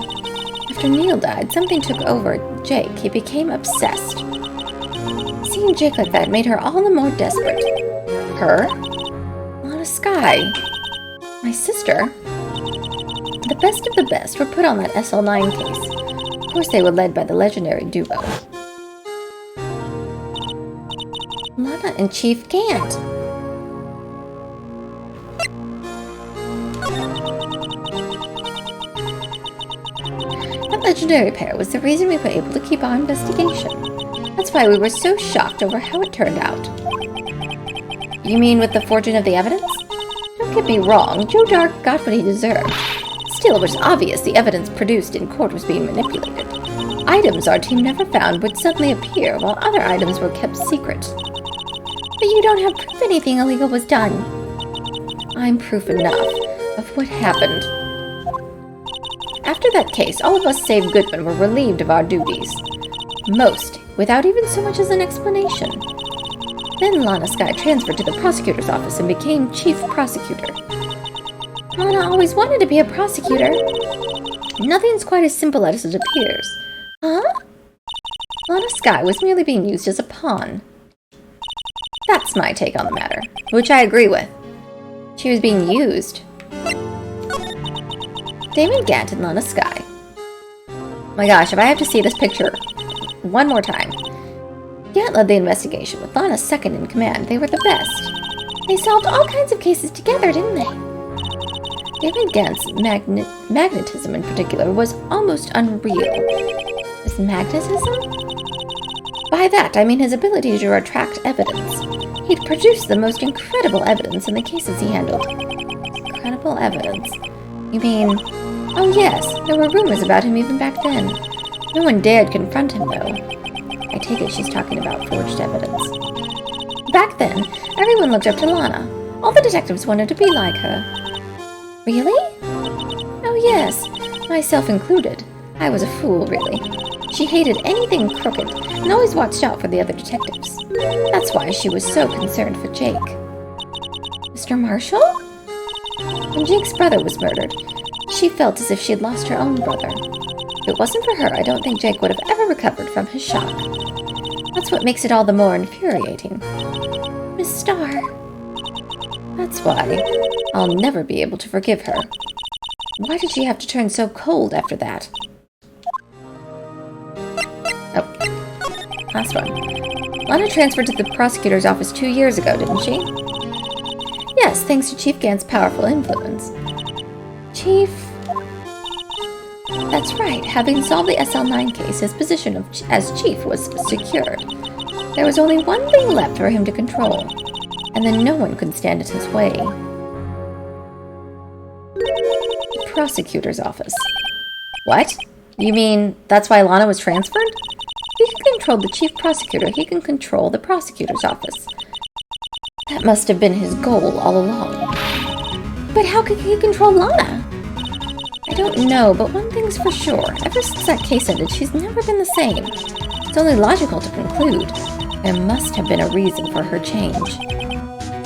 After Neil died, something took over Jake. He became obsessed. Seeing Jake like that made her all the more desperate. Her? Lana Skye. My sister? The best of the best were put on that SL9 case. Of course, they were led by the legendary duo. Lana and Chief Gant. That legendary pair was the reason we were able to keep our investigation. That's why we were so shocked over how it turned out. You mean with the forging of the evidence? Don't get me wrong, Joe Dark got what he deserved. Still, it was obvious the evidence produced in court was being manipulated. Items our team never found would suddenly appear, while other items were kept secret. But you don't have proof anything illegal was done. I'm proof enough of what happened. After that case, all of us save Goodman were relieved of our duties. Most, without even so much as an explanation. Then Lana Skye transferred to the prosecutor's office and became chief prosecutor. Lana always wanted to be a prosecutor. Nothing's quite as simple as it appears. Huh? Lana Skye was merely being used as a pawn. That's my take on the matter, which I agree with. She was being used. Damon Gant and Lana Skye. My gosh, if I have to see this picture one more time. Gant led the investigation, with Lana second in command. They were the best. They solved all kinds of cases together, didn't they? Damon Gant's magnetism in particular was almost unreal. His magnetism? By that, I mean his ability to attract evidence. He'd produced the most incredible evidence in the cases he handled. Incredible evidence? You mean... Oh yes, there were rumors about him even back then. No one dared confront him, though. I take it she's talking about forged evidence. Back then, everyone looked up to Lana. All the detectives wanted to be like her. Really? Oh yes, myself included. I was a fool, really. She hated anything crooked and always watched out for the other detectives. That's why she was so concerned for Jake. Mr. Marshall? When Jake's brother was murdered, she felt as if she had lost her own brother. If it wasn't for her, I don't think Jake would have ever recovered from his shock. That's what makes it all the more infuriating. Miss Starr. That's why I'll never be able to forgive her. Why did she have to turn so cold after that? Oh, last one. Lana transferred to the prosecutor's office 2 years ago, didn't she? Yes, thanks to Chief Gant's powerful influence. Chief... That's right. Having solved the SL9 case, his position as chief was secured. There was only one thing left for him to control, and then no one could stand in his way. The prosecutor's office. What? You mean that's why Lana was transferred? He can control the chief prosecutor. He can control the prosecutor's office. That must have been his goal all along. But how could he control Lana? I don't know, but one thing's for sure. Ever since that case ended, she's never been the same. It's only logical to conclude there must have been a reason for her change.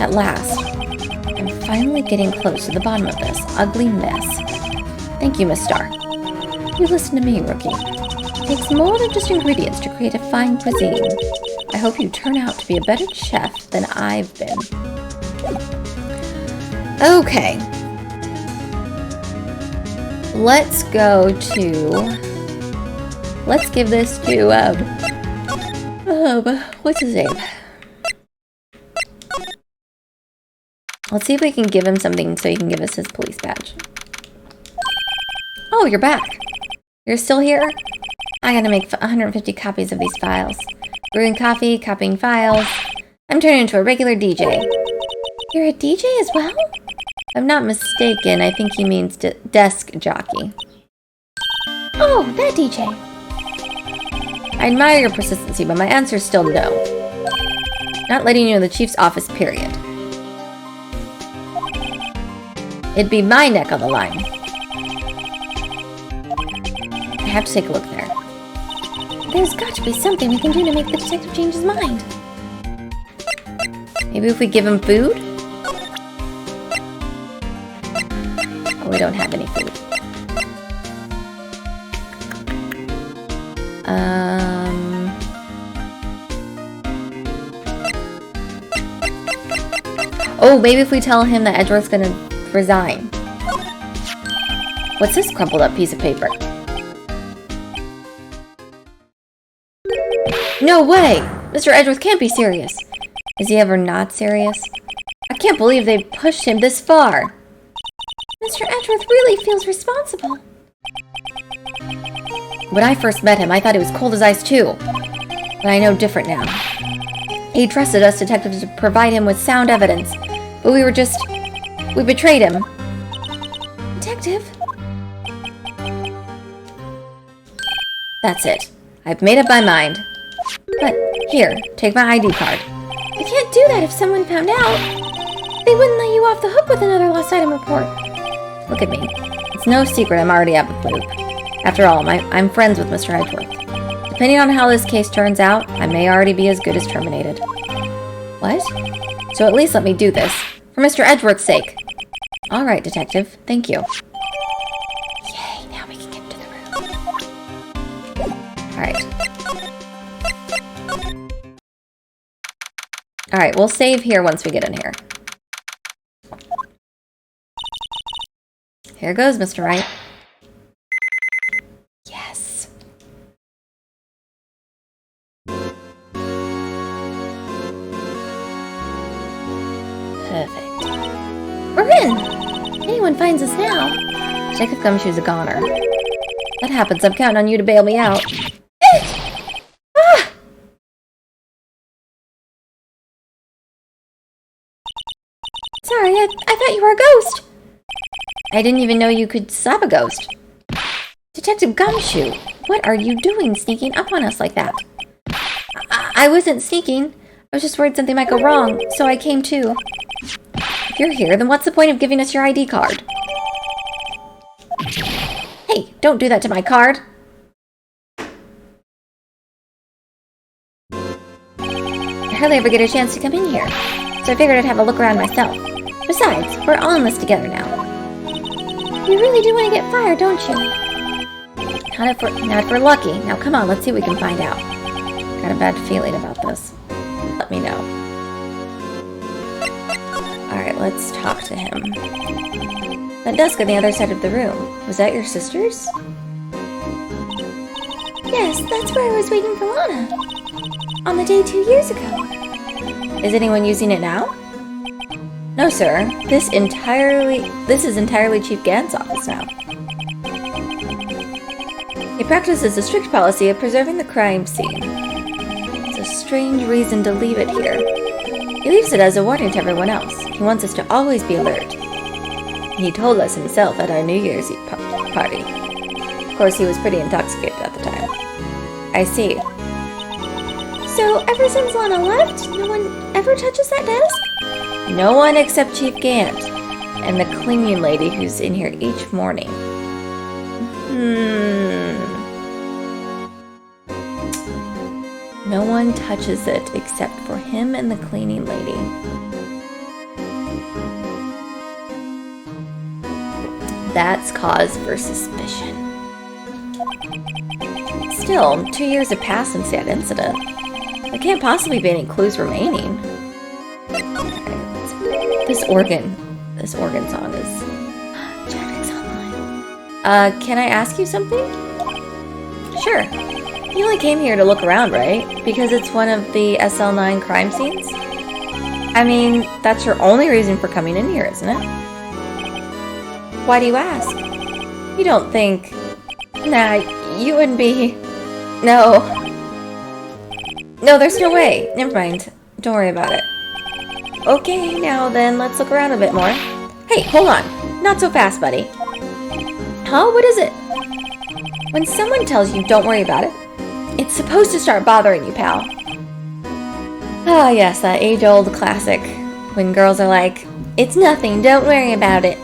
At last, I'm finally getting close to the bottom of this ugly mess. Thank you, Miss Starr. You listen to me, Rookie. It takes more than just ingredients to create a fine cuisine. I hope you turn out to be a better chef than I've been. Okay. Let's give this to, what's his name? Let's see if we can give him something so he can give us his police badge. Oh, you're back. You're still here? I gotta make 150 copies of these files. Brewing coffee, copying files. I'm turning into a regular DJ. You're a DJ as well? If I'm not mistaken, I think he means desk jockey. Oh, that DJ. I admire your persistency, but my answer is still no. Not letting you in the chief's office, period. It'd be my neck on the line. I have to take a look there. There's got to be something we can do to make the detective change his mind. Maybe if we give him food? Oh, we don't have any food. Oh, maybe if we tell him that Edgeworth's gonna resign. What's this crumpled up piece of paper? No way! Mr. Edgeworth can't be serious. Is he ever not serious? I can't believe they pushed him this far. Mr. Edgeworth really feels responsible. When I first met him, I thought he was cold as ice too. But I know different now. He trusted us detectives to provide him with sound evidence. But we betrayed him. Detective? That's it. I've made up my mind. But here, take my ID card. You can't do that if someone found out. They wouldn't let you off the hook with another lost item report. Look at me. It's no secret I'm already out of the loop. After all, I'm friends with Mr. Edgeworth. Depending on how this case turns out, I may already be as good as terminated. What? So at least let me do this. For Mr. Edgeworth's sake. All right, Detective. Thank you. Yay, now we can get to the room. All right. All right, we'll save here once we get in here. Here goes, Mr. Wright. Yes. Perfect. We're in! If anyone finds us now. Detective Gumshoe's a goner. That happens. I'm counting on you to bail me out. Ah! Sorry, I thought you were a ghost. I didn't even know you could stop a ghost. Detective Gumshoe, what are you doing sneaking up on us like that? I wasn't sneaking. I was just worried something might go wrong, so I came too. If you're here, then what's the point of giving us your ID card? Hey, don't do that to my card. I hardly ever get a chance to come in here, so I figured I'd have a look around myself. Besides, we're all in this together now. You really do want to get fired, don't you? Not if we're lucky. Now come on, let's see what we can find out. Got a bad feeling about this. Let me know. Alright, let's talk to him. That desk on the other side of the room. Was that your sister's? Yes, that's where I was waiting for Lana. On the day 2 years ago. Is anyone using it now? No, sir. This is entirely Chief Gant's office now. He practices a strict policy of preserving the crime scene. It's a strange reason to leave it here. He leaves it as a warning to everyone else. He wants us to always be alert. He told us himself at our New Year's Eve party. Of course, he was pretty intoxicated at the time. I see. So, ever since Lana left, no one ever touches that desk? No one except Chief Gant and the cleaning lady who's in here each morning. No one touches it except for him and the cleaning lady. That's cause for suspicion. Still, 2 years have passed since that incident. There can't possibly be any clues remaining. This organ song is... Traffic's online. Can I ask you something? Sure. You only came here to look around, right? Because it's one of the SL9 crime scenes? I mean, that's your only reason for coming in here, isn't it? Why do you ask? You don't think... Nah, you wouldn't be... No. No, there's no way. Never mind. Don't worry about it. Okay, now then, let's look around a bit more. Hey, hold on. Not so fast, buddy. Huh? What is it? When someone tells you don't worry about it, it's supposed to start bothering you, pal. Ah, yes, that age-old classic. When girls are like, it's nothing, don't worry about it,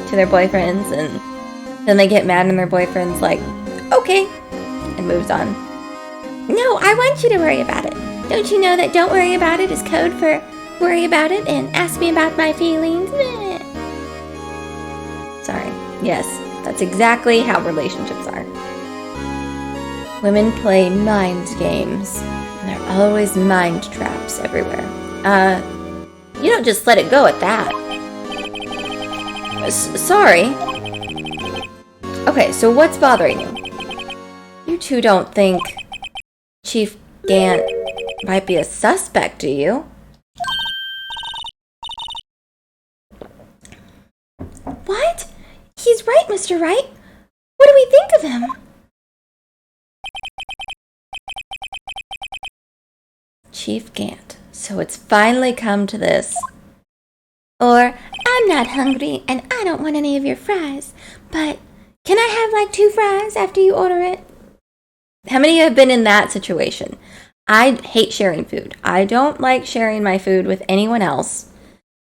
to their boyfriends, and then they get mad and their boyfriend's like, okay, and moves on. No, I want you to worry about it. Don't you know that don't worry about it is code for worry about it and ask me about my feelings? Sorry. Yes, that's exactly how relationships are. Women play mind games. And there are always mind traps everywhere. You don't just let it go at that. Sorry. Okay, so what's bothering you? You two don't think Chief Gant might be a suspect, do you? What? He's right, Mr. Wright. What do we think of him? Chief Gant. So it's finally come to this. Or, I'm not hungry and I don't want any of your fries, but can I have like 2 fries after you order it? How many have been in that situation? I hate sharing food. I don't like sharing my food with anyone else.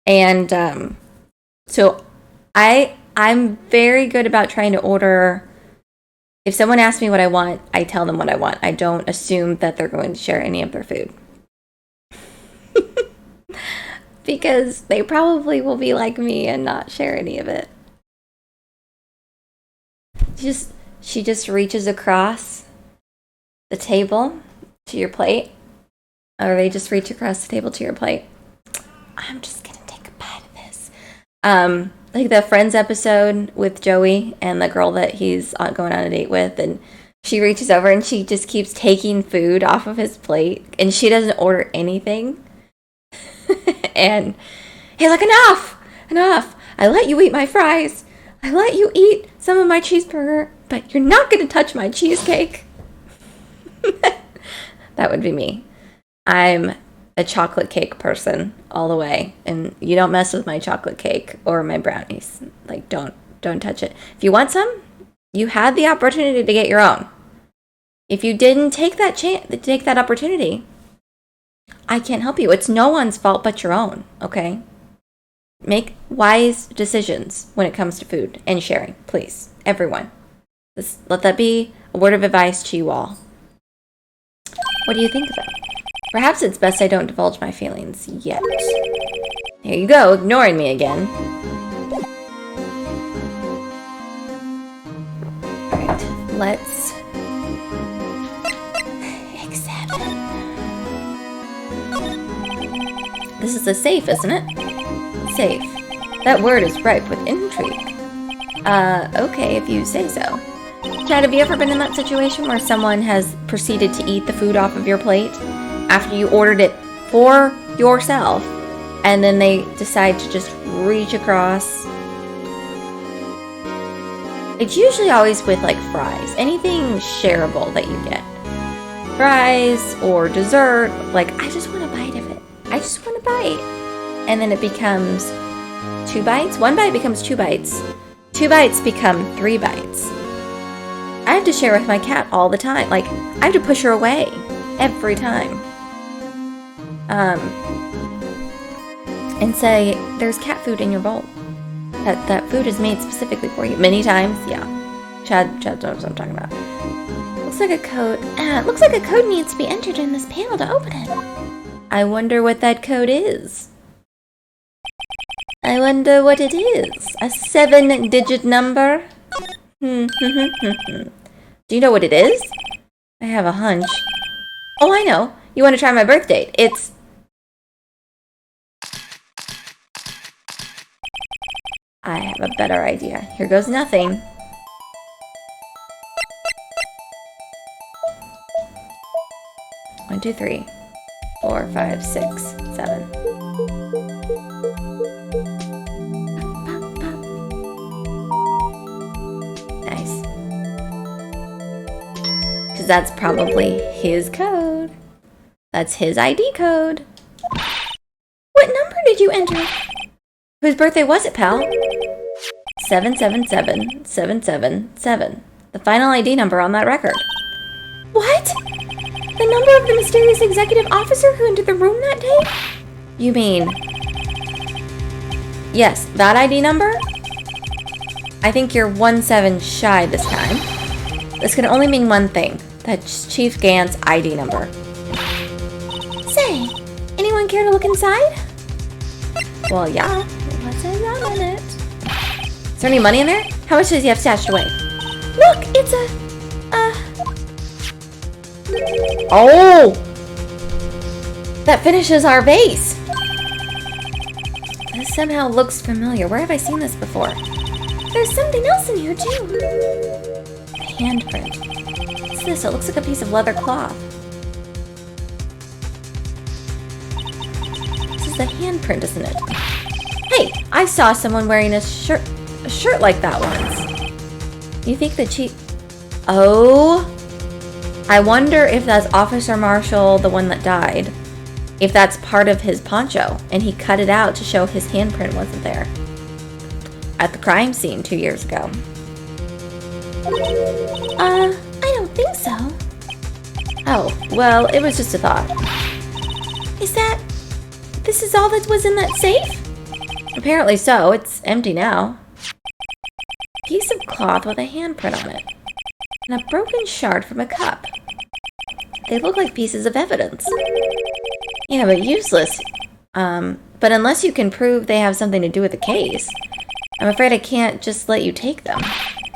And so I'm very good about trying to order. If someone asks me what I want, I tell them what I want. I don't assume that they're going to share any of their food. Because they probably will be like me and not share any of it. She just reaches across the table to your plate. Or they just reach across the table to your plate. I'm just gonna take a bite of this. Like the Friends episode with Joey and the girl that he's going on a date with, and she reaches over and she just keeps taking food off of his plate, and she doesn't order anything. And he's like, enough! I let you eat my fries. I let you eat some of my cheeseburger, but you're not going to touch my cheesecake. That would be me. I'm a chocolate cake person all the way, and you don't mess with my chocolate cake or my brownies. Like, don't touch it. If you want some, you had the opportunity to get your own. If you didn't take that opportunity, I can't help you. It's no one's fault but your own, okay? Make wise decisions when it comes to food and sharing, please. Everyone. Let that be a word of advice to you all. What do you think of it? Perhaps it's best I don't divulge my feelings yet. Here you go, ignoring me again. Alright, let's examine. This is a safe, isn't it? Safe. That word is ripe with intrigue. Okay, if you say so. Chad, have you ever been in that situation where someone has proceeded to eat the food off of your plate after you ordered it for yourself, and then they decide to just reach across? It's usually always with, like, fries. Anything shareable that you get. Fries or dessert. Like, I just want a bite of it. I just want a bite. And then it becomes 2 bites. 1 bite becomes 2 bites. 2 bites become 3 bites. I have to share with my cat all the time. Like, I have to push her away every time. and say, there's cat food in your bowl. That food is made specifically for you. Many times, yeah. Chad knows what I'm talking about. Looks like a code. Looks like a code needs to be entered in this panel to open it. I wonder what that code is. I wonder what it is. A 7-digit number? Do you know what it is? I have a hunch. Oh, I know. You want to try my birth date? It's... I have a better idea. Here goes nothing. One, two, 3, 4, 5, 6, 7. Nice. Because that's probably his code. That's his ID code. What number did you enter? Whose birthday was it, pal? 777777. The final ID number on that record. What? The number of the mysterious executive officer who entered the room that day? You mean... Yes, that ID number? I think you're 17 shy this time. This can only mean one thing. That's Chief Gant's ID number. Say, anyone care to look inside? Well, yeah. Let's examine it. Is there any money in there? How much does he have stashed away? Look, it's a... Oh! That finishes our base! This somehow looks familiar. Where have I seen this before? There's something else in here, too. A handprint. What's this? It looks like a piece of leather cloth. This is a handprint, isn't it? Hey, I saw someone wearing a shirt like that once. You think the chief... Oh... I wonder if that's Officer Marshall, the one that died. If that's part of his poncho, and he cut it out to show his handprint wasn't there. At the crime scene 2 years ago. I don't think so. Oh, well, it was just a thought. This is all that was in that safe? Apparently so. It's empty now. Piece of cloth with a handprint on it. And a broken shard from a cup. They look like pieces of evidence. Yeah, but useless. But unless you can prove they have something to do with the case, I'm afraid I can't just let you take them.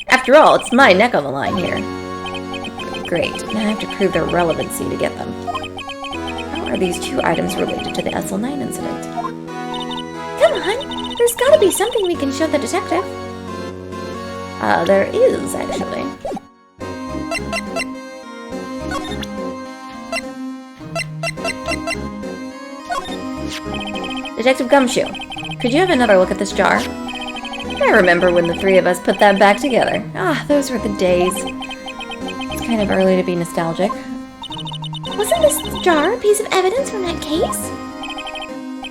After all, it's my neck on the line here. Great. Now I have to prove their relevancy to get them. How are these 2 items related to the SL9 incident? Come on! There's gotta be something we can show the detective. There is, actually. Detective Gumshoe, could you have another look at this jar? I remember when the 3 of us put that back together. Ah, those were the days. It's kind of early to be nostalgic. Wasn't this jar a piece of evidence from that case?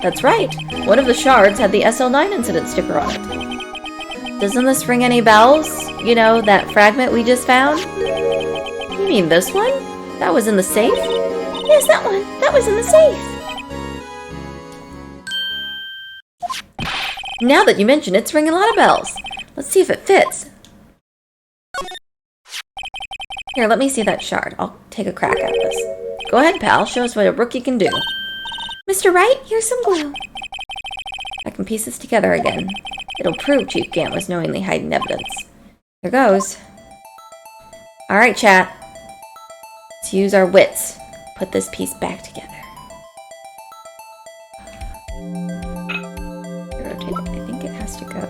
That's right. One of the shards had the SL9 incident sticker on it. Doesn't this ring any bells? You know, that fragment we just found? You mean this one? That was in the safe? Yes, that one. That was in the safe. Now that you mention it, it's ringing a lot of bells. Let's see if it fits. Here, let me see that shard. I'll take a crack at this. Go ahead, pal. Show us what a rookie can do. Mr. Wright, here's some glue. I can piece this together again. It'll prove Chief Gant was knowingly hiding evidence. Here goes. Alright, chat. Let's use our wits. Put this piece back together. Rotate it. I think it has to go.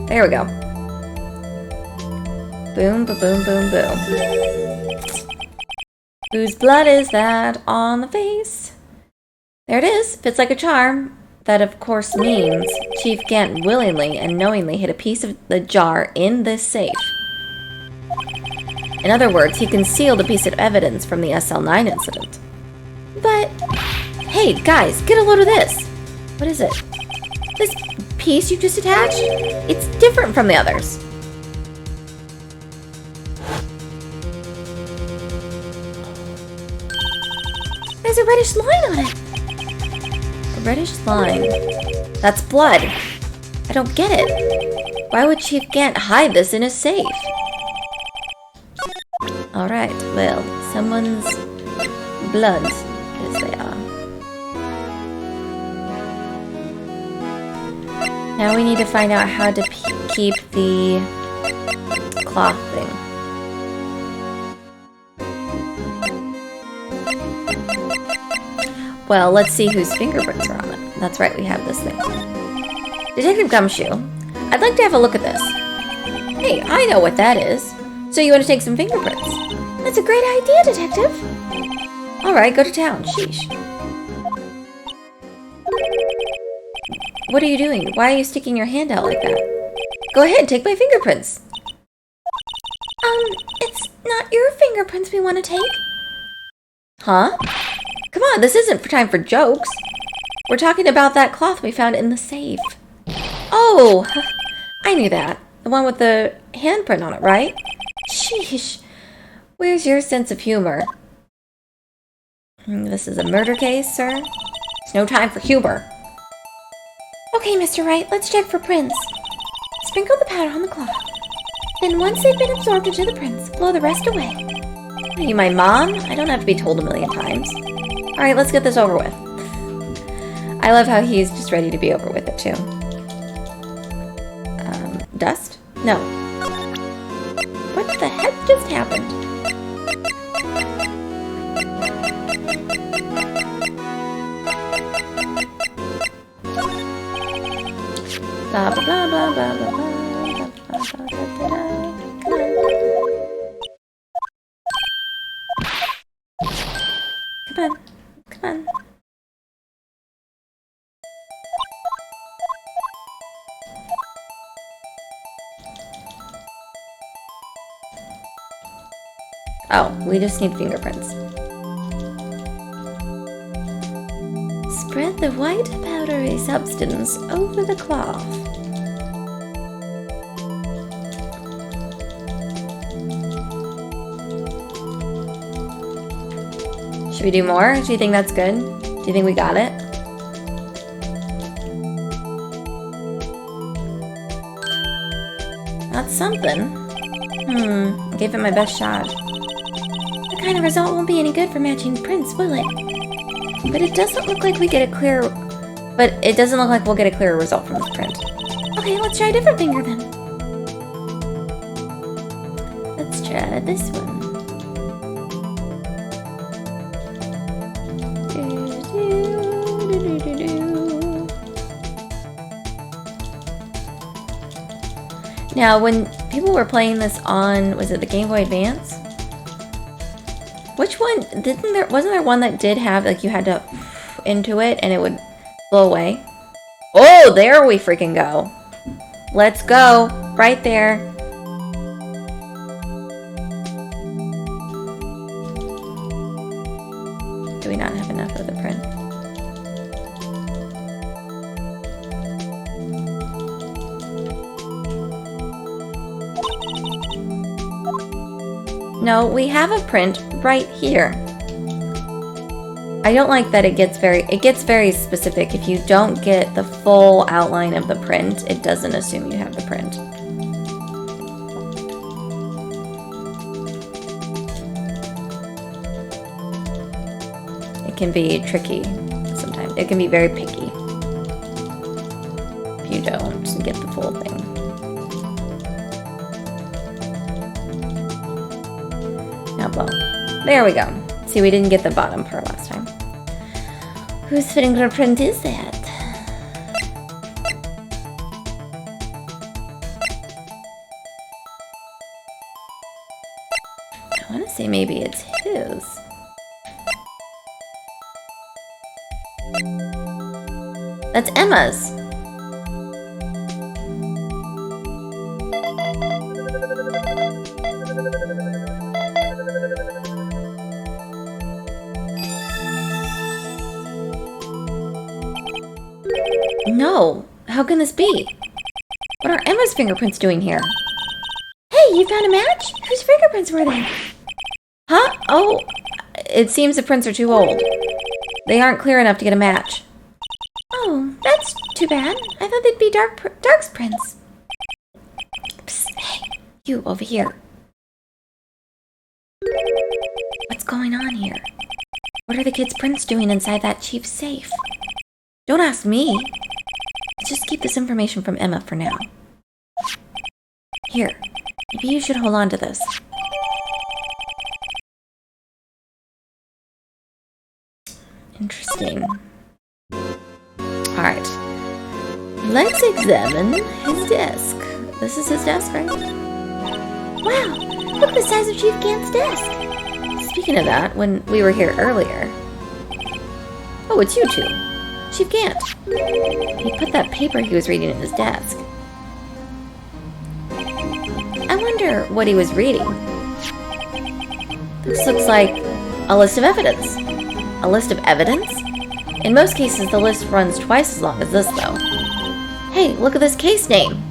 There we go. Boom, ba-boom, boom, boom. Whose blood is that on the face? There it is. Fits like a charm. That, of course, means Chief Gant willingly and knowingly hid a piece of the jar in this safe. In other words, he concealed a piece of evidence from the SL9 incident. But, hey, guys, get a load of this. What is it? This piece you just attached? It's different from the others. reddish line on it. A reddish line. That's blood. I don't get it. Why would Chief Gant hide this in a safe? Alright, well, someone's blood, as they are. Now we need to find out how to keep the cloth thing. Well, let's see whose fingerprints are on it. That's right, we have this thing. Detective Gumshoe, I'd like to have a look at this. Hey, I know what that is. So you want to take some fingerprints? That's a great idea, Detective. Alright, go to town. Sheesh. What are you doing? Why are you sticking your hand out like that? Go ahead, take my fingerprints. It's not your fingerprints we want to take. Huh? Come on, this isn't time for jokes. We're talking about that cloth we found in the safe. Oh, I knew that. The one with the handprint on it, right? Sheesh. Where's your sense of humor? This is a murder case, sir? There's no time for humor. Okay, Mr. Wright, let's check for prints. Sprinkle the powder on the cloth. Then once they've been absorbed into the prints, blow the rest away. Are you my mom? I don't have to be told a million times. Alright, let's get this over with. I love how he's just ready to be over with it, too. Dust? No. What the heck just happened? Blah, blah, blah, blah, blah, blah, blah, blah, blah, blah, Come on. Come on. Oh, we just need fingerprints. Spread the white powdery substance over the cloth. Should we do more? Do you think that's good? Do you think we got it? That's something. I gave it my best shot. That kind of result won't be any good for matching prints, will it? But it doesn't look like we get a clear... But it doesn't look like we'll get a clearer result from this print. Okay, let's try a different finger then. Let's try this one. Now, when people were playing this on, was it the Game Boy Advance? Which one, wasn't there one that did have, like, you had to into it and it would blow away? Oh, there we freaking go. Let's go. Right there. Do we not have enough of the print? No, we have a print right here. I don't like that it gets very specific. If you don't get the full outline of the print, it doesn't assume you have the print. It can be tricky sometimes. It can be very picky if you don't get the full thing. Well, there we go. See, we didn't get the bottom part last time. Whose fingerprint is that? I want to say maybe it's his. That's Emma's. No, how can this be? What are Emma's fingerprints doing here? Hey, you found a match? Whose fingerprints were they? Huh? Oh, it seems the prints are too old. They aren't clear enough to get a match. Oh, that's too bad. I thought they'd be Dark's prints. Psst, hey, you over here. What's going on here? What are the kids' prints doing inside that chief's safe? Don't ask me. Let's just keep this information from Emma for now. Here, maybe you should hold on to this. Interesting. Alright. Let's examine his desk. This is his desk, right? Wow, look at the size of Chief Gant's desk. Speaking of that, when we were here earlier... Oh, it's you two. Chief Gant. He put that paper he was reading in his desk. I wonder what he was reading. This looks like a list of evidence. A list of evidence? In most cases, the list runs twice as long as this, though. Hey, look at this case name.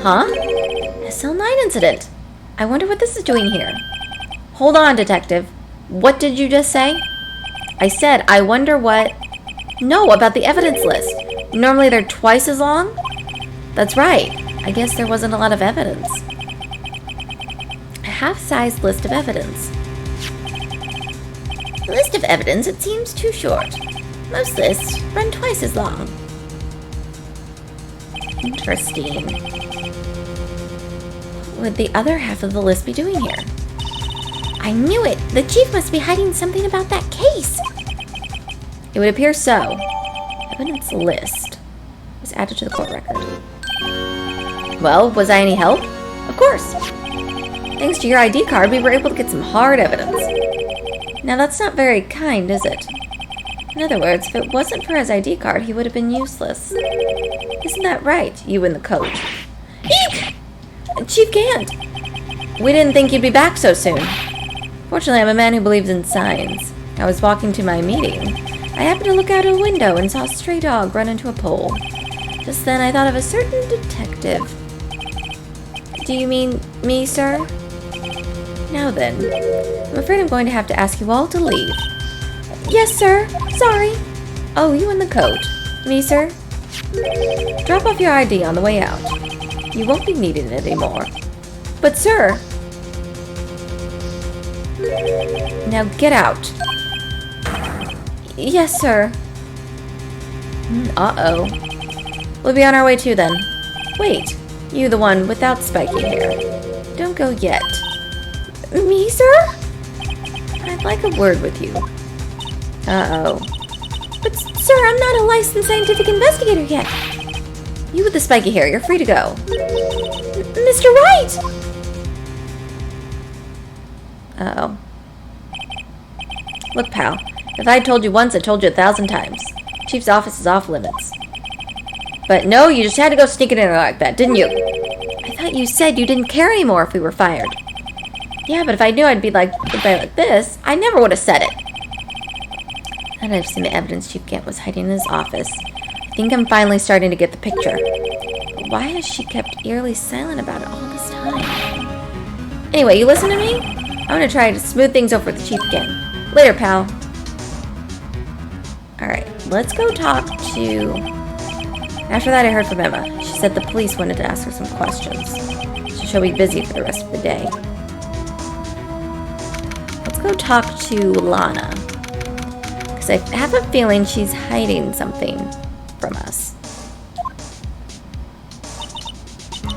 Huh? SL9 incident. I wonder what this is doing here. Hold on, detective. What did you just say? I said, I wonder what... No, about the evidence list. Normally they're twice as long? That's right. I guess there wasn't a lot of evidence. A half-sized list of evidence. The list of evidence, it seems too short. Most lists run twice as long. Interesting. What would the other half of the list be doing here? I knew it! The chief must be hiding something about that case! It would appear so. Evidence list was added to the court record. Well, was I any help? Of course. Thanks to your ID card, we were able to get some hard evidence. Now that's not very kind, is it? In other words, if it wasn't for his ID card, he would have been useless. Isn't that right, you and the coach? Eek! Chief Gant! We didn't think you'd be back so soon. Fortunately, I'm a man who believes in signs. I was walking to my meeting. I happened to look out a window and saw a stray dog run into a pole. Just then I thought of a certain detective. Do you mean me, sir? Now then, I'm afraid I'm going to have to ask you all to leave. Yes, sir. Sorry. Oh, you and the coat. Me, sir? Drop off your ID on the way out. You won't be needing it anymore. But, sir... Now get out. Yes, sir. Uh-oh. We'll be on our way too, then. Wait. You, the one without spiky hair. Don't go yet. Me, sir? I'd like a word with you. Uh-oh. But, sir, I'm not a licensed scientific investigator yet. You with the spiky hair, you're free to go. Mr. Wright! Uh-oh. Look, pal. If I told you once, I told you 1,000 times. Chief's office is off limits. But no, you just had to go sneaking in there like that, didn't you? I thought you said you didn't care anymore if we were fired. Yeah, but if I knew I'd be like this, I never would have said it. Now that I've seen the evidence Chief Gant was hiding in his office, I think I'm finally starting to get the picture. But why has she kept eerily silent about it all this time? Anyway, you listen to me? I'm gonna try to smooth things over with the Chief again. Later, pal. Alright, let's go talk to... After that, I heard from Emma. She said the police wanted to ask her some questions. So she'll be busy for the rest of the day. Let's go talk to Lana. Because I have a feeling she's hiding something from us.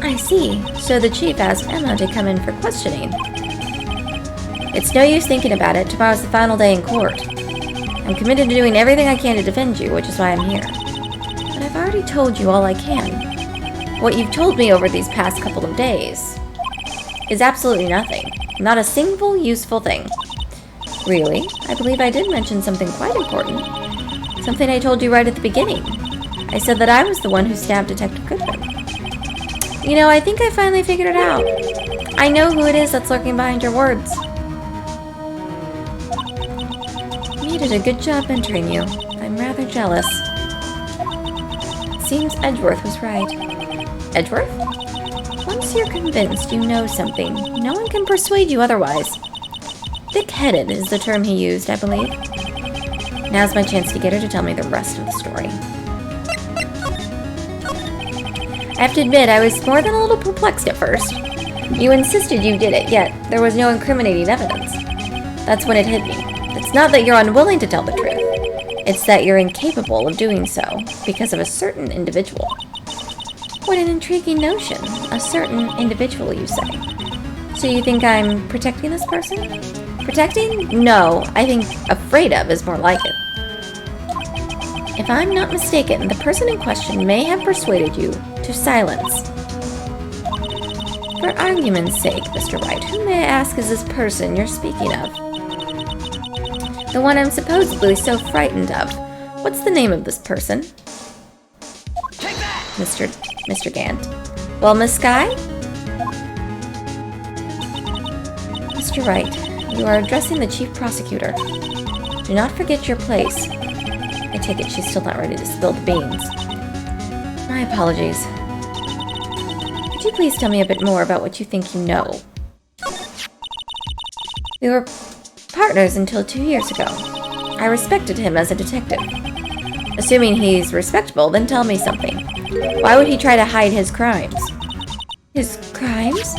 I see. So the chief asked Emma to come in for questioning. It's no use thinking about it. Tomorrow's the final day in court. I'm committed to doing everything I can to defend you, which is why I'm here. But I've already told you all I can. What you've told me over these past couple of days is absolutely nothing. Not a single useful thing. Really? I believe I did mention something quite important. Something I told you right at the beginning. I said that I was the one who stabbed Detective Goodwin. You know, I think I finally figured it out. I know who it is that's lurking behind your words. You did a good job entering you. I'm rather jealous. It seems Edgeworth was right. Edgeworth? Once you're convinced you know something, no one can persuade you otherwise. Thick-headed is the term he used, I believe. Now's my chance to get her to tell me the rest of the story. I have to admit, I was more than a little perplexed at first. You insisted you did it, yet there was no incriminating evidence. That's when it hit me. It's not that you're unwilling to tell the truth. It's that you're incapable of doing so because of a certain individual. What an intriguing notion. A certain individual, you say. So you think I'm protecting this person? Protecting? No, I think afraid of is more like it. If I'm not mistaken, the person in question may have persuaded you to silence. For argument's sake, Mr. Wright, who may I ask is this person you're speaking of? The one I'm supposedly so frightened of. What's the name of this person? Take that! Mr. Gant. Well, Miss Skye? Mr. Wright, you are addressing the chief prosecutor. Do not forget your place. I take it she's still not ready to spill the beans. My apologies. Could you please tell me a bit more about what you think you know? We were partners until 2 years ago. I respected him as a detective. Assuming he's respectable, then tell me something. Why would he try to hide his crimes? His crimes?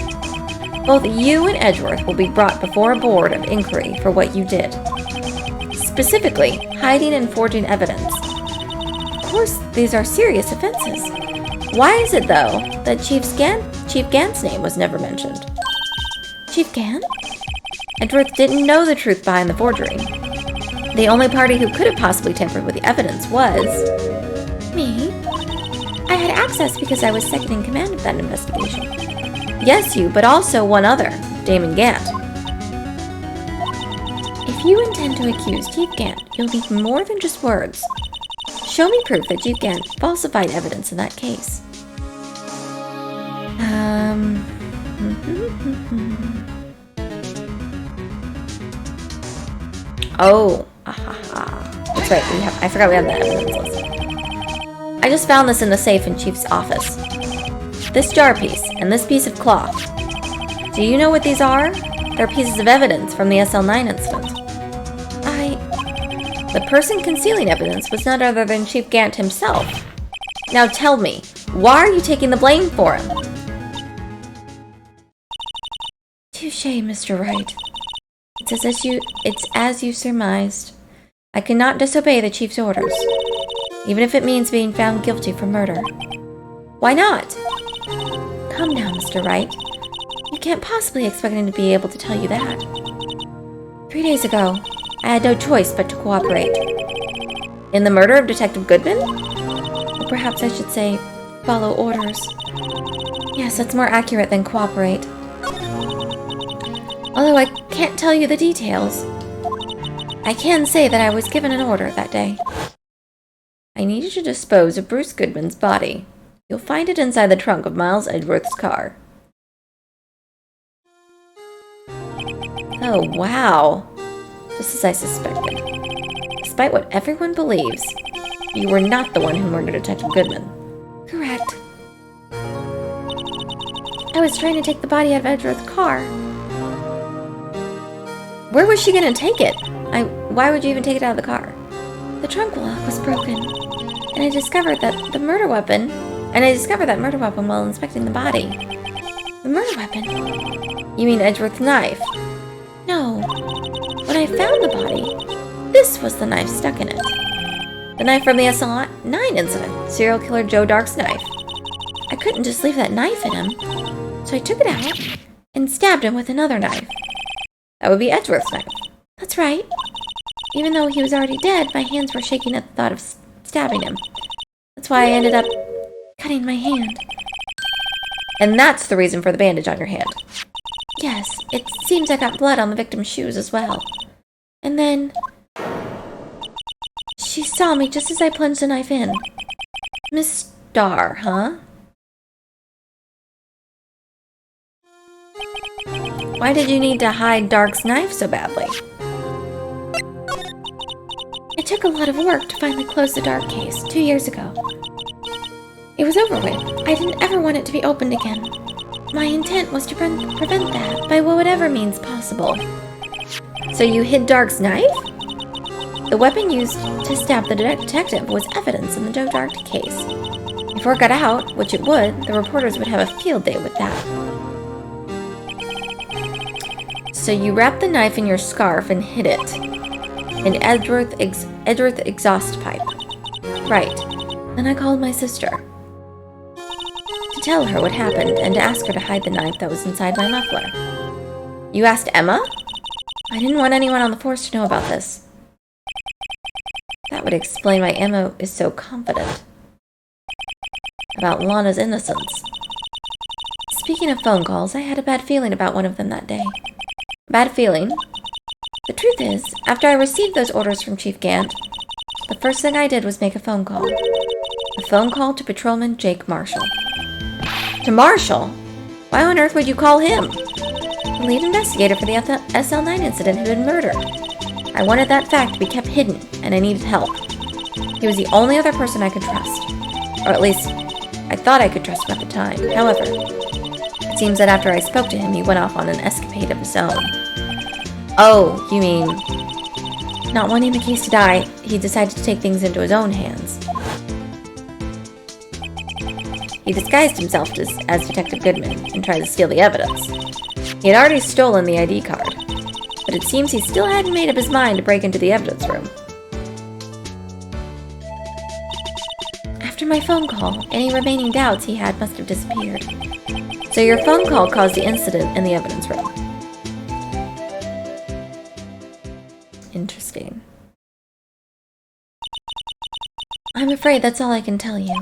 Both you and Edgeworth will be brought before a board of inquiry for what you did. Specifically, hiding and forging evidence. Of course, these are serious offenses. Why is it, though, that Chief Gant's name was never mentioned? Chief Gant? Edgeworth didn't know the truth behind the forgery. The only party who could have possibly tampered with the evidence was... Me? I had access because I was second in command of that investigation. Yes, you, but also one other, Damon Gant. If you intend to accuse Chief Gant, you'll need more than just words. Show me proof that Chief Gant falsified evidence in that case. Oh, that's right. I forgot we have that evidence list. I just found this in the safe in Chief's office. This jar piece and this piece of cloth. Do you know what these are? They're pieces of evidence from the SL9 incident. The person concealing evidence was none other than Chief Gant himself. Now tell me, why are you taking the blame for him? Touché, Mr. Wright. It's as you surmised. I cannot disobey the Chief's orders, even if it means being found guilty for murder. Why not? Come now, Mr. Wright. You can't possibly expect him to be able to tell you that. 3 days ago, I had no choice but to cooperate. In the murder of Detective Goodman? Or perhaps I should say, follow orders. Yes, that's more accurate than cooperate. Although I can't tell you the details, I can say that I was given an order that day. I need you to dispose of Bruce Goodman's body. You'll find it inside the trunk of Miles Edgeworth's car. Oh, wow. Just as I suspected. Despite what everyone believes, you were not the one who murdered Detective Goodman. Correct. I was trying to take the body out of Edgeworth's car. Where was she gonna take it? Why would you even take it out of the car? The trunk lock was broken, and I discovered that murder weapon while inspecting the body. The murder weapon? You mean Edgeworth's knife? No. When I found the body, this was the knife stuck in it. The knife from the SL9 incident, serial killer Joe Dark's knife. I couldn't just leave that knife in him, so I took it out and stabbed him with another knife. That would be Edgeworth's knife. That's right. Even though he was already dead, my hands were shaking at the thought of stabbing him. That's why I ended up cutting my hand. And that's the reason for the bandage on your hand. Yes, it seems I got blood on the victim's shoes as well. And then she saw me just as I plunged the knife in. Miss Starr, huh? Why did you need to hide Dark's knife so badly? It took a lot of work to finally close the Dark case 2 years ago. It was over with. I didn't ever want it to be opened again. My intent was to prevent that by whatever means possible. So you hid Dark's knife? The weapon used to stab the detective was evidence in the Joe Dart case. If word got out, which it would, the reporters would have a field day with that. So you wrapped the knife in your scarf and hid it in Edgeworth exhaust pipe. Right. Then I called my sister to tell her what happened and to ask her to hide the knife that was inside my muffler. You asked Emma? I didn't want anyone on the force to know about this. That would explain why Emma is so confident about Lana's innocence. Speaking of phone calls, I had a bad feeling about one of them that day. Bad feeling? The truth is, after I received those orders from Chief Gant, the first thing I did was make a phone call. A phone call to Patrolman Jake Marshall. To Marshall? Why on earth would you call him? The lead investigator for the SL9 incident had been murdered. I wanted that fact to be kept hidden, and I needed help. He was the only other person I could trust. Or at least, I thought I could trust him at the time. However, it seems that after I spoke to him, he went off on an escapade of his own. Oh, you mean... Not wanting the case to die, he decided to take things into his own hands. He disguised himself as Detective Goodman and tried to steal the evidence. He had already stolen the ID card, but it seems he still hadn't made up his mind to break into the evidence room. After my phone call, any remaining doubts he had must have disappeared. So your phone call caused the incident in the evidence room. Interesting. I'm afraid that's all I can tell you.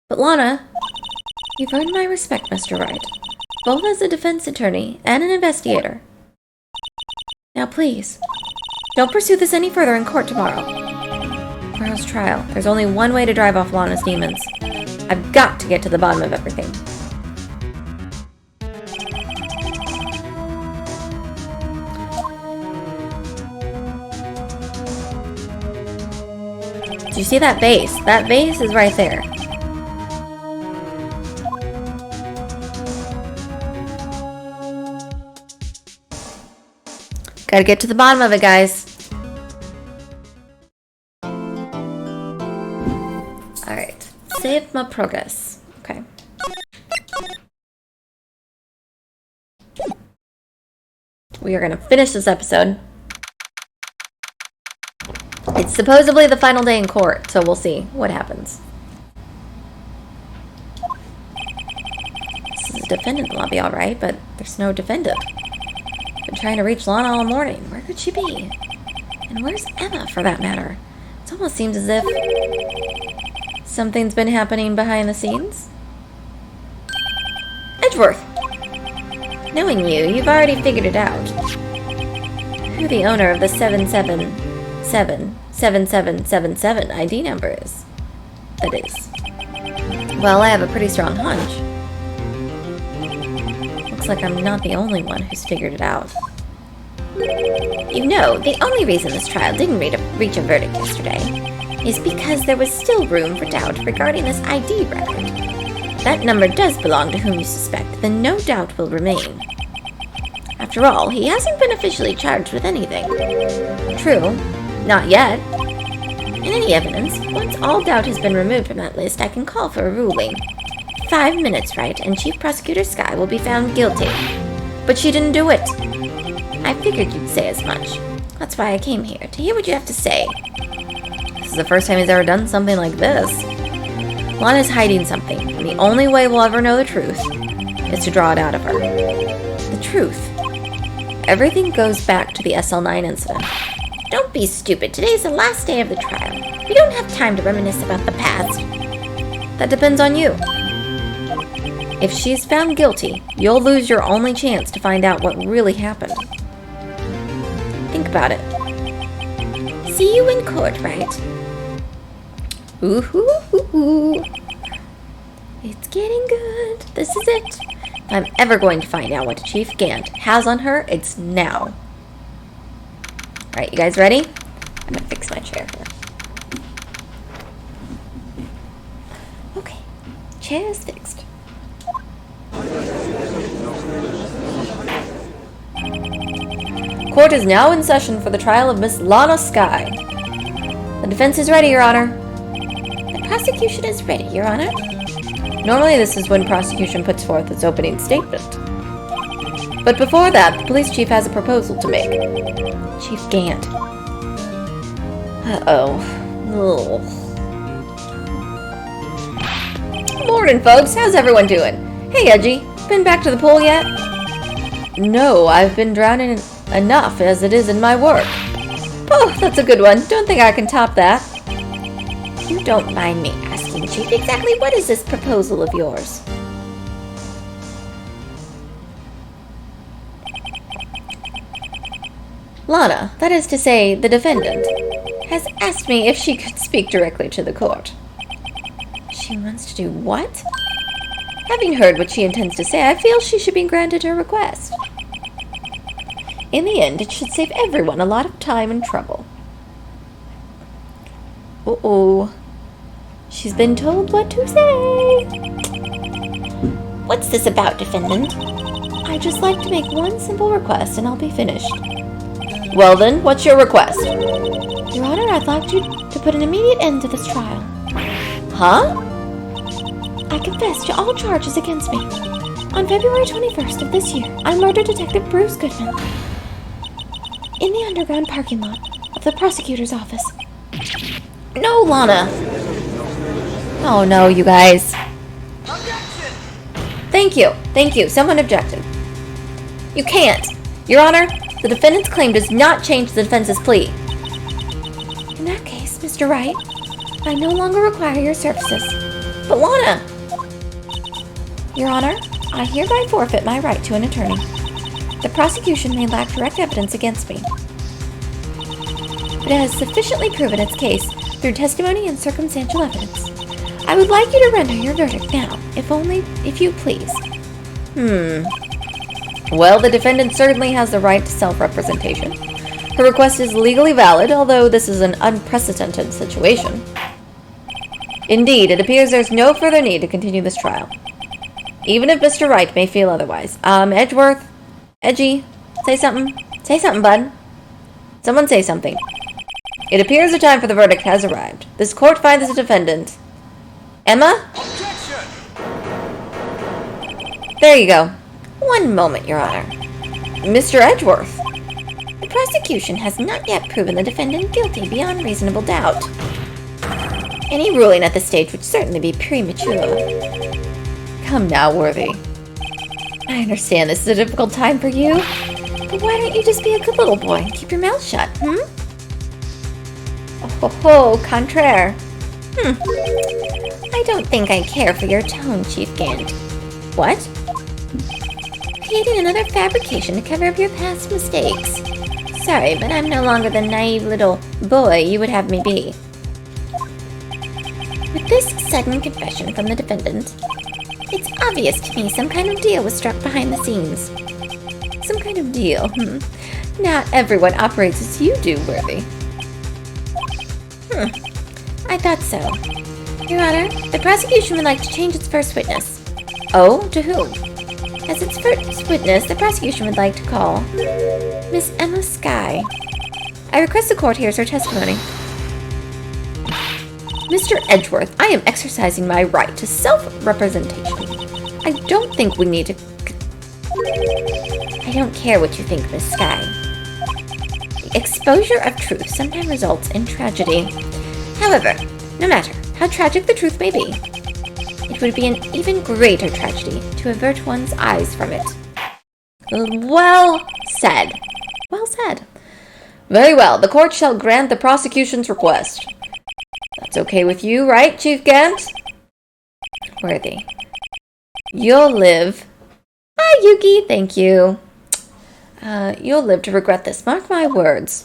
But Lana, you've earned my respect, Mr. Wright, both as a defense attorney and an investigator. Now please, don't pursue this any further in court tomorrow. Tomorrow's trial. There's only one way to drive off Lana's demons. I've got to get to the bottom of everything. Do you see that vase? That vase is right there. Gotta get to the bottom of it, guys. Alright. Save my progress. Okay. We are gonna finish this episode. It's supposedly the final day in court, so we'll see what happens. This is a defendant lobby, alright, but there's no defendant. Been trying to reach Lana all morning. Where could she be? And where's Emma, for that matter? It almost seems as if something's been happening behind the scenes. Edgeworth! Knowing you, you've already figured it out. Who the owner of the 7777777 ID number is. That is. Well, I have a pretty strong hunch. Looks like I'm not the only one who's figured it out. You know, the only reason this trial didn't reach a verdict yesterday is because there was still room for doubt regarding this ID record. If that number does belong to whom you suspect, then no doubt will remain. After all, he hasn't been officially charged with anything. True, not yet. In any evidence, once all doubt has been removed from that list, I can call for a ruling. 5 minutes, Wright, and Chief Prosecutor Skye will be found guilty. But she didn't do it. I figured you'd say as much. That's why I came here, to hear what you have to say. This is the first time he's ever done something like this. Lana's hiding something, and the only way we'll ever know the truth is to draw it out of her. The truth. Everything goes back to the SL9 incident. Don't be stupid. Today's the last day of the trial. We don't have time to reminisce about the past. That depends on you. If she's found guilty, you'll lose your only chance to find out what really happened. Think about it. See you in court, Wright? Ooh-hoo-hoo-hoo. It's getting good. This is it. If I'm ever going to find out what Chief Gant has on her, it's now. Alright, you guys ready? I'm gonna fix my chair here. Okay, chair is fixed. Court is now in session for the trial of Miss Lana Skye. defense is ready, Your Honor. The prosecution is ready, Your Honor. Normally this is when prosecution puts forth its opening statement. But before that, the police chief has a proposal to make. Chief Gant. Uh-oh. Ugh. Morning, folks. How's everyone doing? Hey, Edgy. Been back to the pool yet? No, I've been drowning enough as it is in my work. Oh, that's a good one. Don't think I can top that. You don't mind me asking, Chief, exactly what is this proposal of yours? Lana, that is to say, the defendant, has asked me if she could speak directly to the court. She wants to do what? Having heard what she intends to say, I feel she should be granted her request. In the end, it should save everyone a lot of time and trouble. Uh-oh. She's been told what to say. What's this about, defendant? I'd just like to make one simple request and I'll be finished. Well then, what's your request? Your Honor, I'd like you to put an immediate end to this trial. Huh? I confess to all charges against me. On February 21st of this year, I murdered Detective Bruce Goodman in the underground parking lot of the prosecutor's office. No, Lana. Oh no, you guys. Objection! Thank you. Someone objected. You can't. Your Honor, the defendant's claim does not change the defense's plea. In that case, Mr. Wright, I no longer require your services. But Lana! Your Honor, I hereby forfeit my right to an attorney. The prosecution may lack direct evidence against me, but it has sufficiently proven its case through testimony and circumstantial evidence. I would like you to render your verdict now, if you please. Well, the defendant certainly has the right to self-representation. Her request is legally valid, although this is an unprecedented situation. Indeed, it appears there's no further need to continue this trial. Even if Mr. Wright may feel otherwise. Edgeworth? Edgy? Say something. Say something, bud. Someone say something. It appears the time for the verdict has arrived. This court finds the defendant. Emma? Objection! There you go. One moment, Your Honor. Mr. Edgeworth. The prosecution has not yet proven the defendant guilty beyond reasonable doubt. Any ruling at this stage would certainly be premature. Come now, Worthy. I understand this is a difficult time for you, but why don't you just be a good little boy and keep your mouth shut, Oh, contraire. I don't think I care for your tone, Chief Gant. What? Creating another fabrication to cover up your past mistakes. Sorry, but I'm no longer the naive little boy you would have me be. With this sudden confession from the defendant, it's obvious to me some kind of deal was struck behind the scenes. Some kind of deal, Not everyone operates as you do, Worthy. I thought so. Your Honor, the prosecution would like to change its first witness. Oh, to whom? As its first witness, the prosecution would like to call Miss Emma Skye. I request the court hears her testimony. Mr. Edgeworth, I am exercising my right to self-representation. I don't think we need to... I don't care what you think, Miss Skye. The exposure of truth sometimes results in tragedy. However, no matter how tragic the truth may be, it would be an even greater tragedy to avert one's eyes from it. Well said. Well said. Very well, the court shall grant the prosecution's request. That's okay with you, right, Chief Gant? Worthy. You'll live... Hi, Yuki, thank you. You'll live to regret this, mark my words.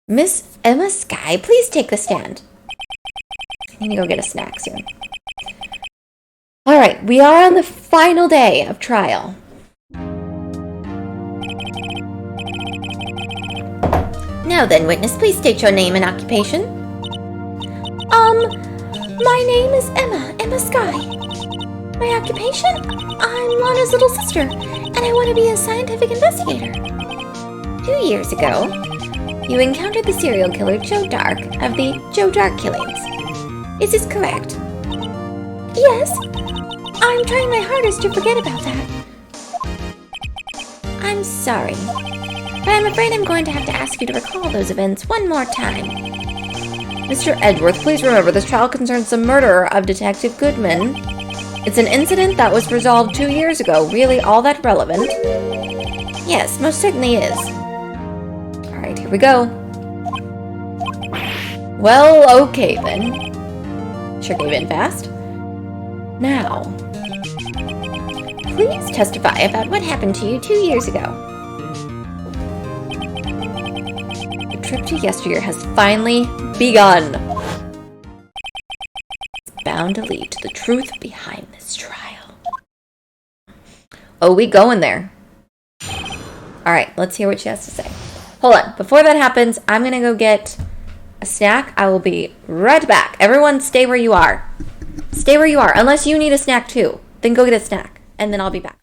Miss Emma Skye, please take the stand. I need to go get a snack soon. Alright, we are on the final day of trial. Now then, witness, please state your name and occupation. My name is Emma Skye. My occupation? I'm Lana's little sister, and I want to be a scientific investigator. 2 years ago, You encountered the serial killer Joe Dark of the Joe Dark killings. Is this correct? Yes. I'm trying my hardest to forget about that. I'm sorry, but I'm afraid I'm going to have to ask you to recall those events one more time. Mr. Edgeworth, please remember this trial concerns the murder of Detective Goodman. It's an incident that was resolved 2 years ago. Really all that relevant? Yes, most certainly is. Alright, here we go. Well, okay then. Sure gave in fast. Now, please testify about what happened to you 2 years ago. The trip to yesteryear has finally begun. It's bound to lead to the truth behind this trial. Oh, we going there. Alright, let's hear what she has to say. Hold on. Before that happens, I'm going to go get a snack. I will be right back. Everyone stay where you are. Stay where you are. Unless you need a snack too. Then go get a snack. And then I'll be back.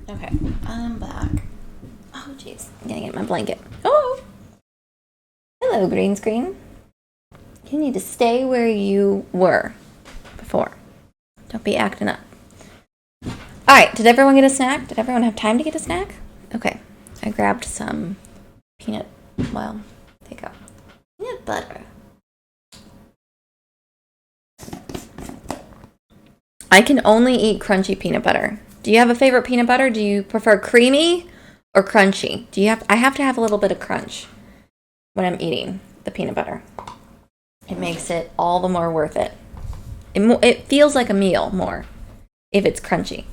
Okay, I'm back. Oh, jeez. I'm gonna get my blanket. Oh! Hello, green screen. You need to stay where you were before. Don't be acting up. Alright, did everyone get a snack? Did everyone have time to get a snack? Okay, I grabbed some peanut, well, there you go. Peanut butter. I can only eat crunchy peanut butter. Do you have a favorite peanut butter? Do you prefer creamy or crunchy? I have to have a little bit of crunch when I'm eating the peanut butter. It makes it all the more worth it. It feels like a meal more if it's crunchy.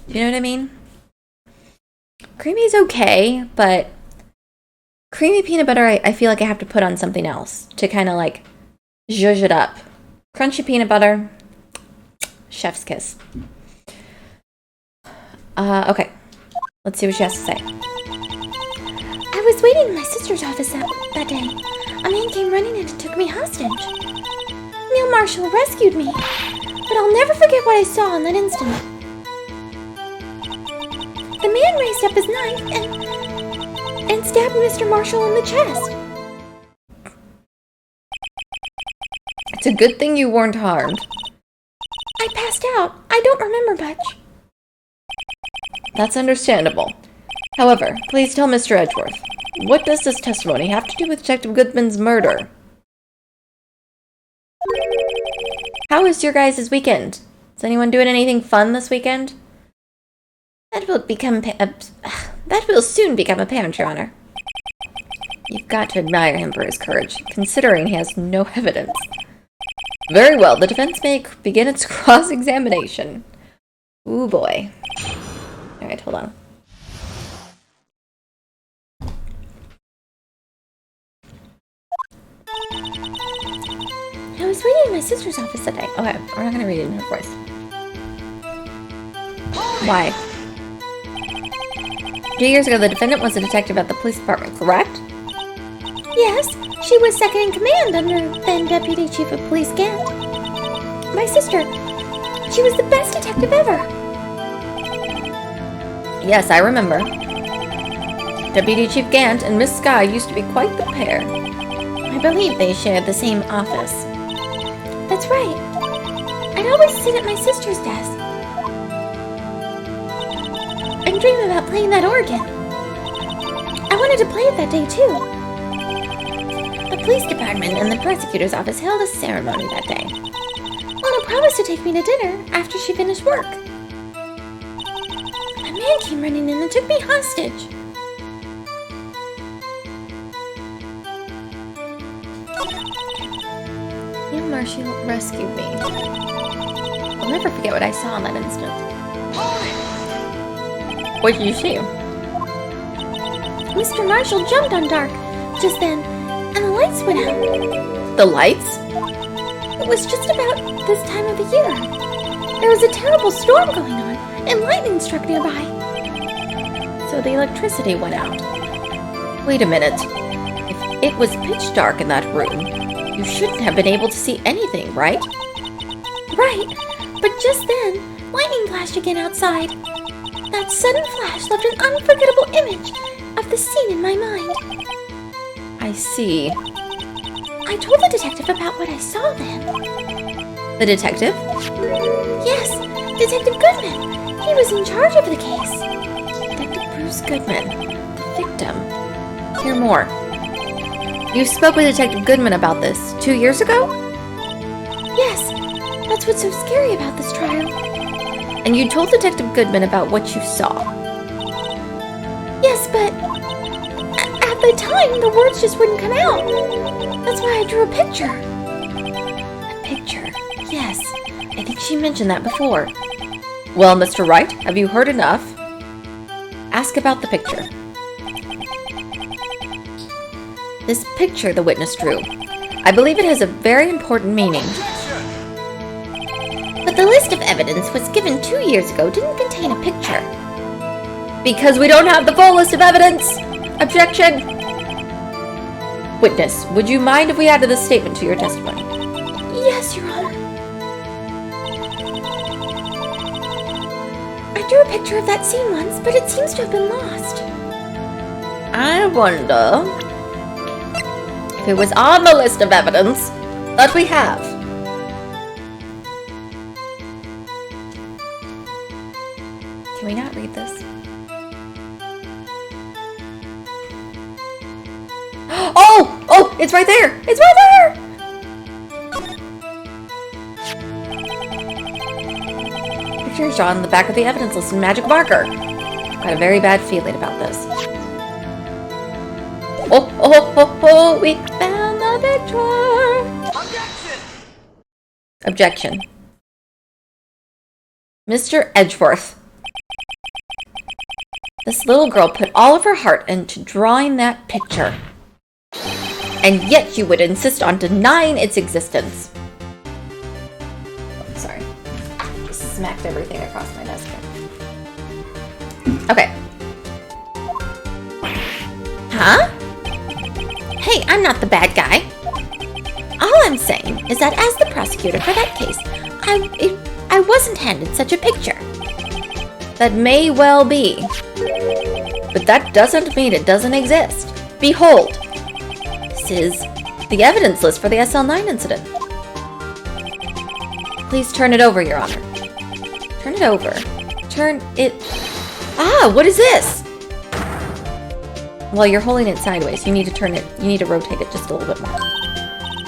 Do you know what I mean? Creamy is okay, but creamy peanut butter, I feel like I have to put on something else to kind of like zhuzh it up. Crunchy peanut butter, chef's kiss. Okay. Let's see what she has to say. I was waiting in my sister's office that day. A man came running and took me hostage. Neil Marshall rescued me, but I'll never forget what I saw in that instant. The man raised up his knife and stabbed Mr. Marshall in the chest. It's a good thing you weren't harmed. I passed out. I don't remember much. That's understandable. However, please tell Mr. Edgeworth, what does this testimony have to do with Detective Goodman's murder? How was your guys' weekend? Is anyone doing anything fun this weekend? That will soon become apparent, Your Honor. You've got to admire him for his courage, considering he has no evidence. Very well, the defense may begin its cross-examination. Ooh boy. Alright, hold on. I was waiting in my sister's office that day. Okay, we're not gonna read it in her voice. Why? 2 years ago, the defendant was a detective at the police department, correct? Yes, she was second in command under then Deputy Chief of Police Gant. My sister, she was the best detective ever. Yes, I remember. Deputy Chief Gant and Miss Skye used to be quite the pair. I believe they shared the same office. That's right. I'd always sit at my sister's desk and dream about playing that organ. I wanted to play it that day, too. The police department and the prosecutor's office held a ceremony that day. Lana promised to take me to dinner after she finished work. A man came running in and took me hostage. You, Marshall, rescued me. I'll never forget what I saw in that instant. What did you see? Mr. Marshall jumped on Dark just then, and the lights went out. The lights? It was just about this time of the year. There was a terrible storm going on, and lightning struck nearby. So the electricity went out. Wait a minute. If it was pitch dark in that room, you shouldn't have been able to see anything, right? Right, but just then, lightning flashed again outside. That sudden flash left an unforgettable image of the scene in my mind. I see. I told the detective about what I saw then. The detective? Yes, Detective Goodman. He was in charge of the case. Detective Bruce Goodman, the victim. Hear more. You spoke with Detective Goodman about this 2 years ago? Yes, that's what's so scary about this trial. And you told Detective Goodman about what you saw? Yes, but at the time, the words just wouldn't come out. That's why I drew a picture. A picture? Yes, I think she mentioned that before. Well, Mr. Wright, have you heard enough? Ask about the picture. This picture the witness drew. I believe it has a very important meaning. But the list of evidence was given 2 years ago didn't contain a picture. Because we don't have the full list of evidence! Objection! Witness, would you mind if we added this statement to your testimony? Yes, Your Honor. I drew a picture of that scene once, but it seems to have been lost. I wonder if it was on the list of evidence that we have. Can we not read this? Oh, it's right there! It's right there! Picture's on the back of the evidence list in magic marker. Got a very bad feeling about this. Oh, we found the picture! Objection. Mr. Edgeworth. This little girl put all of her heart into drawing that picture. And yet you would insist on denying its existence. Oh, sorry. Just smacked everything across my desk here. Okay. Huh? Hey, I'm not the bad guy. All I'm saying is that as the prosecutor for that case, I wasn't handed such a picture. That may well be. But that doesn't mean it doesn't exist. Behold. This is the evidence list for the SL9 incident. Please turn it over, Your Honor. Turn it over. Turn it... Ah, what is this? Well, you're holding it sideways. You need to turn it... You need to rotate it just a little bit more.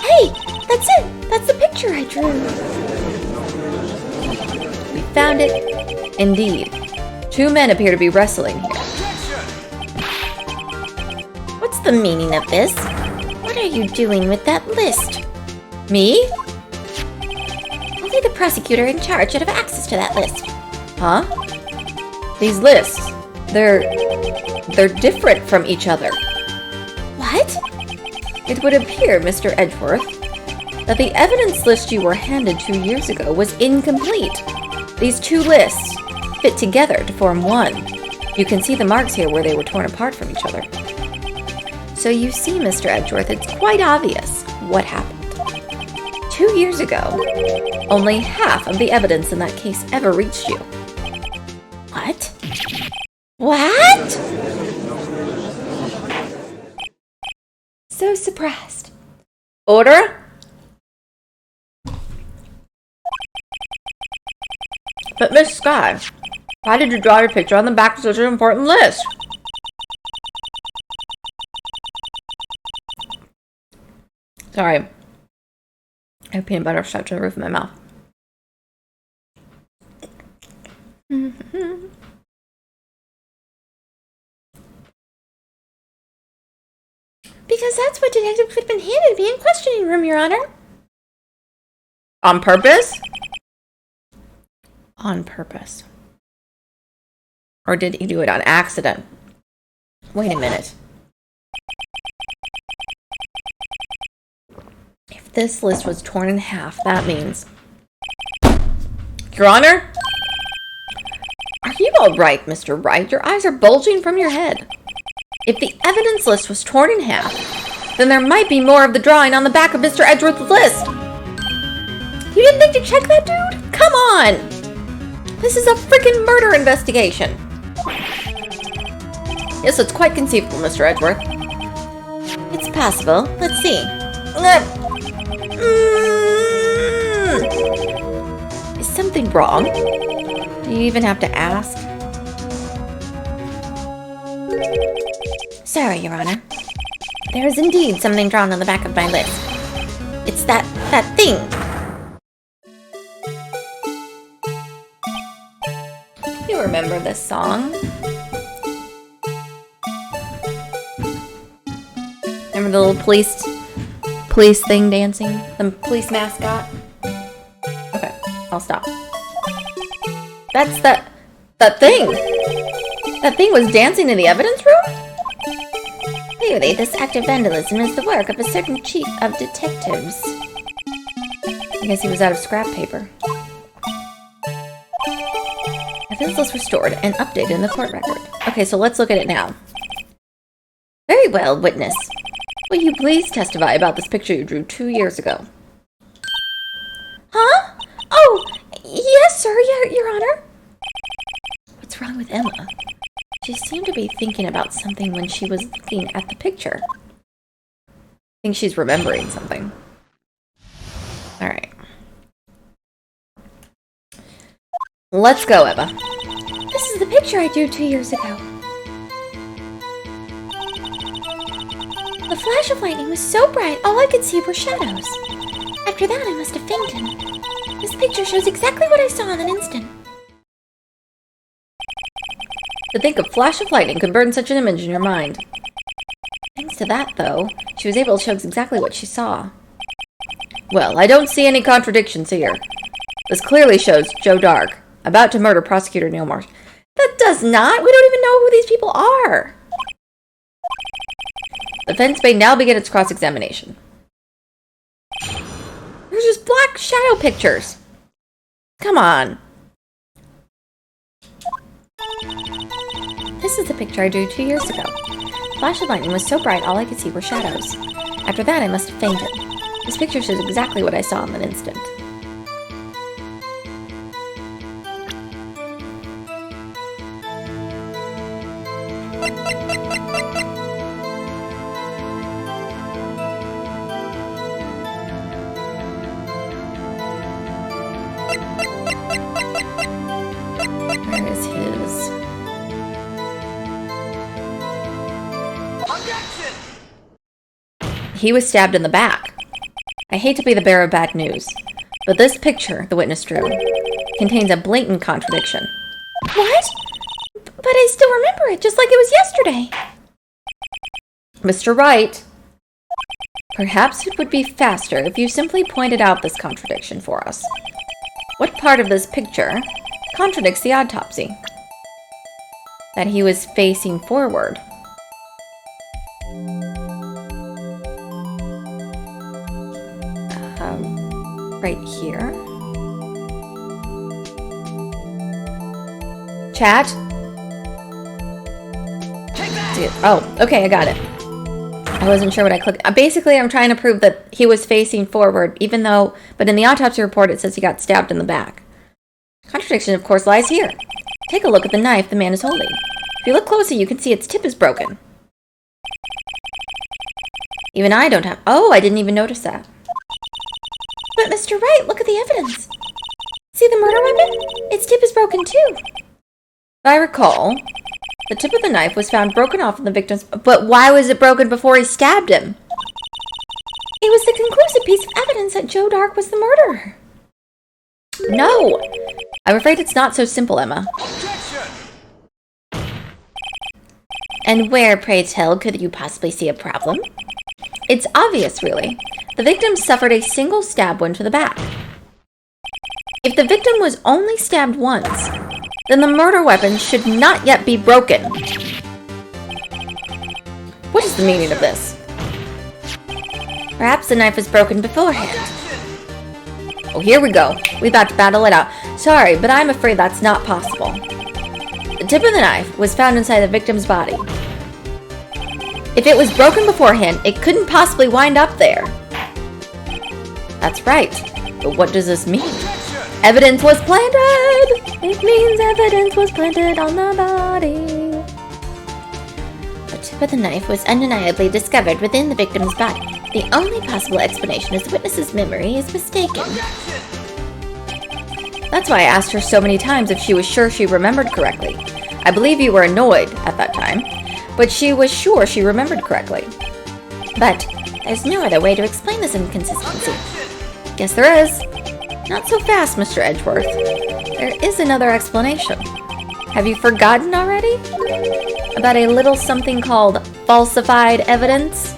Hey, that's it. That's the picture I drew. We found it. Indeed. 2 men appear to be wrestling here. What's the meaning of this? What are you doing with that list? Me? Only the prosecutor in charge should have access to that list. Huh? These lists, they're different from each other. What? It would appear, Mr. Edgeworth, that the evidence list you were handed 2 years ago was incomplete. These 2 lists fit together to form one. You can see the marks here where they were torn apart from each other. So you see, Mr. Edgeworth, it's quite obvious what happened. 2 years ago, only half of the evidence in that case ever reached you. What? What? So surprised. Order? But Miss Sky, why did you draw your picture on the back of such an important list? Sorry. I have peanut butter stuck to the roof of my mouth. Because that's what Detective Quitman handed me in questioning room, Your Honor. On purpose? On purpose. Or did he do it on accident? Wait a minute. If this list was torn in half, that means... Your Honor? Are you all right, Mr. Wright? Your eyes are bulging from your head. If the evidence list was torn in half, then there might be more of the drawing on the back of Mr. Edgeworth's list. You didn't think to check that, dude? Come on! This is a freaking murder investigation. Yes, it's quite conceivable, Mr. Edgeworth. It's possible. Let's see. Is something wrong? Do you even have to ask? Sorry, Your Honor. There is indeed something drawn on the back of my list. It's that thing. You remember this song? Remember the little police thing dancing? The police mascot? Okay, I'll stop. That's that thing! That thing was dancing in the evidence room? Clearly, this act of vandalism is the work of a certain chief of detectives. I guess he was out of scrap paper. Evidence list restored and updated in the court record. Okay, so let's look at it now. Very well, witness. Will you please testify about this picture you drew 2 years ago? Huh? Oh, yes, sir, Your Honor. What's wrong with Emma? She seemed to be thinking about something when she was looking at the picture. I think she's remembering something. Alright. Let's go, Emma. This is the picture I drew 2 years ago. The flash of lightning was so bright, all I could see were shadows. After that, I must have fainted. This picture shows exactly what I saw in an instant. To think a flash of lightning could burn such an image in your mind. Thanks to that, though, she was able to show us exactly what she saw. Well, I don't see any contradictions here. This clearly shows Joe Dark, about to murder Prosecutor Neil Marsh. That does not! We don't even know who these people are! The defense may now begin its cross-examination. There's just black shadow pictures! Come on! This is the picture I drew 2 years ago. The flash of lightning was so bright all I could see were shadows. After that, I must have fainted. This picture shows exactly what I saw in an instant. Where is his... Objection! He was stabbed in the back. I hate to be the bearer of bad news, but this picture the witness drew contains a blatant contradiction. What? But I still remember it, just like it was yesterday. Mr. Wright, perhaps it would be faster if you simply pointed out this contradiction for us. What part of this picture contradicts the autopsy? That he was facing forward. Right here. Chat? Dude. Oh, okay, I got it. I wasn't sure what I clicked. Basically, I'm trying to prove that he was facing forward, even though, but in the autopsy report it says he got stabbed in the back. Contradiction, of course, lies here. Take a look at the knife the man is holding. If you look closely, you can see its tip is broken. Even I don't have... Oh, I didn't even notice that. But Mr. Wright, look at the evidence. See the murder weapon? Its tip is broken too. If I recall, the tip of the knife was found broken off in the victim's... But why was it broken before he stabbed him? It was the conclusive piece of evidence that Joe Dark was the murderer. No! I'm afraid it's not so simple, Emma. Objection! And where, pray tell, could you possibly see a problem? It's obvious, really. The victim suffered a single stab wound to the back. If the victim was only stabbed once, then the murder weapon should not yet be broken. What is the meaning of this? Perhaps the knife was broken beforehand. Oh, here we go. We're about to battle it out. Sorry, but I'm afraid that's not possible. The tip of the knife was found inside the victim's body. If it was broken beforehand, it couldn't possibly wind up there. That's right. But what does this mean? Evidence was planted! It means evidence was planted on the body. The tip of the knife was undeniably discovered within the victim's body. The only possible explanation is the witness's memory is mistaken. That's why I asked her so many times if she was sure she remembered correctly. I believe you were annoyed at that time, but she was sure she remembered correctly. But there's no other way to explain this inconsistency. Yes, there is. Not so fast, Mr. Edgeworth. There is another explanation. Have you forgotten already? About a little something called falsified evidence?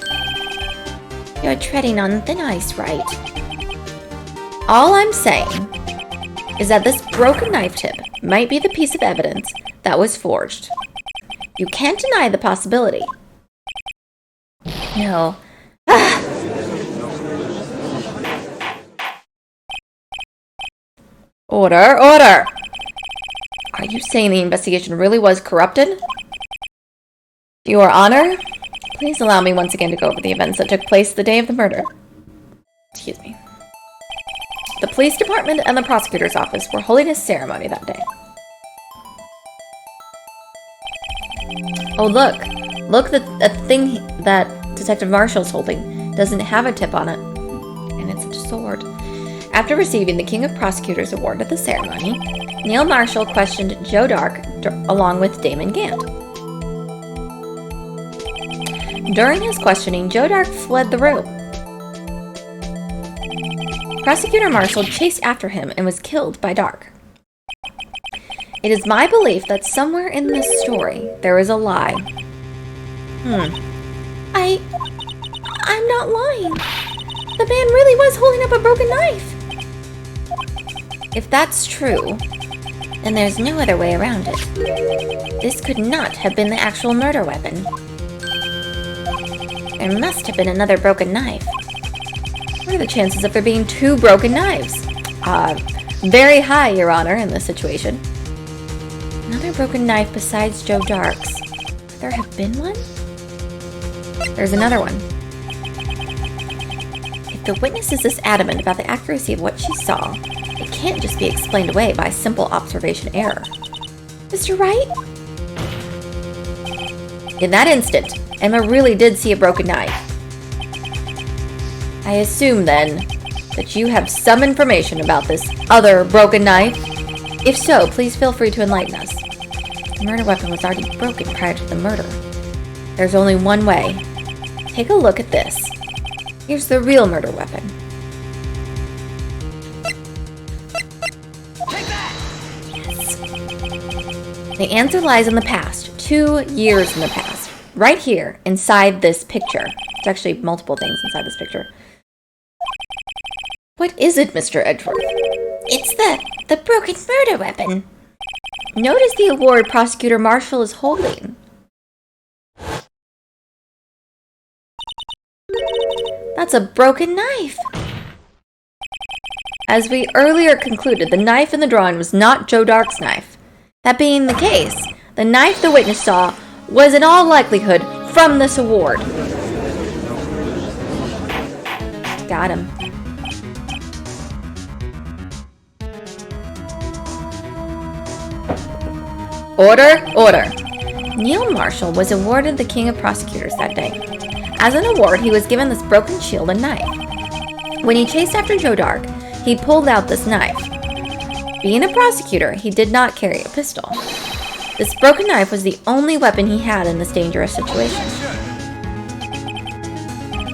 You're treading on thin ice, Wright. All I'm saying is that this broken knife tip might be the piece of evidence that was forged. You can't deny the possibility. No. Order, order! Are you saying the investigation really was corrupted? Your Honor, please allow me once again to go over the events that took place the day of the murder. Excuse me. The police department and the prosecutor's office were holding a ceremony that day. Oh, look. Look, the thing that Detective Marshall's holding doesn't have a tip on it. And it's a sword. After receiving the King of Prosecutors Award at the ceremony, Neil Marshall questioned Joe Dark along with Damon Gant. During his questioning, Joe Dark fled the room. Prosecutor Marshall chased after him and was killed by Dark. It is my belief that somewhere in this story there is a lie. I'm not lying. The man really was holding up a broken knife. If that's true, then there's no other way around it. This could not have been the actual murder weapon. There must have been another broken knife. What are the chances of there being two broken knives? Very high, Your Honor, in this situation. Another broken knife besides Joe Dark's. Could there have been one? There's another one. If the witness is this adamant about the accuracy of what she saw, it can't just be explained away by simple observation error. Mr. Wright? In that instant, Emma really did see a broken knife. I assume, then, that you have some information about this other broken knife? If so, please feel free to enlighten us. The murder weapon was already broken prior to the murder. There's only one way. Take a look at this. Here's the real murder weapon. Yes. The answer lies in the past, 2 years in the past. Right here, inside this picture. There's actually multiple things inside this picture. What is it, Mr. Edgeworth? It's the broken murder weapon. Notice the award Prosecutor Marshall is holding. That's a broken knife. As we earlier concluded, the knife in the drawing was not Joe Dark's knife. That being the case, the knife the witness saw was in all likelihood from this award. Got him. Order, order. Neil Marshall was awarded the King of Prosecutors that day. As an award, he was given this broken shield and knife. When he chased after Joe Dark, he pulled out this knife. Being a prosecutor, he did not carry a pistol. This broken knife was the only weapon he had in this dangerous situation.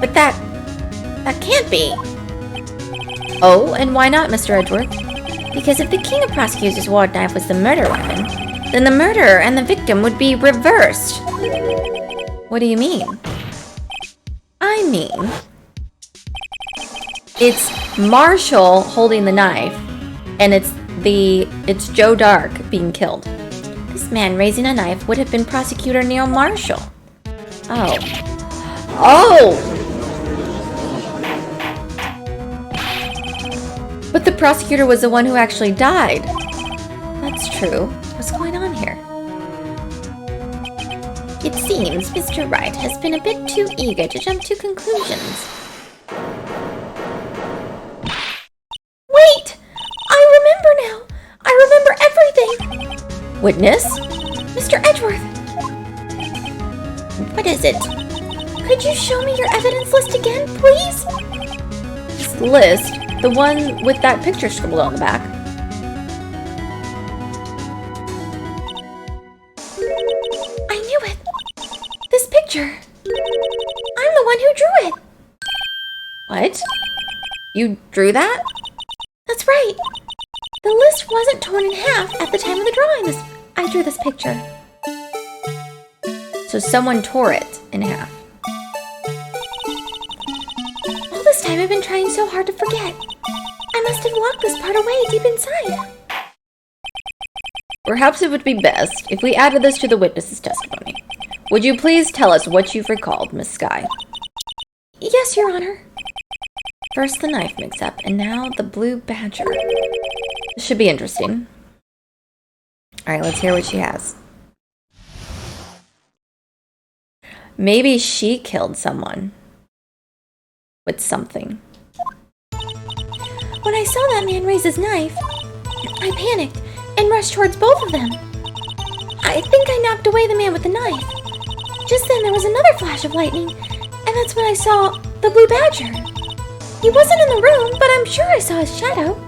But That can't be. Oh, and why not, Mr. Edgeworth? Because if the king of prosecutors' ward knife was the murder weapon, then the murderer and the victim would be reversed. What do you mean? I mean, it's Marshall holding the knife, and it's Joe Dark being killed. This man raising a knife would have been Prosecutor Neil Marshall. Oh. Oh! But the prosecutor was the one who actually died. That's true. What's going on here? It seems Mr. Wright has been a bit too eager to jump to conclusions. Wait! I remember now! I remember everything! Witness? Mr. Edgeworth! What is it? Could you show me your evidence list again, please? This list? The one with that picture scribbled on the back. I knew it! This picture! I'm the one who drew it! What? You drew that? That's right! The list wasn't torn in half at the time of the drawing. I drew this picture. So someone tore it in half. All this time I've been trying so hard to forget. I must have locked this part away deep inside. Perhaps it would be best if we added this to the witness's testimony. Would you please tell us what you've recalled, Miss Skye? Yes, Your Honor. First the knife mix-up, and now the blue badger. This should be interesting. Alright, let's hear what she has. Maybe she killed someone. With something. When I saw that man raise his knife, I panicked and rushed towards both of them. I think I knocked away the man with the knife. Just then there was another flash of lightning, and that's when I saw the blue badger. He wasn't in the room, but I'm sure I saw his shadow.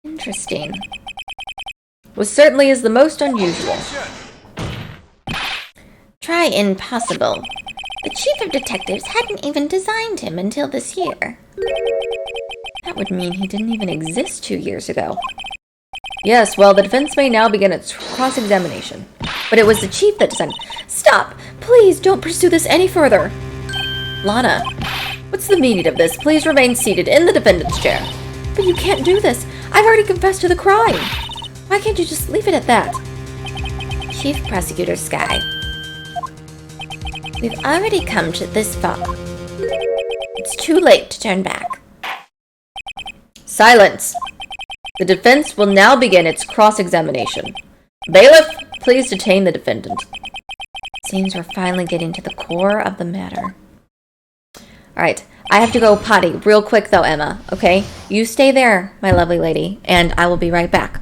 Interesting. Well, certainly is the most unusual. Try impossible. The chief of detectives hadn't even designed him until this year. That would mean he didn't even exist 2 years ago. Yes, well, the defense may now begin its cross-examination. But it was the chief that designed... Stop! Please don't pursue this any further! Lana, what's the meaning of this? Please remain seated in the defendant's chair. But you can't do this. I've already confessed to the crime. Why can't you just leave it at that? Chief Prosecutor Skye, we've already come to this far. It's too late to turn back. Silence! The defense will now begin its cross-examination. Bailiff, please detain the defendant. Seems we're finally getting to the core of the matter. Alright, I have to go potty real quick though, Emma, okay? You stay there, my lovely lady, and I will be right back.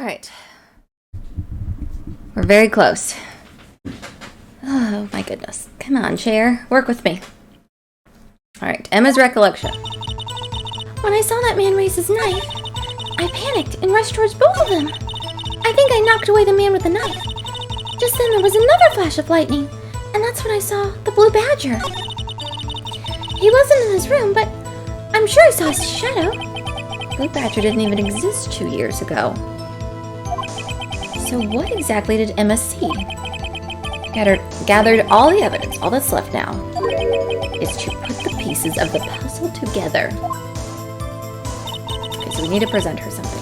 Alright. We're very close. Oh my goodness. Come on, chair. Work with me. Alright, Emma's recollection. When I saw that man raise his knife, I panicked and rushed towards both of them. I think I knocked away the man with the knife. Just then there was another flash of lightning, and that's when I saw the blue badger. He wasn't in his room, but I'm sure I saw his shadow. Blue Badger didn't even exist 2 years ago. So what exactly did Emma see? Gathered all the evidence. All that's left now is to put the pieces of the puzzle together. Okay, so we need to present her something.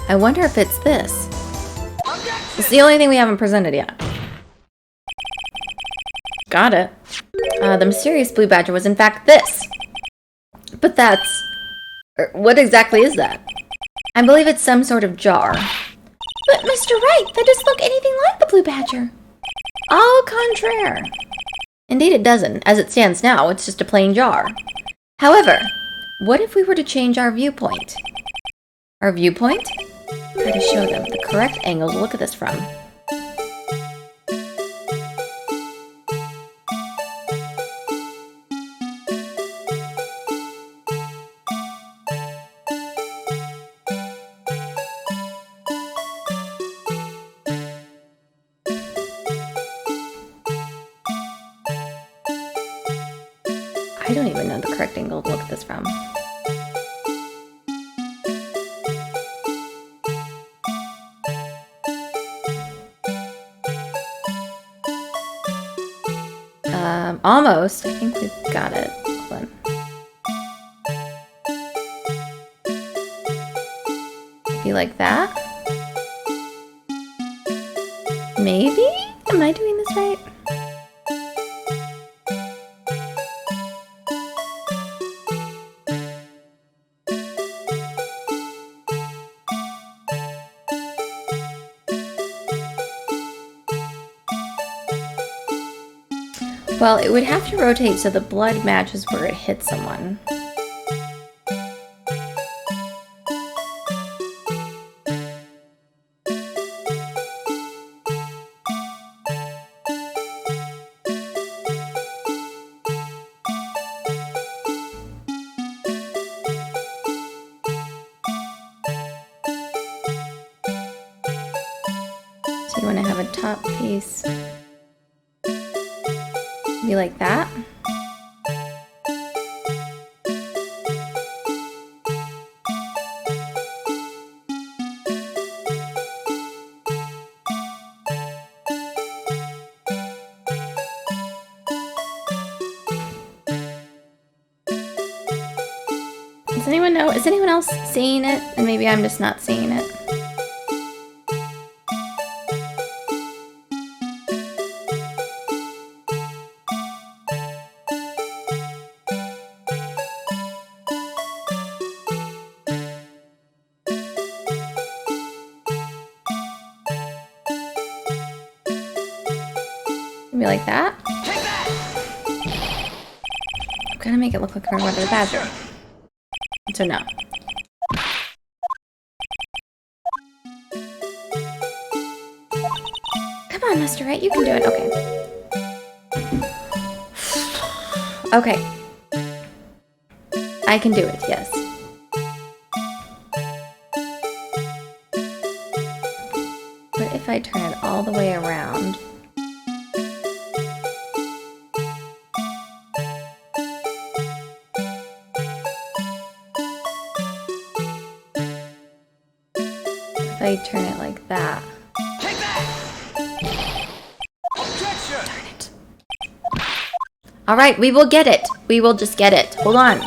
I wonder if it's this. It's the only thing we haven't presented yet. Got it. The mysterious blue badger was in fact this. But that's... what exactly is that? I believe it's some sort of jar. But Mr. Wright, that doesn't look anything like the blue badger. Au contraire. Indeed it doesn't. As it stands now, it's just a plain jar. However, what if we were to change our viewpoint? Our viewpoint? Try to show them the correct angle to look at this from. I don't even know the correct angle to look at this from. Almost. I think we've got it. Hold on. Maybe like that? Maybe? Am I doing this right? Well, it would have to rotate so the blood matches where it hits someone. So you want to have a top piece. Be like that. Does anyone know? Is anyone else seeing it? And maybe I'm just not seeing it. Maybe like that. I'm gonna make it look like we're going to the badger. So no. Come on, Mr. Wright, you can do it. Okay. Okay. I can do it, yes. But if I turn it all the way around... If I turn it like that... Take that! Objection! Darn it. Alright, we will get it. We will just get it. Hold on.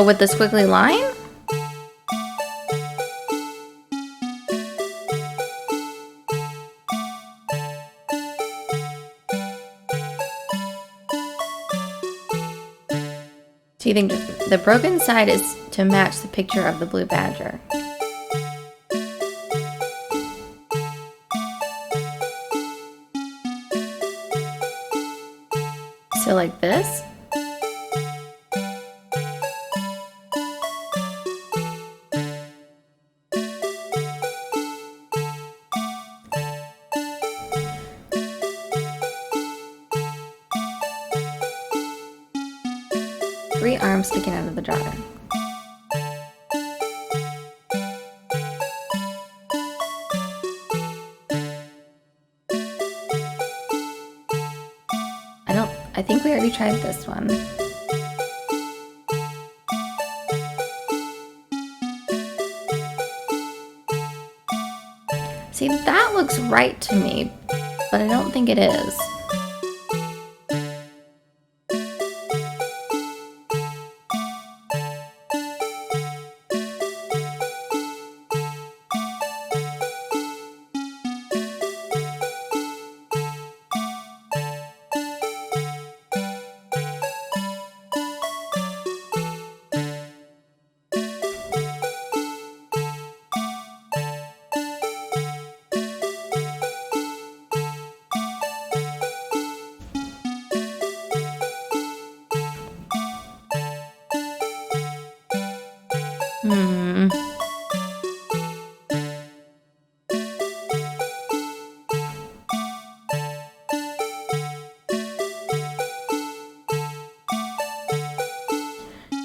Oh, with the squiggly line? Do you think the broken side is to match the picture of the blue badger? So like this? Three arms sticking out of the jar. I think we already tried this one. See, that looks right to me, but I don't think it is.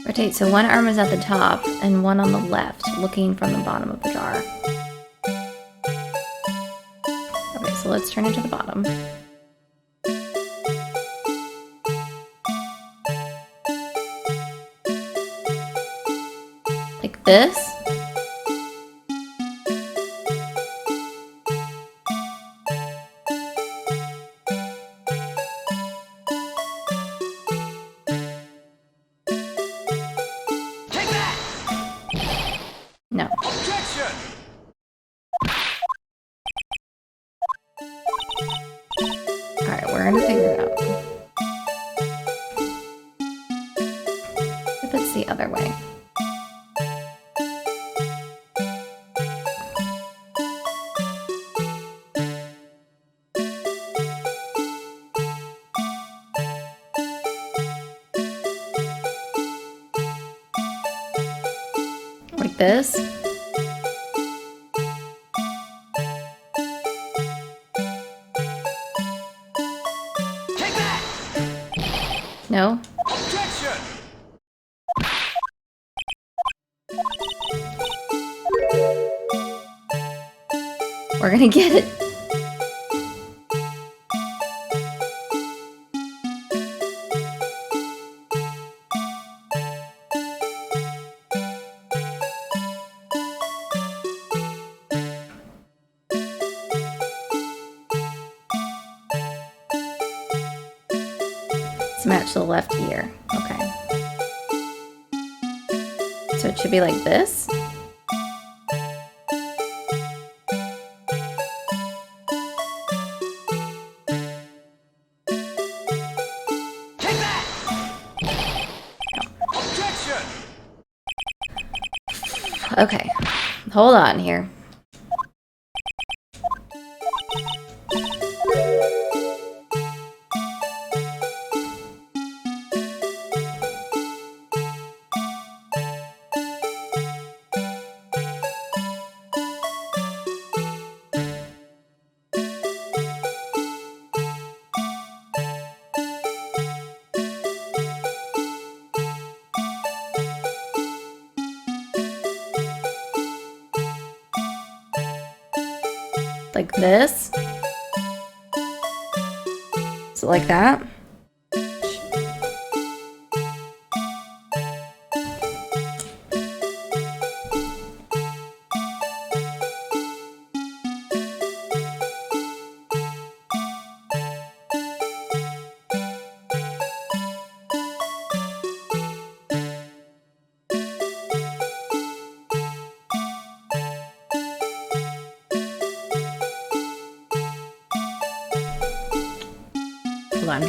Rotate, so one arm is at the top and one on the left, looking from the bottom of the jar. Okay, so let's turn it to the bottom. Like this. No. Objection! Alright, we're gonna figure it out. If it's the other way. Like this. Take that! No? Objection! We're gonna get it. Let's match the left ear. Okay. So it should be like this. Take that! Objection! Okay. Hold on here. Like this. So like that. on.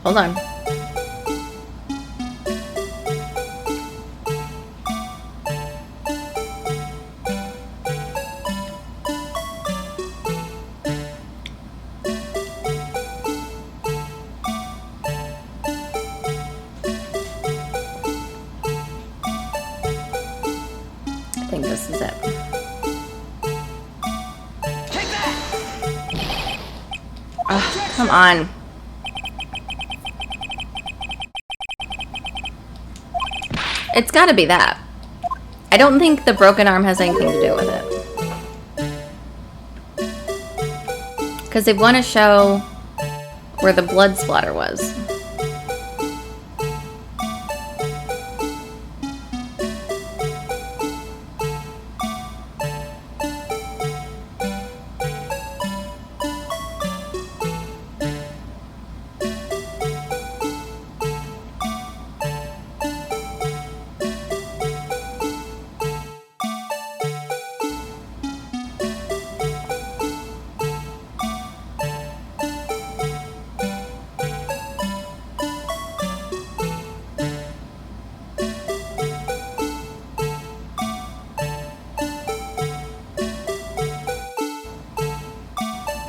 Hold on. I think this is it. Take that! Oh, come on. It's gotta be that. I don't think the broken arm has anything to do with it. Because they want to show where the blood splatter was.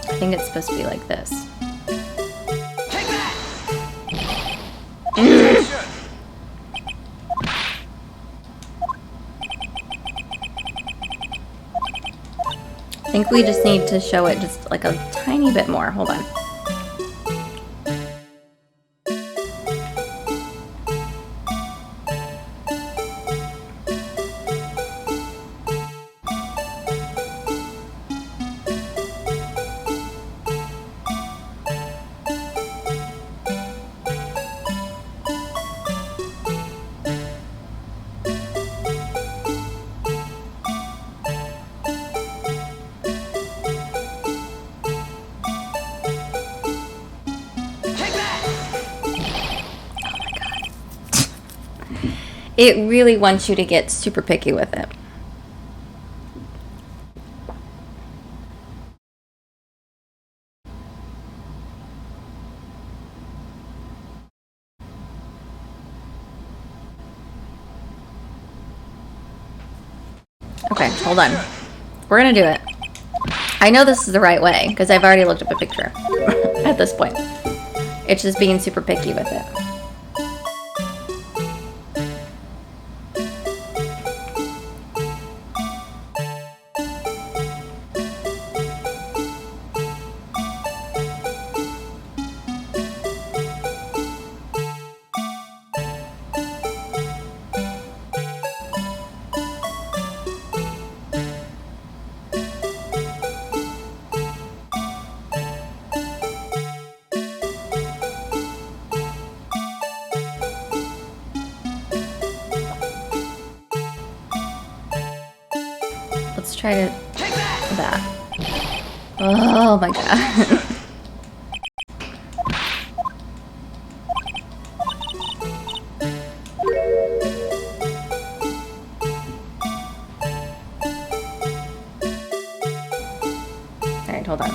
I think it's supposed to be like this. Take that! Objection! I think we just need to show it just like a tiny bit more. Hold on. It really wants you to get super picky with it. Okay, hold on. We're gonna do it. I know this is the right way, because I've already looked up a picture at this point. It's just being super picky with it. Let's try to that. Oh my god. Alright, hold on.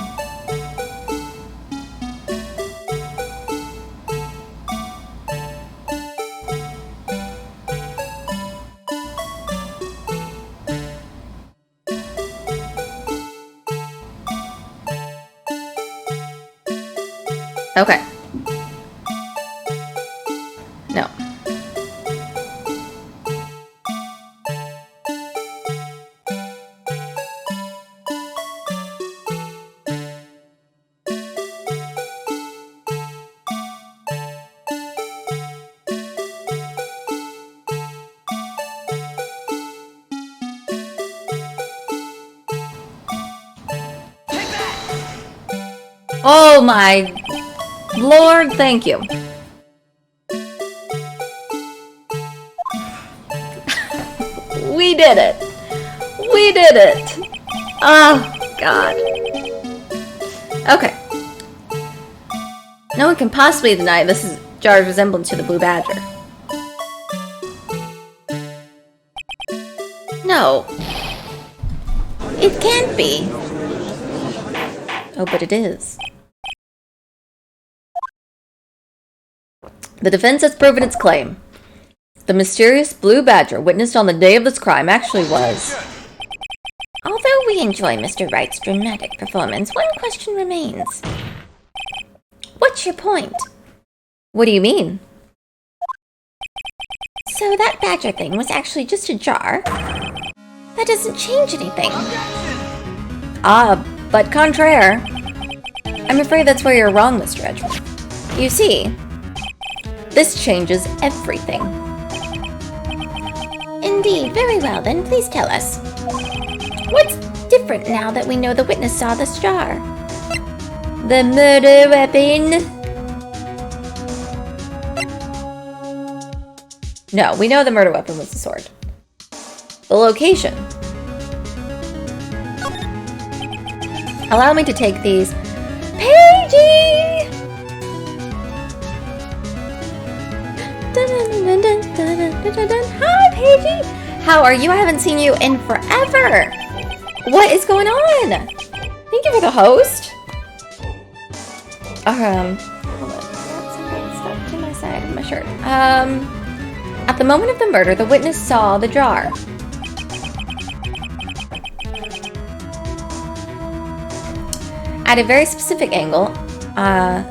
Okay. No. Oh my Lord, thank you. We did it. We did it. Oh, God. Okay. No one can possibly deny this is Jar's resemblance to the Blue Badger. No. It can't be. Oh, but it is. The defense has proven its claim. The mysterious Blue Badger witnessed on the day of this crime actually was... Although we enjoy Mr. Wright's dramatic performance, one question remains. What's your point? What do you mean? So that badger thing was actually just a jar? That doesn't change anything. Ah, but contraire. I'm afraid that's where you're wrong, Mr. Edgeworth. You see, this changes everything. Indeed, very well then, please tell us. What's different now that we know the witness saw this jar? The murder weapon? No, we know the murder weapon was the sword. The location. Allow me to take these. Paigey! Hi, Paigey! How are you? I haven't seen you in forever! What is going on? Thank you for the host. Hold on. Got something stuck to my side of my shirt. At the moment of the murder, the witness saw the jar. At a very specific angle, I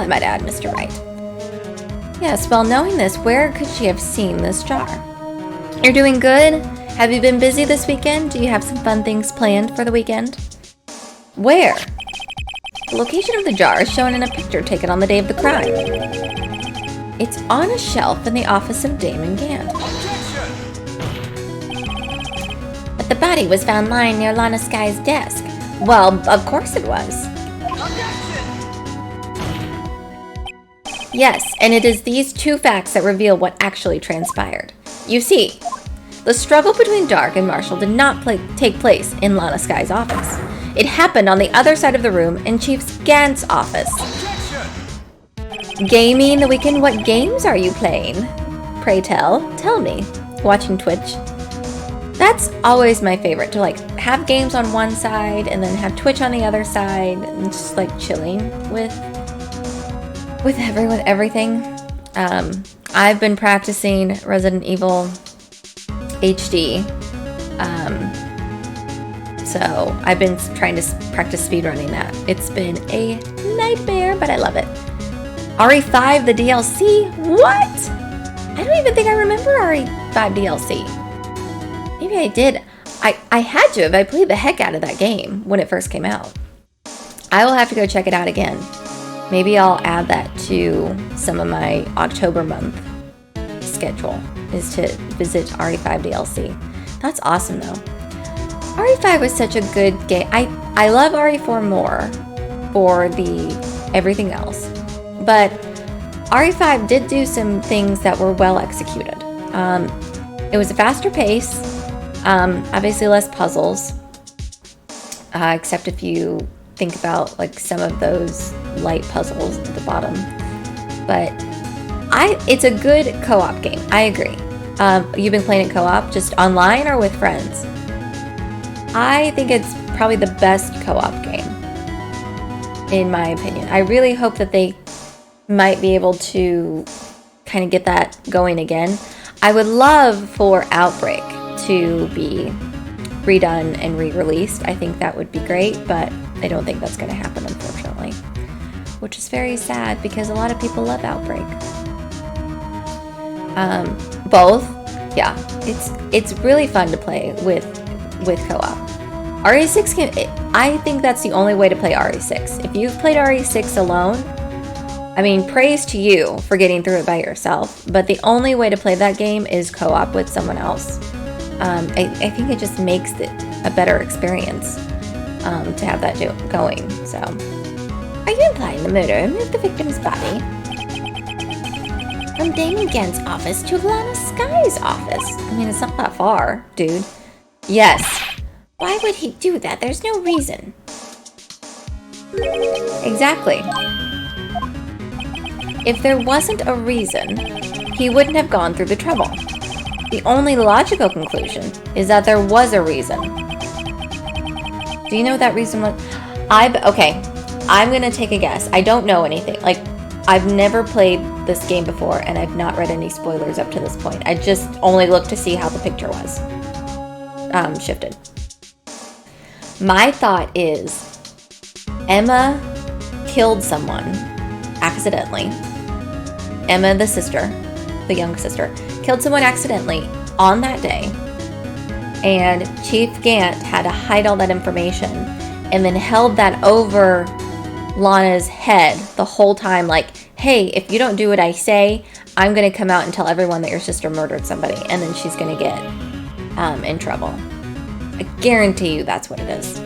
might add, Mr. Wright. Yes, well, knowing this, where could she have seen this jar? You're doing good? Have you been busy this weekend? Do you have some fun things planned for the weekend? Where? The location of the jar is shown in a picture taken on the day of the crime. It's on a shelf in the office of Damon Gant. But the body was found lying near Lana Sky's desk. Well, of course it was. Yes, and it is these two facts that reveal what actually transpired. You see, the struggle between Dark and Marshall did not take place in Lana Sky's office. It happened on the other side of the room in Chief Gant's office. Gaming the weekend, what games are you playing? Pray tell me. Watching Twitch? That's always my favorite, to like have games on one side and then have Twitch on the other side and just like chilling with everything. I've been practicing Resident Evil HD. So I've been trying to practice speedrunning that. It's been a nightmare, but I love it. RE5, the DLC? What? I don't even think I remember RE5 DLC. Maybe I did. I had to have. I played the heck out of that game when it first came out. I will have to go check it out again. Maybe I'll add that to some of my October month schedule, is to visit RE5 DLC. That's awesome though. RE5 was such a good game. I love RE4 more for the everything else. But RE5 did do some things that were well executed. It was a faster pace, obviously less puzzles, except if you think about like some of those light puzzles at the bottom. But it's a good co-op game. I agree. You've been playing it co-op, just online or with friends? I think it's probably the best co-op game, in my opinion. I really hope that they might be able to kind of get that going again. I would love for Outbreak to be redone and re-released. I think that would be great, but I don't think that's going to happen, unfortunately. Which is very sad because a lot of people love Outbreak. Both, yeah. It's really fun to play with co-op. RE6 I think that's the only way to play RE6. If you've played RE6 alone, I mean, praise to you for getting through it by yourself, but the only way to play that game is co-op with someone else. I think it just makes it a better experience to have that going. So, are you implying the murderer moved the victim's body from Damon Gant's office to Lana Sky's office? I mean, it's not that far, dude. Yes. Why would he do that? There's no reason. Exactly. If there wasn't a reason, he wouldn't have gone through the trouble. The only logical conclusion is that there was a reason. Do you know what that reason was? Okay, I'm gonna take a guess. I don't know anything. Like, I've never played this game before, and I've not read any spoilers up to this point. I just only looked to see how the picture was shifted. My thought is Emma killed someone accidentally. Emma, the sister, the young sister, killed someone accidentally on that day. And Chief Gant had to hide all that information and then held that over Lana's head the whole time, like, hey, if you don't do what I say, I'm going to come out and tell everyone that your sister murdered somebody, and then she's going to get in trouble. I guarantee you that's what it is.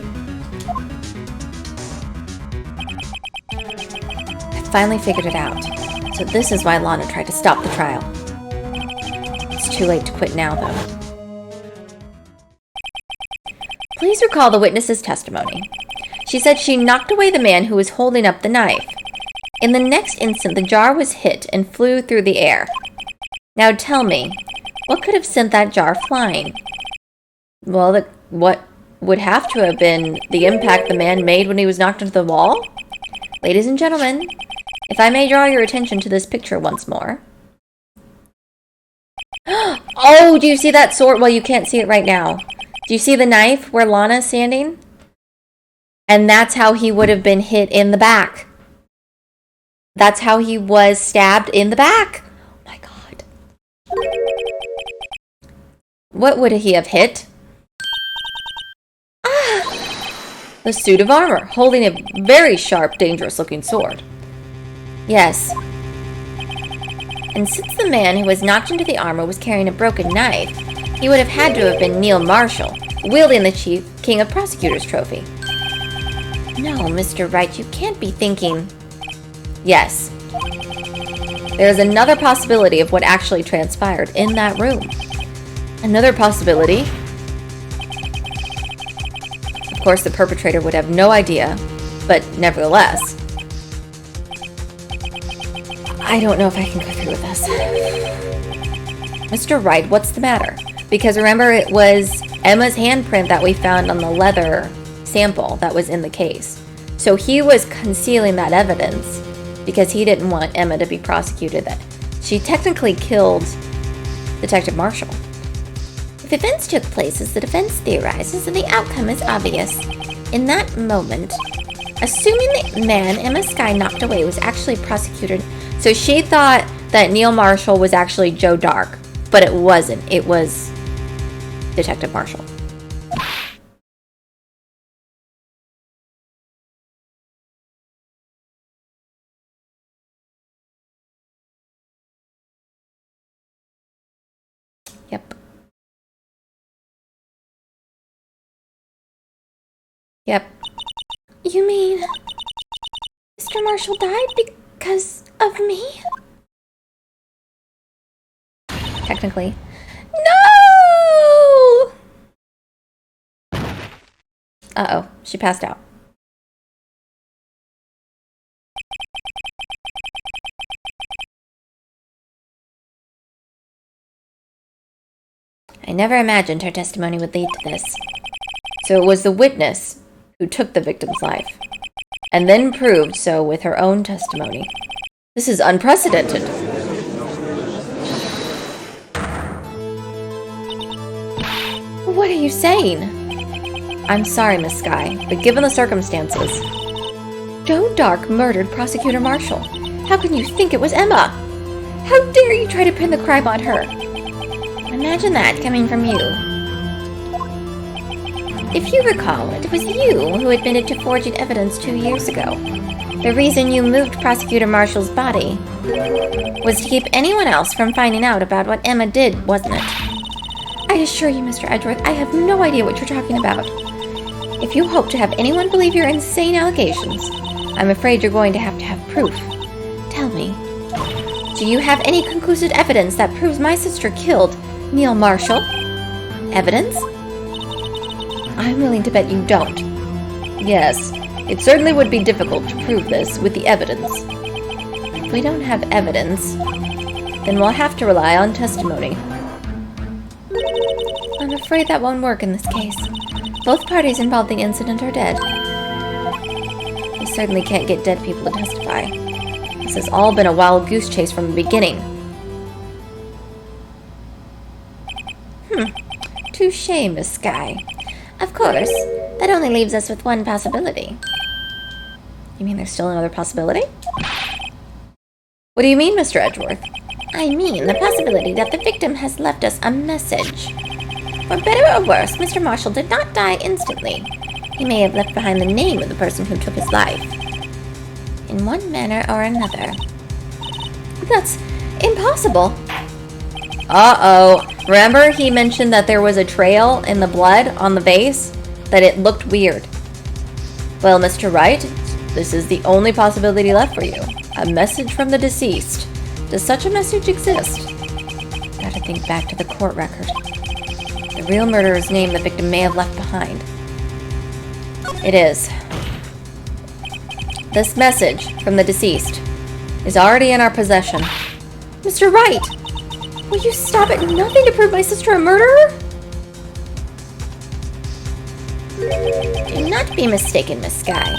I finally figured it out. So this is why Lana tried to stop the trial. It's too late to quit now, though. Please recall the witness's testimony. She said she knocked away the man who was holding up the knife. In the next instant, the jar was hit and flew through the air. Now tell me, what could have sent that jar flying? Well, what would have to have been the impact the man made when he was knocked into the wall? Ladies and gentlemen, if I may draw your attention to this picture once more. Oh, do you see that sword? Well, you can't see it right now. Do you see the knife where Lana's standing? And that's how he would have been hit in the back. That's how he was stabbed in the back. Oh my god. What would he have hit? The suit of armor, holding a very sharp, dangerous-looking sword. Yes. And since the man who was knocked into the armor was carrying a broken knife, he would have had to have been Neil Marshall, wielding the Chief King of Prosecutors trophy. No, Mr. Wright, you can't be thinking... Yes. There's another possibility of what actually transpired in that room. Another possibility... Of course, the perpetrator would have no idea, but nevertheless... I don't know if I can go through with this. Mr. Wright, what's the matter? Because remember, it was Emma's handprint that we found on the leather sample that was in the case. So he was concealing that evidence because he didn't want Emma to be prosecuted. That she technically killed Detective Marshall. If events took place as the defense theorizes, then the outcome is obvious. In that moment, assuming the man Emma Skye knocked away was actually prosecuted... So she thought that Neil Marshall was actually Joe Dark, but it wasn't. It was Detective Marshall. Yep. Yep. You mean Mr. Marshall died because of me? Technically. No! Uh-oh, she passed out. I never imagined her testimony would lead to this. So it was the witness who took the victim's life, and then proved so with her own testimony. This is unprecedented. What are you saying? I'm sorry, Miss Skye, but given the circumstances... Joe Dark murdered Prosecutor Marshall. How can you think it was Emma? How dare you try to pin the crime on her? Imagine that coming from you. If you recall, it was you who admitted to forging evidence 2 years ago. The reason you moved Prosecutor Marshall's body was to keep anyone else from finding out about what Emma did, wasn't it? I assure you, Mr. Edgeworth, I have no idea what you're talking about. If you hope to have anyone believe your insane allegations, I'm afraid you're going to have proof. Tell me, do you have any conclusive evidence that proves my sister killed Neil Marshall? Evidence? I'm willing to bet you don't. Yes, it certainly would be difficult to prove this with the evidence. If we don't have evidence, then we'll have to rely on testimony. I'm afraid that won't work in this case. Both parties involved in the incident are dead. We certainly can't get dead people to testify. This has all been a wild goose chase from the beginning. Touché, Miss Skye. Of course, that only leaves us with one possibility. You mean there's still another possibility? What do you mean, Mr. Edgeworth? I mean the possibility that the victim has left us a message. For better or worse, Mr. Marshall did not die instantly. He may have left behind the name of the person who took his life. In one manner or another. That's impossible. Uh-oh. Remember he mentioned that there was a trail in the blood on the vase? That it looked weird. Well, Mr. Wright, this is the only possibility left for you. A message from the deceased. Does such a message exist? Gotta think back to the court record. The real murderer's name the victim may have left behind. It is. This message from the deceased is already in our possession. Mr. Wright! Will you stop at nothing to prove my sister a murderer? Do not be mistaken, Miss Skye.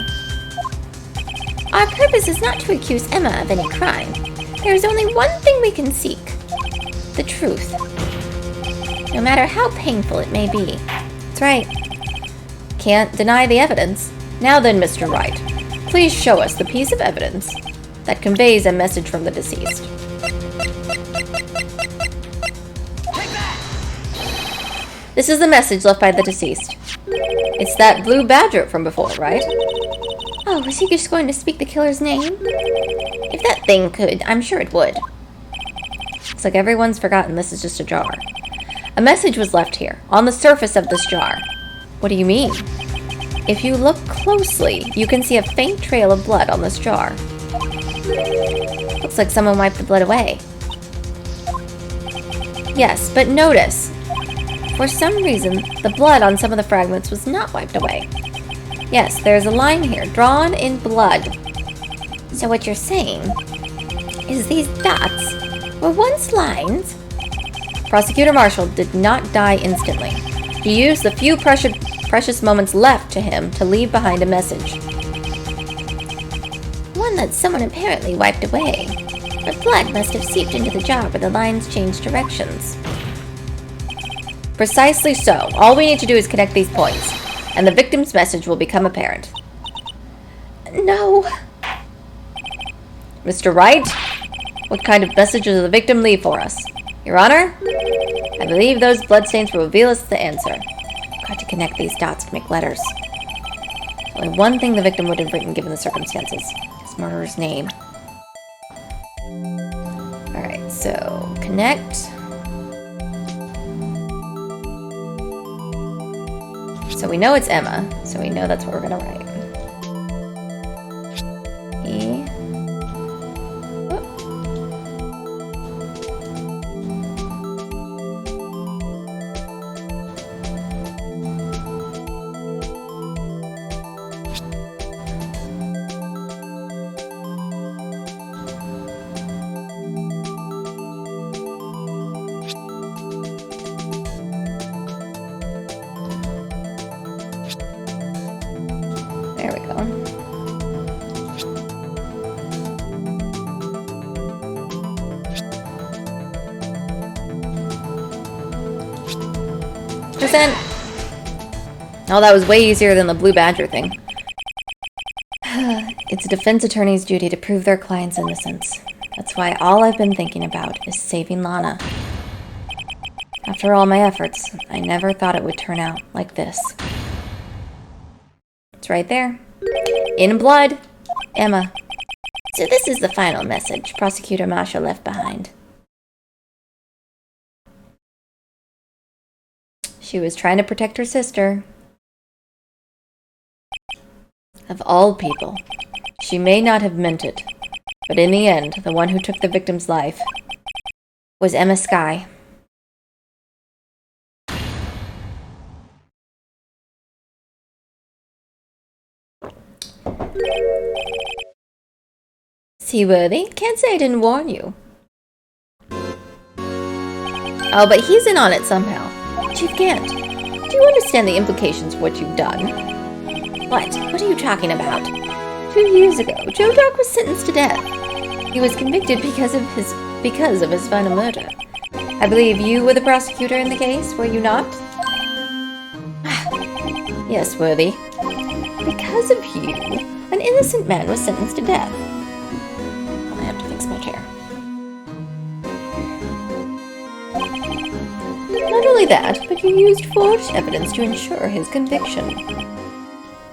Our purpose is not to accuse Emma of any crime. There is only one thing we can seek. The truth. No matter how painful it may be. That's right. Can't deny the evidence. Now then, Mr. Wright, please show us the piece of evidence that conveys a message from the deceased. This is the message left by the deceased. It's that blue badger from before, right? Oh, is he just going to speak the killer's name? If that thing could, I'm sure it would. Looks like everyone's forgotten this is just a jar. A message was left here, on the surface of this jar. What do you mean? If you look closely, you can see a faint trail of blood on this jar. Looks like someone wiped the blood away. Yes, but notice, for some reason, the blood on some of the fragments was not wiped away. Yes, there's a line here, drawn in blood. So what you're saying is these dots were once lines? Prosecutor Marshall did not die instantly. He used the few precious moments left to him to leave behind a message. One that someone apparently wiped away. But blood must have seeped into the jar where the lines changed directions. Precisely so. All we need to do is connect these points, and the victim's message will become apparent. No. Mr. Wright, what kind of message does the victim leave for us? Your Honor, I believe those bloodstains will reveal us the answer. Got to connect these dots to make letters. There's only one thing the victim would have written given the circumstances. His murderer's name. Alright, so connect. So we know it's Emma, so we know that's what we're gonna write. E. Whoop. There we go. Present. Oh, that was way easier than the blue badger thing. It's a defense attorney's duty to prove their client's innocence. That's why all I've been thinking about is saving Lana. After all my efforts, I never thought it would turn out like this. It's right there. In blood. Emma. So this is the final message Prosecutor Marshall left behind. She was trying to protect her sister. Of all people, she may not have meant it, but in the end, the one who took the victim's life was Emma Skye. he worthy? Can't say I didn't warn you. Oh, but he's in on it somehow. Chief Gant, do you understand the implications of what you've done? What? What are you talking about? 2 years ago, Joe Dark was sentenced to death. He was convicted because of his final murder. I believe you were the prosecutor in the case, were you not? Yes, worthy. Because of you, an innocent man was sentenced to death. I have to fix my chair. Not only that, but you used forged evidence to ensure his conviction.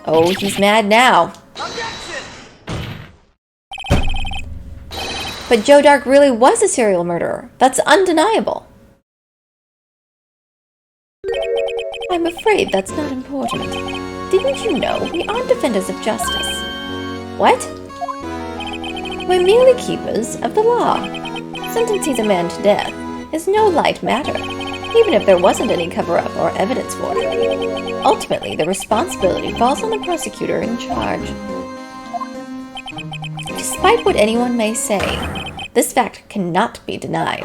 Oh, he's mad now. Objection! But Joe Dark really was a serial murderer. That's undeniable. I'm afraid that's not important. Didn't you know we aren't defenders of justice? What? We're merely keepers of the law. Sentencing a man to death is no light matter, even if there wasn't any cover-up or evidence for it. Ultimately, the responsibility falls on the prosecutor in charge. Despite what anyone may say, this fact cannot be denied.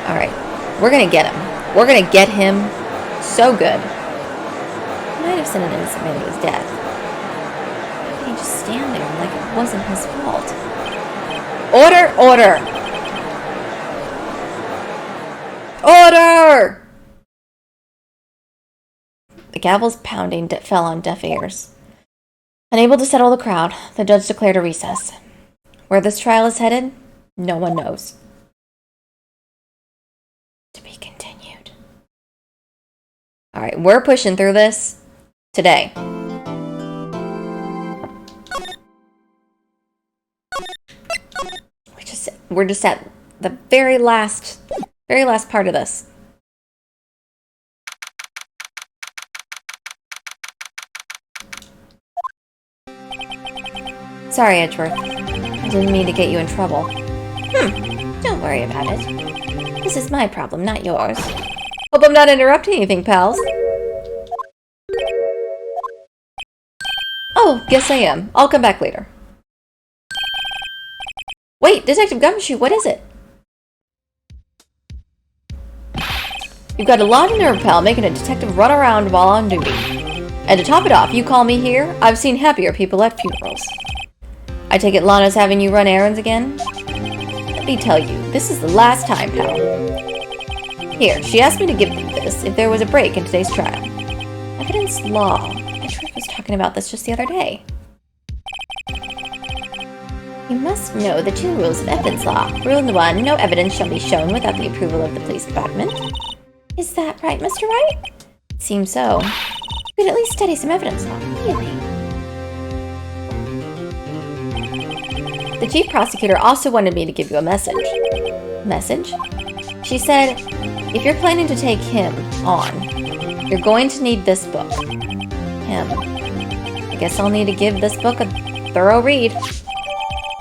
Alright, we're gonna get him. We're gonna get him so good. He might have sent an innocent man to his death. How can he just stand there like it wasn't his fault? Order! Order! Order! The gavel's pounding fell on deaf ears. Unable to settle the crowd, the judge declared a recess. Where this trial is headed, no one knows. To be continued. Alright, we're pushing through this today. We're just at the very last part of this. Sorry, Edgeworth. I didn't mean to get you in trouble. Don't worry about it. This is my problem, not yours. Hope I'm not interrupting anything, pals. Oh, guess I am. I'll come back later. Wait, Detective Gumshoe, what is it? You've got a lot of nerve, pal, making a detective run around while on duty. And to top it off, you call me here? I've seen happier people at funerals. I take it Lana's having you run errands again? Let me tell you, this is the last time, pal. Here, she asked me to give you this if there was a break in today's trial. Evidence law. Edgeworth was talking about this just the other day. You must know the 2 rules of evidence law. Rule 1, no evidence shall be shown without the approval of the police department. Is that right, Mr. Wright? It seems so. You could at least study some evidence law, really. The chief prosecutor also wanted me to give you a message. Message? She said, if you're planning to take him on, you're going to need this book. Him. I guess I'll need to give this book a thorough read.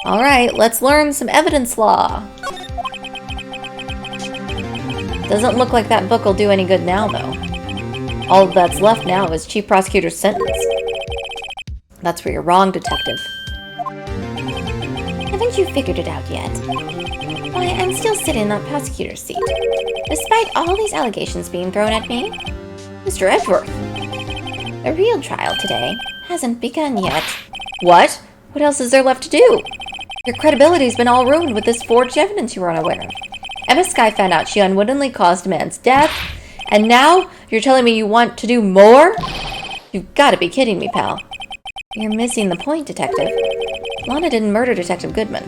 Alright, let's learn some evidence law. Doesn't look like that book will do any good now, though. All that's left now is Chief Prosecutor's sentence. That's where you're wrong, Detective. Haven't you figured it out yet? Why, I'm still sitting in that prosecutor's seat, despite all these allegations being thrown at me. Mr. Edgeworth! The real trial today hasn't begun yet. What? What else is there left to do? Your credibility's been all ruined with this forged evidence you were unaware of. Emma Skye found out she unwittingly caused a man's death, and now you're telling me you want to do more? You've got to be kidding me, pal. You're missing the point, Detective. Lana didn't murder Detective Goodman.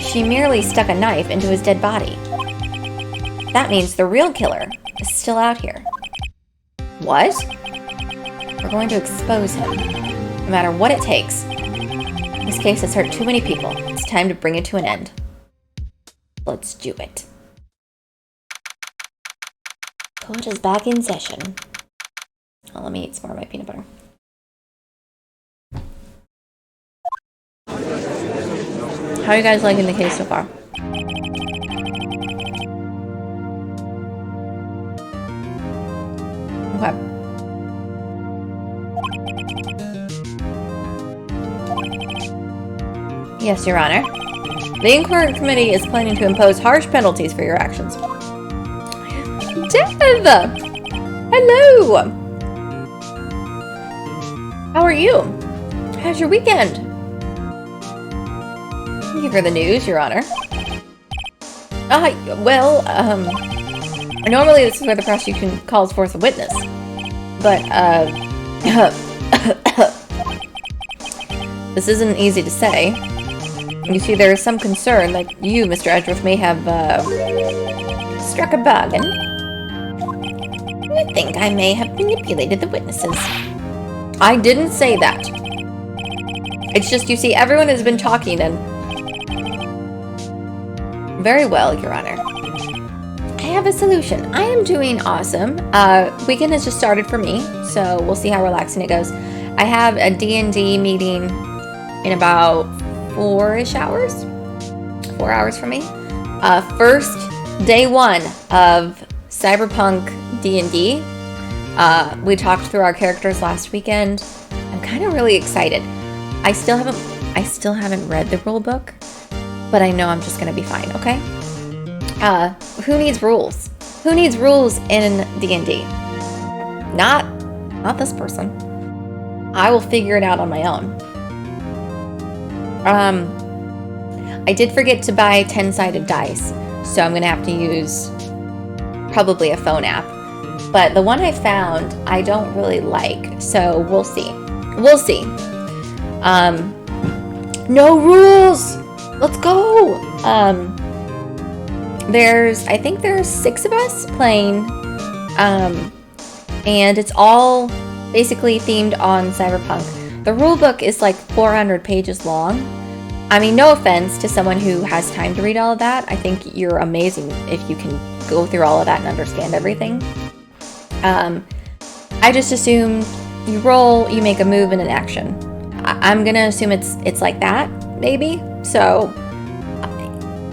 She merely stuck a knife into his dead body. That means the real killer is still out here. What? We're going to expose him, no matter what it takes. This case has hurt too many people. It's time to bring it to an end. Let's do it. Court is back in session. Oh, let me eat some more of my peanut butter. How are you guys liking the case so far? Okay. Yes, Your Honor. The Inquiry Committee is planning to impose harsh penalties for your actions. Dev! Hello! How are you? How's your weekend? Thank you for the news, Your Honor. Normally this is where the prosecution calls forth a witness. But, this isn't easy to say. You see, there is some concern that you, Mr. Edgeworth, may have, struck a bargain. I think I may have manipulated the witnesses. I didn't say that. It's just, you see, everyone has been talking and... Very well, Your Honor. I have a solution. I am doing awesome. Weekend has just started for me, so we'll see how relaxing it goes. I have a D&D meeting in about 4-ish hours. 4 hours for me. First day 1 of Cyberpunk D&D. We talked through our characters last weekend. I'm kind of really excited. I still haven't read the rule book, but I know I'm just gonna be fine, okay? Who needs rules? Who needs rules in D&D? Not this person. I will figure it out on my own. I did forget to buy 10-sided dice, so I'm gonna have to use probably a phone app. But the one I found, I don't really like, so we'll see. We'll see. No rules! Let's go! I think there's 6 of us playing, and it's all basically themed on Cyberpunk. The rulebook is like 400 pages long. I mean, no offense to someone who has time to read all of that. I think you're amazing if you can go through all of that and understand everything. I just assumed you roll, you make a move and an action. I'm gonna assume it's like that, maybe. So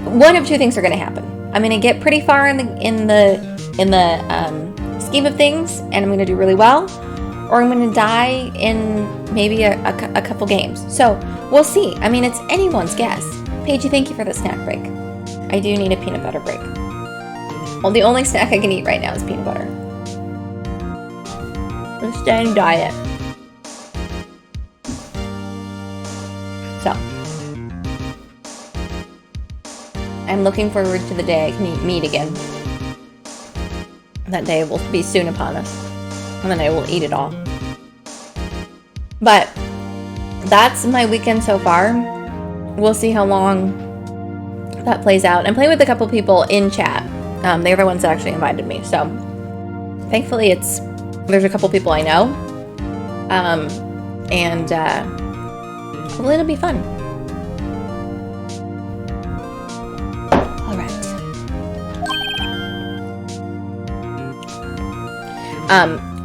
one of two things are gonna happen. I'm gonna get pretty far in the scheme of things, and I'm gonna do really well, or I'm gonna die in maybe a couple games. So we'll see. I mean, it's anyone's guess. Paigey, thank you for the snack break. I do need a peanut butter break. Well, the only snack I can eat right now is peanut butter. I'm staying diet. So I'm looking forward to the day I can eat meat again. That day will be soon upon us. And then I will eat it all. But that's my weekend so far. We'll see how long that plays out. I'm playing with a couple people in chat. They're the ones that actually invited me. So thankfully there's a couple people I know. And hopefully it'll be fun.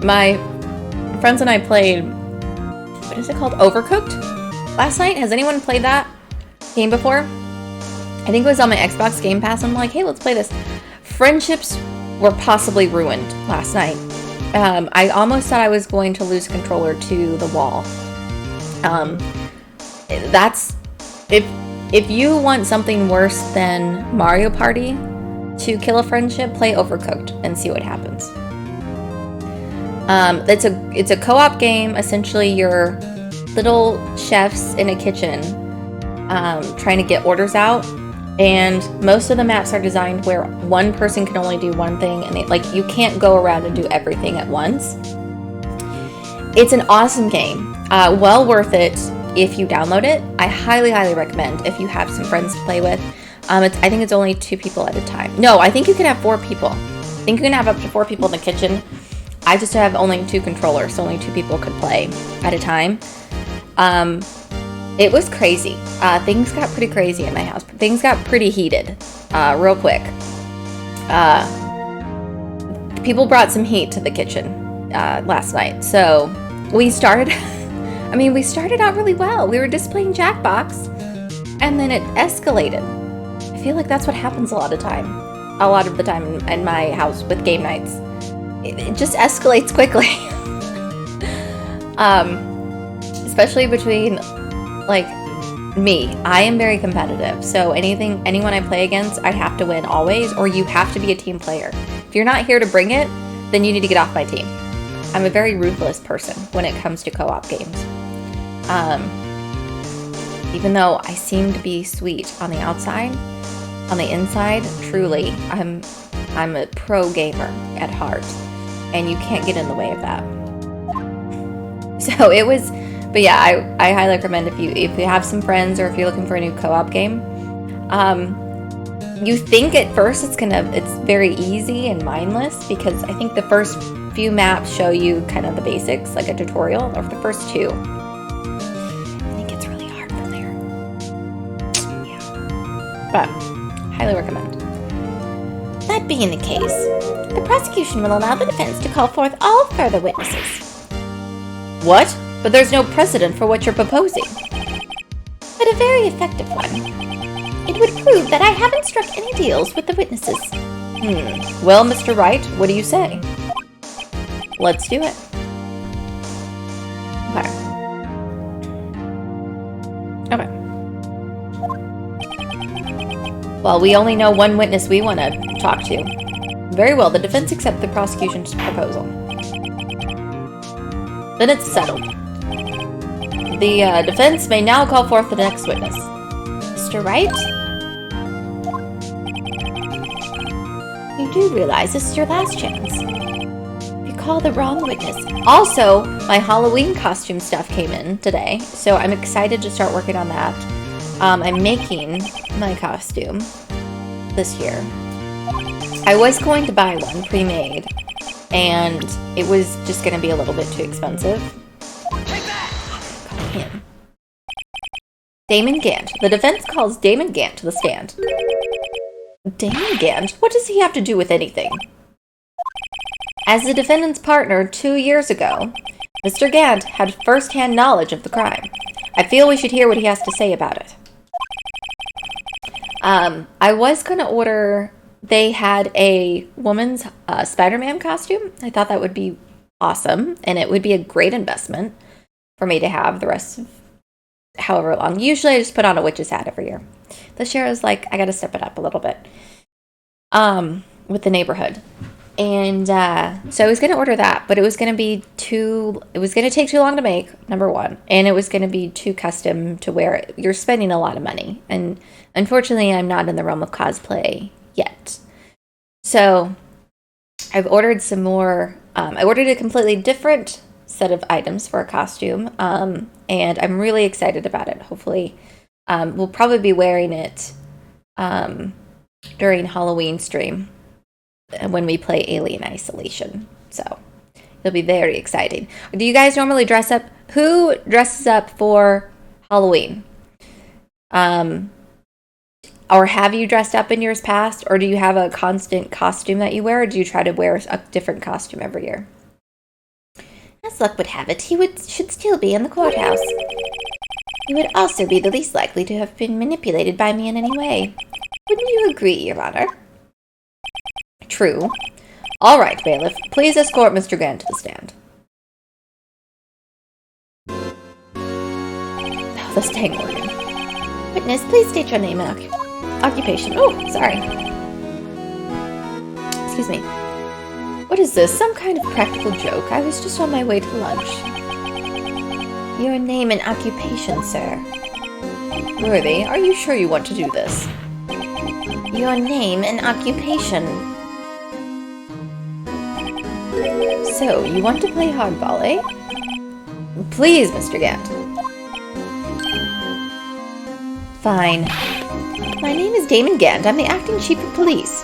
My friends and I played, what is it called? Overcooked last night. Has anyone played that game before? I think it was on my Xbox Game Pass. I'm like, hey, let's play this. Friendships were possibly ruined last night. I almost thought I was going to lose controller to the wall. That's, if you want something worse than Mario Party to kill a friendship, play Overcooked and see what happens. It's a co-op game. Essentially, you're little chefs in a kitchen trying to get orders out, and most of the maps are designed where one person can only do one thing, and you can't go around and do everything at once. It's an awesome game. Well worth it if you download it. I highly, highly recommend if you have some friends to play with. I think it's only 2 people at a time. No, I think you can have 4 people. I think you can have up to 4 people in the kitchen. I just have only 2 controllers, so only 2 people could play at a time. It was crazy. Things got pretty crazy in my house. Things got pretty heated real quick. People brought some heat to the kitchen last night. So we started out really well. We were just playing Jackbox, and then it escalated. I feel like that's what happens a lot of the time in my house with game nights. It just escalates quickly. Especially between Me, I am very competitive, so anyone I play against, I have to win always, or you have to be a team player. If you're not here to bring it, then you need to get off my team. I'm a very ruthless person when it comes to co-op games. Even though I seem to be sweet on the outside, on the inside, truly, I'm a pro gamer at heart, and you can't get in the way of that. So it was, but yeah, I highly recommend if you have some friends or if you're looking for a new co-op game. You think at first it's very easy and mindless, because I think the first few maps show you kind of the basics, like a tutorial, or the first two. And it gets really hard from there. Yeah. But, highly recommend. That being the case, the prosecution will allow the defense to call forth all further witnesses. What? But there's no precedent for what you're proposing. But a very effective one. It would prove that I haven't struck any deals with the witnesses. Well, Mr. Wright, what do you say? Let's do it. Okay. Well, we only know one witness we want to talk to. Very well, the defense accepts the prosecution's proposal. Then it's settled. The defense may now call forth the next witness. Mr. Wright? You do realize this is your last chance. If you call the wrong witness. Also, my Halloween costume stuff came in today, so I'm excited to start working on that. I'm making my costume this year. I was going to buy one pre-made, and it was just going to be a little bit too expensive. Take that! Call him. Damon Gant. The defense calls Damon Gant to the stand. Damon Gant? What does he have to do with anything? As the defendant's partner 2 years ago, Mr. Gant had first-hand knowledge of the crime. I feel we should hear what he has to say about it. I was going to order... They had a woman's Spider-Man costume. I thought that would be awesome, and it would be a great investment for me to have the rest of however long. Usually I just put on a witch's hat every year. This year I was like, I got to step it up a little bit with the neighborhood. And so I was going to order that, but it was going to be it was going to take too long to make, number one, and it was going to be too custom to wear. You're spending a lot of money, and unfortunately I'm not in the realm of cosplay yet. So I've ordered some more. I ordered a completely different set of items for a costume, and I'm really excited about it. Hopefully, we'll probably be wearing it during Halloween stream when we play Alien Isolation. So it'll be very exciting. Do you guys normally dress up? Who dresses up for Halloween? Or have you dressed up in years past? Or do you have a constant costume that you wear? Or do you try to wear a different costume every year? As luck would have it, he should still be in the courthouse. He would also be the least likely to have been manipulated by me in any way. Wouldn't you agree, Your Honor? True. All right, bailiff. Please escort Mr. Gant to the stand. Oh, this dang organ. Witness, please state your name and occupation. Oh, sorry. Excuse me. What is this? Some kind of practical joke? I was just on my way to lunch. Your name and occupation, sir. Worthy, are you sure you want to do this? Your name and occupation. So, you want to play hardball, eh? Please, Mr. Gant. Fine. My name is Damon Gant. I'm the acting chief of police.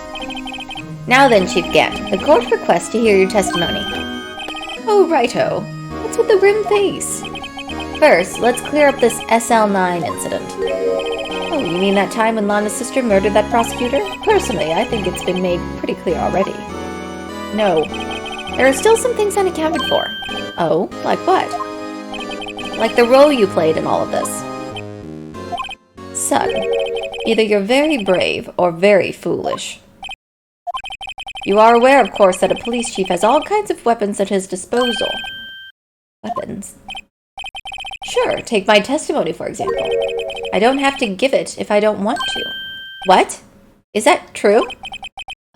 Now then, Chief Gant, the court requests to hear your testimony. Oh, righto. What's with the grim face? First, let's clear up this SL9 incident. Oh, you mean that time when Lana's sister murdered that prosecutor? Personally, I think it's been made pretty clear already. No. There are still some things unaccounted for. Oh, like what? Like the role you played in all of this. Son, either you're very brave or very foolish. You are aware, of course, that a police chief has all kinds of weapons at his disposal. Weapons? Sure, take my testimony, for example. I don't have to give it if I don't want to. What? Is that true?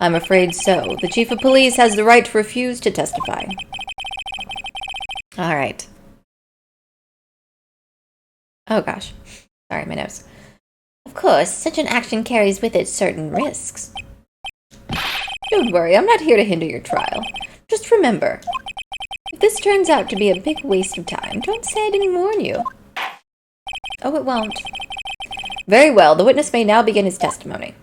I'm afraid so. The chief of police has the right to refuse to testify. All right. Oh, gosh. Sorry, my nose. Of course, such an action carries with it certain risks. Don't worry, I'm not here to hinder your trial. Just remember, if this turns out to be a big waste of time, don't say I didn't warn you. Oh, it won't. Very well, the witness may now begin his testimony.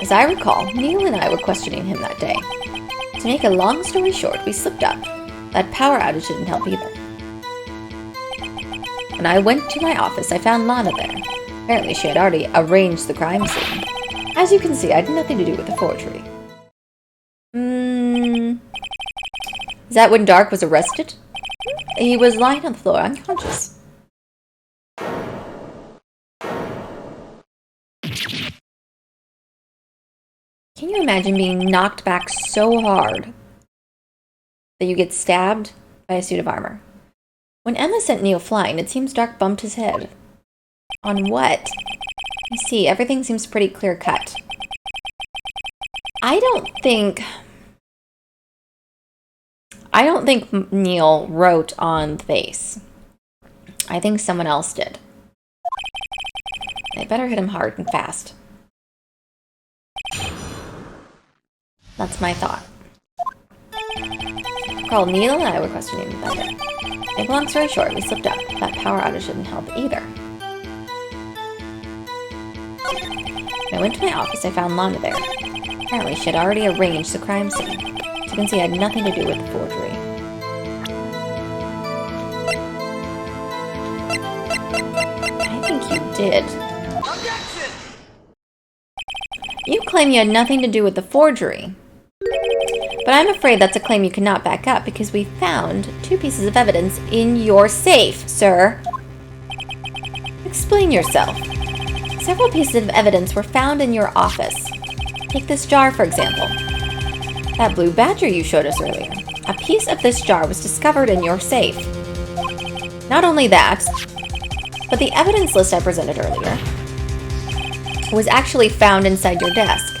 As I recall, Neil and I were questioning him that day. To make a long story short, we slipped up. That power outage didn't help either. When I went to my office, I found Lana there. Apparently she had already arranged the crime scene. As you can see, I had nothing to do with the forgery. Is that when Dark was arrested? He was lying on the floor, unconscious. Can you imagine being knocked back so hard that you get stabbed by a suit of armor? When Emma sent Neil flying, it seems Dark bumped his head. On what? You see, everything seems pretty clear-cut. I don't think Neil wrote on the vase. I think someone else did. I better hit him hard and fast. That's my thought. Carl, Neil and I were questioning him about it. Make a long story short, we slipped up. That power outage didn't help either. When I went to my office, I found Lana there. Apparently, she had already arranged the crime scene. As you can see, I had nothing to do with the forgery. I think you did. Objection! You claim you had nothing to do with the forgery. But I'm afraid that's a claim you cannot back up because we found 2 pieces of evidence in your safe, sir. Explain yourself. Several pieces of evidence were found in your office. Take this jar, for example. That blue badger you showed us earlier. A piece of this jar was discovered in your safe. Not only that, but the evidence list I presented earlier was actually found inside your desk.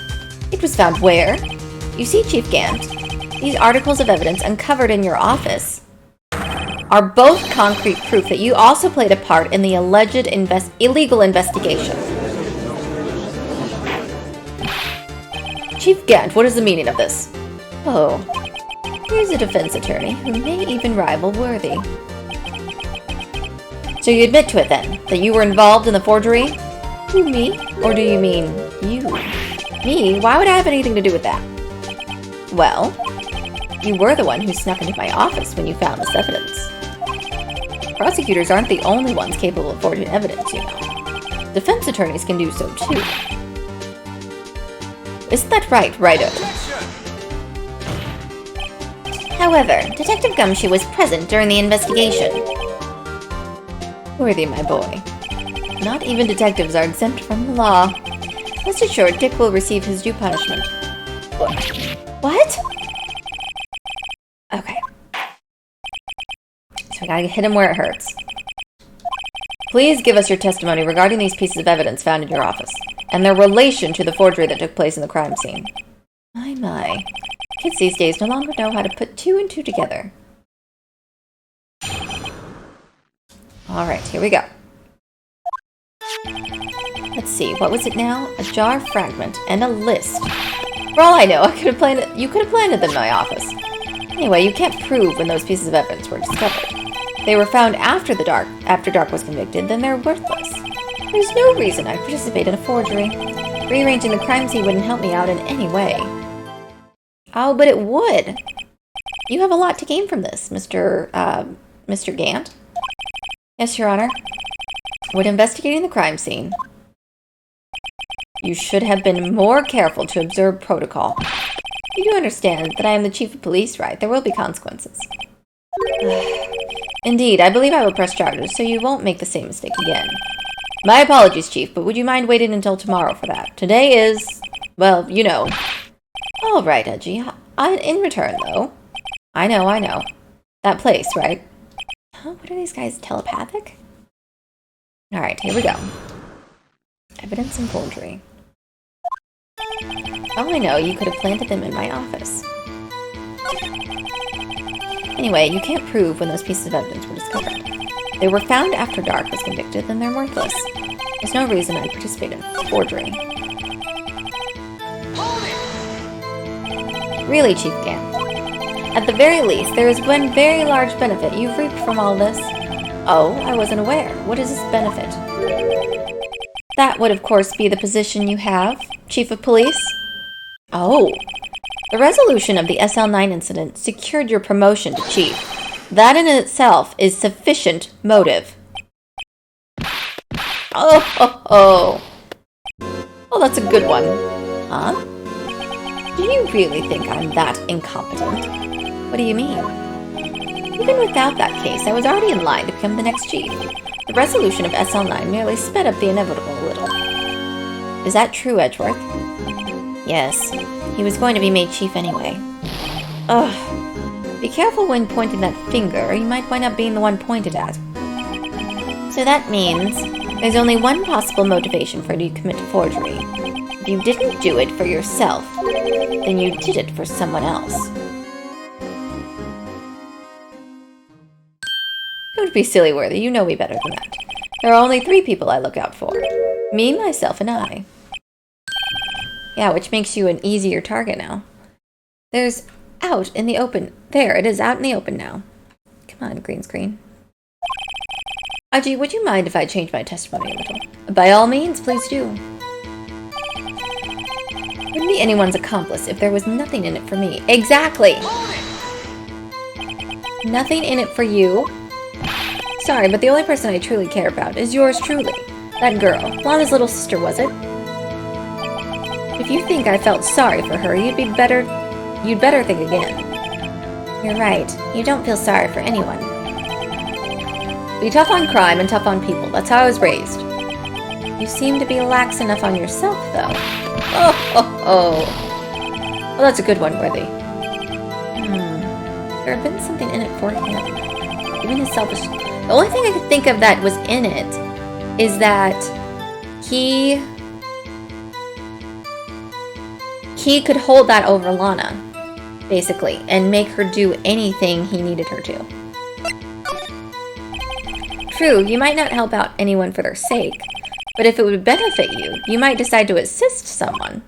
It was found where? You see, Chief Gant, these articles of evidence uncovered in your office are both concrete proof that you also played a part in the alleged illegal investigation. Chief Gant, what is the meaning of this? Oh, here's a defense attorney who may even rival Worthy. So you admit to it then, that you were involved in the forgery? Who, me? Or do you mean you? Me? Why would I have anything to do with that? Well, you were the one who snuck into my office when you found this evidence. Prosecutors aren't the only ones capable of forging evidence, you know. Defense attorneys can do so too. Isn't that right, Righto? However, Detective Gumshoe was present during the investigation. Worthy, my boy. Not even detectives are exempt from the law. Rest assured, Dick will receive his due punishment. What? Okay. So I gotta hit him where it hurts. Please give us your testimony regarding these pieces of evidence found in your office, and their relation to the forgery that took place in the crime scene. My. Kids these days no longer know how to put 2 and 2 together. Alright, here we go. Let's see, what was it now? A jar fragment and a list. For all I know, you could have planted them in my office. Anyway, you can't prove when those pieces of evidence were discovered. They were found after Dark was convicted, then they're worthless. There's no reason I participate in a forgery. Rearranging the crime scene wouldn't help me out in any way. Oh, but it would. You have a lot to gain from this, Mr. Gant. Yes, Your Honor. When investigating the crime scene, you should have been more careful to observe protocol. You do understand that I am the chief of police, right? There will be consequences. Indeed, I believe I will press charges, so you won't make the same mistake again. My apologies, Chief, but would you mind waiting until tomorrow for that? Today is, well, you know. All right, Edgy. In return, though. I know. That place, right? Huh? What are these guys, telepathic? Alright, here we go. Evidence and forgery. Oh, I know, you could have planted them in my office. Anyway, you can't prove when those pieces of evidence were discovered. They were found after Dark was convicted, then they're worthless. There's no reason I'd participate in forgery. Hold it! Really, Chief Gant. At the very least, there is one very large benefit you've reaped from all this. Oh, I wasn't aware. What is this benefit? That would, of course, be the position you have, Chief of Police. Oh. The resolution of the SL9 incident secured your promotion to Chief. That in itself is sufficient motive. Oh. Well, that's a good one. Huh? Do you really think I'm that incompetent? What do you mean? Even without that case, I was already in line to become the next chief. The resolution of SL9 merely sped up the inevitable a little. Is that true, Edgeworth? Yes. He was going to be made chief anyway. Ugh. Be careful when pointing that finger, or you might wind up being the one pointed at. So that means there's only one possible motivation for you to commit forgery. If you didn't do it for yourself, then you did it for someone else. Don't be silly, Worthy. You know me better than that. There are only 3 people I look out for. Me, myself, and I. Yeah, which makes you an easier target now. There's out in the open. There, it is out in the open now. Come on, green screen. Aji, would you mind if I change my testimony a little? By all means, please do. Wouldn't be anyone's accomplice if there was nothing in it for me. Exactly! Nothing in it for you. Sorry, but the only person I truly care about is yours truly. That girl. Lana's little sister, was it? If you think I felt sorry for her, you'd better think again. You're right. You don't feel sorry for anyone. Be tough on crime and tough on people. That's how I was raised. You seem to be lax enough on yourself, though. Oh. Well, that's a good one, Worthy. There had been something in it for him. Even his selfish... The only thing I could think of that was in it is that he could hold that over Lana, basically, and make her do anything he needed her to. True, you might not help out anyone for their sake, but if it would benefit you, you might decide to assist someone.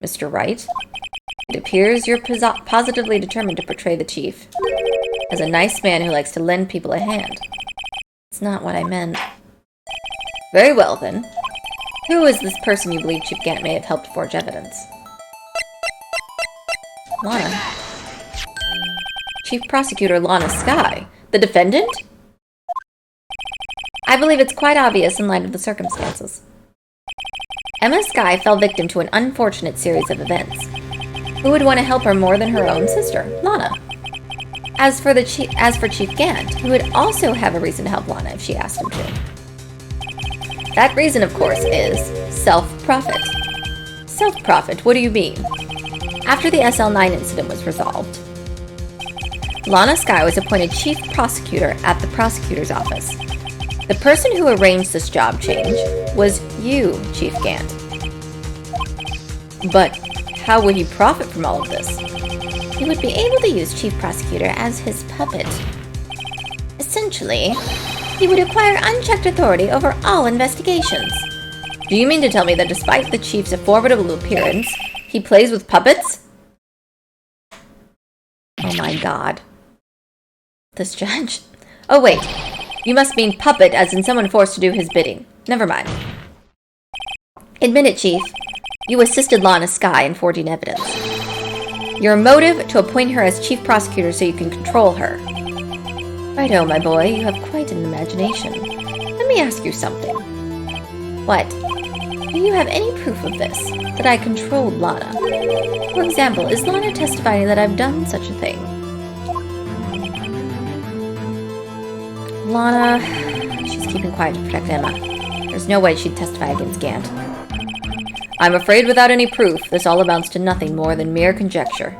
Mr. Wright, it appears you're positively determined to portray the chief as a nice man who likes to lend people a hand. It's not what I meant. Very well, then. Who is this person you believe Chief Gant may have helped forge evidence? Lana. Chief Prosecutor Lana Skye. The defendant? I believe it's quite obvious in light of the circumstances. Emma Skye fell victim to an unfortunate series of events. Who would want to help her more than her own sister, Lana? As for Chief Gant, he would also have a reason to help Lana if she asked him to. That reason, of course, is self-profit. Self-profit? What do you mean? After the SL9 incident was resolved, Lana Skye was appointed chief prosecutor at the prosecutor's office. The person who arranged this job change was you, Chief Gant. But how would he profit from all of this? He would be able to use Chief Prosecutor as his puppet. Essentially, he would acquire unchecked authority over all investigations. Do you mean to tell me that despite the chief's formidable appearance, he plays with puppets? Oh my god. This judge... Oh wait, you must mean puppet as in someone forced to do his bidding. Never mind. Admit it, Chief. You assisted Lana Skye in forging evidence. Your motive to appoint her as chief prosecutor so you can control her. Righto, my boy, you have quite an imagination. Let me ask you something. What? Do you have any proof of this? That I controlled Lana? For example, is Lana testifying that I've done such a thing? Lana... She's keeping quiet to protect Emma. There's no way she'd testify against Gant. I'm afraid without any proof, this all amounts to nothing more than mere conjecture.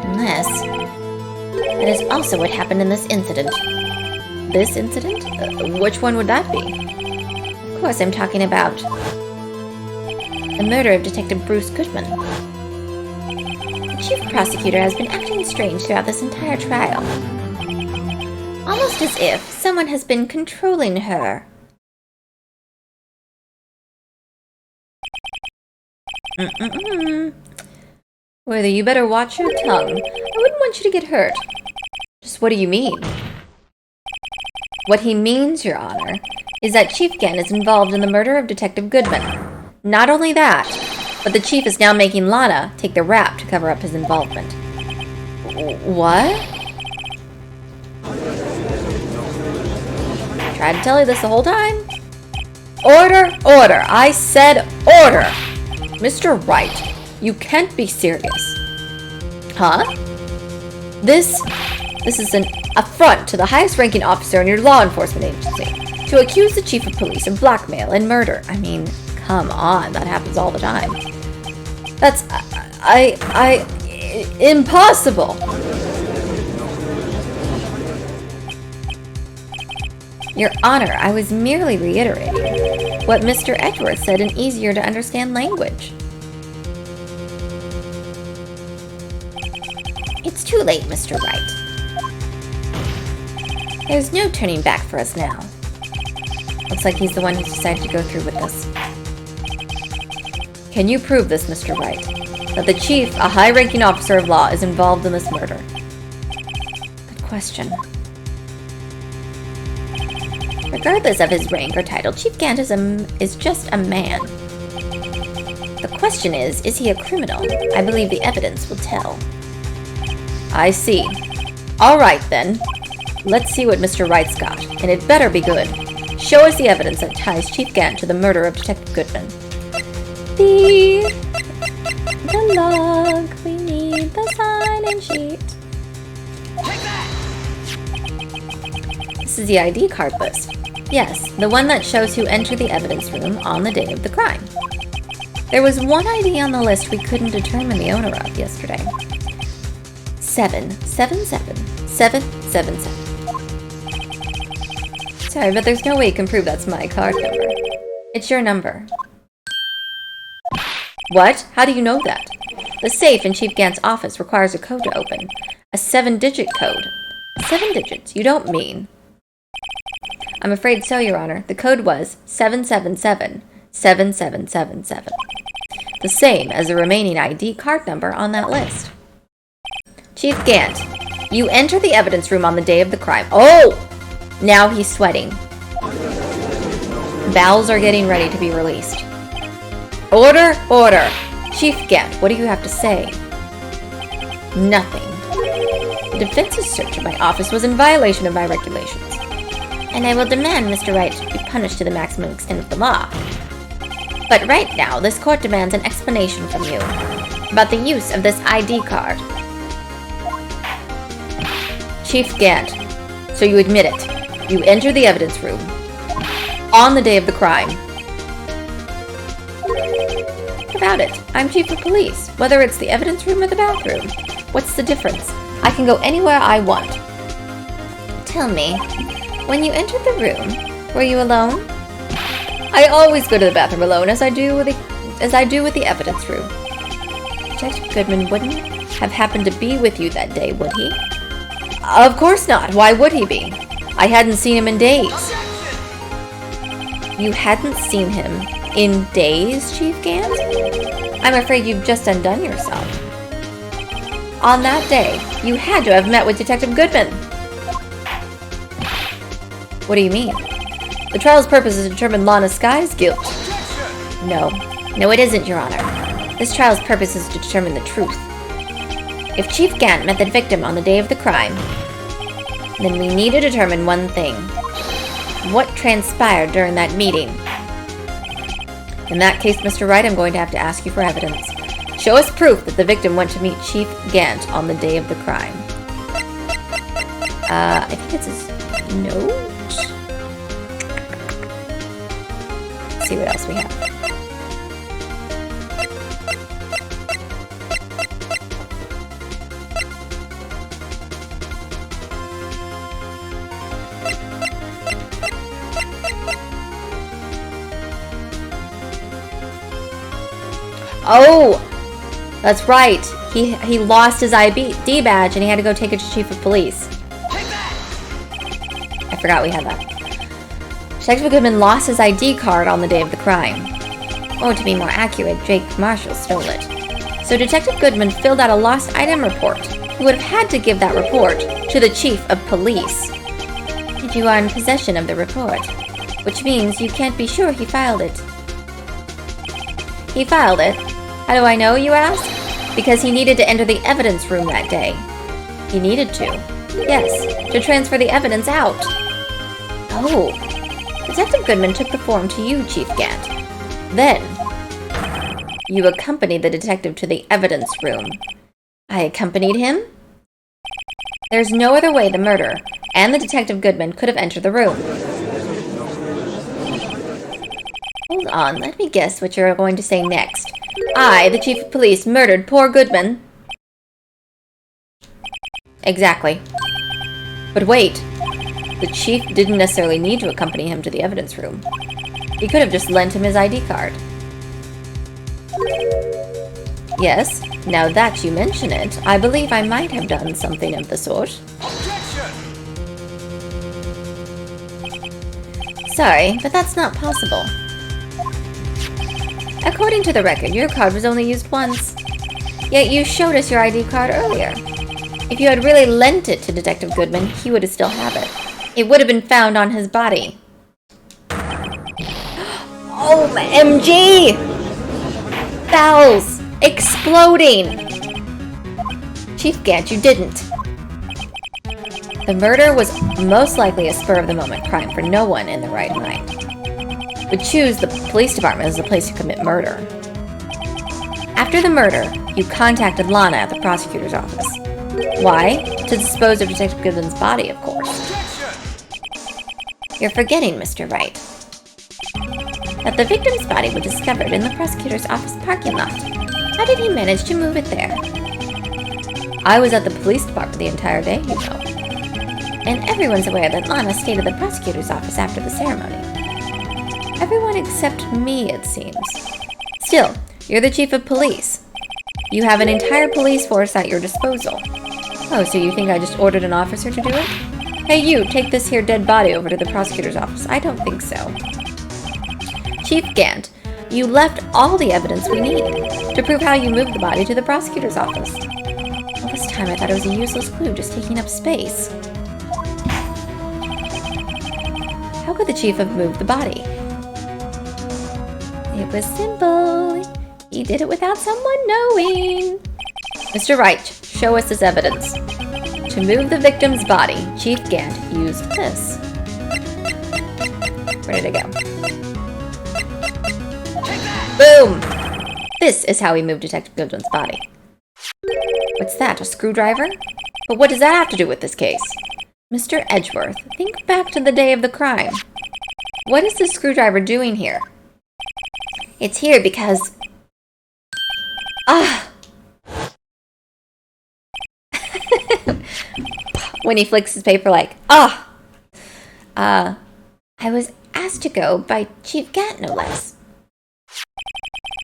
Unless that is also what happened in this incident. This incident? Which one would that be? Of course, I'm talking about the murder of Detective Bruce Goodman. The chief prosecutor has been acting strange throughout this entire trial. Almost as if someone has been controlling her. Whether you better watch your tongue. I wouldn't want you to get hurt. Just what do you mean? What he means, Your Honor, is that Chief Gant is involved in the murder of Detective Goodman. Not only that, but the chief is now making Lana take the rap to cover up his involvement. What? I tried to tell you this the whole time. Order, order. I said order. Mr. Wright, you can't be serious. Huh? This is an affront to the highest-ranking officer in your law enforcement agency. To accuse the chief of police of blackmail and murder. I mean, come on, that happens all the time. That's... impossible! Your Honor, I was merely reiterating what Mr. Edgeworth said in easier-to-understand language. It's too late, Mr. Wright. There's no turning back for us now. Looks like he's the one who decided to go through with this. Can you prove this, Mr. Wright? That the chief, a high-ranking officer of law, is involved in this murder? Good question. Regardless of his rank or title, Chief Gant is just a man. The question is he a criminal? I believe the evidence will tell. I see. All right, then. Let's see what Mr. Wright's got, and it better be good. Show us the evidence that ties Chief Gant to the murder of Detective Goodman. The log. We need the sign-in sheet. This is the ID card list. Yes, the one that shows who entered the evidence room on the day of the crime. There was one ID on the list we couldn't determine the owner of yesterday. 777777. Sorry, but there's no way you can prove that's my card number. It's your number. What? How do you know that? The safe in Chief Gant's office requires a code to open. A 7-digit code. 7 digits? You don't mean... I'm afraid so, Your Honor. The code was 777-7777. The same as the remaining ID card number on that list. Chief Gant, you enter the evidence room on the day of the crime. Oh! Now he's sweating. Bowels are getting ready to be released. Order! Order! Chief Gant, what do you have to say? Nothing. The defense's search of my office was in violation of my regulations. And I will demand Mr. Wright be punished to the maximum extent of the law. But right now, this court demands an explanation from you about the use of this ID card. Chief Gant, so you admit it. You entered the evidence room on the day of the crime. What about it? I'm chief of police. Whether it's the evidence room or the bathroom. What's the difference? I can go anywhere I want. Tell me, when you entered the room, were you alone? I always go to the bathroom alone, as I do with the evidence room. Detective Goodman wouldn't have happened to be with you that day, would he? Of course not. Why would he be? I hadn't seen him in days. You hadn't seen him in days, Chief Gant? I'm afraid you've just undone yourself. On that day, you had to have met with Detective Goodman. What do you mean? The trial's purpose is to determine Lana Sky's guilt. No, it isn't, Your Honor. This trial's purpose is to determine the truth. If Chief Gant met the victim on the day of the crime, then we need to determine one thing. What transpired during that meeting? In that case, Mr. Wright, I'm going to have to ask you for evidence. Show us proof that the victim went to meet Chief Gant on the day of the crime. I think it's his note? Let's see what else we have. Oh, that's right. He lost his ID badge and he had to go take it to Chief of Police. I forgot we had that. Detective Goodman lost his ID card on the day of the crime. Or to be more accurate, Jake Marshall stole it. So Detective Goodman filled out a lost item report. He would have had to give that report to the Chief of Police. And you are in possession of the report, which means you can't be sure he filed it. He filed it. How do I know, you ask? Because he needed to enter the evidence room that day. He needed to. Yes, to transfer the evidence out. Oh. Detective Goodman took the form to you, Chief Gant. Then, you accompanied the detective to the evidence room. I accompanied him? There's no other way the murderer and the Detective Goodman could have entered the room. Hold on, let me guess what you're going to say next. I, the Chief of Police, murdered poor Goodman. Exactly. But wait, the Chief didn't necessarily need to accompany him to the evidence room. He could have just lent him his ID card. Yes, now that you mention it, I believe I might have done something of the sort. Sorry, but that's not possible. According to the record, your card was only used once. Yet you showed us your ID card earlier. If you had really lent it to Detective Goodman, he would have still have it. It would have been found on his body. OMG! Bells! Exploding! Chief Gant, you didn't. The murder was most likely a spur-of-the-moment crime, for no one in their right mind would choose the police department as the place to commit murder. After the murder, you contacted Lana at the prosecutor's office. Why? To dispose of Detective Goodman's body, of course. You're forgetting, Mr. Wright, that the victim's body was discovered in the prosecutor's office parking lot. How did he manage to move it there? I was at the police department the entire day, you know. And everyone's aware that Lana stayed at the prosecutor's office after the ceremony. Everyone except me, it seems. Still, you're the chief of police. You have an entire police force at your disposal. Oh, so you think I just ordered an officer to do it? Hey you, take this here dead body over to the prosecutor's office. I don't think so. Chief Gant, you left all the evidence we need to prove how you moved the body to the prosecutor's office. All this time I thought it was a useless clue just taking up space. How could the chief have moved the body? It was simple. He did it without someone knowing. Mr. Wright, show us this evidence. To move the victim's body, Chief Gant used this. Where did it go? Boom! This is how he moved Detective Goodman's body. What's that, a screwdriver? But what does that have to do with this case? Mr. Edgeworth, think back to the day of the crime. What is this screwdriver doing here? It's here because... When he flicks his paper like, I was asked to go by Chief Gant, no less.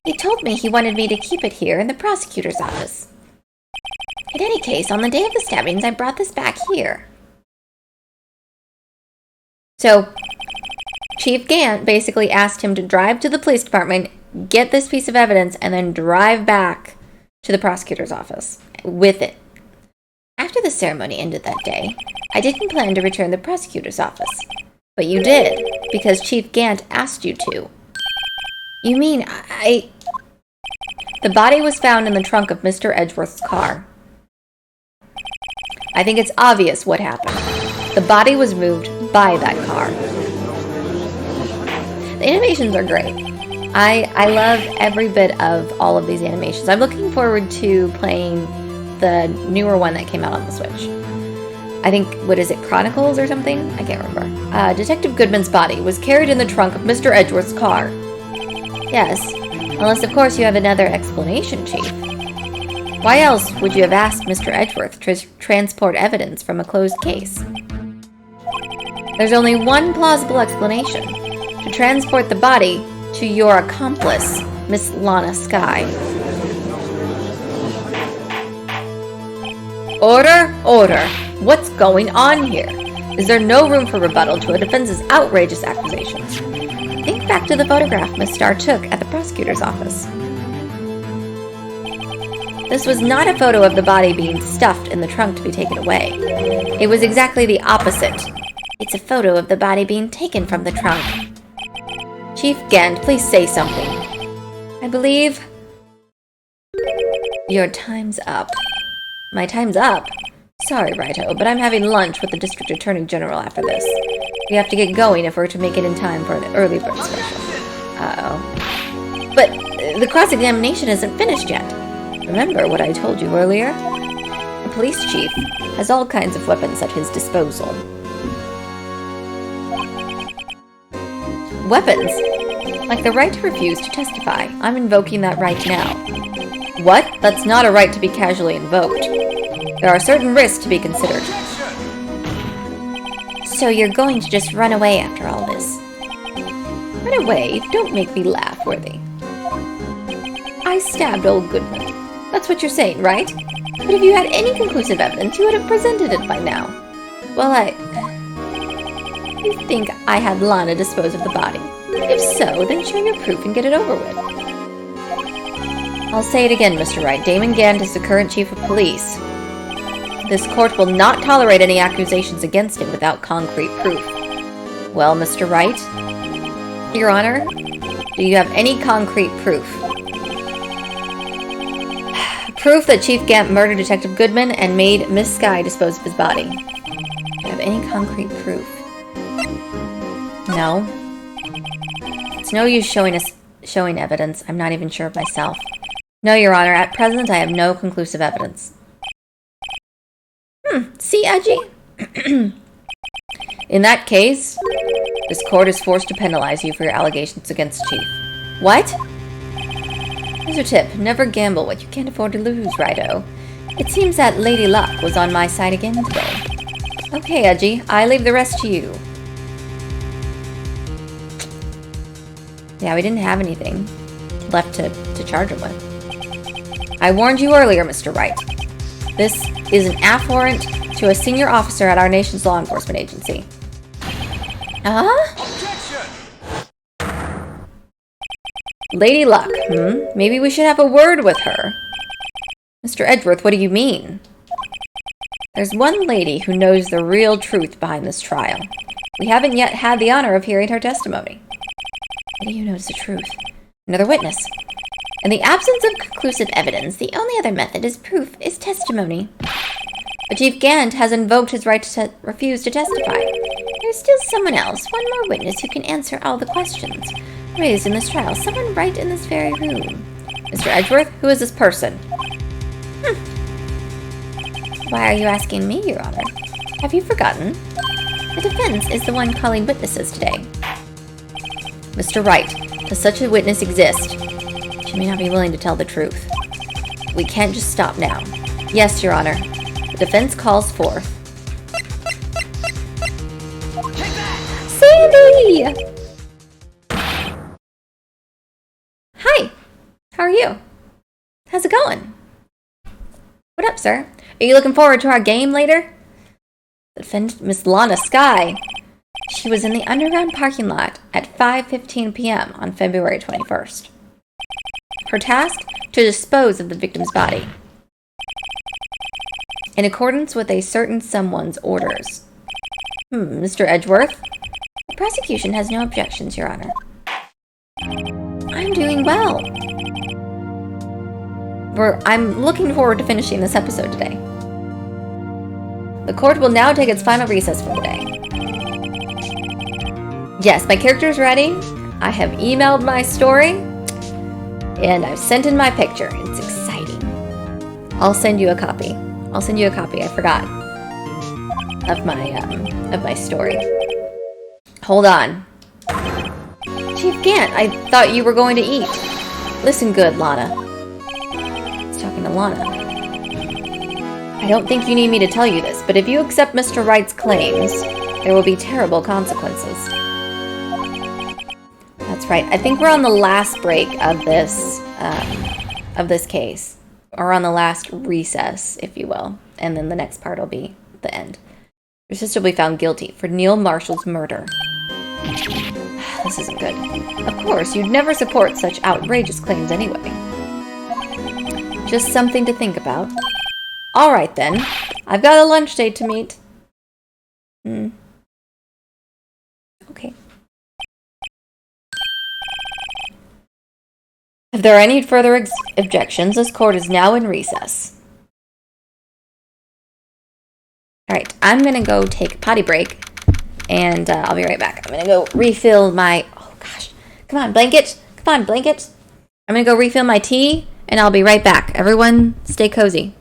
He told me he wanted me to keep it here in the prosecutor's office. In any case, on the day of the stabbings, I brought this back here. So, Chief Gant basically asked him to drive to the police department, get this piece of evidence, and then drive back to the prosecutor's office with it. After the ceremony ended that day, I didn't plan to return to the prosecutor's office. But you did, because Chief Gant asked you to. You mean, The body was found in the trunk of Mr. Edgeworth's car. I think it's obvious what happened. The body was moved by that car. The animations are great. I love every bit of all of these animations. I'm looking forward to playing the newer one that came out on the Switch. I think, what is it, Chronicles or something? I can't remember. Detective Goodman's body was carried in the trunk of Mr. Edgeworth's car. Yes, unless of course you have another explanation, Chief. Why else would you have asked Mr. Edgeworth to transport evidence from a closed case? There's only one plausible explanation. To transport the body to your accomplice, Miss Lana Skye. Order! Order! What's going on here? Is there no room for rebuttal to a defense's outrageous accusations? Think back to the photograph Miss Starr took at the prosecutor's office. This was not a photo of the body being stuffed in the trunk to be taken away. It was exactly the opposite. It's a photo of the body being taken from the trunk. Chief Gant, please say something. I believe... Your time's up. My time's up? Sorry, Righto, but I'm having lunch with the District Attorney General after this. We have to get going if we're to make it in time for the early bird special. Uh-oh. But the cross-examination isn't finished yet. Remember what I told you earlier? The police chief has all kinds of weapons at his disposal. Weapons? Like the right to refuse to testify. I'm invoking that right now. What? That's not a right to be casually invoked. There are certain risks to be considered. So you're going to just run away after all this? Run away? Don't make me laugh, Worthy. I stabbed old Goodman. That's what you're saying, right? But if you had any conclusive evidence, you would have presented it by now. Well, You think I had Lana dispose of the body? If so, then show your proof and get it over with. I'll say it again, Mr. Wright. Damon Gant is the current chief of police. This court will not tolerate any accusations against him without concrete proof. Well, Mr. Wright? Your Honor, do you have any concrete proof? Proof that Chief Gant murdered Detective Goodman and made Miss Skye dispose of his body. Do you have any concrete proof? No. It's no use showing evidence. I'm not even sure of myself. No, Your Honor. At present, I have no conclusive evidence. See, Edgy? In that case, this court is forced to penalize you for your allegations against Chief. What? Here's your tip. Never gamble what you can't afford to lose, Righto. It seems that Lady Luck was on my side again today. Okay, Edgy. I leave the rest to you. Yeah, we didn't have anything left to charge him with. I warned you earlier, Mr. Wright. This is an AF warrant to a senior officer at our nation's law enforcement agency. Lady Luck, Maybe we should have a word with her. Mr. Edgeworth, what do you mean? There's one lady who knows the real truth behind this trial. We haven't yet had the honor of hearing her testimony. Lady who knows the truth. Another witness. In the absence of conclusive evidence, the only other method is proof is testimony. But Chief Gant has invoked his right to refuse to testify. There's still someone else, one more witness who can answer all the questions raised in this trial. Someone right in this very room. Mr. Edgeworth, who is this person? Why are you asking me, Your Honor? Have you forgotten? The defense is the one calling witnesses today. Mr. Wright, does such a witness exist? She may not be willing to tell the truth. We can't just stop now. Yes, Your Honor. The defense calls forth. Sandy! Hi. How are you? How's it going? What up, sir? Are you looking forward to our game later? The defendant, Miss Lana Skye. She was in the underground parking lot at 5:15 p.m. on February 21st. Her task? To dispose of the victim's body. In accordance with a certain someone's orders. Mr. Edgeworth? The prosecution has no objections, Your Honor. I'm doing well. I'm looking forward to finishing this episode today. The court will now take its final recess for the day. Yes, my character's ready. I have emailed my story. And I've sent in my picture. It's exciting. I'll send you a copy. I forgot. Of my story. Hold on. Chief Gant, I thought you were going to eat. Listen good, Lana. He's talking to Lana. I don't think you need me to tell you this, but if you accept Mr. Wright's claims, there will be terrible consequences. That's That's right. I think we're on the last break of this case, or on the last recess, if you will. And then the next part will be the end. Your sister will be found guilty for Neil Marshall's murder. This isn't good. Of course, you'd never support such outrageous claims anyway. Just something to think about. All right, then. I've got a lunch date to meet. Okay. If there are any further objections, this court is now in recess. All right, I'm going to go take a potty break, and I'll be right back. I'm going to go refill my... Oh, gosh. Come on, blanket. Come on, blanket. I'm going to go refill my tea, and I'll be right back. Everyone, stay cozy.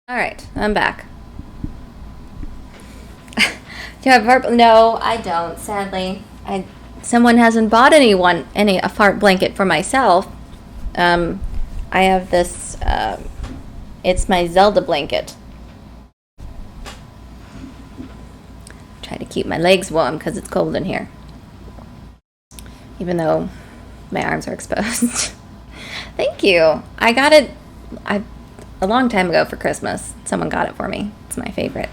All right, I'm back. Do you have fart? No, I don't. Sadly, someone hasn't bought a fart blanket for myself. I have this. It's my Zelda blanket. Try to keep my legs warm because it's cold in here, even though my arms are exposed. Thank you. I got it. A long time ago for Christmas. Someone got it for me. It's my favorite.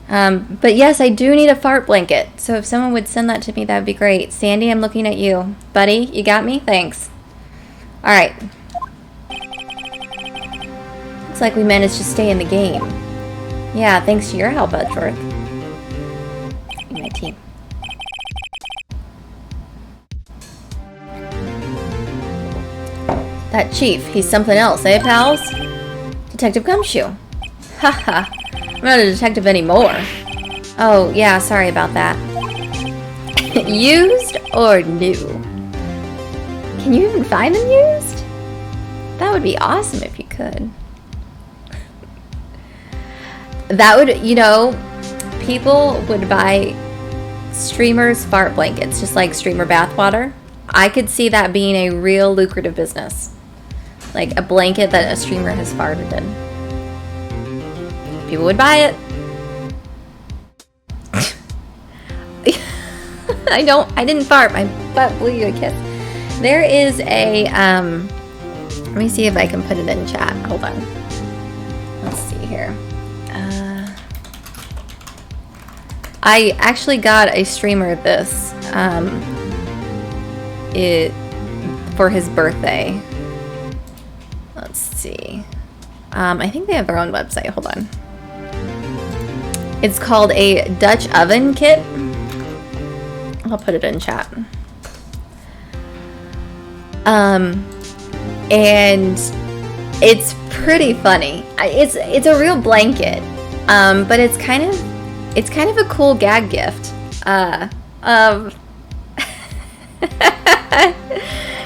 But yes, I do need a fart blanket. So if someone would send that to me, that would be great. Sandy, I'm looking at you. Buddy, you got me? Thanks. All right. Looks like we managed to stay in the game. Yeah, thanks to your help, Edgeworth. My team. That chief, he's something else, eh, pals? Detective Gumshoe. Haha, I'm not a detective anymore. Oh, yeah, sorry about that. Used or new? Can you even find them used? That would be awesome if you could. That would, people would buy streamers' fart blankets, just like streamer bathwater. I could see that being a real lucrative business. Like a blanket that a streamer has farted in. People would buy it. I didn't fart. My butt blew you a kiss. There is a, let me see if I can put it in chat. Hold on. Let's see here. I actually got a streamer this, for his birthday. Let's see. I think they have their own website. Hold on. It's called a Dutch oven kit. I'll put it in chat. And it's pretty funny. It's a real blanket, but it's kind of a cool gag gift.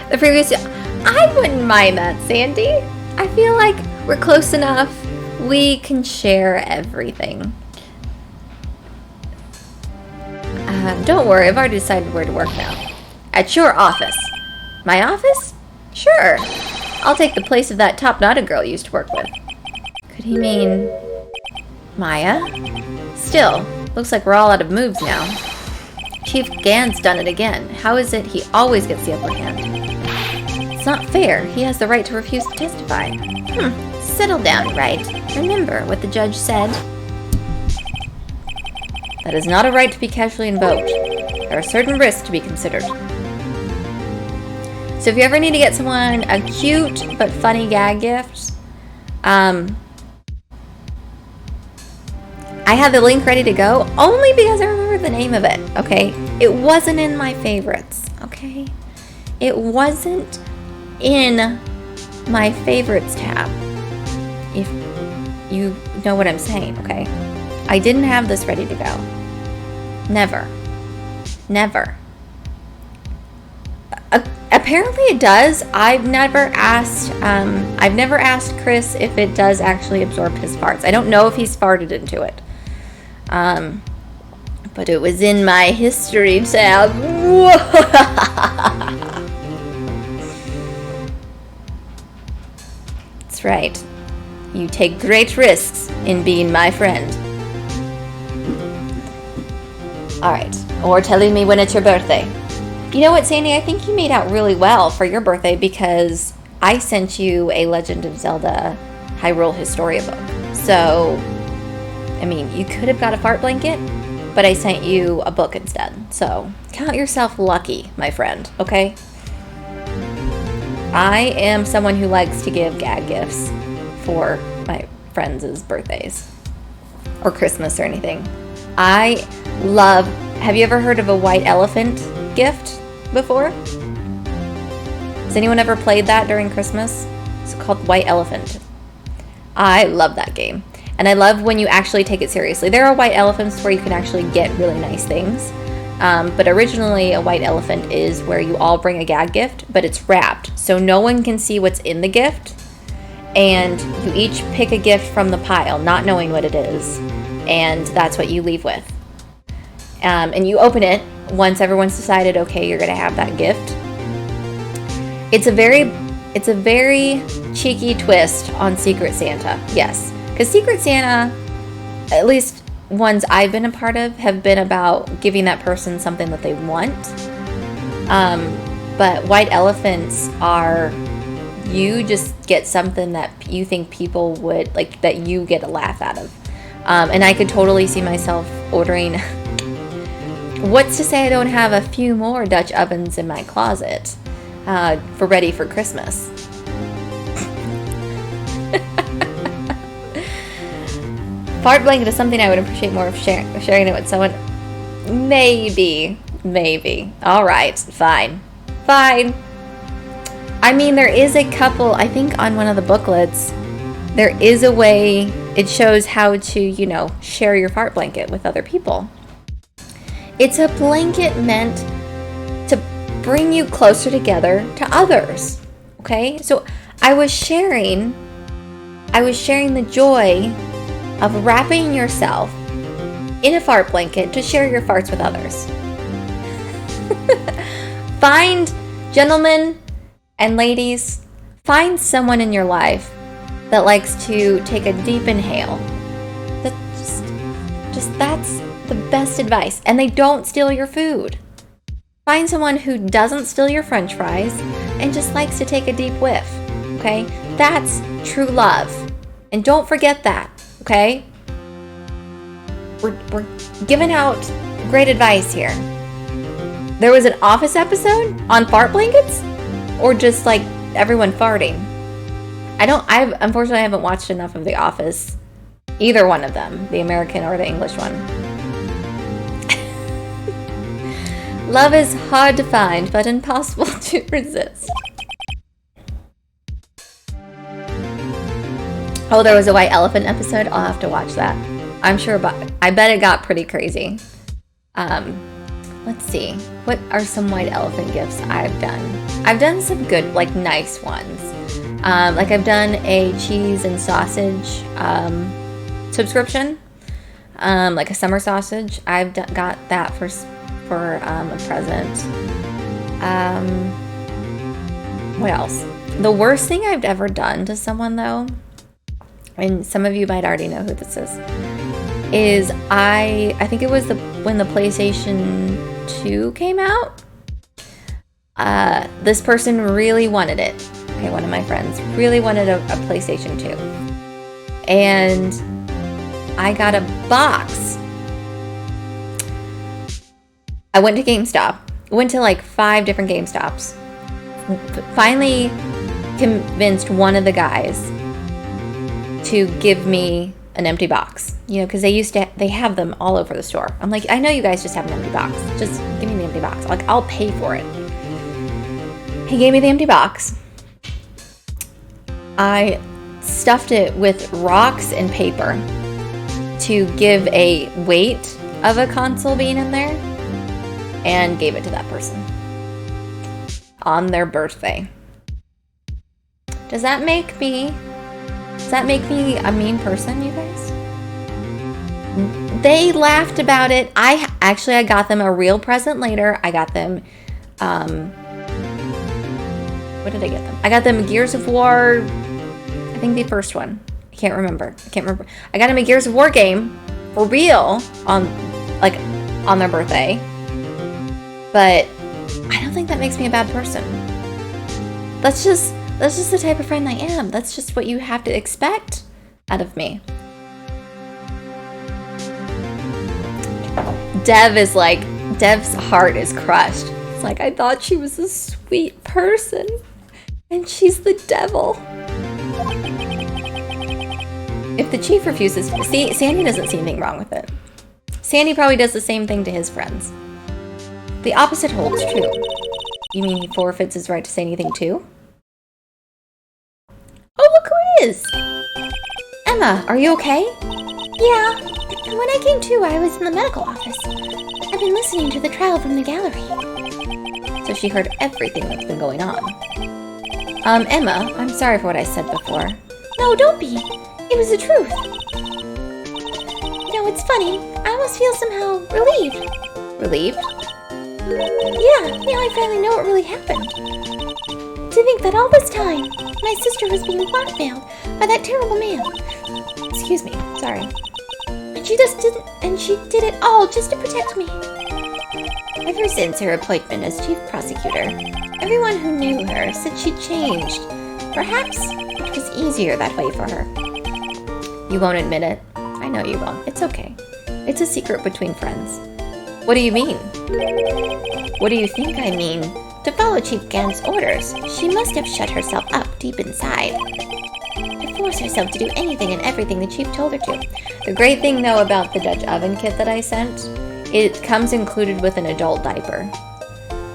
The previous, I wouldn't mind that, Sandy. I feel like we're close enough. We can share everything. Don't worry, I've already decided where to work now. At your office. My office? Sure. I'll take the place of that top knotted girl you used to work with. Could he mean Maya? Still, looks like we're all out of moves now. Chief Gann's done it again. How is it he always gets the upper hand? It's not fair. He has the right to refuse to testify. Settle down, Wright. Remember what the judge said. That is not a right to be casually invoked. There are certain risks to be considered. So if you ever need to get someone a cute but funny gag gift, I have the link ready to go only because I remember the name of it, okay? It wasn't in my favorites, okay? It wasn't in my favorites tab, if you know what I'm saying, okay? I didn't have this ready to go. Never. Apparently it does. I've never asked Chris if it does actually absorb his farts. I don't know if he's farted into it. But it was in my history tab. That's right. You take great risks in being my friend. Alright, or telling me when it's your birthday. You know what, Sandy? I think you made out really well for your birthday because I sent you a Legend of Zelda Hyrule Historia book. So, I mean, you could have got a fart blanket, but I sent you a book instead. So, count yourself lucky, my friend, okay? I am someone who likes to give gag gifts for my friends' birthdays or Christmas or anything. I love... Have you ever heard of a white elephant gift before? Has anyone ever played that during Christmas? It's called White Elephant. I love that game. And I love when you actually take it seriously. There are white elephants where you can actually get really nice things. But originally, a white elephant is where you all bring a gag gift, but it's wrapped. So no one can see what's in the gift. And you each pick a gift from the pile, not knowing what it is. And that's what you leave with. And you open it once everyone's decided, okay, you're going to have that gift. It's a very cheeky twist on Secret Santa. Yes. Because Secret Santa, at least ones I've been a part of, have been about giving that person something that they want. But white elephants are, you just get something that you think people would, like, that you get a laugh out of. And I could totally see myself ordering... What's to say I don't have a few more Dutch ovens in my closet ready for Christmas? Fart blanket is something I would appreciate more of sharing it with someone. Maybe. All right, fine. I mean, there is a couple, I think on one of the booklets, there is a way, it shows how to, share your fart blanket with other people. It's a blanket meant to bring you closer together to others, okay? So I was sharing the joy of wrapping yourself in a fart blanket to share your farts with others. Find, gentlemen and ladies, find someone in your life that likes to take a deep inhale. That's the best advice. And they don't steal your food. Find someone who doesn't steal your french fries and just likes to take a deep whiff. Okay? That's true love. And don't forget that. Okay? We're giving out great advice here. There was an Office episode on fart blankets? Or just like everyone farting? I unfortunately haven't watched enough of The Office. Either one of them, the American or the English one. Love is hard to find, but impossible to resist. Oh, there was a white elephant episode. I'll have to watch that. I'm sure, but I bet it got pretty crazy. Let's see. What are some white elephant gifts I've done? I've done some good, like, nice ones. Like, I've done a cheese and sausage subscription. Like a summer sausage. I've got that for a present. What else? The worst thing I've ever done to someone, though, and some of you might already know who this is I think it was when the PlayStation 2 came out. This person really wanted it. Okay, one of my friends really wanted a PlayStation 2. And I got a box. I went to GameStop. Went to like 5 different GameStops. Finally convinced one of the guys to give me an empty box. You know, because they have them all over the store. I'm like, I know you guys just have an empty box. Just give me the empty box. Like, I'll pay for it. He gave me the empty box. I stuffed it with rocks and paper to give a weight of a console being in there, and gave it to that person on their birthday. Does that make me a mean person, you guys? They laughed about it. I got them a real present later. I got them, what did I get them? I got them Gears of War, I think the first one. I can't remember. I got them a Gears of War game for real on their birthday. But I don't think that makes me a bad person. That's just the type of friend I am. That's just what you have to expect out of me. Dev's heart is crushed. It's like, I thought she was a sweet person, and she's the devil. If the chief refuses, Sandy doesn't see anything wrong with it. Sandy probably does the same thing to his friends. The opposite holds true. You mean he forfeits his right to say anything too? Oh, look who it is! Emma, are you okay? Yeah. When I came to, I was in the medical office. I've been listening to the trial from the gallery. So she heard everything that's been going on. Emma, I'm sorry for what I said before. No, don't be. It was the truth. You know, it's funny. I almost feel somehow relieved. Relieved? Yeah, now I finally know what really happened. To think that all this time, my sister was being blackmailed by that terrible man. Excuse me, sorry. And she did it all just to protect me. Ever since her appointment as chief prosecutor, everyone who knew her said she changed. Perhaps it was easier that way for her. You won't admit it. I know you won't. It's okay. It's a secret between friends. What do you mean? What do you think I mean? To follow Chief Gant's orders, she must have shut herself up deep inside. To force herself to do anything and everything the Chief told her to. The great thing, though, about the Dutch oven kit that I sent, it comes included with an adult diaper.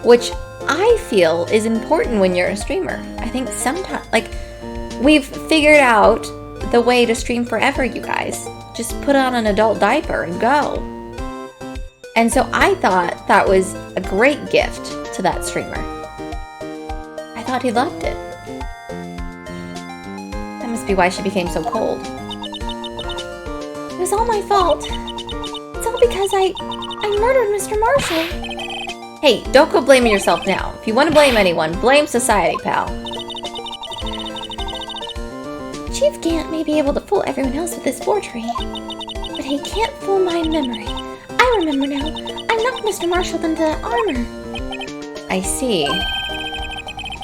Which I feel is important when you're a streamer. I think sometimes, we've figured out the way to stream forever, you guys. Just put on an adult diaper and go. And so I thought that was a great gift to that streamer. I thought he loved it. That must be why she became so cold. It was all my fault. It's all because I murdered Mr. Marshall. Hey, don't go blaming yourself now. If you want to blame anyone, blame society, pal. Chief Gant may be able to fool everyone else with this forgery, but he can't fool my memory. I remember now. I knocked Mr. Marshall into that armor. I see.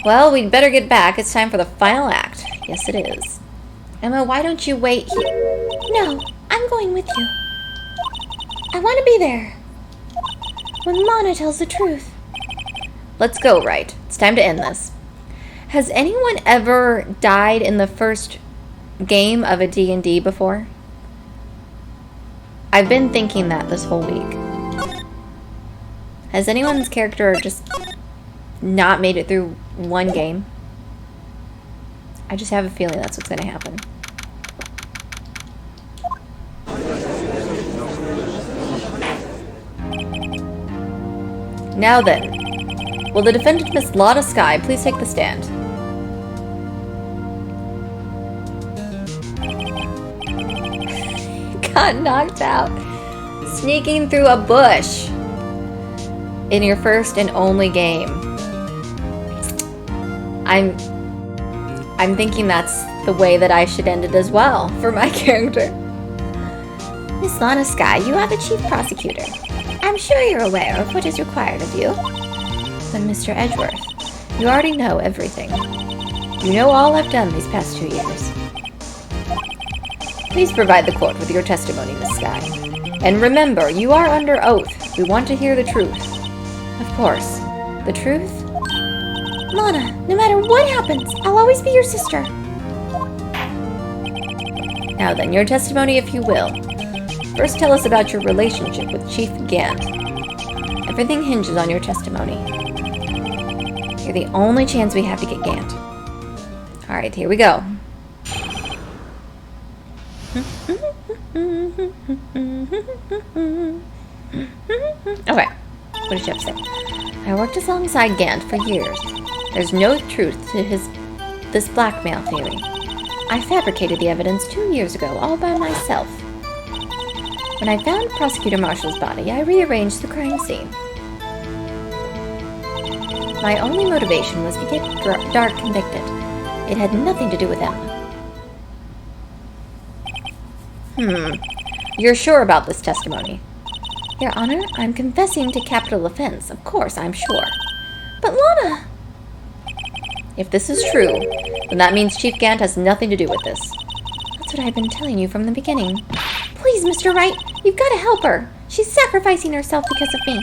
Well, we'd better get back. It's time for the final act. Yes, it is. Emma, why don't you wait here? No, I'm going with you. I want to be there. When Lana tells the truth. Let's go, Wright. It's time to end this. Has anyone ever died in the first game of a D&D before? I've been thinking that this whole week. Has anyone's character just not made it through one game? I just have a feeling that's what's going to happen. Now then, will the defendant, Miss Lotta Sky, please take the stand? Got knocked out sneaking through a bush in your first and only game. I'm thinking that's the way that I should end it as well for my character. Miss Lotta Sky, you are the chief prosecutor. I'm sure you're aware of what is required of you. But Mr. Edgeworth, you already know everything. You know all I've done these past 2 years. Please provide the court with your testimony, Miss Sky. And remember, you are under oath. We want to hear the truth. Of course. The truth? Lana, no matter what happens, I'll always be your sister. Now then, your testimony if you will. First tell us about your relationship with Chief Gant. Everything hinges on your testimony. You're the only chance we have to get Gant. Alright, here we go. Okay, what did she have to say? I worked alongside Gant for years. There's no truth to this blackmail theory. I fabricated the evidence 2 years ago, all by myself. When I found Prosecutor Marshall's body, I rearranged the crime scene. My only motivation was to get Dark convicted. It had nothing to do with Emma. You're sure about this testimony? Your Honor, I'm confessing to capital offense. Of course, I'm sure. But Lana... If this is true, then that means Chief Gant has nothing to do with this. That's what I've been telling you from the beginning. Please, Mr. Wright, you've got to help her. She's sacrificing herself because of me.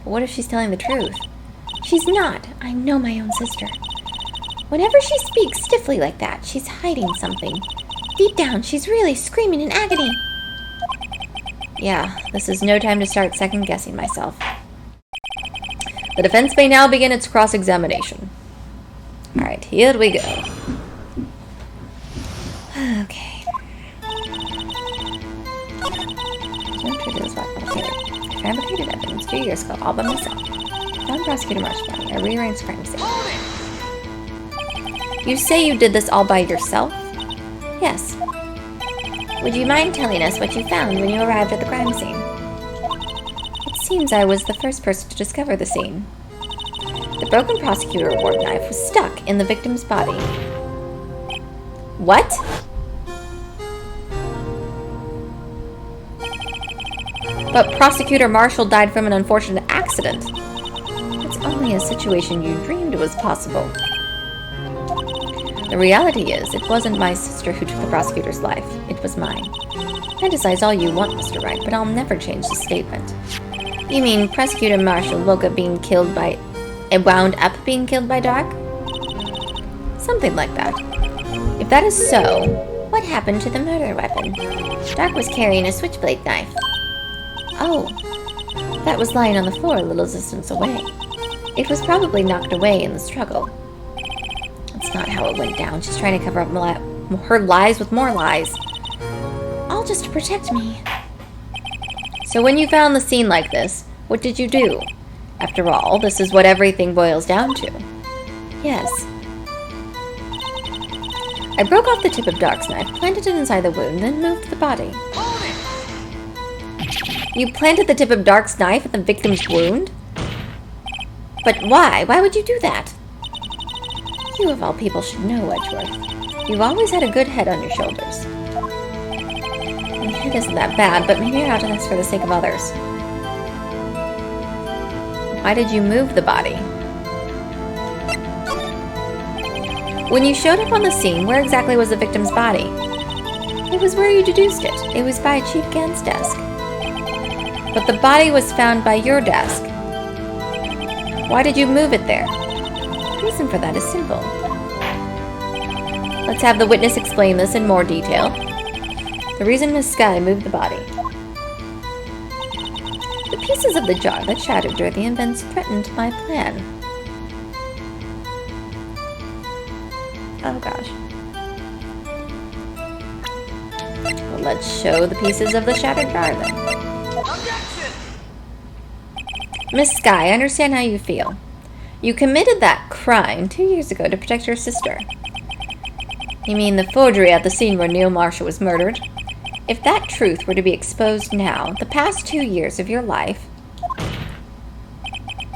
But what if she's telling the truth? She's not. I know my own sister. Whenever she speaks stiffly like that, she's hiding something. Deep down, she's really screaming in agony. Yeah, this is no time to start second-guessing myself. The defense may now begin its cross-examination. Alright, here we go. Okay. No treated as I fabricated evidence 2 years ago, all by myself. Found Prosecutor Marshall's body. I rearranged crime scene. You say you did this all by yourself? Yes. Would you mind telling us what you found when you arrived at the crime scene? It seems I was the first person to discover the scene. The broken prosecutor award knife was stuck in the victim's body. What? But Prosecutor Marshall died from an unfortunate accident. It's only a situation you dreamed was possible. The reality is, it wasn't my sister who took the prosecutor's life. It was mine. Fantasize all you want, Mr. Wright, but I'll never change the statement. You mean Prosecutor Marshall wound up being killed by Dark? Something like that. If that is so, what happened to the murder weapon? Dark was carrying a switchblade knife. Oh, that was lying on the floor a little distance away. It was probably knocked away in the struggle. That's not how it went down. She's trying to cover up her lies with more lies. All just to protect me. So when you found the scene like this, what did you do? After all, this is what everything boils down to. Yes. I broke off the tip of Dark's knife, planted it inside the wound, then moved the body. You planted the tip of Dark's knife at the victim's wound? But why? Why would you do that? You of all people should know, Edgeworth. You've always had a good head on your shoulders. My head isn't that bad, but maybe I ought to ask for the sake of others. Why did you move the body? When you showed up on the scene, where exactly was the victim's body? It was where you deduced it. It was by Chief Gant's desk. But the body was found by your desk. Why did you move it there? The reason for that is simple. Let's have the witness explain this in more detail. The reason Miss Sky moved the body. The pieces of the jar that shattered during the events threatened my plan. Oh gosh. Well, let's show the pieces of the shattered jar then. Miss Sky, I understand how you feel. You committed that crime 2 years ago to protect your sister. You mean the forgery at the scene where Neil Marshall was murdered? If that truth were to be exposed now, the past 2 years of your life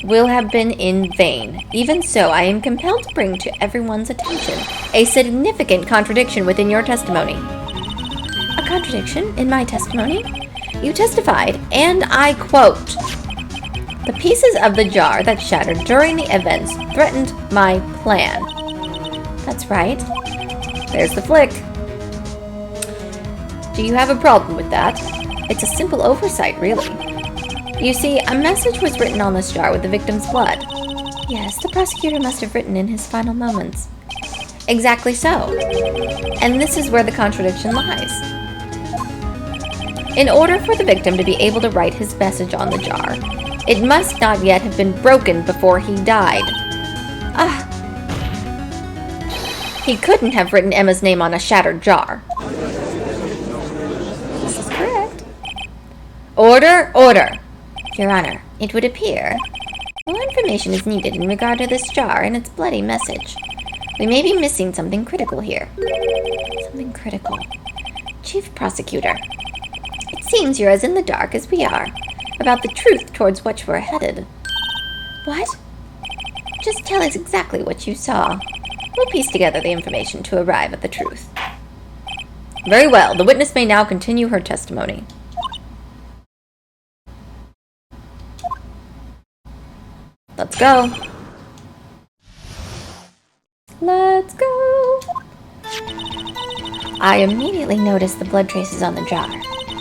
will have been in vain. Even so, I am compelled to bring to everyone's attention a significant contradiction within your testimony. A contradiction in my testimony? You testified, and I quote, "The pieces of the jar that shattered during the events threatened my plan." That's right. There's the flick. Do you have a problem with that? It's a simple oversight, really. You see, a message was written on this jar with the victim's blood. Yes, the prosecutor must have written in his final moments. Exactly so. And this is where the contradiction lies. In order for the victim to be able to write his message on the jar, it must not yet have been broken before he died. He couldn't have written Emma's name on a shattered jar. This is correct. Order, order. Your Honor, it would appear more information is needed in regard to this jar and its bloody message. We may be missing something critical here. Something critical. Chief Prosecutor, it seems you're as in the dark as we are about the truth towards which we're headed. What? Just tell us exactly what you saw. We'll piece together the information to arrive at the truth. Very well. The witness may now continue her testimony. Let's go. Let's go. I immediately noticed the blood traces on the jar,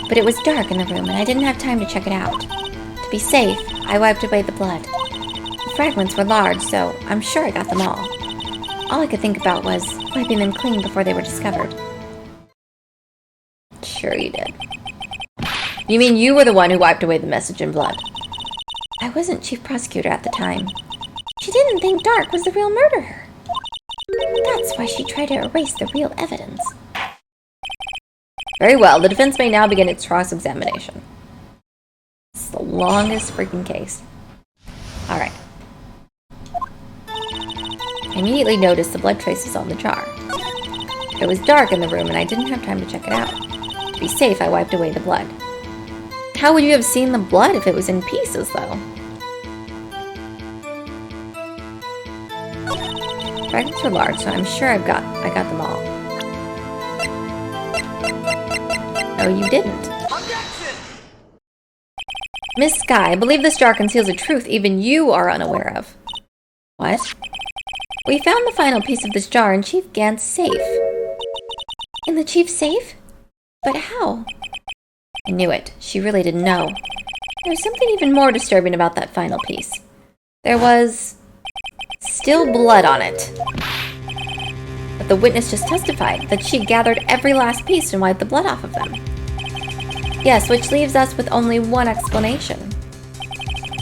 but it was dark in the room and I didn't have time to check it out. To be safe, I wiped away the blood. The fragments were large, so I'm sure I got them all. All I could think about was wiping them clean before they were discovered. Sure you did. You mean you were the one who wiped away the message in blood? I wasn't chief prosecutor at the time. She didn't think Dark was the real murderer. That's why she tried to erase the real evidence. Very well, the defense may now begin its cross-examination. It's the longest freaking case. Alright. I immediately noticed the blood traces on the jar. It was dark in the room and I didn't have time to check it out. To be safe, I wiped away the blood. How would you have seen the blood if it was in pieces, though? Fragments were large, so I'm sure I got them all. No, you didn't. Miss Sky, I believe this jar conceals a truth even you are unaware of. What? We found the final piece of this jar in Chief Gant's safe. In the chief's safe? But how? I knew it. She really didn't know. There was something even more disturbing about that final piece. There was still blood on it. But the witness just testified that she gathered every last piece and wiped the blood off of them. Yes, which leaves us with only one explanation.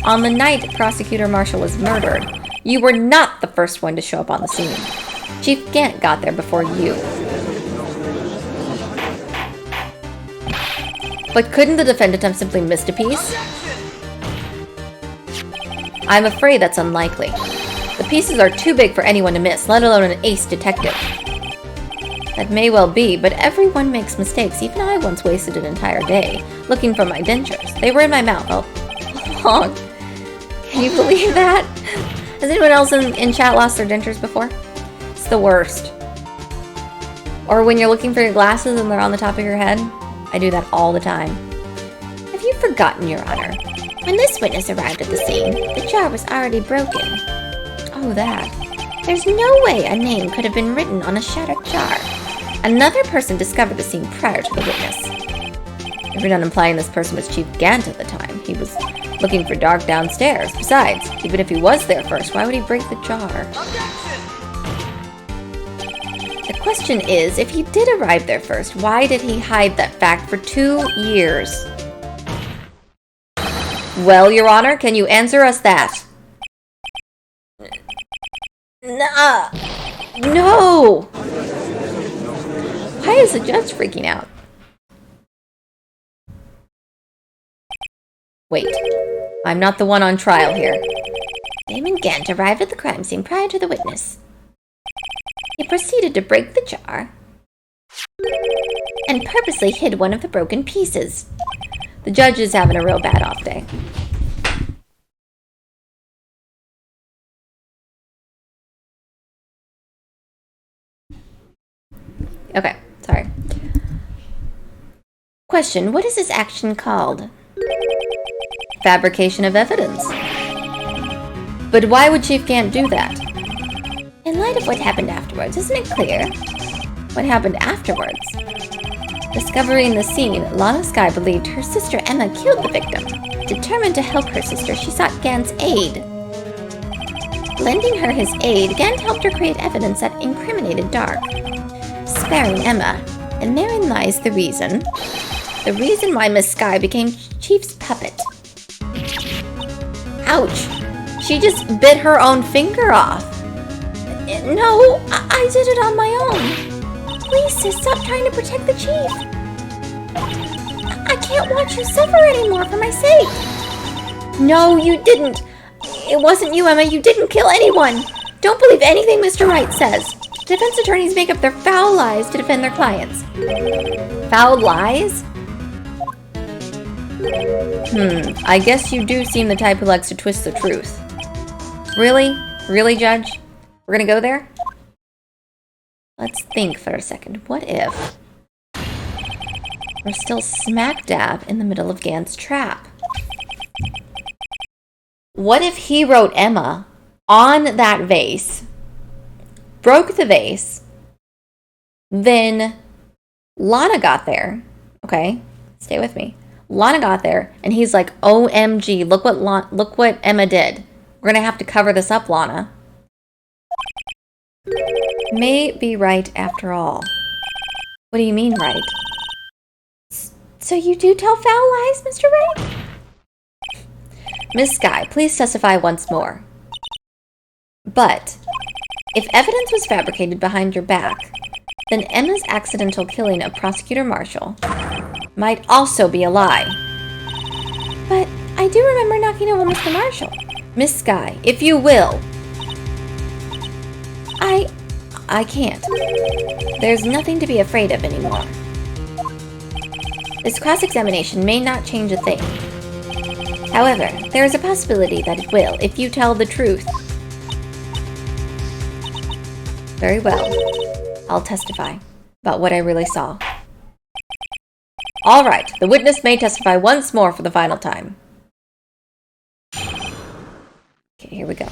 On the night Prosecutor Marshall was murdered, you were not the first one to show up on the scene. Chief Gant got there before you. But couldn't the defendant have simply missed a piece? I'm afraid that's unlikely. The pieces are too big for anyone to miss, let alone an ace detective. That may well be, but everyone makes mistakes. Even I once wasted an entire day looking for my dentures. They were in my mouth all along. Can you believe that? Has anyone else in chat lost their dentures before? It's the worst. Or when you're looking for your glasses and they're on the top of your head. I do that all the time. Have you forgotten, Your Honor? When this witness arrived at the scene, the jar was already broken. Oh, that. There's no way a name could have been written on a shattered jar. Another person discovered the scene prior to the witness. If you're not implying this person was Chief Gant at the time, he was looking for Dark downstairs. Besides, even if he was there first, why would he break the jar? The Question is, if he did arrive there first, why did he hide that fact for 2 years? Well, Your Honor, can you answer us that? No! Why is the judge freaking out? Wait, I'm not the one on trial here. Damon Gant arrived at the crime scene prior to the witness. He proceeded to break the jar and purposely hid one of the broken pieces. The judge is having a real bad off day. Okay, sorry. Question, what is this action called? Fabrication of evidence. But why would Chief Gant do that? In light of what happened afterwards, isn't it clear? What happened afterwards? Discovering the scene, Lana Skye believed her sister Emma killed the victim. Determined to help her sister, she sought Gant's aid. Lending her his aid, Gant helped her create evidence that incriminated Dark, sparing Emma. And therein lies the reason. The reason why Miss Skye became Chief's puppet. Ouch! She just bit her own finger off. No, I did it on my own. Please, sis, stop trying to protect the Chief. I can't watch you suffer anymore for my sake. No, you didn't. It wasn't you, Emma. You didn't kill anyone. Don't believe anything Mr. Wright says. Defense attorneys make up their foul lies to defend their clients. Foul lies? I guess you do seem the type who likes to twist the truth. Really? Really, Judge? We're gonna go there? Let's think for a second. What if we're still smack dab in the middle of Gant's trap? What if he wrote Emma on that vase, broke the vase, then Lana got there, okay? Stay with me. Lana got there, and he's like, OMG, look what Emma did. We're gonna have to cover this up, Lana. May be right after all. What do you mean, right? So you do tell foul lies, Mr. Wright? Miss Skye, please testify once more. But if evidence was fabricated behind your back, then Emma's accidental killing of Prosecutor Marshall might also be a lie. But I do remember knocking over Mr. Marshall. Miss Skye, if you will. I can't. There's nothing to be afraid of anymore. This cross-examination may not change a thing. However, there is a possibility that it will if you tell the truth. Very well. I'll testify about what I really saw. All right, the witness may testify once more for the final time. Okay, here we go.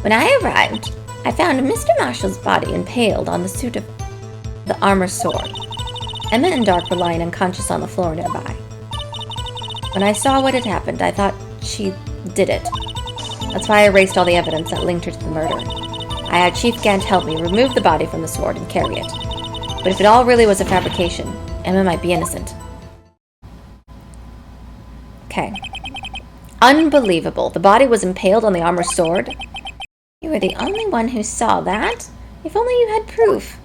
When I arrived, I found Mr. Marshall's body impaled on the suit of the armor's sword. Emma and Dark were lying unconscious on the floor nearby. When I saw what had happened, I thought she did it. That's why I erased all the evidence that linked her to the murder. I had Chief Gant help me remove the body from the sword and carry it. But if it all really was a fabrication, Emma might be innocent. Okay. Unbelievable. The body was impaled on the armor's sword? You were the only one who saw that. If only you had proof.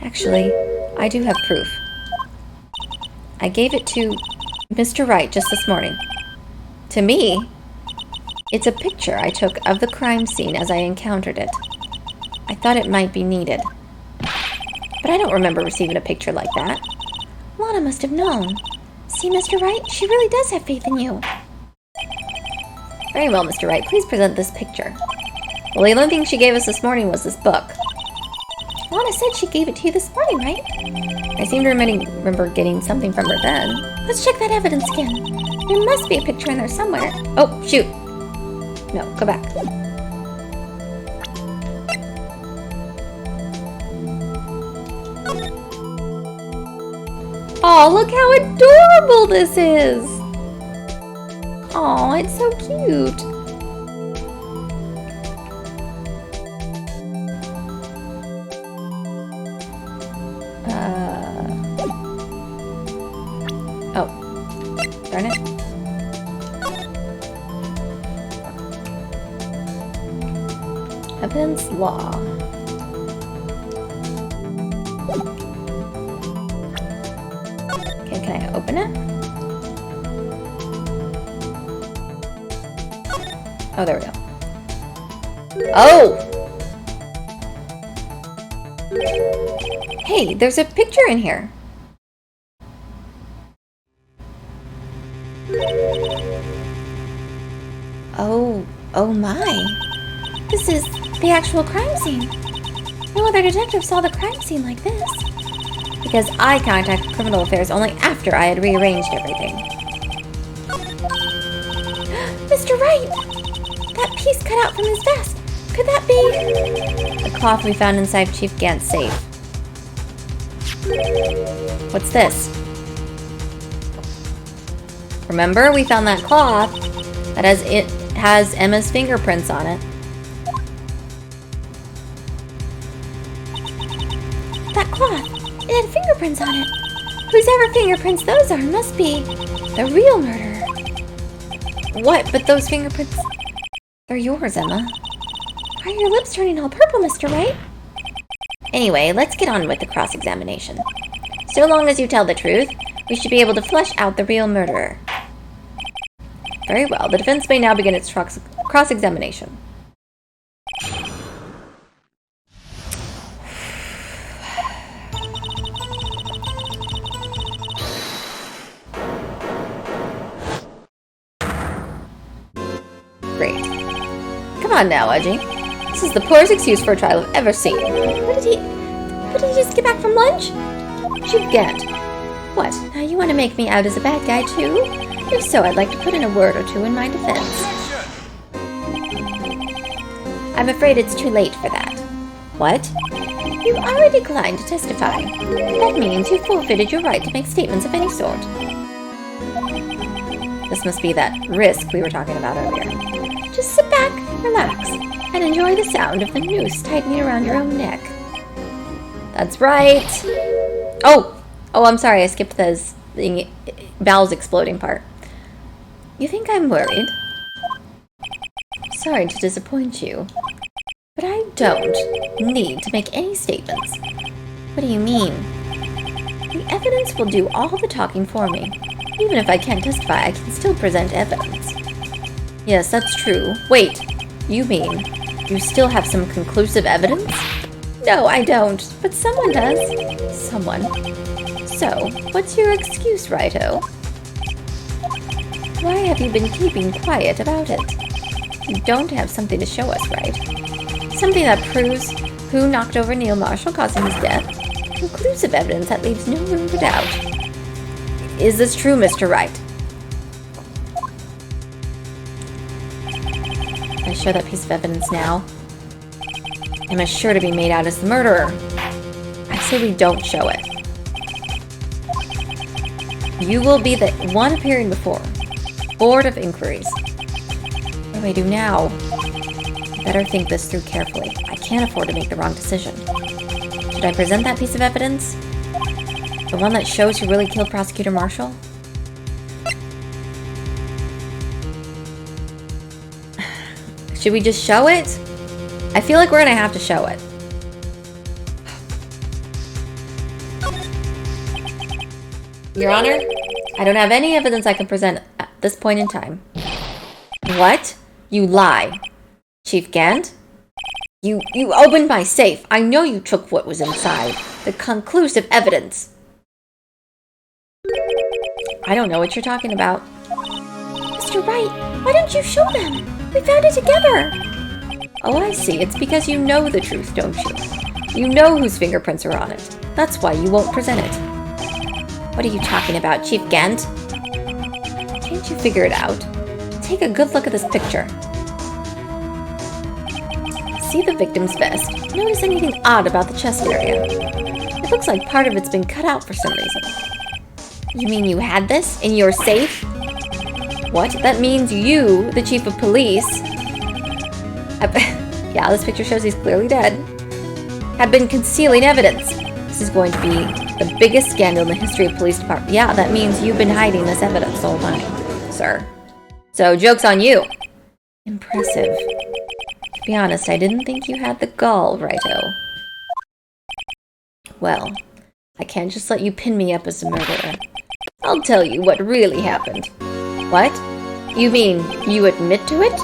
Actually, I do have proof. I gave it to Mr. Wright just this morning. To me, it's a picture I took of the crime scene as I encountered it. I thought it might be needed. But I don't remember receiving a picture like that. Lana must have known. See, Mr. Wright, she really does have faith in you. Very well, Mr. Wright. Please present this picture. Well, the only thing she gave us this morning was this book. Lana said she gave it to you this morning, right? I seem to remember getting something from her then. Let's check that evidence again. There must be a picture in there somewhere. Oh, shoot. No, go back. Oh, look how adorable this is! Oh, it's so cute. Darn it. Evidence law. Okay, can I open it? Oh, there we go. Oh! Hey, there's a picture in here. Oh my. This is the actual crime scene. No other detective saw the crime scene like this. Because I contacted Criminal Affairs only after I had rearranged everything. Mr. Wright! That piece cut out from his vest. Could that be... The cloth we found inside Chief Gant's safe. What's this? Remember, we found that cloth that has Emma's fingerprints on it. That cloth. It had fingerprints on it. Whosever fingerprints those are must be the real murderer. What? But those fingerprints... They're yours, Emma. Why are your lips turning all purple, Mr. Wright? Anyway, let's get on with the cross-examination. So long as you tell the truth, we should be able to flesh out the real murderer. Very well. The defense may now begin its cross-examination. Great. Come on now, Edgy. This is the poorest excuse for a trial I've ever seen. What did he just get back from lunch? Chief Gant. What? Now you want to make me out as a bad guy too? If so, I'd like to put in a word or two in my defense. I'm afraid it's too late for that. What? You already declined to testify. That means you forfeited your right to make statements of any sort. This must be that risk we were talking about earlier. Just sit back, relax, and enjoy the sound of the noose tightening around your own neck. That's right. Oh, I'm sorry. I skipped the bowels exploding part. You think I'm worried? Sorry to disappoint you, but I don't need to make any statements. What do you mean? The evidence will do all the talking for me. Even if I can't testify, I can still present evidence. Yes, that's true. Wait, you mean you still have some conclusive evidence? No, I don't, but someone does. Someone. So, what's your excuse, Righto? Why have you been keeping quiet about it? You don't have something to show us, right? Something that proves who knocked over Neil Marshall, causing his death? Conclusive evidence that leaves no room for doubt. Is this true, Mr. Wright? I show that piece of evidence now. Emma's sure to be made out as the murderer. I say we don't show it. You will be the one appearing before Board of Inquiries. What do I do now? I better think this through carefully. I can't afford to make the wrong decision. Should I present that piece of evidence? The one that shows who really killed Prosecutor Marshall? Should we just show it? I feel like we're gonna have to show it. Your Honor, I don't have any evidence I can present at this point in time. What? You lie. Chief Gant? You opened my safe. I know you took what was inside. The conclusive evidence. I don't know what you're talking about. Mr. Wright, why don't you show them? We found it together. Oh, I see. It's because you know the truth, don't you? You know whose fingerprints are on it. That's why you won't present it. What are you talking about, Chief Gant? Can't you figure it out? Take a good look at this picture. See the victim's vest. Notice anything odd about the chest area? It looks like part of it's been cut out for some reason. You mean you had this in your safe? What? That means you, the chief of police... Yeah, this picture shows he's clearly dead. Have been concealing evidence. This is going to be the biggest scandal in the history of police department. Yeah, that means you've been hiding this evidence the whole time, sir. So, joke's on you. Impressive. To be honest, I didn't think you had the gall, Righto. Well, I can't just let you pin me up as a murderer. I'll tell you what really happened. What? You mean you admit to it?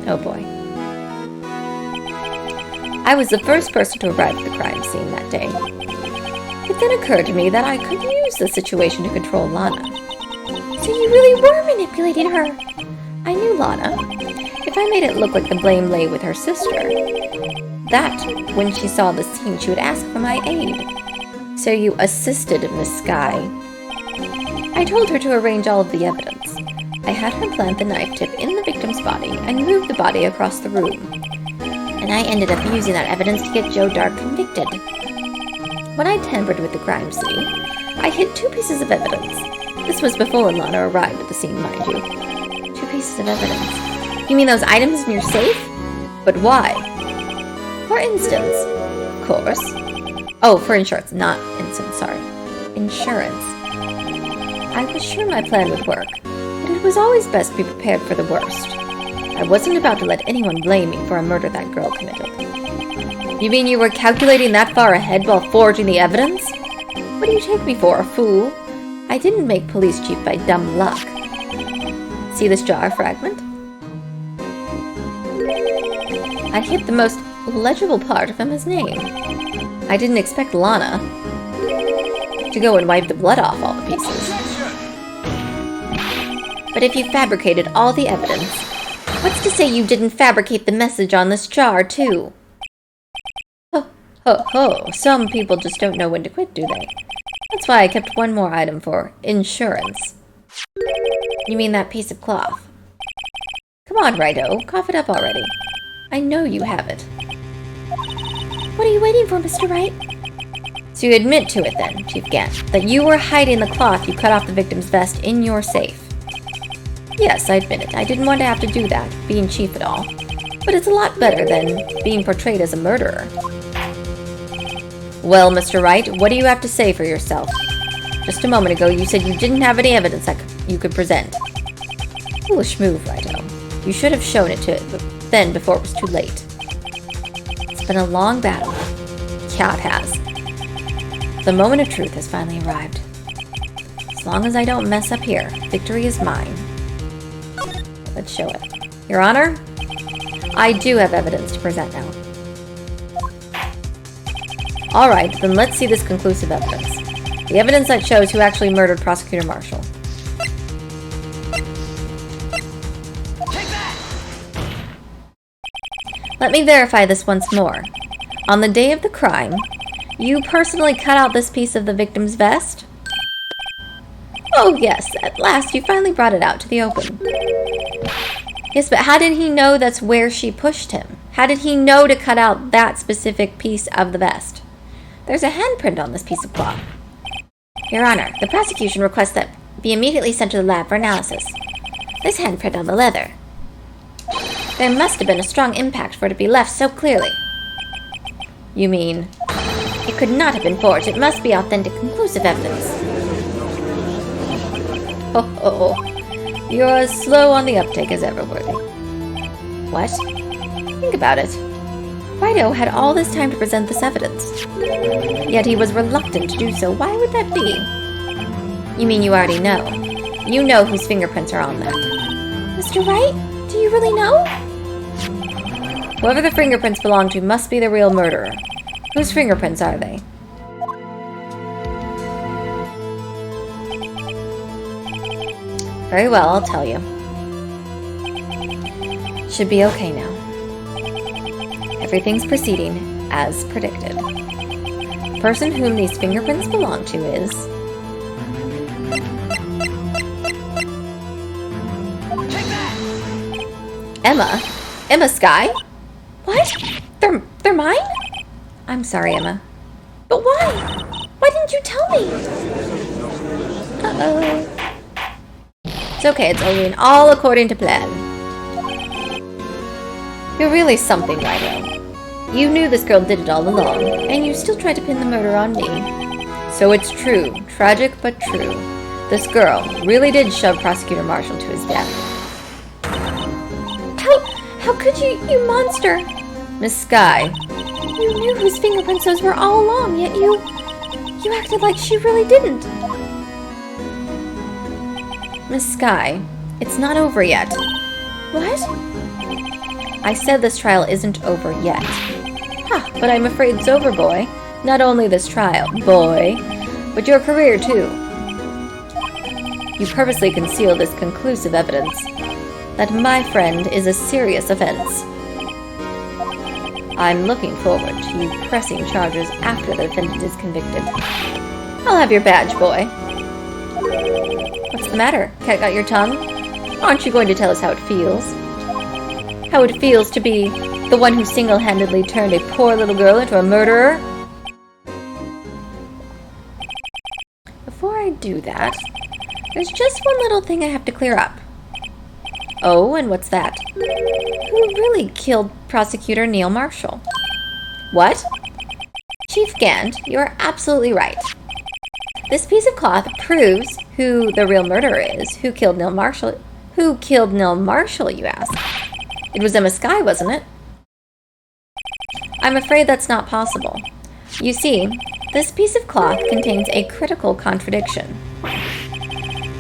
Oh boy. I was the first person to arrive at the crime scene that day. It then occurred to me that I could use the situation to control Lana. So you really were manipulating her? I knew Lana. If I made it look like the blame lay with her sister, that, when she saw the scene, she would ask for my aid. So you assisted Miss Skye. I told her to arrange all of the evidence. I had her plant the knife tip in the victim's body and move the body across the room. And I ended up using that evidence to get Joe Dark convicted. When I tampered with the crime scene, I hid 2 pieces of evidence. This was before Lana arrived at the scene, mind you. 2 pieces of evidence. You mean those items in your safe? But why? For instance, of course. Oh, for insurance, not instance, sorry. Insurance. I was sure my plan would work, but it was always best to be prepared for the worst. I wasn't about to let anyone blame me for a murder that girl committed. You mean you were calculating that far ahead while forging the evidence? What do you take me for, a fool? I didn't make police chief by dumb luck. See this jar fragment? I hit the most legible part of Emma's name. I didn't expect Lana to go and wipe the blood off all the pieces. But if you fabricated all the evidence, what's to say you didn't fabricate the message on this jar, too? Ho, some people just don't know when to quit, do they? That's why I kept one more item for insurance. You mean that piece of cloth? Come on, Righto, cough it up already. I know you have it. What are you waiting for, Mr. Wright? So you admit to it then, Chief Gant, that you were hiding the cloth you cut off the victim's vest in your safe. Yes, I admit it. I didn't want to have to do that, being chief at all. But it's a lot better than being portrayed as a murderer. Well, Mr. Wright, what do you have to say for yourself? Just a moment ago, you said you didn't have any evidence that you could present. Foolish move, Righto. You should have shown it to it then before it was too late. It's been a long battle. Yeah, it has. The moment of truth has finally arrived. As long as I don't mess up here, victory is mine. Let's show it. Your Honor, I do have evidence to present now. Alright, then let's see this conclusive evidence. The evidence that shows who actually murdered Prosecutor Marshall. Let me verify this once more. On the day of the crime, you personally cut out this piece of the victim's vest? Oh yes, at last you finally brought it out to the open. Yes, but how did he know that's where she pushed him? How did he know to cut out that specific piece of the vest? There's a handprint on this piece of cloth. Your Honor, the prosecution requests that be immediately sent to the lab for analysis. This handprint on the leather. There must have been a strong impact for it to be left so clearly. You mean? It could not have been forged. It must be authentic, conclusive evidence. Oh. You're as slow on the uptake as ever, Worthy. What? Think about it. Righto had all this time to present this evidence. Yet he was reluctant to do so. Why would that be? You mean you already know? You know whose fingerprints are on that. Mr. Wright, do you really know? Whoever the fingerprints belong to must be the real murderer. Whose fingerprints are they? Very well, I'll tell you. Should be okay now. Everything's proceeding as predicted. The person whom these fingerprints belong to is... Emma? Emma Skye? What? They're mine? I'm sorry, Emma. But why? Why didn't you tell me? Uh-oh. It's okay, it's going all according to plan. You're really something, Righto. You knew this girl did it all along, and you still tried to pin the murder on me. So it's true, tragic but true. This girl really did shove Prosecutor Marshall to his death. How could you, you monster? Miss Skye, You knew whose fingerprints those were all along, yet you acted like she really didn't. Miss Skye, it's not over yet. What? I said this trial isn't over yet. Huh, but I'm afraid it's over, boy. Not only this trial, boy, but your career, too. You purposely conceal this conclusive evidence that my friend is a serious offense. I'm looking forward to you pressing charges after the defendant is convicted. I'll have your badge, boy. What's the matter? Cat got your tongue? Aren't you going to tell us how it feels? How it feels to be the one who single-handedly turned a poor little girl into a murderer? Before I do that, there's just one little thing I have to clear up. Oh, and what's that? Who really killed Prosecutor Neil Marshall? What? Chief Gant, you're absolutely right. This piece of cloth proves who the real murderer is. Who killed Neil Marshall? Who killed Neil Marshall, you ask? It was Emma Skye, wasn't it? I'm afraid that's not possible. You see, this piece of cloth contains a critical contradiction.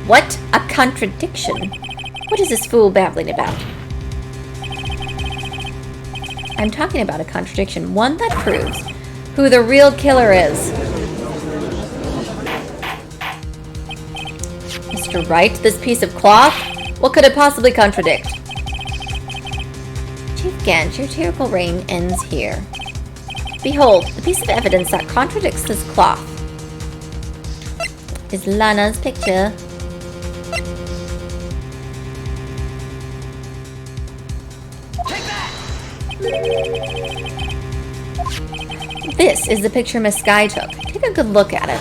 What? A contradiction? What is this fool babbling about? I'm talking about a contradiction, one that proves who the real killer is. Mr. Wright, this piece of cloth? What could it possibly contradict? Chief Gant, your tyrannical reign ends here. Behold, the piece of evidence that contradicts this cloth is Lana's picture. This is the picture Miss Skye took. Take a good look at it.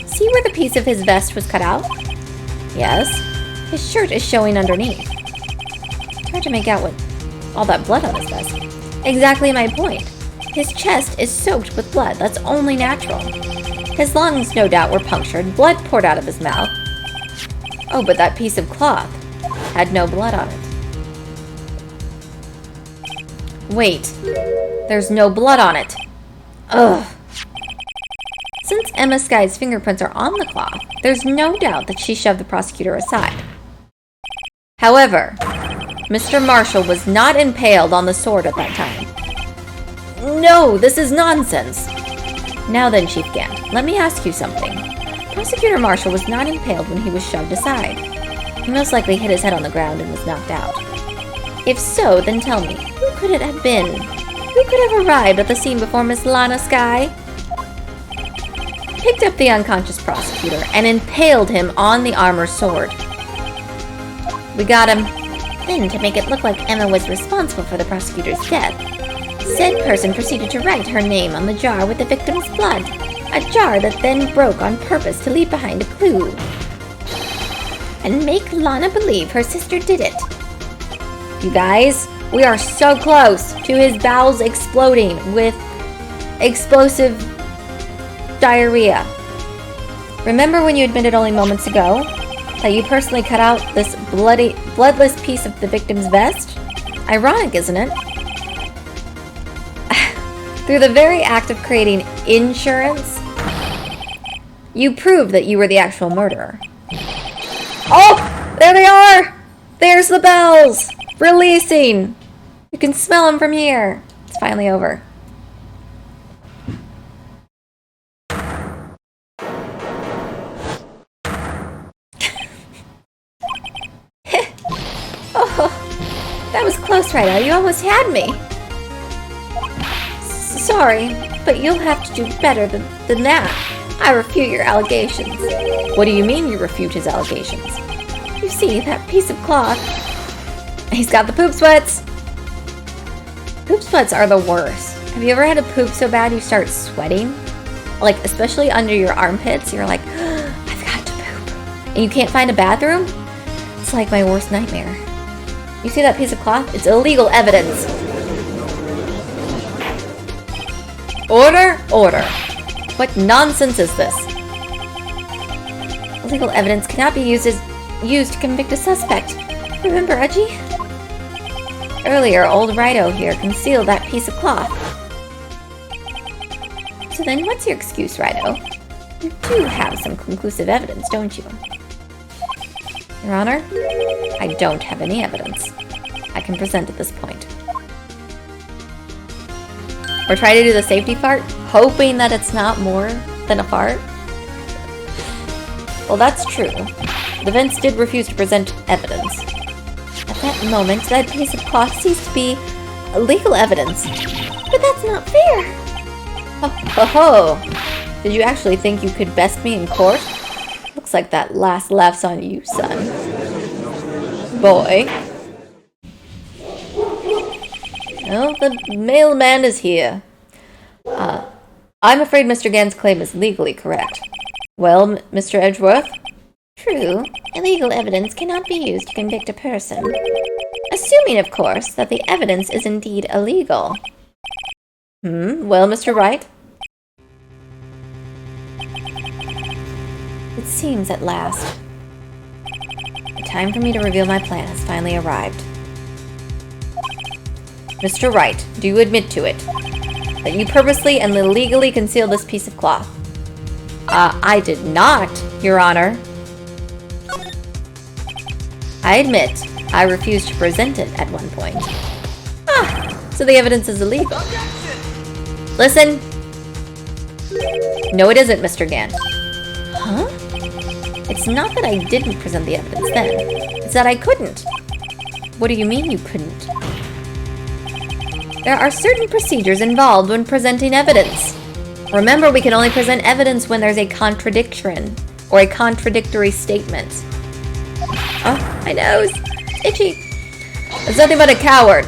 See where the piece of his vest was cut out? Yes. His shirt is showing underneath. It's hard to make out what all that blood on his vest. Exactly my point. His chest is soaked with blood. That's only natural. His lungs, no doubt, were punctured. Blood poured out of his mouth. Oh, but that piece of cloth had no blood on it. Wait, there's no blood on it. Ugh. Since Emma Skye's fingerprints are on the cloth, there's no doubt that she shoved the prosecutor aside. However, Mr. Marshall was not impaled on the sword at that time. No, this is nonsense. Now then, Chief Gant, let me ask you something. Prosecutor Marshall was not impaled when he was shoved aside. He most likely hit his head on the ground and was knocked out. If so, then tell me, who could it have been? Who could have arrived at the scene before Miss Lana Skye? Picked up the unconscious prosecutor and impaled him on the armor's sword. We got him. Then, to make it look like Emma was responsible for the prosecutor's death, said person proceeded to write her name on the jar with the victim's blood, a jar that then broke on purpose to leave behind a clue, and make Lana believe her sister did it. You guys, we are so close to his bowels exploding with explosive diarrhea. Remember when you admitted only moments ago that you personally cut out this bloodless piece of the victim's vest? Ironic, isn't it? Through the very act of creating insurance, you proved that you were the actual murderer. Oh! There they are! There's the bells! Releasing! You can smell them from here. It's finally over. Oh, that was close, Wright. You almost had me. Sorry, but you'll have to do better than that. I refute your allegations. What do you mean you refute his allegations? You see, that piece of cloth... He's got the poop sweats. Poop sweats are the worst. Have you ever had to poop so bad you start sweating? Like, especially under your armpits, you're like, I've got to poop. And you can't find a bathroom? It's like my worst nightmare. You see that piece of cloth? It's illegal evidence. Order, order. What nonsense is this? Illegal evidence cannot be used to convict a suspect. Remember, Reggie? Earlier, old Wright here concealed that piece of cloth. So then what's your excuse, Wright? You do have some conclusive evidence, don't you? Your Honor, I don't have any evidence I can present at this point. Or try to do the safety fart, hoping that it's not more than a fart? Well, that's true. The defense did refuse to present evidence. At that moment, that piece of cloth ceased to be legal evidence. But that's not fair! Ho ho ho! Did you actually think you could best me in court? Looks like that last laugh's on you, son. Boy. Well, the mailman is here. I'm afraid Mr. Gann's claim is legally correct. Well, Mr. Edgeworth? True, illegal evidence cannot be used to convict a person. Assuming, of course, that the evidence is indeed illegal. Well, Mr. Wright? It seems at last. The time for me to reveal my plan has finally arrived. Mr. Wright, do you admit to it? That you purposely and illegally concealed this piece of cloth? I did not, Your Honor. I admit, I refused to present it at one point. So the evidence is illegal. Listen. No, it isn't, Mr. Gann. Huh? It's not that I didn't present the evidence then. It's that I couldn't. What do you mean you couldn't? There are certain procedures involved when presenting evidence. Remember, we can only present evidence when there's a contradiction or a contradictory statement. Oh, my nose. Itchy. It's nothing but a coward.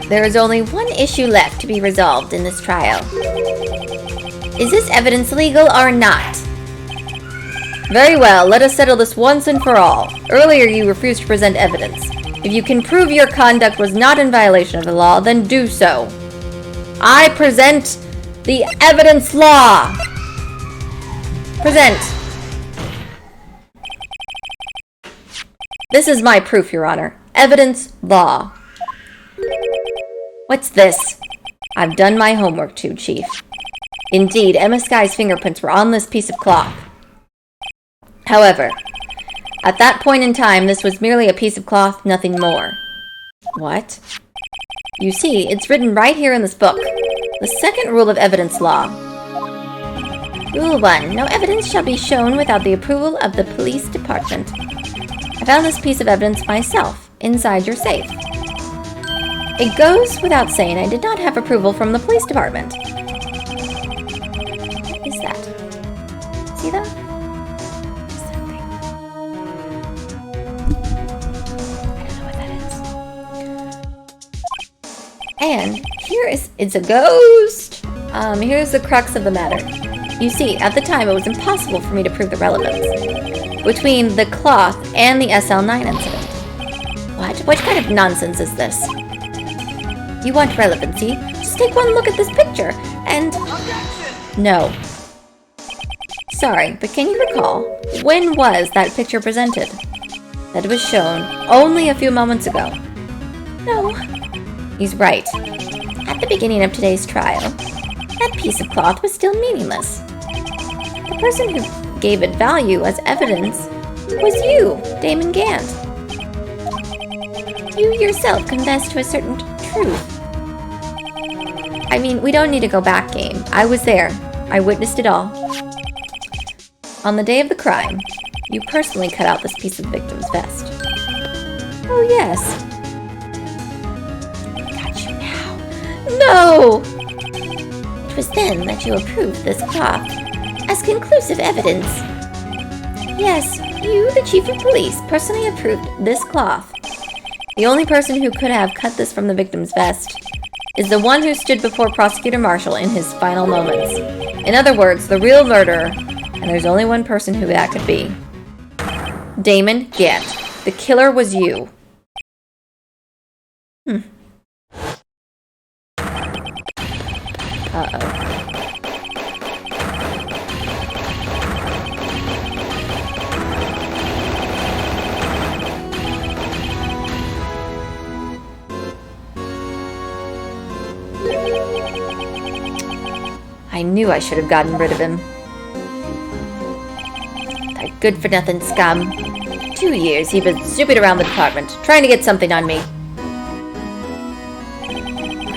There is only one issue left to be resolved in this trial. Is this evidence legal or not? Very well, let us settle this once and for all. Earlier you refused to present evidence. If you can prove your conduct was not in violation of the law, then do so. I present the evidence law. Present. This is my proof, Your Honor. Evidence law. What's this? I've done my homework too, Chief. Indeed, Emma Sky's fingerprints were on this piece of cloth. However, at that point in time, this was merely a piece of cloth, nothing more. What? You see, it's written right here in this book. The second rule of evidence law. Rule 1. No evidence shall be shown without the approval of the police department. I found this piece of evidence myself, inside your safe. It goes without saying I did not have approval from the police department. What is that? See that? Something. I don't know what that is. And it's a ghost! Here's the crux of the matter. You see, at the time it was impossible for me to prove the relevance between the cloth and the SL9 incident. What? What kind of nonsense is this? You want relevancy? Just take one look at this picture, and... No. Sorry, but can you recall, when was that picture presented? That it was shown only a few moments ago. No. He's right. At the beginning of today's trial, that piece of cloth was still meaningless. The person who gave it value as evidence was you, Damon Gant. You yourself confessed to a certain truth. I mean, we don't need to go back, game. I was there. I witnessed it all. On the day of the crime, you personally cut out this piece of the victim's vest. Oh, yes. Got you now. No! It was then that you approved this cloth as conclusive evidence. Yes, you, the chief of police, personally approved this cloth. The only person who could have cut this from the victim's vest is the one who stood before Prosecutor Marshall in his final moments. In other words, the real murderer, and there's only one person who that could be. Damon Gant. The killer was you. Uh-oh. I knew I should have gotten rid of him. That good-for-nothing scum. 2 years he'd been snooping around the department, trying to get something on me.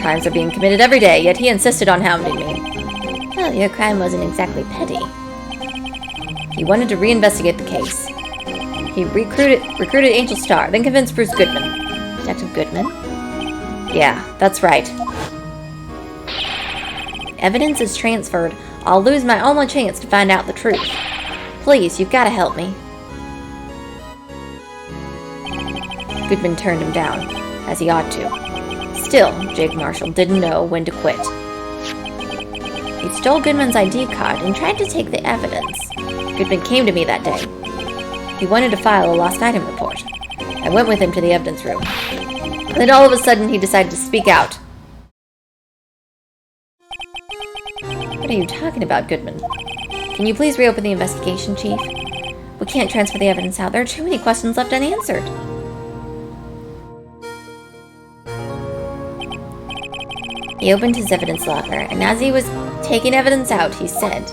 Crimes are being committed every day, yet he insisted on hounding me. Well, your crime wasn't exactly petty. He wanted to reinvestigate the case. He recruited Angel Star, then convinced Bruce Goodman. Detective Goodman? Yeah, that's right. Evidence is transferred. I'll lose my only chance to find out the truth. Please, you've got to help me. Goodman turned him down, as he ought to. Still, Jake Marshall didn't know when to quit. He stole Goodman's ID card and tried to take the evidence. Goodman came to me that day. He wanted to file a lost item report. I went with him to the evidence room. Then all of a sudden, he decided to speak out. What are you talking about, Goodman? Can you please reopen the investigation, Chief? We can't transfer the evidence out. There are too many questions left unanswered. He opened his evidence locker, and as he was taking evidence out, he said,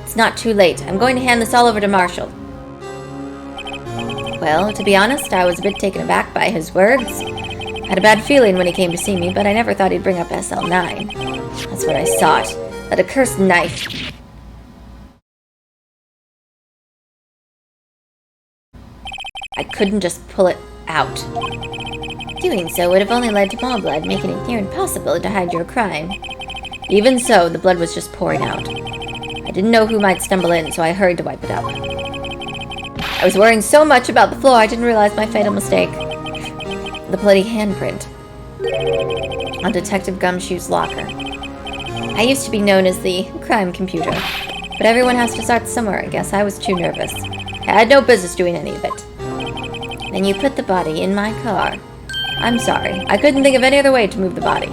"It's not too late. I'm going to hand this all over to Marshall." Well, to be honest, I was a bit taken aback by his words. I had a bad feeling when he came to see me, but I never thought he'd bring up SL9. That's when I saw it. That accursed knife. I couldn't just pull it out. Doing so would have only led to more blood, making it near impossible to hide your crime. Even so, the blood was just pouring out. I didn't know who might stumble in, so I hurried to wipe it up. I was worrying so much about the floor, I didn't realize my fatal mistake. The bloody handprint on Detective Gumshoe's locker. I used to be known as the crime computer, but everyone has to start somewhere, I guess. I was too nervous. I had no business doing any of it. Then you put the body in my car. I'm sorry. I couldn't think of any other way to move the body.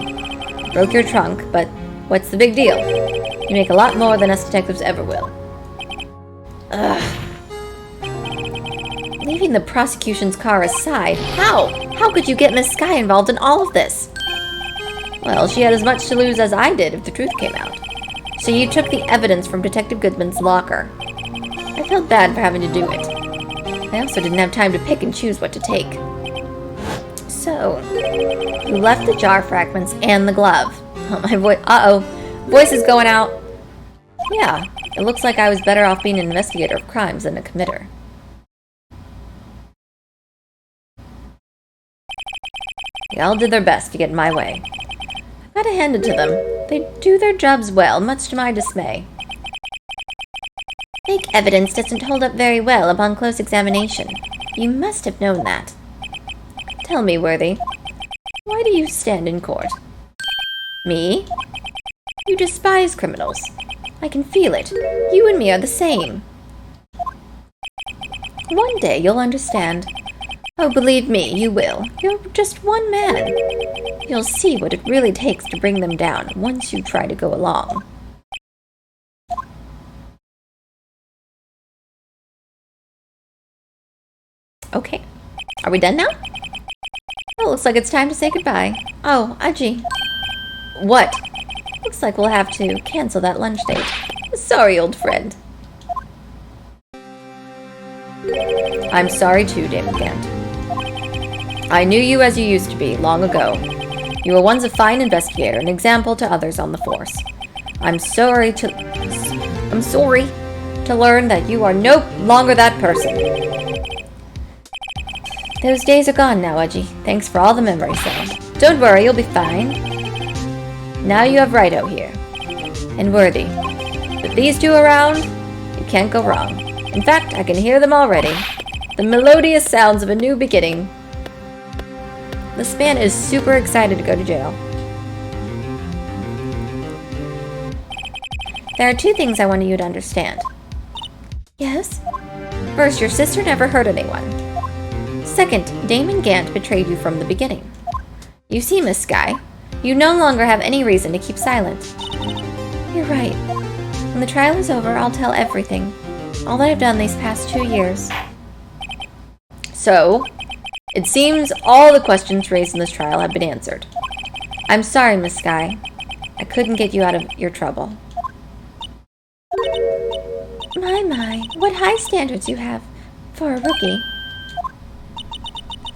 Broke your trunk, but what's the big deal? You make a lot more than us detectives ever will. Ugh. Leaving the prosecution's car aside, how? How could you get Miss Sky involved in all of this? Well, she had as much to lose as I did if the truth came out. So you took the evidence from Detective Goodman's locker. I felt bad for having to do it. I also didn't have time to pick and choose what to take. So, you left the jar fragments and the glove. Oh, my voice. Uh-oh. Voice is going out. Yeah, it looks like I was better off being an investigator of crimes than a committer. They all did their best to get in my way. I've got to hand it to them. They do their jobs well, much to my dismay. Fake evidence doesn't hold up very well upon close examination. You must have known that. Tell me, Worthy, why do you stand in court? Me? You despise criminals. I can feel it. You and me are the same. One day you'll understand. Oh, believe me, you will. You're just one man. You'll see what it really takes to bring them down once you try to go along. Okay. Are we done now? Well, looks like it's time to say goodbye. Oh, Aji. What? Looks like we'll have to cancel that lunch date. Sorry, old friend. I'm sorry too, Damon Gant. I knew you as you used to be, long ago. You were once a fine investigator, an example to others on the force. I'm sorry to learn that you are no longer that person. Those days are gone now, Edgy. Thanks for all the memories, though. Don't worry, you'll be fine. Now you have Righto here. And Worthy. With these two around, you can't go wrong. In fact, I can hear them already. The melodious sounds of a new beginning. This man is super excited to go to jail. There are two things I want you to understand. Yes? First, your sister never hurt anyone. Second, Damon Gant betrayed you from the beginning. You see, Miss Sky, you no longer have any reason to keep silent. You're right. When the trial is over, I'll tell everything. All that I've done these past 2 years. So, it seems all the questions raised in this trial have been answered. I'm sorry, Miss Sky. I couldn't get you out of your trouble. My, what high standards you have for a rookie.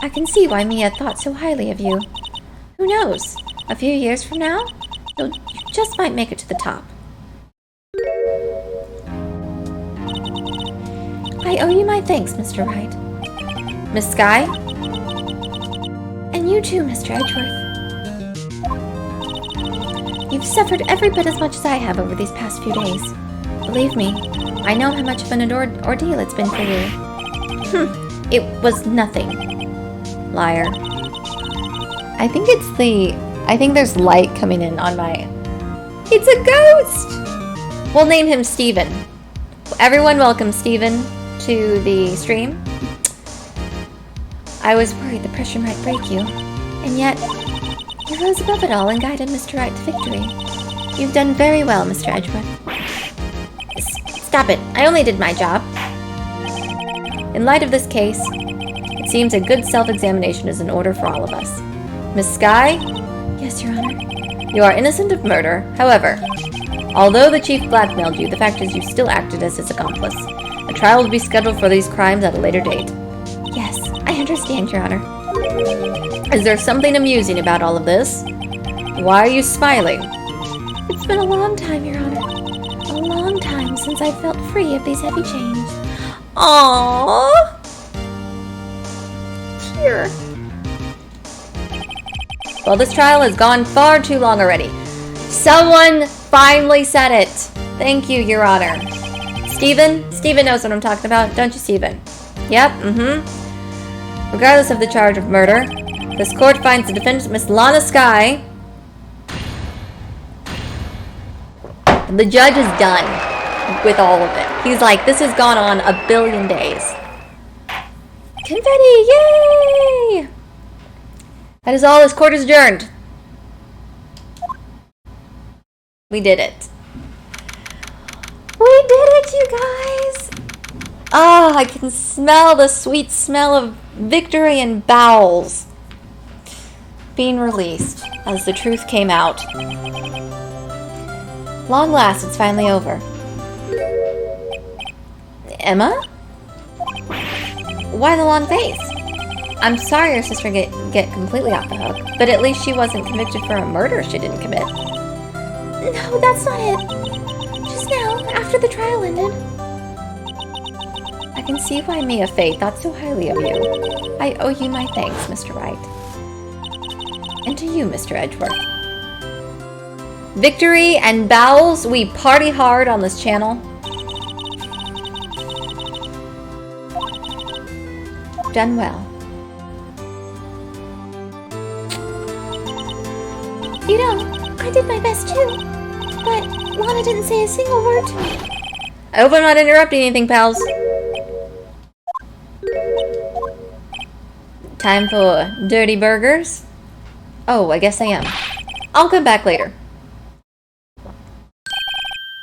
I can see why Mia thought so highly of you. Who knows? A few years from now, you just might make it to the top. I owe you my thanks, Mr. Wright. Miss Sky? And you too, Mr. Edgeworth. You've suffered every bit as much as I have over these past few days. Believe me, I know how much of an ordeal it's been for you. It was nothing. Liar. I think there's light coming in on my... It's a ghost! We'll name him Steven. Everyone welcome Steven to the stream. I was worried the pressure might break you, and yet you rose above it all and guided Mr. Wright to victory. You've done very well, Mr. Edgeworth. Stop it. I only did my job. In light of this case, it seems a good self-examination is in order for all of us. Miss Sky? Yes, Your Honor. You are innocent of murder. However, although the chief blackmailed you, the fact is you still acted as his accomplice. A trial will be scheduled for these crimes at a later date. Yes, I understand, Your Honor. Is there something amusing about all of this? Why are you smiling? It's been a long time, Your Honor. A long time since I felt free of these heavy chains. Aww. Here. Well, this trial has gone far too long already. Someone finally said it. Thank you, Your Honor. Steven? Steven knows what I'm talking about, don't you, Steven? Yep, Regardless of the charge of murder, this court finds the defendant, Miss Lana Sky. The judge is done with all of it. He's like, this has gone on a billion days. Confetti, yay! That is all. This court is adjourned. We did it. We did it, you guys! Ah, I can smell the sweet smell of victory and bowels being released as the truth came out. Long last, it's finally over. Emma? Why the long face? I'm sorry your sister get completely off the hook, but at least she wasn't convicted for a murder she didn't commit. No, that's not it. Just now, after the trial ended. I can see why Mia Fey thought so highly of you. I owe you my thanks, Mr. Wright. And to you, Mr. Edgeworth. Victory and bowels, we party hard on this channel. Done well. You know, I did my best too, but Lana didn't say a single word to me. I hope I'm not interrupting anything, pals. Time for dirty burgers? Oh, I guess I am. I'll come back later.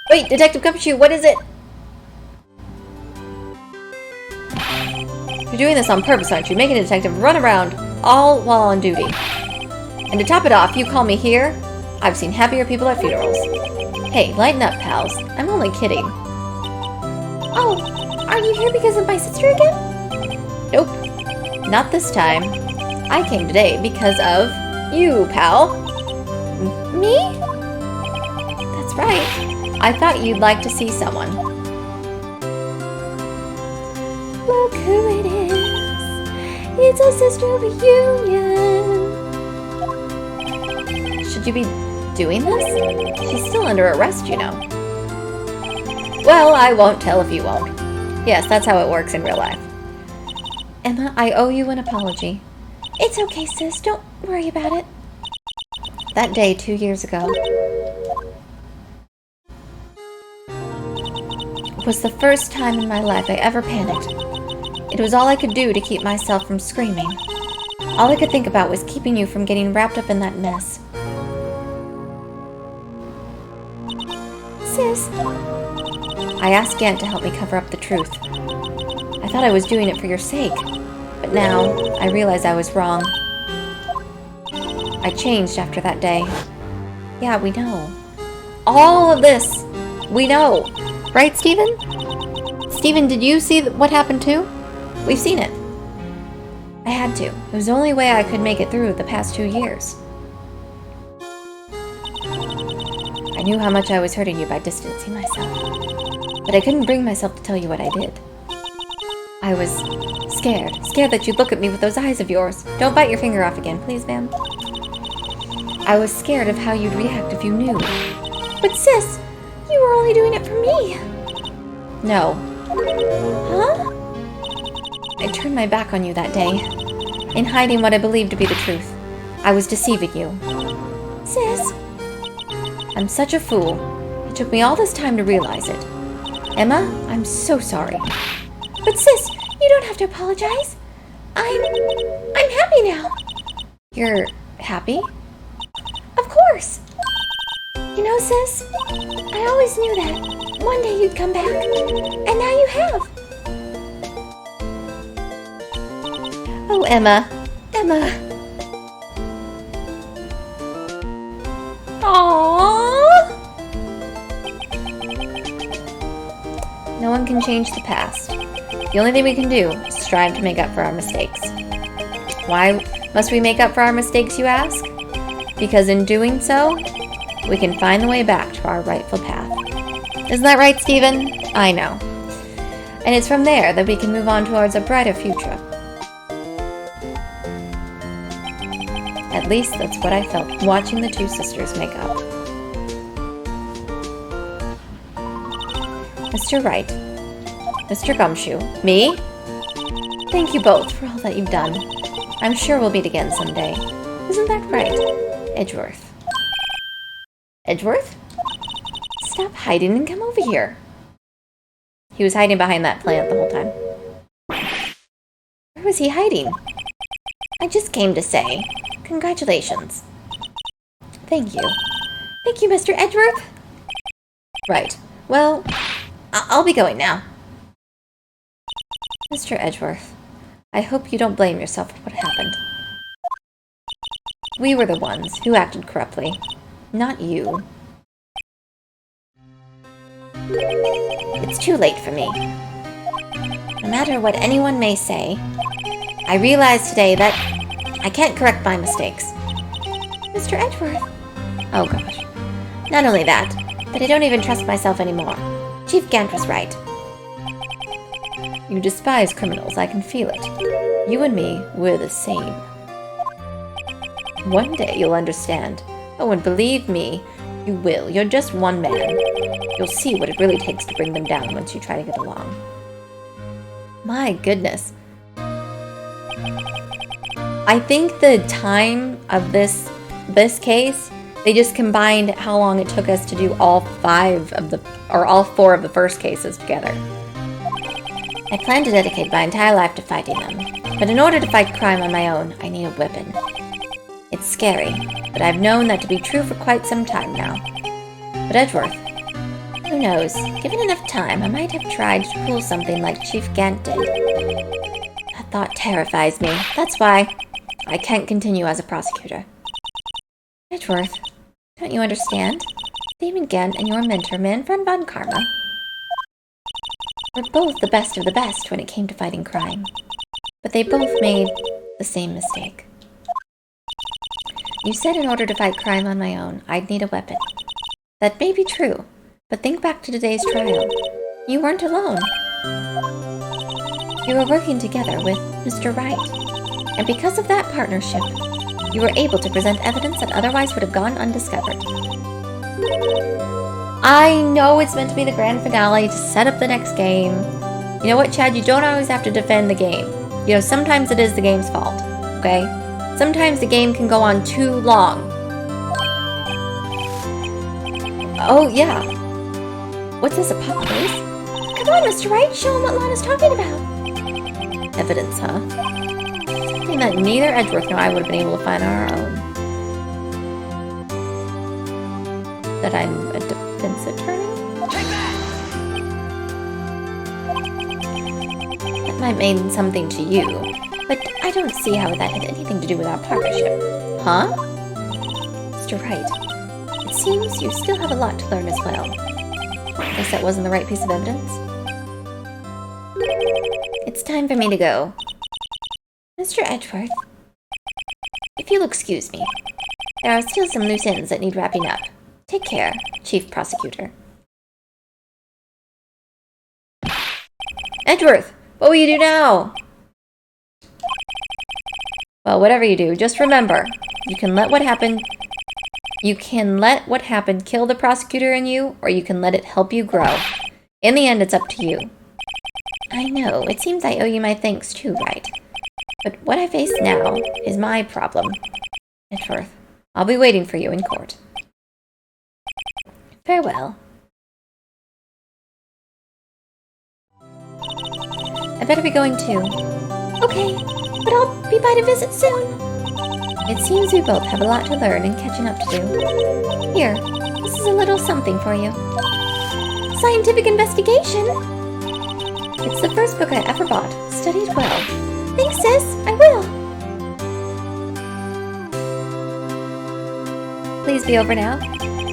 Wait, Detective Gumshoe, what is it? You're doing this on purpose, aren't you? Making a detective run around all while on duty. And to top it off, you call me here? I've seen happier people at funerals. Hey, lighten up, pals. I'm only kidding. Oh, are you here because of my sister again? Nope. Not this time. I came today because of you, pal. Me? That's right. I thought you'd like to see someone. Look who it is. It's a sister reunion. Should you be doing this? She's still under arrest, you know. Well, I won't tell if you won't. Yes, that's how it works in real life. Emma, I owe you an apology. It's okay, sis. Don't worry about it. That day 2 years ago was the first time in my life I ever panicked. It was all I could do to keep myself from screaming. All I could think about was keeping you from getting wrapped up in that mess. Sis, I asked Gant to help me cover up the truth. I thought I was doing it for your sake, but now I realize I was wrong. I changed after that day. Yeah, we know. All of this, we know. Right, Steven? Steven, did you see what happened too? We've seen it. I had to. It was the only way I could make it through the past 2 years. I knew how much I was hurting you by distancing myself, but I couldn't bring myself to tell you what I did. I was scared that you'd look at me with those eyes of yours. Don't bite your finger off again, please, ma'am. I was scared of how you'd react if you knew. but sis, you were only doing it for me. No. Huh? I turned my back on you that day, in hiding what I believed to be the truth. I was deceiving you. Sis, I'm such a fool. It took me all this time to realize it. Emma, I'm so sorry. but sis, you don't have to apologize. I'm happy now. You're happy? Of course. You know, sis, I always knew that one day you'd come back, and now you have. Oh, Emma. Aww. No one can change the past. The only thing we can do is strive to make up for our mistakes. Why must we make up for our mistakes, you ask? Because in doing so, we can find the way back to our rightful path. Isn't that right, Stephen? I know. And it's from there that we can move on towards a brighter future. At least that's what I felt watching the two sisters make up. Mr. Wright, Mr. Gumshoe, me? Thank you both for all that you've done. I'm sure we'll meet again someday. Isn't that right, Edgeworth? Edgeworth? Stop hiding and come over here. He was hiding behind that plant the whole time. Where was he hiding? I just came to say, congratulations. Thank you. Thank you, Mr. Edgeworth. Right. Well, I'll be going now. Mr. Edgeworth, I hope you don't blame yourself for what happened. We were the ones who acted corruptly, not you. It's too late for me. No matter what anyone may say, I realize today that I can't correct my mistakes. Mr. Edgeworth. Oh gosh. Not only that, but I don't even trust myself anymore. Chief Gant was right. You despise criminals, I can feel it. You and me, we're the same. One day you'll understand. Oh, and believe me, you will. You're just one man. You'll see what it really takes to bring them down once you try to get along. My goodness. I think the time of this case, they just combined how long it took us to do all four of the first cases together. I plan to dedicate my entire life to fighting them, but in order to fight crime on my own, I need a weapon. It's scary, but I've known that to be true for quite some time now. But Edgeworth, who knows, given enough time, I might have tried to pull something like Chief Gant did. That thought terrifies me. That's why I can't continue as a prosecutor. Edgeworth, don't you understand? Damon Gant and your mentor, Manfred von Karma, were both the best of the best when it came to fighting crime. But they both made the same mistake. You said in order to fight crime on my own, I'd need a weapon. That may be true, but think back to today's trial. You weren't alone. You were working together with Mr. Wright, and because of that partnership, you were able to present evidence that otherwise would have gone undiscovered. I know it's meant to be the grand finale to set up the next game. You know what, Chad? You don't always have to defend the game. You know, sometimes it is the game's fault, okay? Sometimes the game can go on too long. Oh, yeah. What's this, a pop quiz? Come on, Mr. Wright, show him what Lana's talking about. Evidence, huh? Something that neither Edgeworth nor I would have been able to find on our own. That I'm a defense attorney? That might mean something to you, but I don't see how that had anything to do with our partnership. Huh? Mr. Wright, it seems you still have a lot to learn as well. Guess that wasn't the right piece of evidence. It's time for me to go. Mr. Edgeworth, if you'll excuse me, there are still some loose ends that need wrapping up. Take care, Chief Prosecutor. Edgeworth, what will you do now? Well, whatever you do, just remember, you can let what happened kill the prosecutor in you, or you can let it help you grow. In the end, it's up to you. I know, it seems I owe you my thanks too, Wright. But what I face now is my problem. Edgeworth, I'll be waiting for you in court. Farewell. I better be going too. Okay, but I'll be by to visit soon. It seems we both have a lot to learn and catching up to do. Here, this is a little something for you. Scientific investigation? It's the first book I ever bought. Study it well. Thanks, sis. I will. Please be over now.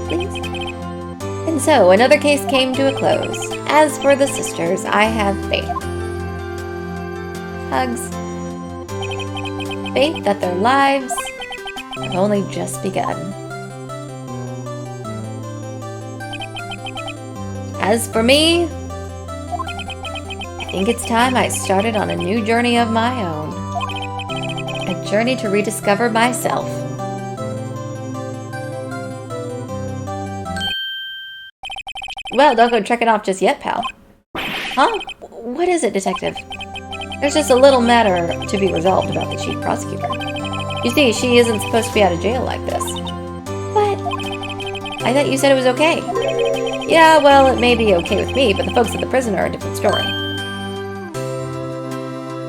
Please. And so, another case came to a close. As for the sisters, I have faith. Hugs. Faith that their lives have only just begun. As for me, I think it's time I started on a new journey of my own. A journey to rediscover myself. Well, don't go trekking off just yet, pal. Huh? What is it, Detective? There's just a little matter to be resolved about the Chief Prosecutor. You see, she isn't supposed to be out of jail like this. But I thought you said it was okay. Yeah, well, it may be okay with me, but the folks at the prison are a different story.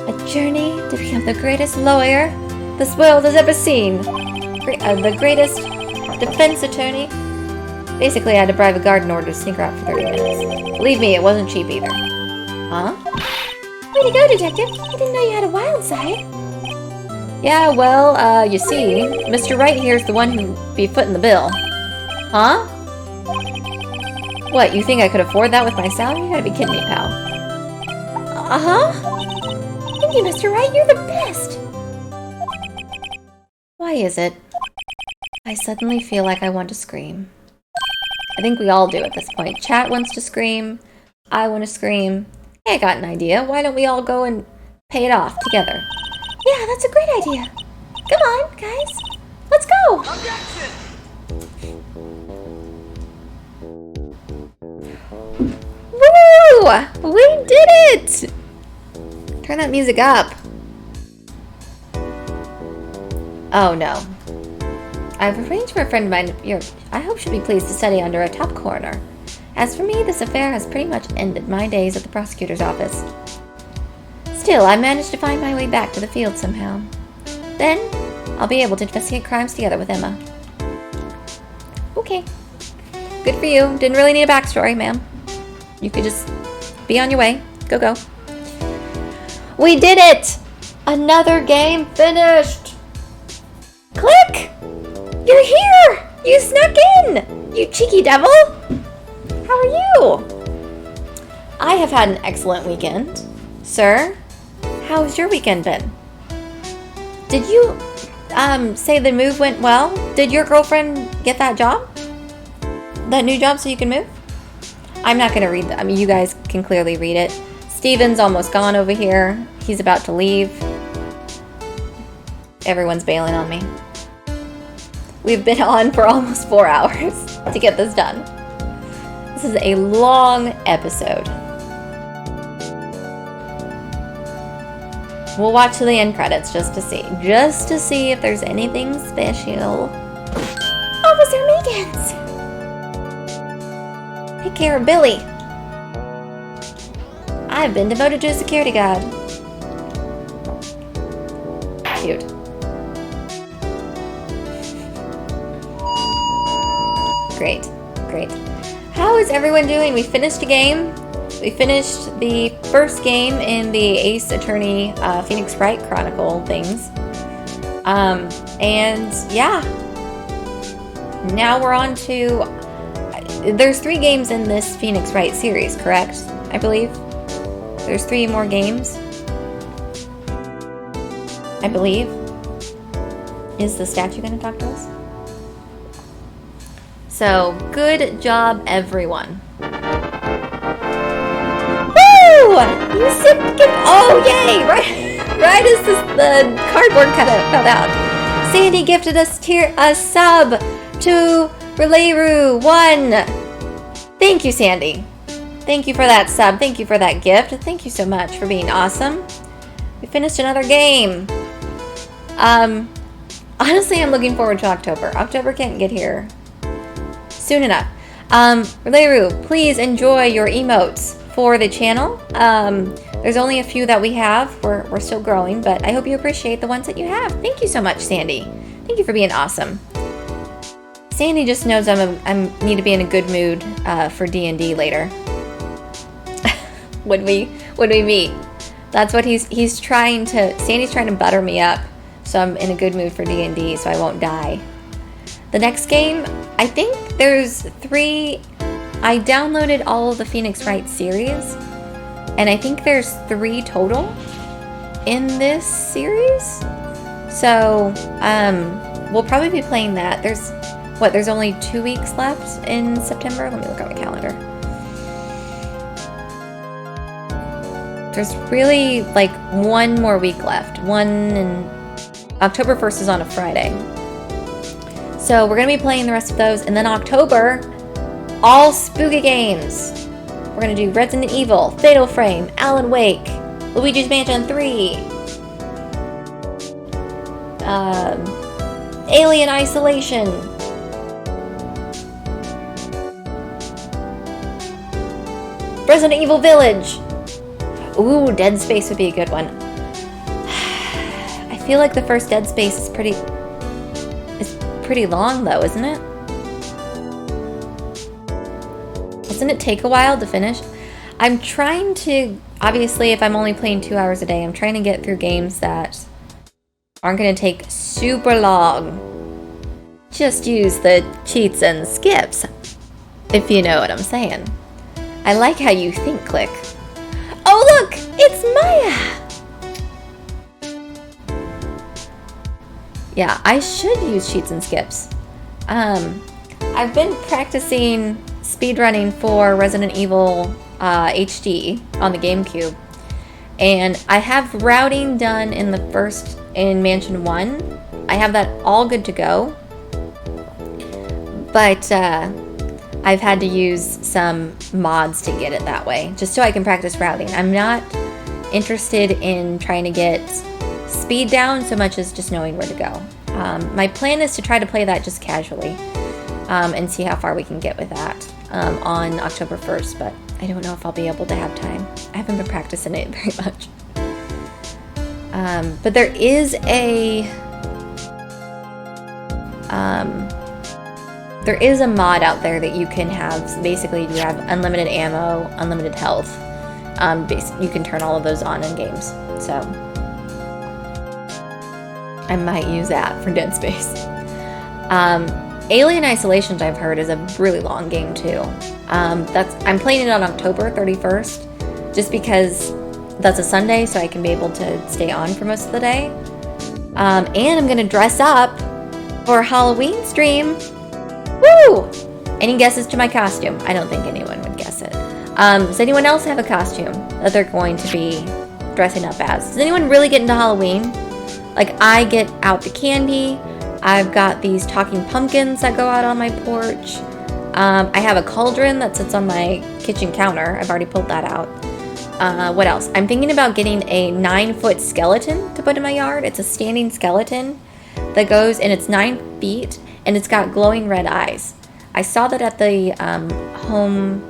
A journey to become the greatest lawyer this world has ever seen. The greatest defense attorney. Basically, I had to bribe a guard in order to sneak her out for 30 minutes. Believe me, it wasn't cheap either. Huh? way to go, Detective. I didn't know you had a wild side. Yeah, well, you see, Mr. Wright here's the one who'd be footing the bill. Huh? What, you think I could afford that with my salary? You gotta be kidding me, pal. Uh-huh. Thank you, Mr. Wright. You're the best. Why is it? I suddenly feel like I want to scream. I think we all do at this point. Chat wants to scream. I want to scream. Hey, I got an idea. Why don't we all go and pay it off together? Yeah, that's a great idea. Come on, guys. Let's go. Objection! Woo! We did it! Turn that music up. Oh no. I've arranged for a friend of mine, I hope she'll be pleased to study under a top coroner. As for me, this affair has pretty much ended my days at the prosecutor's office. Still, I managed to find my way back to the field somehow. Then, I'll be able to investigate crimes together with Emma. Okay. Good for you. Didn't really need a backstory, ma'am. You could just be on your way. Go, go. We did it! Another game finished! Click! You're here! You snuck in! You cheeky devil! How are you? I have had an excellent weekend. Sir, how's your weekend been? Did you, say the move went well? Did your girlfriend get that job? That new job so you can move? I'm not gonna read that. I mean, you guys can clearly read it. Steven's almost gone over here. He's about to leave. Everyone's bailing on me. We've been on for almost 4 hours to get this done. This is a long episode. We'll watch to the end credits just to see if there's anything special. Officer Meekins! Take care of Billy. I've been demoted to a security guard. cute. Great, great. How is everyone doing? We finished a game. We finished the first game in the Ace Attorney Phoenix Wright Chronicle things. And yeah. Now we're on to... There's 3 games in this Phoenix Wright series, correct? I believe. There's 3 more games. I believe. Is the statue going to talk to us? So, good job, everyone. Woo! You sipped gift. Oh, yay! Right as the cardboard fell out. Sandy gifted us a sub to Relayru 1. Thank you, Sandy. Thank you for that sub. Thank you for that gift. Thank you so much for being awesome. We finished another game. Honestly, I'm looking forward to October. October can't get here soon enough. Relayru, please enjoy your emotes for the channel. There's only a few that we have. We're still growing, but I hope you appreciate the ones that you have. Thank you so much, Sandy. Thank you for being awesome. Sandy just knows I need to be in a good mood for D&D later. when we meet. That's what he's trying to... Sandy's trying to butter me up so I'm in a good mood for D&D so I won't die. The next game, I think there's 3... I downloaded all of the Phoenix Wright series, and I think there's 3 total in this series. So, we'll probably be playing that. There's only 2 weeks left in September? Let me look at my calendar. There's really, like, 1 more week left. October 1st is on a Friday. So we're going to be playing the rest of those. And then October, all spooky games. We're going to do Resident Evil, Fatal Frame, Alan Wake, Luigi's Mansion 3, Alien Isolation, Resident Evil Village. Ooh, Dead Space would be a good one. I feel like the first Dead Space is pretty long though, isn't it? Doesn't it take a while to finish? I'm trying to, obviously if I'm only playing 2 hours a day, I'm trying to get through games that aren't going to take super long. Just use the cheats and skips, if you know what I'm saying. I like how you think, Click. Oh look, it's Maya! Yeah, I should use cheats and skips. I've been practicing speedrunning for Resident Evil HD on the GameCube, and I have routing done in Mansion 1. I have that all good to go, but I've had to use some mods to get it that way, just so I can practice routing. I'm not interested in trying to get speed down so much as just knowing where to go. My plan is to try to play that just casually and see how far we can get with that on October 1st, but I don't know if I'll be able to have time. I haven't been practicing it very much. But there is a mod out there that you can have. Basically, you have unlimited ammo, unlimited health. You can turn all of those on in games. So I might use that for Dead Space. Alien Isolation, I've heard, is a really long game too. I'm playing it on October 31st, just because that's a Sunday, so I can be able to stay on for most of the day. And I'm gonna dress up for a Halloween stream. Woo! Any guesses to my costume? I don't think anyone would guess it. Does anyone else have a costume that they're going to be dressing up as? Does anyone really get into Halloween? Like, I get out the candy. I've got these talking pumpkins that go out on my porch. I have a cauldron that sits on my kitchen counter. I've already pulled that out. What else? I'm thinking about getting a 9-foot skeleton to put in my yard. It's a standing skeleton that goes, and it's 9 feet, and it's got glowing red eyes. I saw that at the home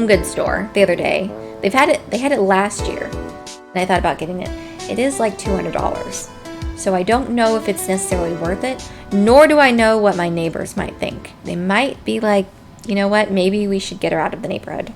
goods store the other day. They had it last year, and I thought about getting it. it is like $200. So I don't know if it's necessarily worth it, nor do I know what my neighbors might think. They might be like, you know what, maybe we should get her out of the neighborhood.